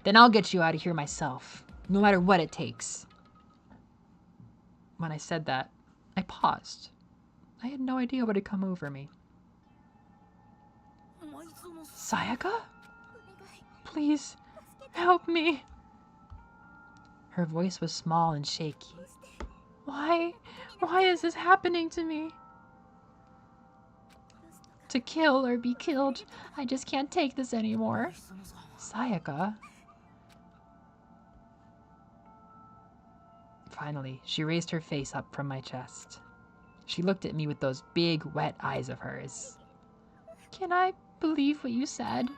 then I'll get you out of here myself, no matter what it takes. When I said that, I paused. I had no idea what had come over me. Sayaka? Please, help me. Her voice was small and shaky. Why is this happening to me? To kill or be killed, I just can't take this anymore. Sayaka? Finally, she raised her face up from my chest. She looked at me with those big, wet eyes of hers. Can I believe what you said?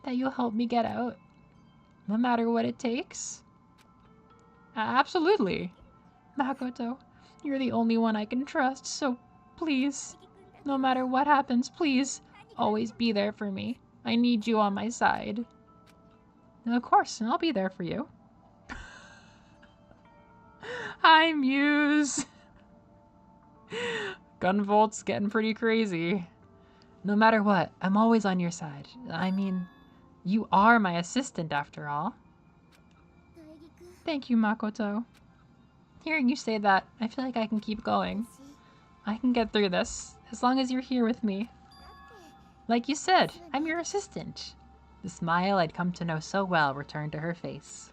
That you'll help me get out? No matter what it takes? Absolutely. Makoto, you're the only one I can trust, so please, no matter what happens, please, always be there for me. I need you on my side. Of course, I'll be there for you. Hi, Muse. Gunvolt's getting pretty crazy. No matter what, I'm always on your side. I mean, you are my assistant after all. Thank you, Makoto. Hearing you say that, I feel like I can keep going. I can get through this, as long as you're here with me. Like you said, I'm your assistant. The smile I'd come to know so well returned to her face.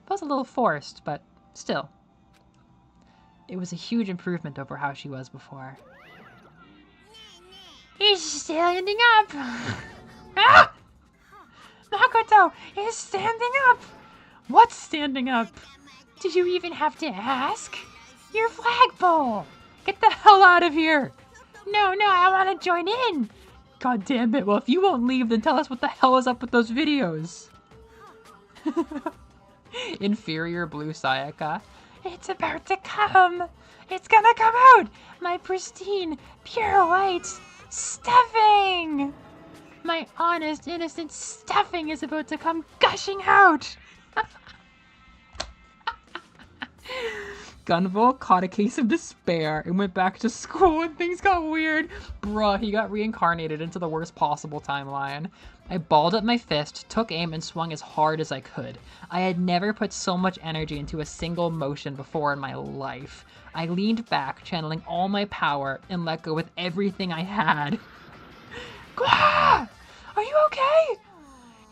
It was a little forced, but still. It was a huge improvement over how she was before. He's standing up! Ah! Makoto is standing up! What's standing up? Did you even have to ask? Your flagpole! Get the hell out of here! No, I want to join in! God damn it, well if you won't leave, then tell us what the hell is up with those videos. Inferior blue Sayaka. It's about to come! It's gonna come out! My pristine, pure white stuffing! My honest, innocent stuffing is about to come gushing out! Gunvolt caught a case of despair and went back to school and things got weird. Bruh, he got reincarnated into the worst possible timeline. I balled up my fist, took aim, and swung as hard as I could. I had never put so much energy into a single motion before in my life. I leaned back, channeling all my power, and let go with everything I had. Gah! Are you okay?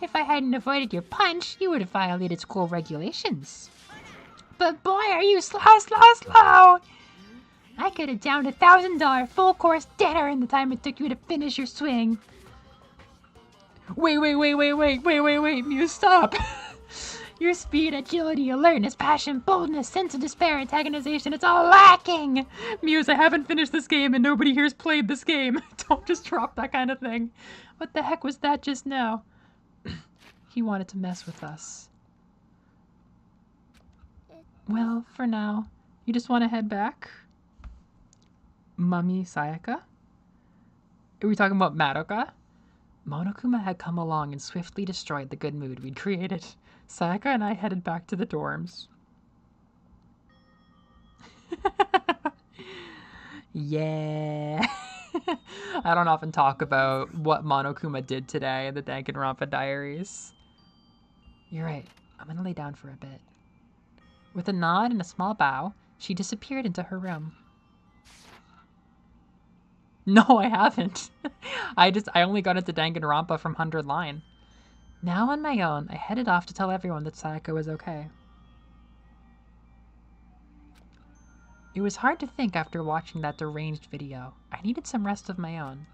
If I hadn't avoided your punch, you would have violated school regulations. But boy, are you slow! I could have downed $1,000 full-course dinner in the time it took you to finish your swing. Wait, Muse, stop! Your speed, agility, alertness, passion, boldness, sense of despair, antagonization, it's all lacking! Muse, I haven't finished this game and nobody here's played this game. Don't just drop that kind of thing. What the heck was that just now? He wanted to mess with us. Well, for now, you just want to head back? Mummy Sayaka? Are we talking about Madoka? Monokuma had come along and swiftly destroyed the good mood we'd created. Sayaka and I headed back to the dorms. Yeah. I don't often talk about what Monokuma did today in the Danganronpa Diaries. You're right. I'm gonna lay down for a bit. With a nod and a small bow, she disappeared into her room. No, I haven't. I only got into Danganronpa from 100 Line. Now on my own, I headed off to tell everyone that Sayaka was okay. It was hard to think after watching that deranged video. I needed some rest of my own.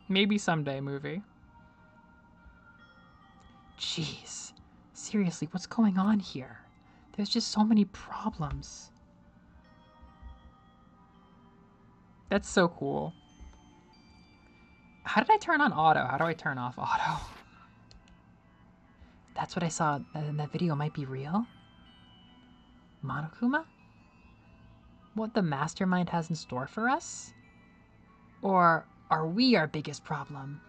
Maybe someday, movie. Jeez. Seriously, what's going on here? There's just so many problems. That's so cool. How did I turn on auto? How do I turn off auto? That's what I saw in that video might be real? Monokuma? What the mastermind has in store for us? Or are we our biggest problem?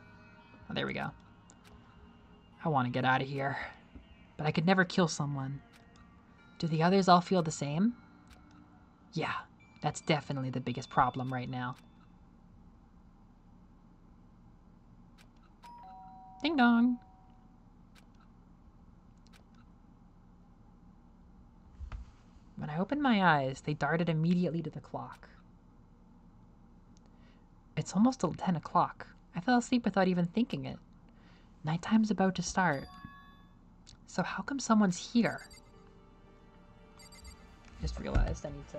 Oh, there we go. I want to get out of here. But I could never kill someone. Do the others all feel the same? Yeah, that's definitely the biggest problem right now. Ding dong. When I opened my eyes, they darted immediately to the clock. It's almost 10 o'clock. I fell asleep without even thinking it. Nighttime's about to start. So how come someone's here? Just realized I need to...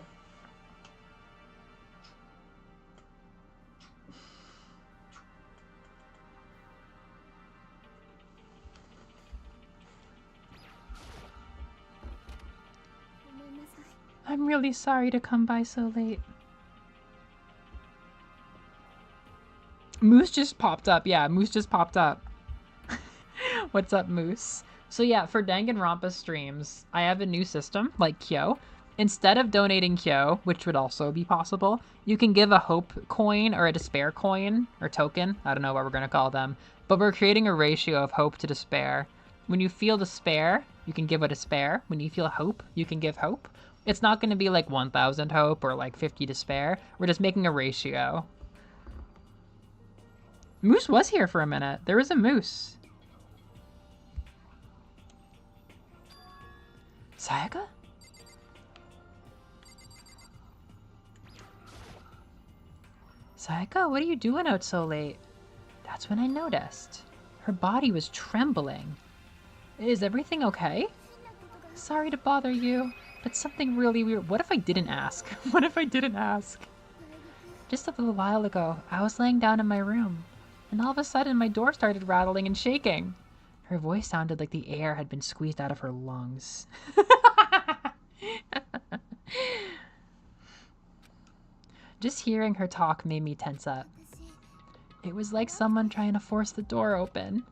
I'm really sorry to come by so late. Moose just popped up. Yeah, Moose just popped up. What's up, Moose? So yeah, for Danganronpa streams, I have a new system, like Kyo. Instead of donating Kyo, which would also be possible, you can give a hope coin or a despair coin or token. I don't know what we're going to call them. But we're creating a ratio of hope to despair. When you feel despair, you can give a despair. When you feel hope, you can give hope. It's not going to be like 1,000 hope or like 50 despair. We're just making a ratio. Moose was here for a minute. There was a moose. Sayaka? Sayaka, what are you doing out so late? That's when I noticed. Her body was trembling. Is everything okay? Sorry to bother you, but something really weird. What if I didn't ask? What if I didn't ask? Just a little while ago, I was laying down in my room, and all of a sudden my door started rattling and shaking. Her voice sounded like the air had been squeezed out of her lungs. Just hearing her talk made me tense up. It was like someone trying to force the door open.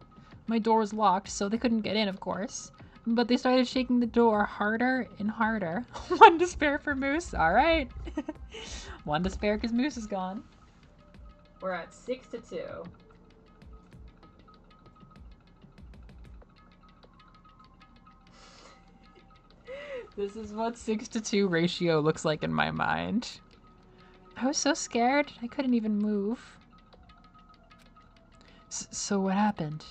My door was locked, so they couldn't get in, of course. But they started shaking the door harder and harder. One despair for Moose. All right. One despair because Moose is gone. We're at 6-2. This is what 6-2 ratio looks like in my mind. I was so scared, I couldn't even move. So what happened?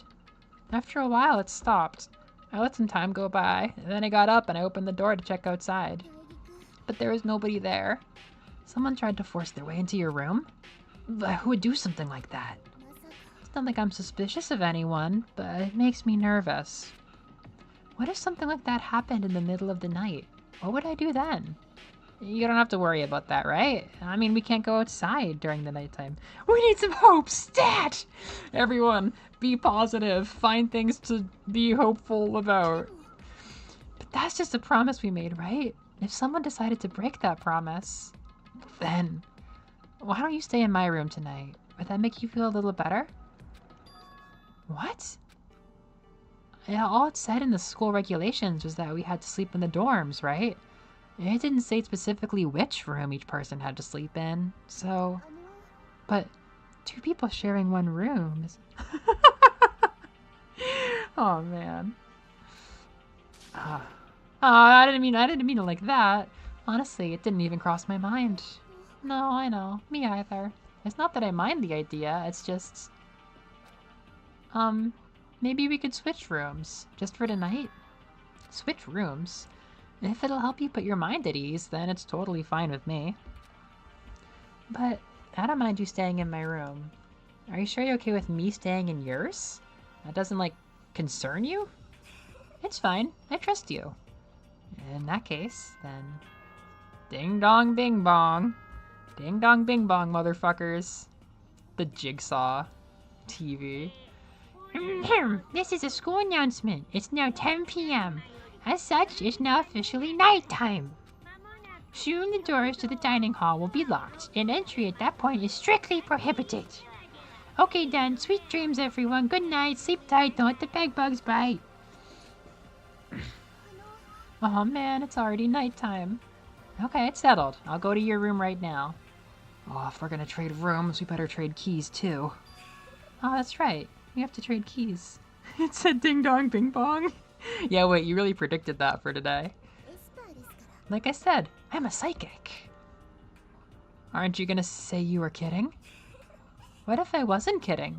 After a while, it stopped. I let some time go by, and then I got up and I opened the door to check outside. But there was nobody there. Someone tried to force their way into your room? But who would do something like that? It's not like I'm suspicious of anyone, but it makes me nervous. What if something like that happened in the middle of the night? What would I do then? You don't have to worry about that, right? I mean, we can't go outside during the nighttime. We need some hope! Stat! Everyone, be positive. Find things to be hopeful about. But that's just a promise we made, right? If someone decided to break that promise, then why don't you stay in my room tonight? Would that make you feel a little better? What? Yeah, all it said in the school regulations was that we had to sleep in the dorms, right? It didn't say specifically which room each person had to sleep in, so... But 2 people sharing one room is... Oh, man. Oh, I didn't mean it like that. Honestly, it didn't even cross my mind. No, I know. Me either. It's not that I mind the idea, it's just... Maybe we could switch rooms, just for tonight. Switch rooms? If it'll help you put your mind at ease, then it's totally fine with me. But I don't mind you staying in my room. Are you sure you're okay with me staying in yours? That doesn't, like, concern you? It's fine. I trust you. In that case, then... Ding dong bing bong. Ding dong bing bong, motherfuckers. The Jigsaw TV. This is a school announcement. It's now 10 p.m. As such, it's now officially nighttime. Soon the doors to the dining hall will be locked, and entry at that point is strictly prohibited. Okay then, sweet dreams everyone, good night, sleep tight, don't let the bed bugs bite. Oh man, it's already nighttime. Okay, it's settled. I'll go to your room right now. Oh, if we're gonna trade rooms, we better trade keys too. Oh, that's right. We have to trade keys. It said ding dong bing bong. Yeah, wait, you really predicted that for today. Like I said, I'm a psychic. Aren't you gonna say you were kidding? What if I wasn't kidding?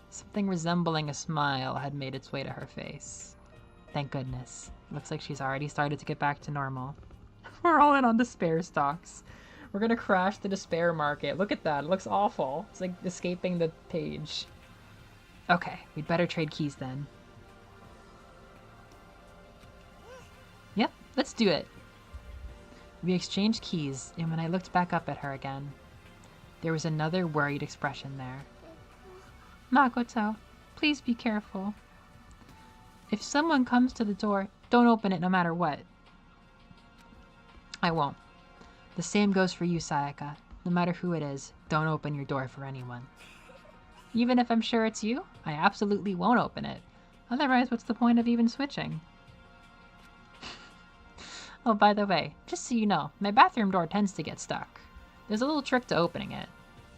Something resembling a smile had made its way to her face. Thank goodness. Looks like she's already started to get back to normal. We're all in on despair stocks. We're gonna crash the despair market. Look at that, it looks awful. It's like escaping the page. Okay, we'd better trade keys then. Yep, let's do it. We exchanged keys, and when I looked back up at her again, there was another worried expression there. Makoto, please be careful. If someone comes to the door, don't open it no matter what. I won't. The same goes for you, Sayaka. No matter who it is, don't open your door for anyone. Even if I'm sure it's you, I absolutely won't open it. Otherwise, what's the point of even switching? Oh, by the way, just so you know, my bathroom door tends to get stuck. There's a little trick to opening it.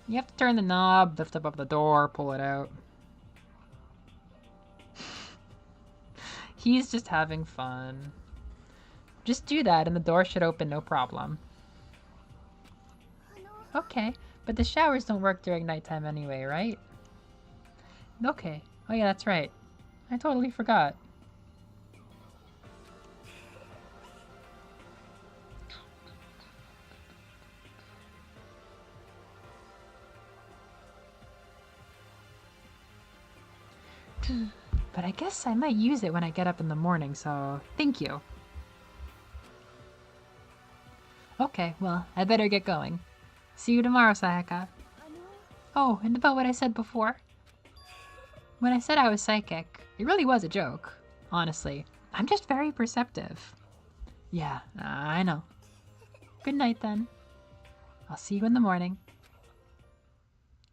You have to turn the knob, lift up the door, pull it out. He's just having fun. Just do that and the door should open no problem. Okay, but the showers don't work during nighttime anyway, right? Okay. Oh yeah, that's right. I totally forgot. But I guess I might use it when I get up in the morning, so thank you. Okay, well, I better get going. See you tomorrow, Sayaka. Oh, and about what I said before? When I said I was psychic, it really was a joke. Honestly, I'm just very perceptive. Yeah, I know. Good night then. I'll see you in the morning.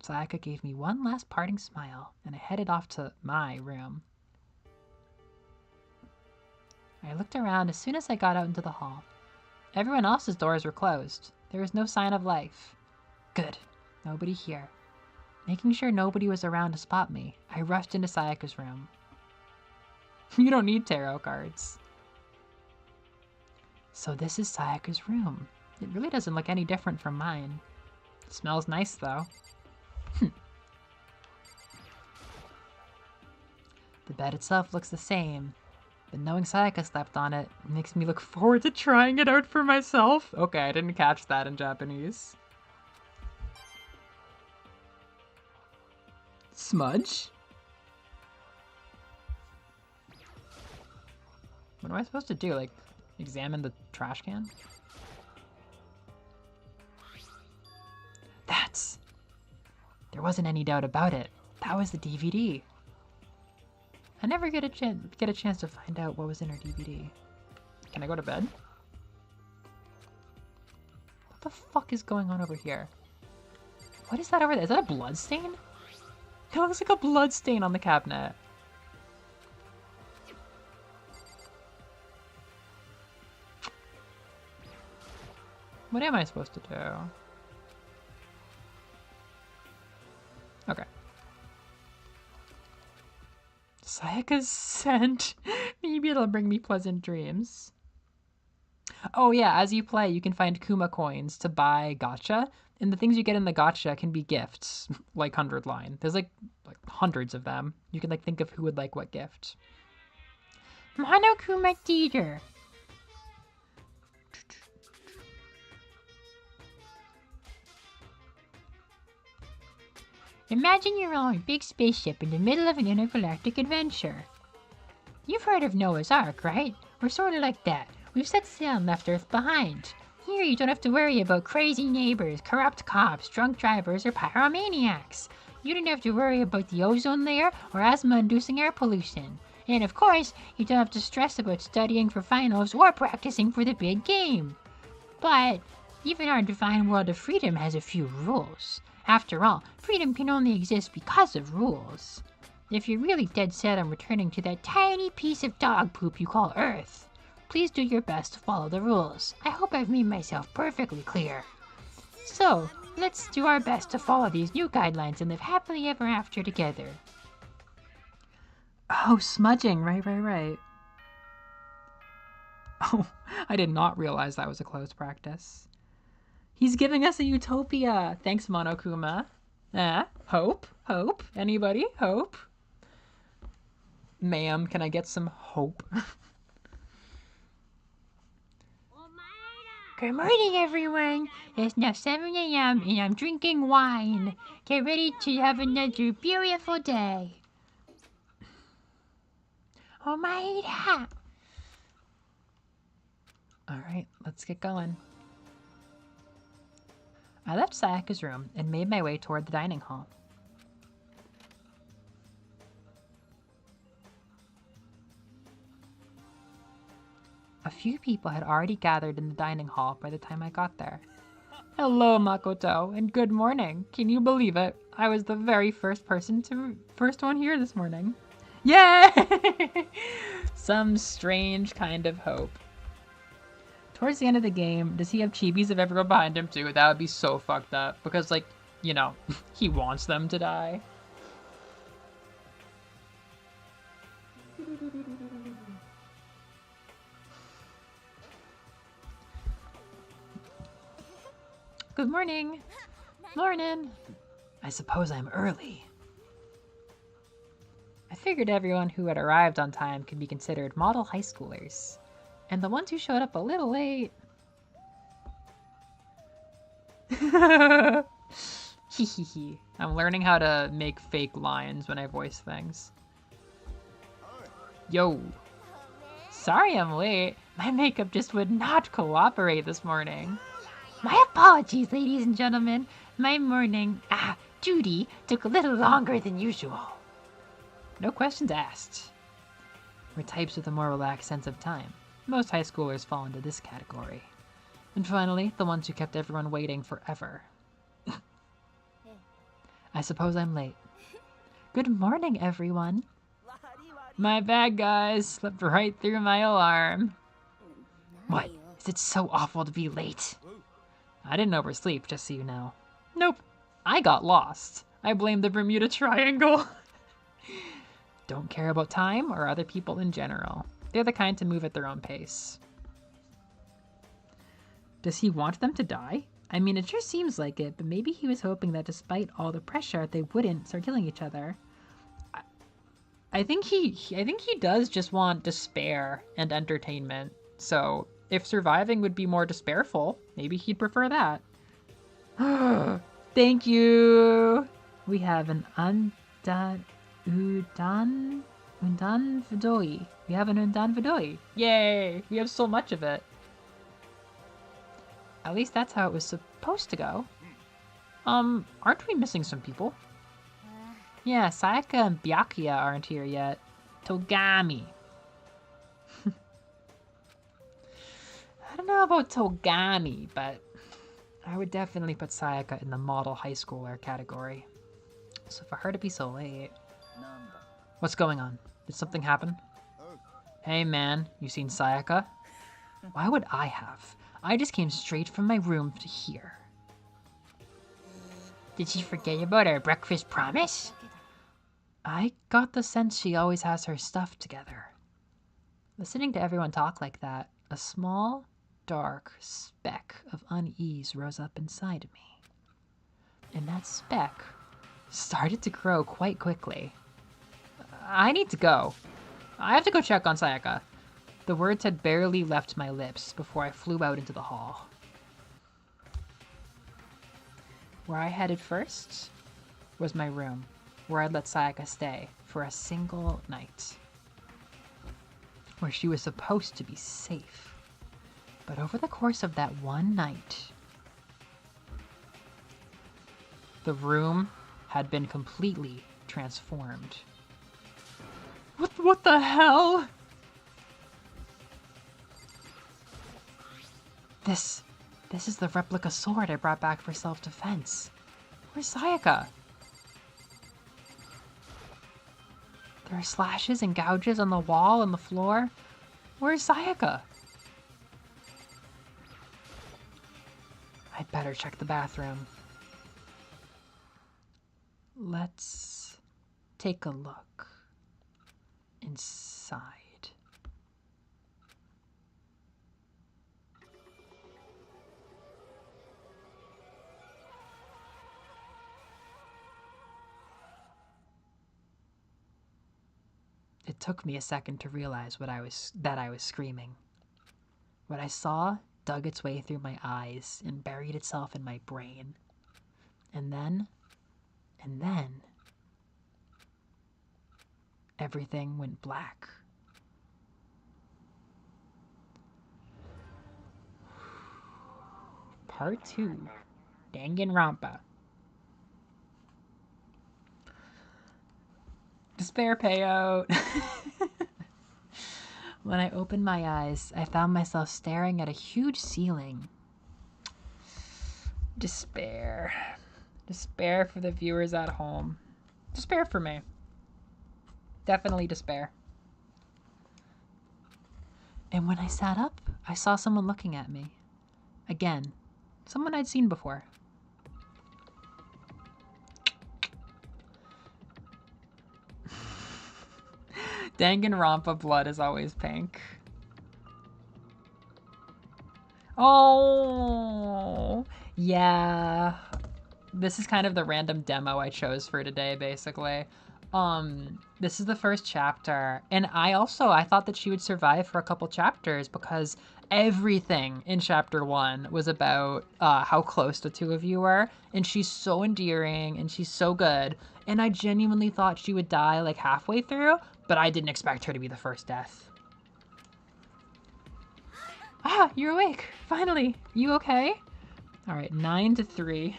Sayaka gave me one last parting smile, and I headed off to my room. I looked around as soon as I got out into the hall. Everyone else's doors were closed. There was no sign of life. Good. Nobody here. Making sure nobody was around to spot me, I rushed into Sayaka's room. You don't need tarot cards. So this is Sayaka's room. It really doesn't look any different from mine. It smells nice, though. The bed itself looks the same, but knowing Sayaka slept on it makes me look forward to trying it out for myself. Okay, I didn't catch that in Japanese. Smudge? What am I supposed to do? Like, examine the trash can? There wasn't any doubt about it. That was the DVD. I never get a chance to find out what was in her DVD. Can I go to bed? What the fuck is going on over here? What is that over there? Is that a blood stain? It looks like a blood stain on the cabinet. What am I supposed to do? Okay. Sayaka's scent. Maybe it'll bring me pleasant dreams. Oh yeah, as you play, you can find Kuma coins to buy gacha, and the things you get in the gacha can be gifts, like 100 line. There's like hundreds of them. You can like think of who would like what gift. Mono Kuma Theater. Imagine you're on a big spaceship in the middle of an intergalactic adventure. You've heard of Noah's Ark, right? We're sort of like that. We've set sail and left Earth behind. Here you don't have to worry about crazy neighbors, corrupt cops, drunk drivers, or pyromaniacs. You don't have to worry about the ozone layer or asthma-inducing air pollution. And of course, you don't have to stress about studying for finals or practicing for the big game. But even our divine world of freedom has a few rules. After all, freedom can only exist because of rules. If you're really dead set on returning to that tiny piece of dog poop you call Earth, please do your best to follow the rules. I hope I've made myself perfectly clear. So, let's do our best to follow these new guidelines and live happily ever after together. Oh, smudging. Right. Oh, I did not realize that was a closed practice. He's giving us a utopia. Thanks, Monokuma. Hope? Anybody? Hope? Ma'am, can I get some hope? Good morning, everyone. It's now 7 a.m. and I'm drinking wine. Get ready to have another beautiful day. Omaira. Alright, let's get going. I left Sayaka's room and made my way toward the dining hall. A few people had already gathered in the dining hall by the time I got there. Hello, Makoto, and good morning. Can you believe it? I was the very first one here this morning. Yay! Some strange kind of hope. Towards the end of the game, does he have chibis of everyone behind him too? That would be so fucked up. Because, like, you know, he wants them to die. Good morning. Morning. I suppose I'm early. I figured everyone who had arrived on time could be considered model high schoolers. And the ones who showed up a little late... Hehehe. I'm learning how to make fake lines when I voice things. Yo. Sorry I'm late. My makeup just would not cooperate this morning. My apologies, ladies and gentlemen. My morning, duty took a little longer than usual. No questions asked. We're types with a more relaxed sense of time. Most high schoolers fall into this category. And finally, the ones who kept everyone waiting forever. I suppose I'm late. Good morning, everyone. My bad, guys. Slept right through my alarm. What? Is it so awful to be late? I didn't oversleep, just so you know. Nope. I got lost. I blame the Bermuda Triangle. Don't care about time or other people in general. They're the kind to move at their own pace. Does he want them to die? I mean, it sure seems like it, but maybe he was hoping that despite all the pressure, they wouldn't start killing each other. I think he does just want despair and entertainment. So if surviving would be more despairful, maybe he'd prefer that. Thank you. We have an undan vidoi. We have an undan vidoi. Yay! We have so much of it. At least that's how it was supposed to go. Aren't we missing some people? Yeah, Sayaka and Byakuya aren't here yet. Togami. I don't know about Togami, but I would definitely put Sayaka in the model high schooler category. So for her to be so late... What's going on? Did something happen? Hey man, you seen Sayaka? Why would I have? I just came straight from my room to here. Did she forget about our breakfast promise? I got the sense she always has her stuff together. Listening to everyone talk like that, a small, dark speck of unease rose up inside me. And that speck started to grow quite quickly. I need to go. I have to go check on Sayaka. The words had barely left my lips before I flew out into the hall. Where I headed first was my room, where I'd let Sayaka stay for a single night. Where she was supposed to be safe. But over the course of that one night, the room had been completely transformed. What the hell? This is the replica sword I brought back for self-defense. Where's Sayaka? There are slashes and gouges on the wall and the floor. Where's Sayaka? I'd better check the bathroom. Let's take a look inside. It took me a second to realize that I was screaming. What I saw dug its way through my eyes and buried itself in my brain. And then, everything went black. Part 2. Danganronpa. Despair payout. When I opened my eyes, I found myself staring at a huge ceiling. Despair. Despair for the viewers at home. Despair for me. Definitely despair. And when I sat up, I saw someone looking at me. Again. Someone I'd seen before. Danganronpa blood is always pink. Oh, yeah. This is kind of the random demo I chose for today, basically. This is the first chapter, and I thought that she would survive for a couple chapters because everything in chapter 1 was about how close the two of you were, and she's so endearing and she's so good, and I genuinely thought she would die like halfway through, but I didn't expect her to be the first death. Ah, you're awake. Finally. You okay? All right, 9-3.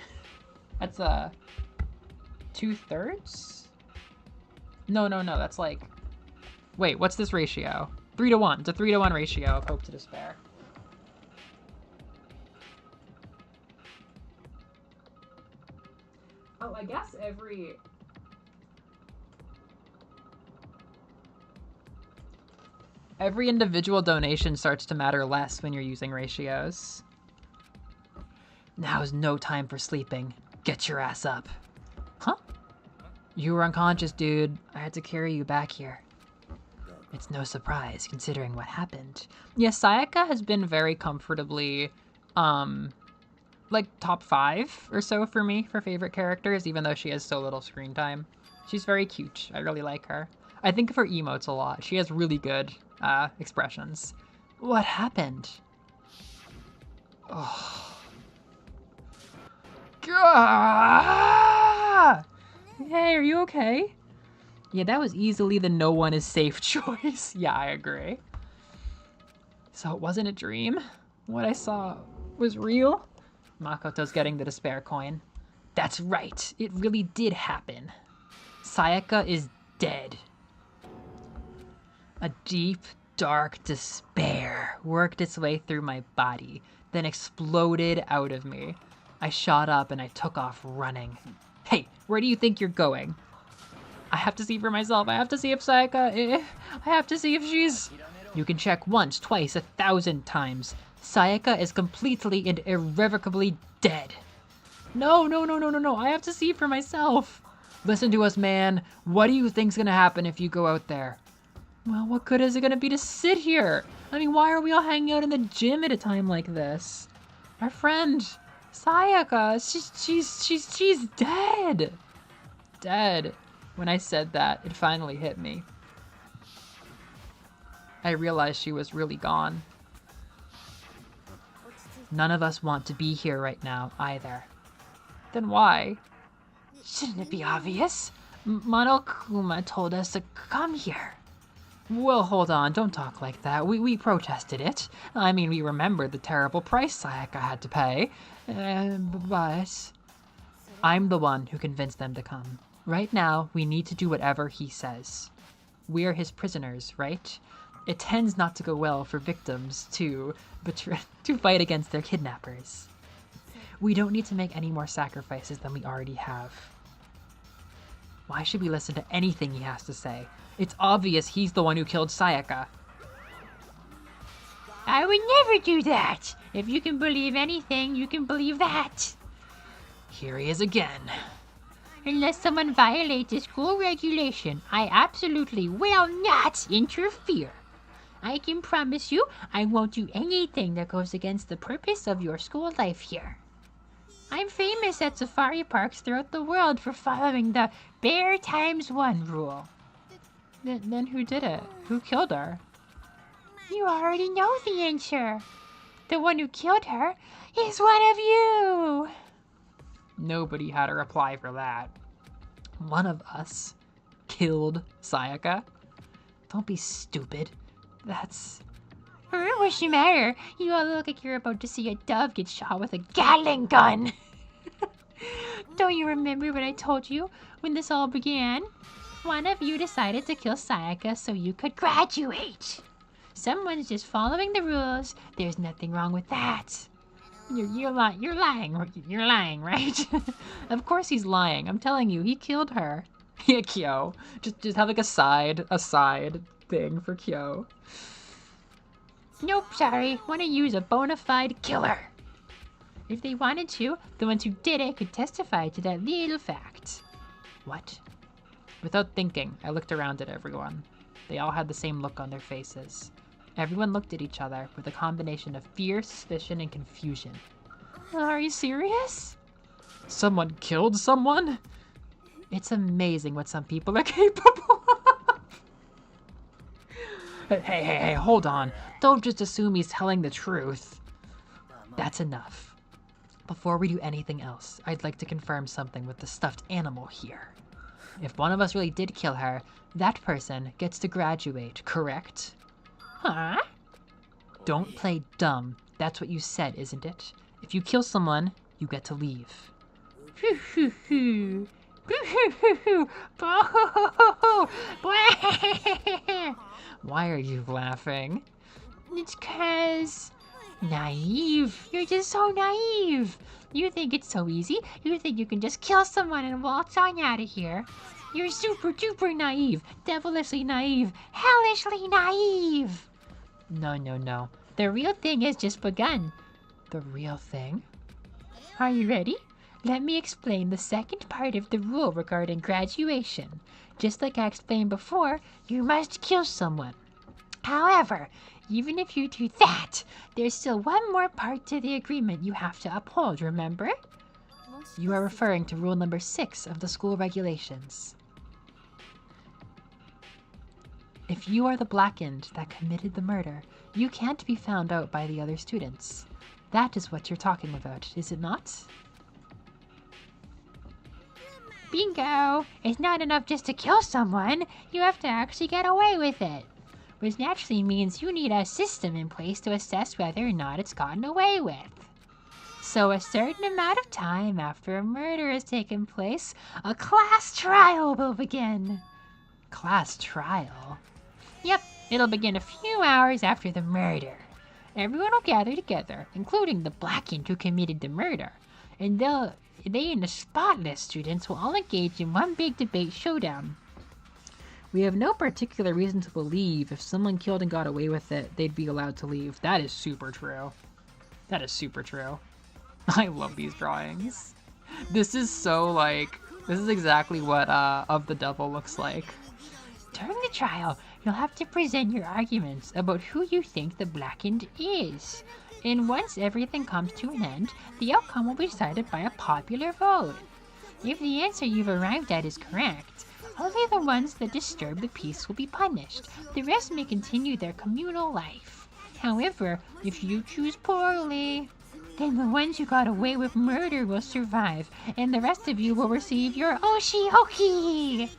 That's 2/3? No. That's like... Wait, what's this ratio? 3-1. It's a 3-1 ratio of hope to despair. Oh, I guess every individual donation starts to matter less when you're using ratios. Now's no time for sleeping. Get your ass up. Huh? You were unconscious, dude. I had to carry you back here. It's no surprise, considering what happened. Yeah, Sayaka has been very comfortably, like, top 5 or so for me for favorite characters, even though she has so little screen time. She's very cute. I really like her. I think of her emotes a lot. She has really good expressions. What happened? Oh. Gah! Hey, are you okay? Yeah, that was easily the no one is safe choice. Yeah, I agree. So it wasn't a dream? What I saw was real? Makoto's getting the despair coin. That's right. It really did happen. Sayaka is dead. A deep, dark despair worked its way through my body, then exploded out of me. I shot up and I took off running. Hey, where do you think you're going? I have to see for myself. I have to see if Sayaka... I have to see if she's... You can check once, twice, 1,000 times. Sayaka is completely and irrevocably dead. No. I have to see for myself. Listen to us, man. What do you think's gonna happen if you go out there? Well, what good is it gonna be to sit here? I mean, why are we all hanging out in the gym at a time like this? Our friend... Sayaka, she's dead. Dead. When I said that, it finally hit me. I realized she was really gone. None of us want to be here right now, either. Then why? Shouldn't it be obvious? Monokuma told us to come here. Well, hold on, don't talk like that. We protested it. I mean, we remembered the terrible price Sayaka had to pay. But... I'm the one who convinced them to come. Right now, we need to do whatever he says. We're his prisoners, right? It tends not to go well for victims to fight against their kidnappers. We don't need to make any more sacrifices than we already have. Why should we listen to anything he has to say? It's obvious he's the one who killed Sayaka. I would never do that. If you can believe anything, you can believe that. Here he is again. Unless someone violates a school regulation, I absolutely will not interfere. I can promise you I won't do anything that goes against the purpose of your school life here. I'm famous at safari parks throughout the world for following the bear times 1 rule. Then who did it? Who killed her? You already know the answer. The one who killed her is one of you. Nobody had a reply for that. One of us killed Sayaka? Don't be stupid. That's... What's the matter? You all look like you're about to see a dove get shot with a Gatling gun. Don't you remember what I told you when this all began? One of you decided to kill Sayaka so you could graduate. Someone's just following the rules. There's nothing wrong with that. You're lying, right? Of course he's lying. I'm telling you, he killed her. Yeah, Kyo. Just have like a side thing for Kyo. Nope, sorry. Want to use a bona fide killer. If they wanted to, the ones who did it could testify to that little fact. What? Without thinking, I looked around at everyone. They all had the same look on their faces. Everyone looked at each other with a combination of fear, suspicion, and confusion. Are you serious? Someone killed someone? It's amazing what some people are capable of. Hey, hold on. Don't just assume he's telling the truth. That's enough. Before we do anything else, I'd like to confirm something with the stuffed animal here. If one of us really did kill her, that person gets to graduate, correct? Huh? Don't play dumb. That's what you said, isn't it? If you kill someone, you get to leave. Why are you laughing? It's 'cause... naive. You're just so naive. You think it's so easy. You think you can just kill someone and waltz on out of here. You're super duper naive. Devilishly naive. Hellishly naive. No. The real thing has just begun. The real thing? Are you ready? Let me explain the second part of the rule regarding graduation. Just like I explained before, you must kill someone. However, even if you do that, there's still one more part to the agreement you have to uphold, remember? You are referring to rule number 6 of the school regulations. If you are the blackened that committed the murder, you can't be found out by the other students. That is what you're talking about, is it not? Bingo! It's not enough just to kill someone. You have to actually get away with it. Which naturally means you need a system in place to assess whether or not it's gotten away with. So a certain amount of time after a murder has taken place, a class trial will begin. Class trial? Yep, it'll begin a few hours after the murder. Everyone will gather together, including the blackened who committed the murder, and they and the spotless students will all engage in one big debate showdown. We have no particular reason to believe if someone killed and got away with it, they'd be allowed to leave. That is super true. That is super true. I love these drawings. This is so this is exactly what Of the Devil looks like. During the trial, you'll have to present your arguments about who you think the blackened is. And once everything comes to an end, the outcome will be decided by a popular vote. If the answer you've arrived at is correct, only the ones that disturb the peace will be punished. The rest may continue their communal life. However, if you choose poorly, then the ones who got away with murder will survive, and the rest of you will receive your oshi-oki!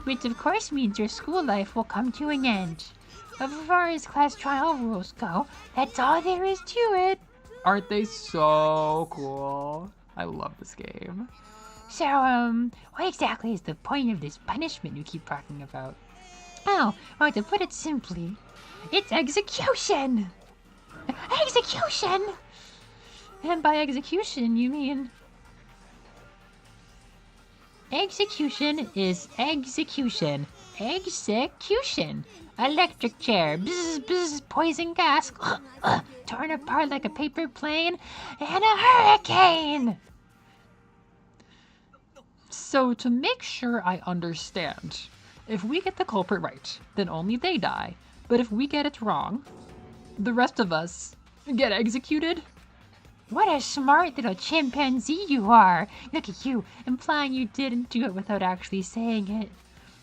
Which of course means your school life will come to an end. As far as class trial rules go, that's all there is to it. Aren't they so cool? I love this game. So, what exactly is the point of this punishment you keep talking about? Oh, well, to put it simply, it's execution! Execution! And by execution, you mean... Execution is execution. Execution. Electric chair. Bzz, bzz, poison gas. Torn apart like a paper plane. And a hurricane! So to make sure I understand, if we get the culprit right, then only they die. But if we get it wrong, the rest of us get executed? What a smart little chimpanzee you are. Look at you, implying you didn't do it without actually saying it.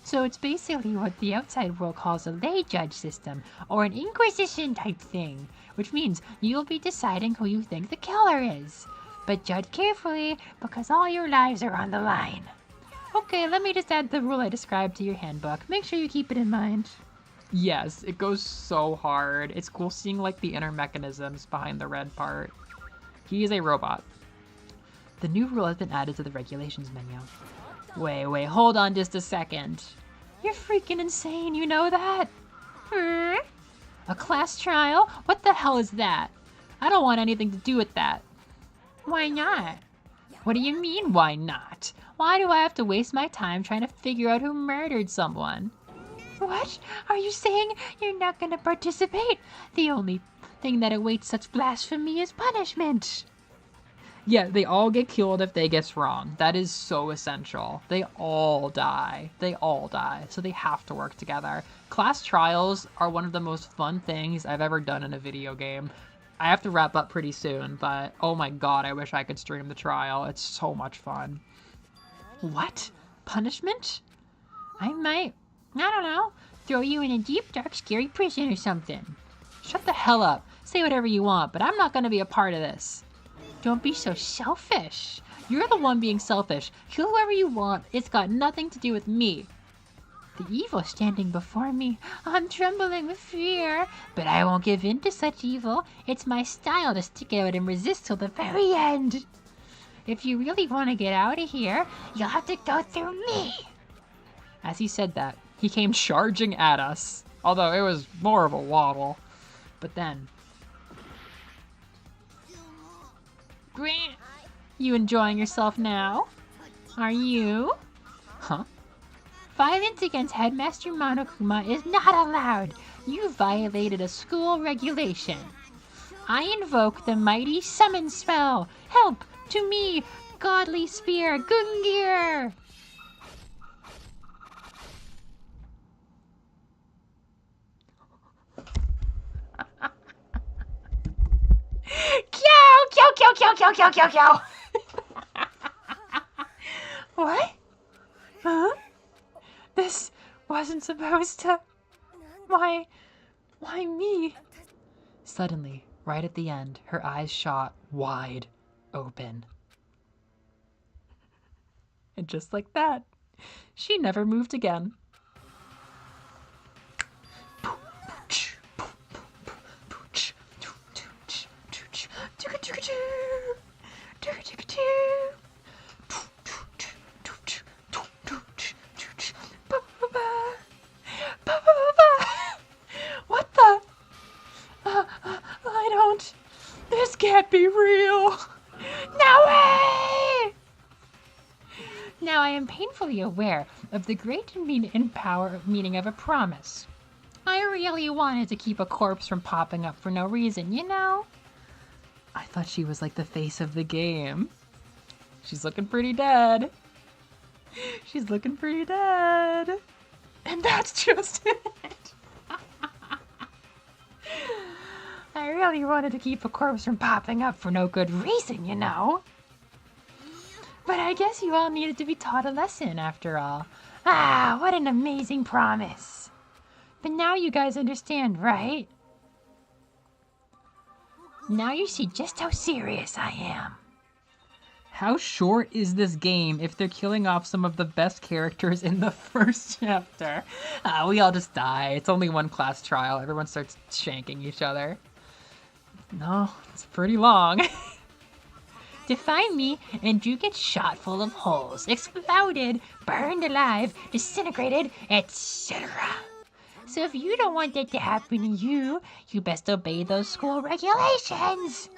So it's basically what the outside world calls a lay judge system, or an inquisition type thing, which means you'll be deciding who you think the killer is. But judge carefully, because all your lives are on the line. Okay, let me just add the rule I described to your handbook. Make sure you keep it in mind. Yes, it goes so hard. It's cool seeing the inner mechanisms behind the red part. He is a robot. The new rule has been added to the regulations menu. Wait, hold on just a second. You're freaking insane, you know that? A class trial? What the hell is that? I don't want anything to do with that. Why not? What do you mean, why not? Why do I have to waste my time trying to figure out who murdered someone? What? Are you saying you're not going to participate? The only thing that awaits such blasphemy is punishment. Yeah, they all get killed if they guess wrong. That is so essential. They all die. They all die. So they have to work together. Class trials are one of the most fun things I've ever done in a video game. I have to wrap up pretty soon, but oh my god, I wish I could stream the trial. It's so much fun. What? Punishment? I don't know, throw you in a deep, dark, scary prison or something. Shut the hell up. Say whatever you want, but I'm not going to be a part of this. Don't be so selfish. You're the one being selfish. Kill whoever you want. It's got nothing to do with me. The evil standing before me. I'm trembling with fear, but I won't give in to such evil. It's my style to stick out and resist till the very end. If you really want to get out of here, you'll have to go through me. As he said that, he came charging at us, although it was more of a waddle. But then... Grant, you enjoying yourself now? Are you? Huh? Violence against Headmaster Monokuma is not allowed. You violated a school regulation. I invoke the mighty summon spell. Help to me, godly spear, Gungir! Kyow! What? Huh? This wasn't supposed to... Why me? Suddenly, right at the end, her eyes shot wide open. And just like that, she never moved again. What the? I don't... This can't be real. No way! Now I am painfully aware of the great meaning of a promise. I really wanted to keep a corpse from popping up for no reason, you know? I thought she was like the face of the game. She's looking pretty dead. She's looking pretty dead. And that's just it. I really wanted to keep a corpse from popping up for no good reason, you know? But I guess you all needed to be taught a lesson after all. Ah, what an amazing promise. But now you guys understand, right? Now you see just how serious I am. How short is this game if they're killing off some of the best characters in the first chapter? We all just die. It's only one class trial. Everyone starts shanking each other. No, it's pretty long. Defy me, and you get shot full of holes, exploded, burned alive, disintegrated, etc. So if you don't want that to happen to you, you best obey those school regulations.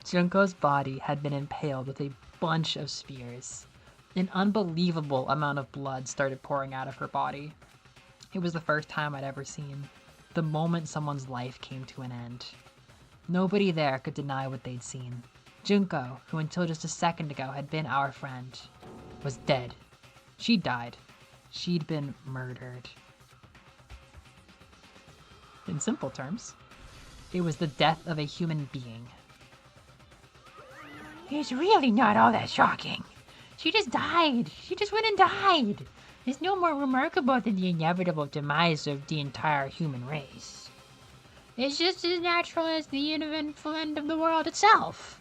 Junko's body had been impaled with a bunch of spears. An unbelievable amount of blood started pouring out of her body. It was the first time I'd ever seen the moment someone's life came to an end. Nobody there could deny what they'd seen. Junko, who until just a second ago had been our friend, was dead. She died. She'd been murdered. In simple terms, it was the death of a human being. It's really not all that shocking. She just died. She just went and died. It's no more remarkable than the inevitable demise of the entire human race. It's just as natural as the uneventful end of the world itself.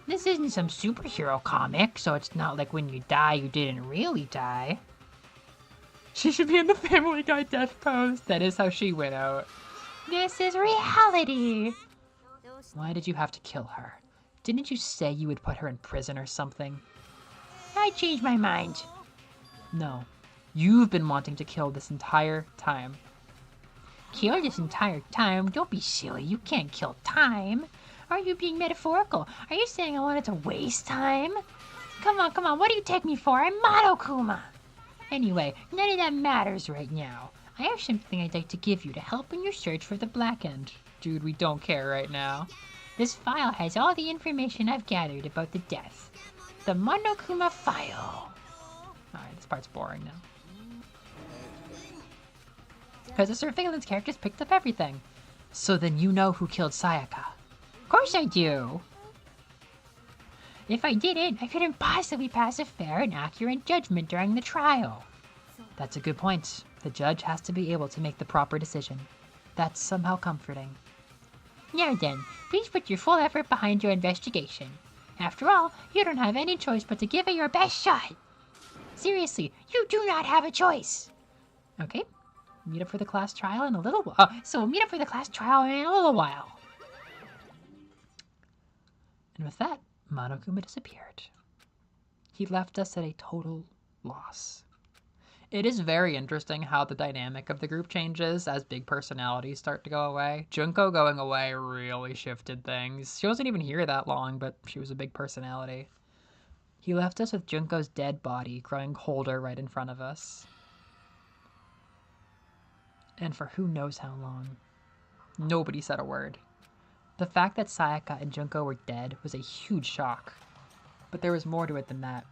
This isn't some superhero comic, so it's not like when you die, you didn't really die. She should be in the Family Guy death pose. That is how she went out. This is reality. Why did you have to kill her? Didn't you say you would put her in prison or something? I changed my mind. No. You've been wanting to kill this entire time. Kill this entire time? Don't be silly. You can't kill time. Are you being metaphorical? Are you saying I wanted to waste time? Come on, what do you take me for? I'm Monokuma! Anyway, none of that matters right now. I have something I'd like to give you to help in your search for the Black End. Dude, we don't care right now. This file has all the information I've gathered about the death. The Monokuma file. Alright, this part's boring now. Because the surveillance characters picked up everything. So then you know who killed Sayaka. Of course I do. If I didn't, I couldn't possibly pass a fair and accurate judgment during the trial. That's a good point. The judge has to be able to make the proper decision. That's somehow comforting. Now then, please put your full effort behind your investigation. After all, you don't have any choice but to give it your best shot. Seriously, you do not have a choice. Okay, meet up for the class trial in a little while. So we'll meet up for the class trial in a little while. And with that, Monokuma disappeared. He left us at a total loss. It is very interesting how the dynamic of the group changes as big personalities start to go away. Junko going away really shifted things. She wasn't even here that long, but she was a big personality. He left us with Junko's dead body growing colder right in front of us. And for who knows how long. Nobody said a word. The fact that Sayaka and Junko were dead was a huge shock. But there was more to it than that.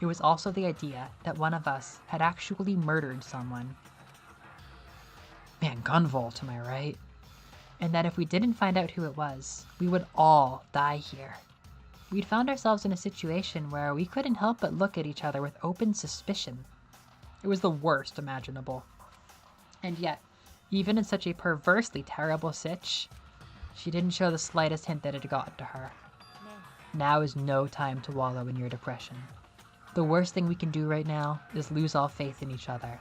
It was also the idea that one of us had actually murdered someone. Man, Gunvolt, am I right? And that if we didn't find out who it was, we would all die here. We'd found ourselves in a situation where we couldn't help but look at each other with open suspicion. It was the worst imaginable. And yet, even in such a perversely terrible sitch, she didn't show the slightest hint that it had gotten to her. Now is no time to wallow in your depression. The worst thing we can do right now is lose all faith in each other.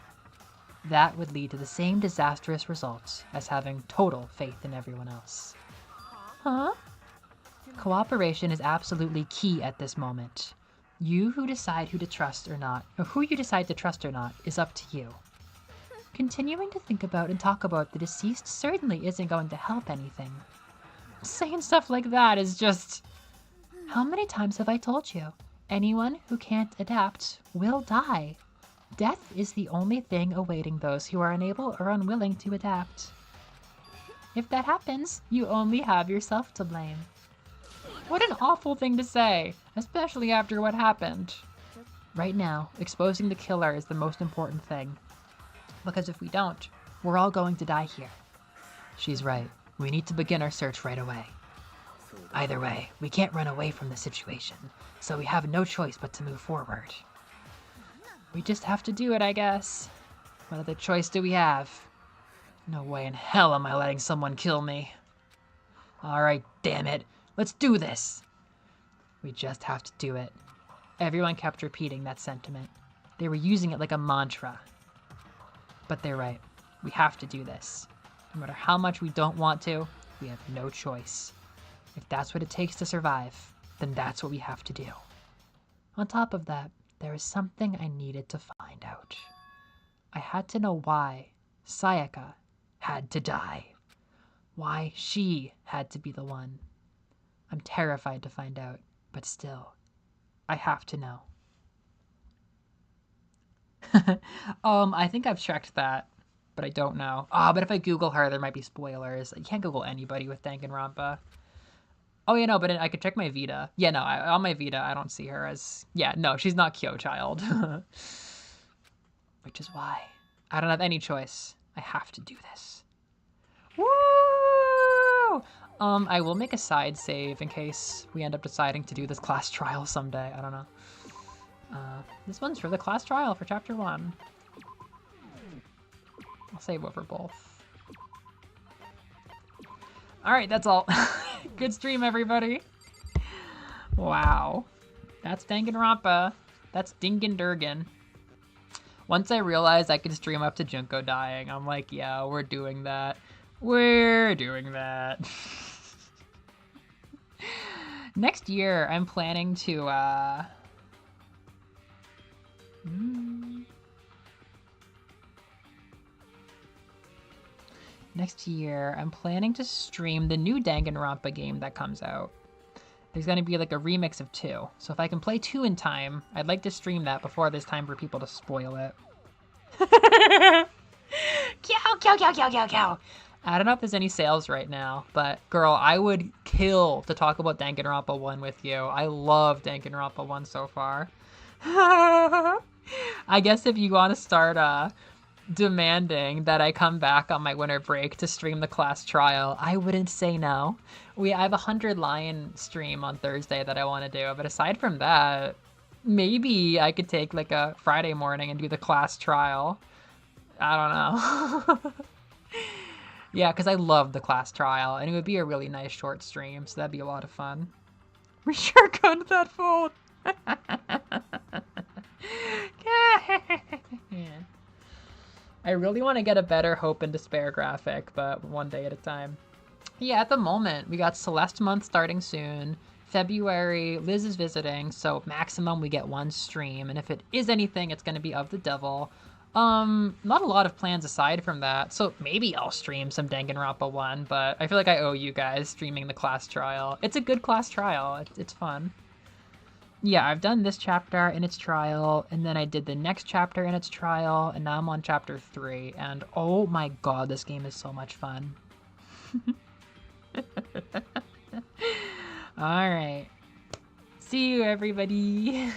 That would lead to the same disastrous results as having total faith in everyone else. Huh? Cooperation is absolutely key at this moment. You who decide who to trust or not, or who you decide to trust or not, is up to you. Continuing to think about and talk about the deceased certainly isn't going to help anything. Saying stuff like that is just... How many times have I told you? Anyone who can't adapt will die. Death is the only thing awaiting those who are unable or unwilling to adapt. If that happens, you only have yourself to blame. What an awful thing to say, especially after what happened. Right now, exposing the killer is the most important thing. Because if we don't, we're all going to die here. She's right. We need to begin our search right away. Either way, we can't run away from the situation, so we have no choice but to move forward. We just have to do it, I guess. What other choice do we have? No way in hell am I letting someone kill me. Alright, damn it. Let's do this! We just have to do it. Everyone kept repeating that sentiment. They were using it like a mantra. But they're right. We have to do this. No matter how much we don't want to, we have no choice. If that's what it takes to survive, then that's what we have to do. On top of that, there is something I needed to find out. I had to know why Sayaka had to die. Why she had to be the one. I'm terrified to find out, but still, I have to know. I think I've checked that, but I don't know. But if I Google her, there might be spoilers. You can't Google anybody with Danganronpa. Oh, yeah, no, but I could check my Vita. Yeah, no, on my Vita, I don't see her as... Yeah, no, she's not Kyo Child. Which is why I don't have any choice. I have to do this. Woo! I will make a side save in case we end up deciding to do this class trial someday. I don't know. This one's for the class trial for Chapter 1. I'll save over both. Alright, that's all. Good stream, everybody. Wow. That's Danganronpa. That's Dingendurgen. Once I realized I could stream up to Junko dying, I'm like, yeah, we're doing that. We're doing that. Next year, I'm planning to, Next year, I'm planning to stream the new Danganronpa game that comes out. There's going to be like a remix of 2. So if I can play 2 in time, I'd like to stream that before there's time for people to spoil it. Cow, cow, cow, cow, cow, cow. I don't know if there's any sales right now, but girl, I would kill to talk about Danganronpa 1 with you. I love Danganronpa 1 so far. I guess if you want to start demanding that I come back on my winter break to stream the class trial, I wouldn't say no. I have a 100 Lion stream on Thursday that I want to do, but aside from that, maybe I could take like a Friday morning and do the class trial. I don't know. Yeah, because I love the class trial, and it would be a really nice short stream, so that'd be a lot of fun. We sure got that phone. Yeah. I really want to get a better Hope and Despair graphic, but one day at a time. Yeah, at the moment, we got Celeste month starting soon. February, Liz is visiting, so maximum we get 1 stream, and if it is anything, it's going to be of the devil. Not a lot of plans aside from that, so maybe I'll stream some Danganronpa 1, but I feel like I owe you guys streaming the class trial. It's a good class trial. It's fun. Yeah, I've done this chapter in its trial, and then I did the next chapter in its trial, and now I'm on chapter 3, and oh my god, this game is so much fun. Alright. See you, everybody.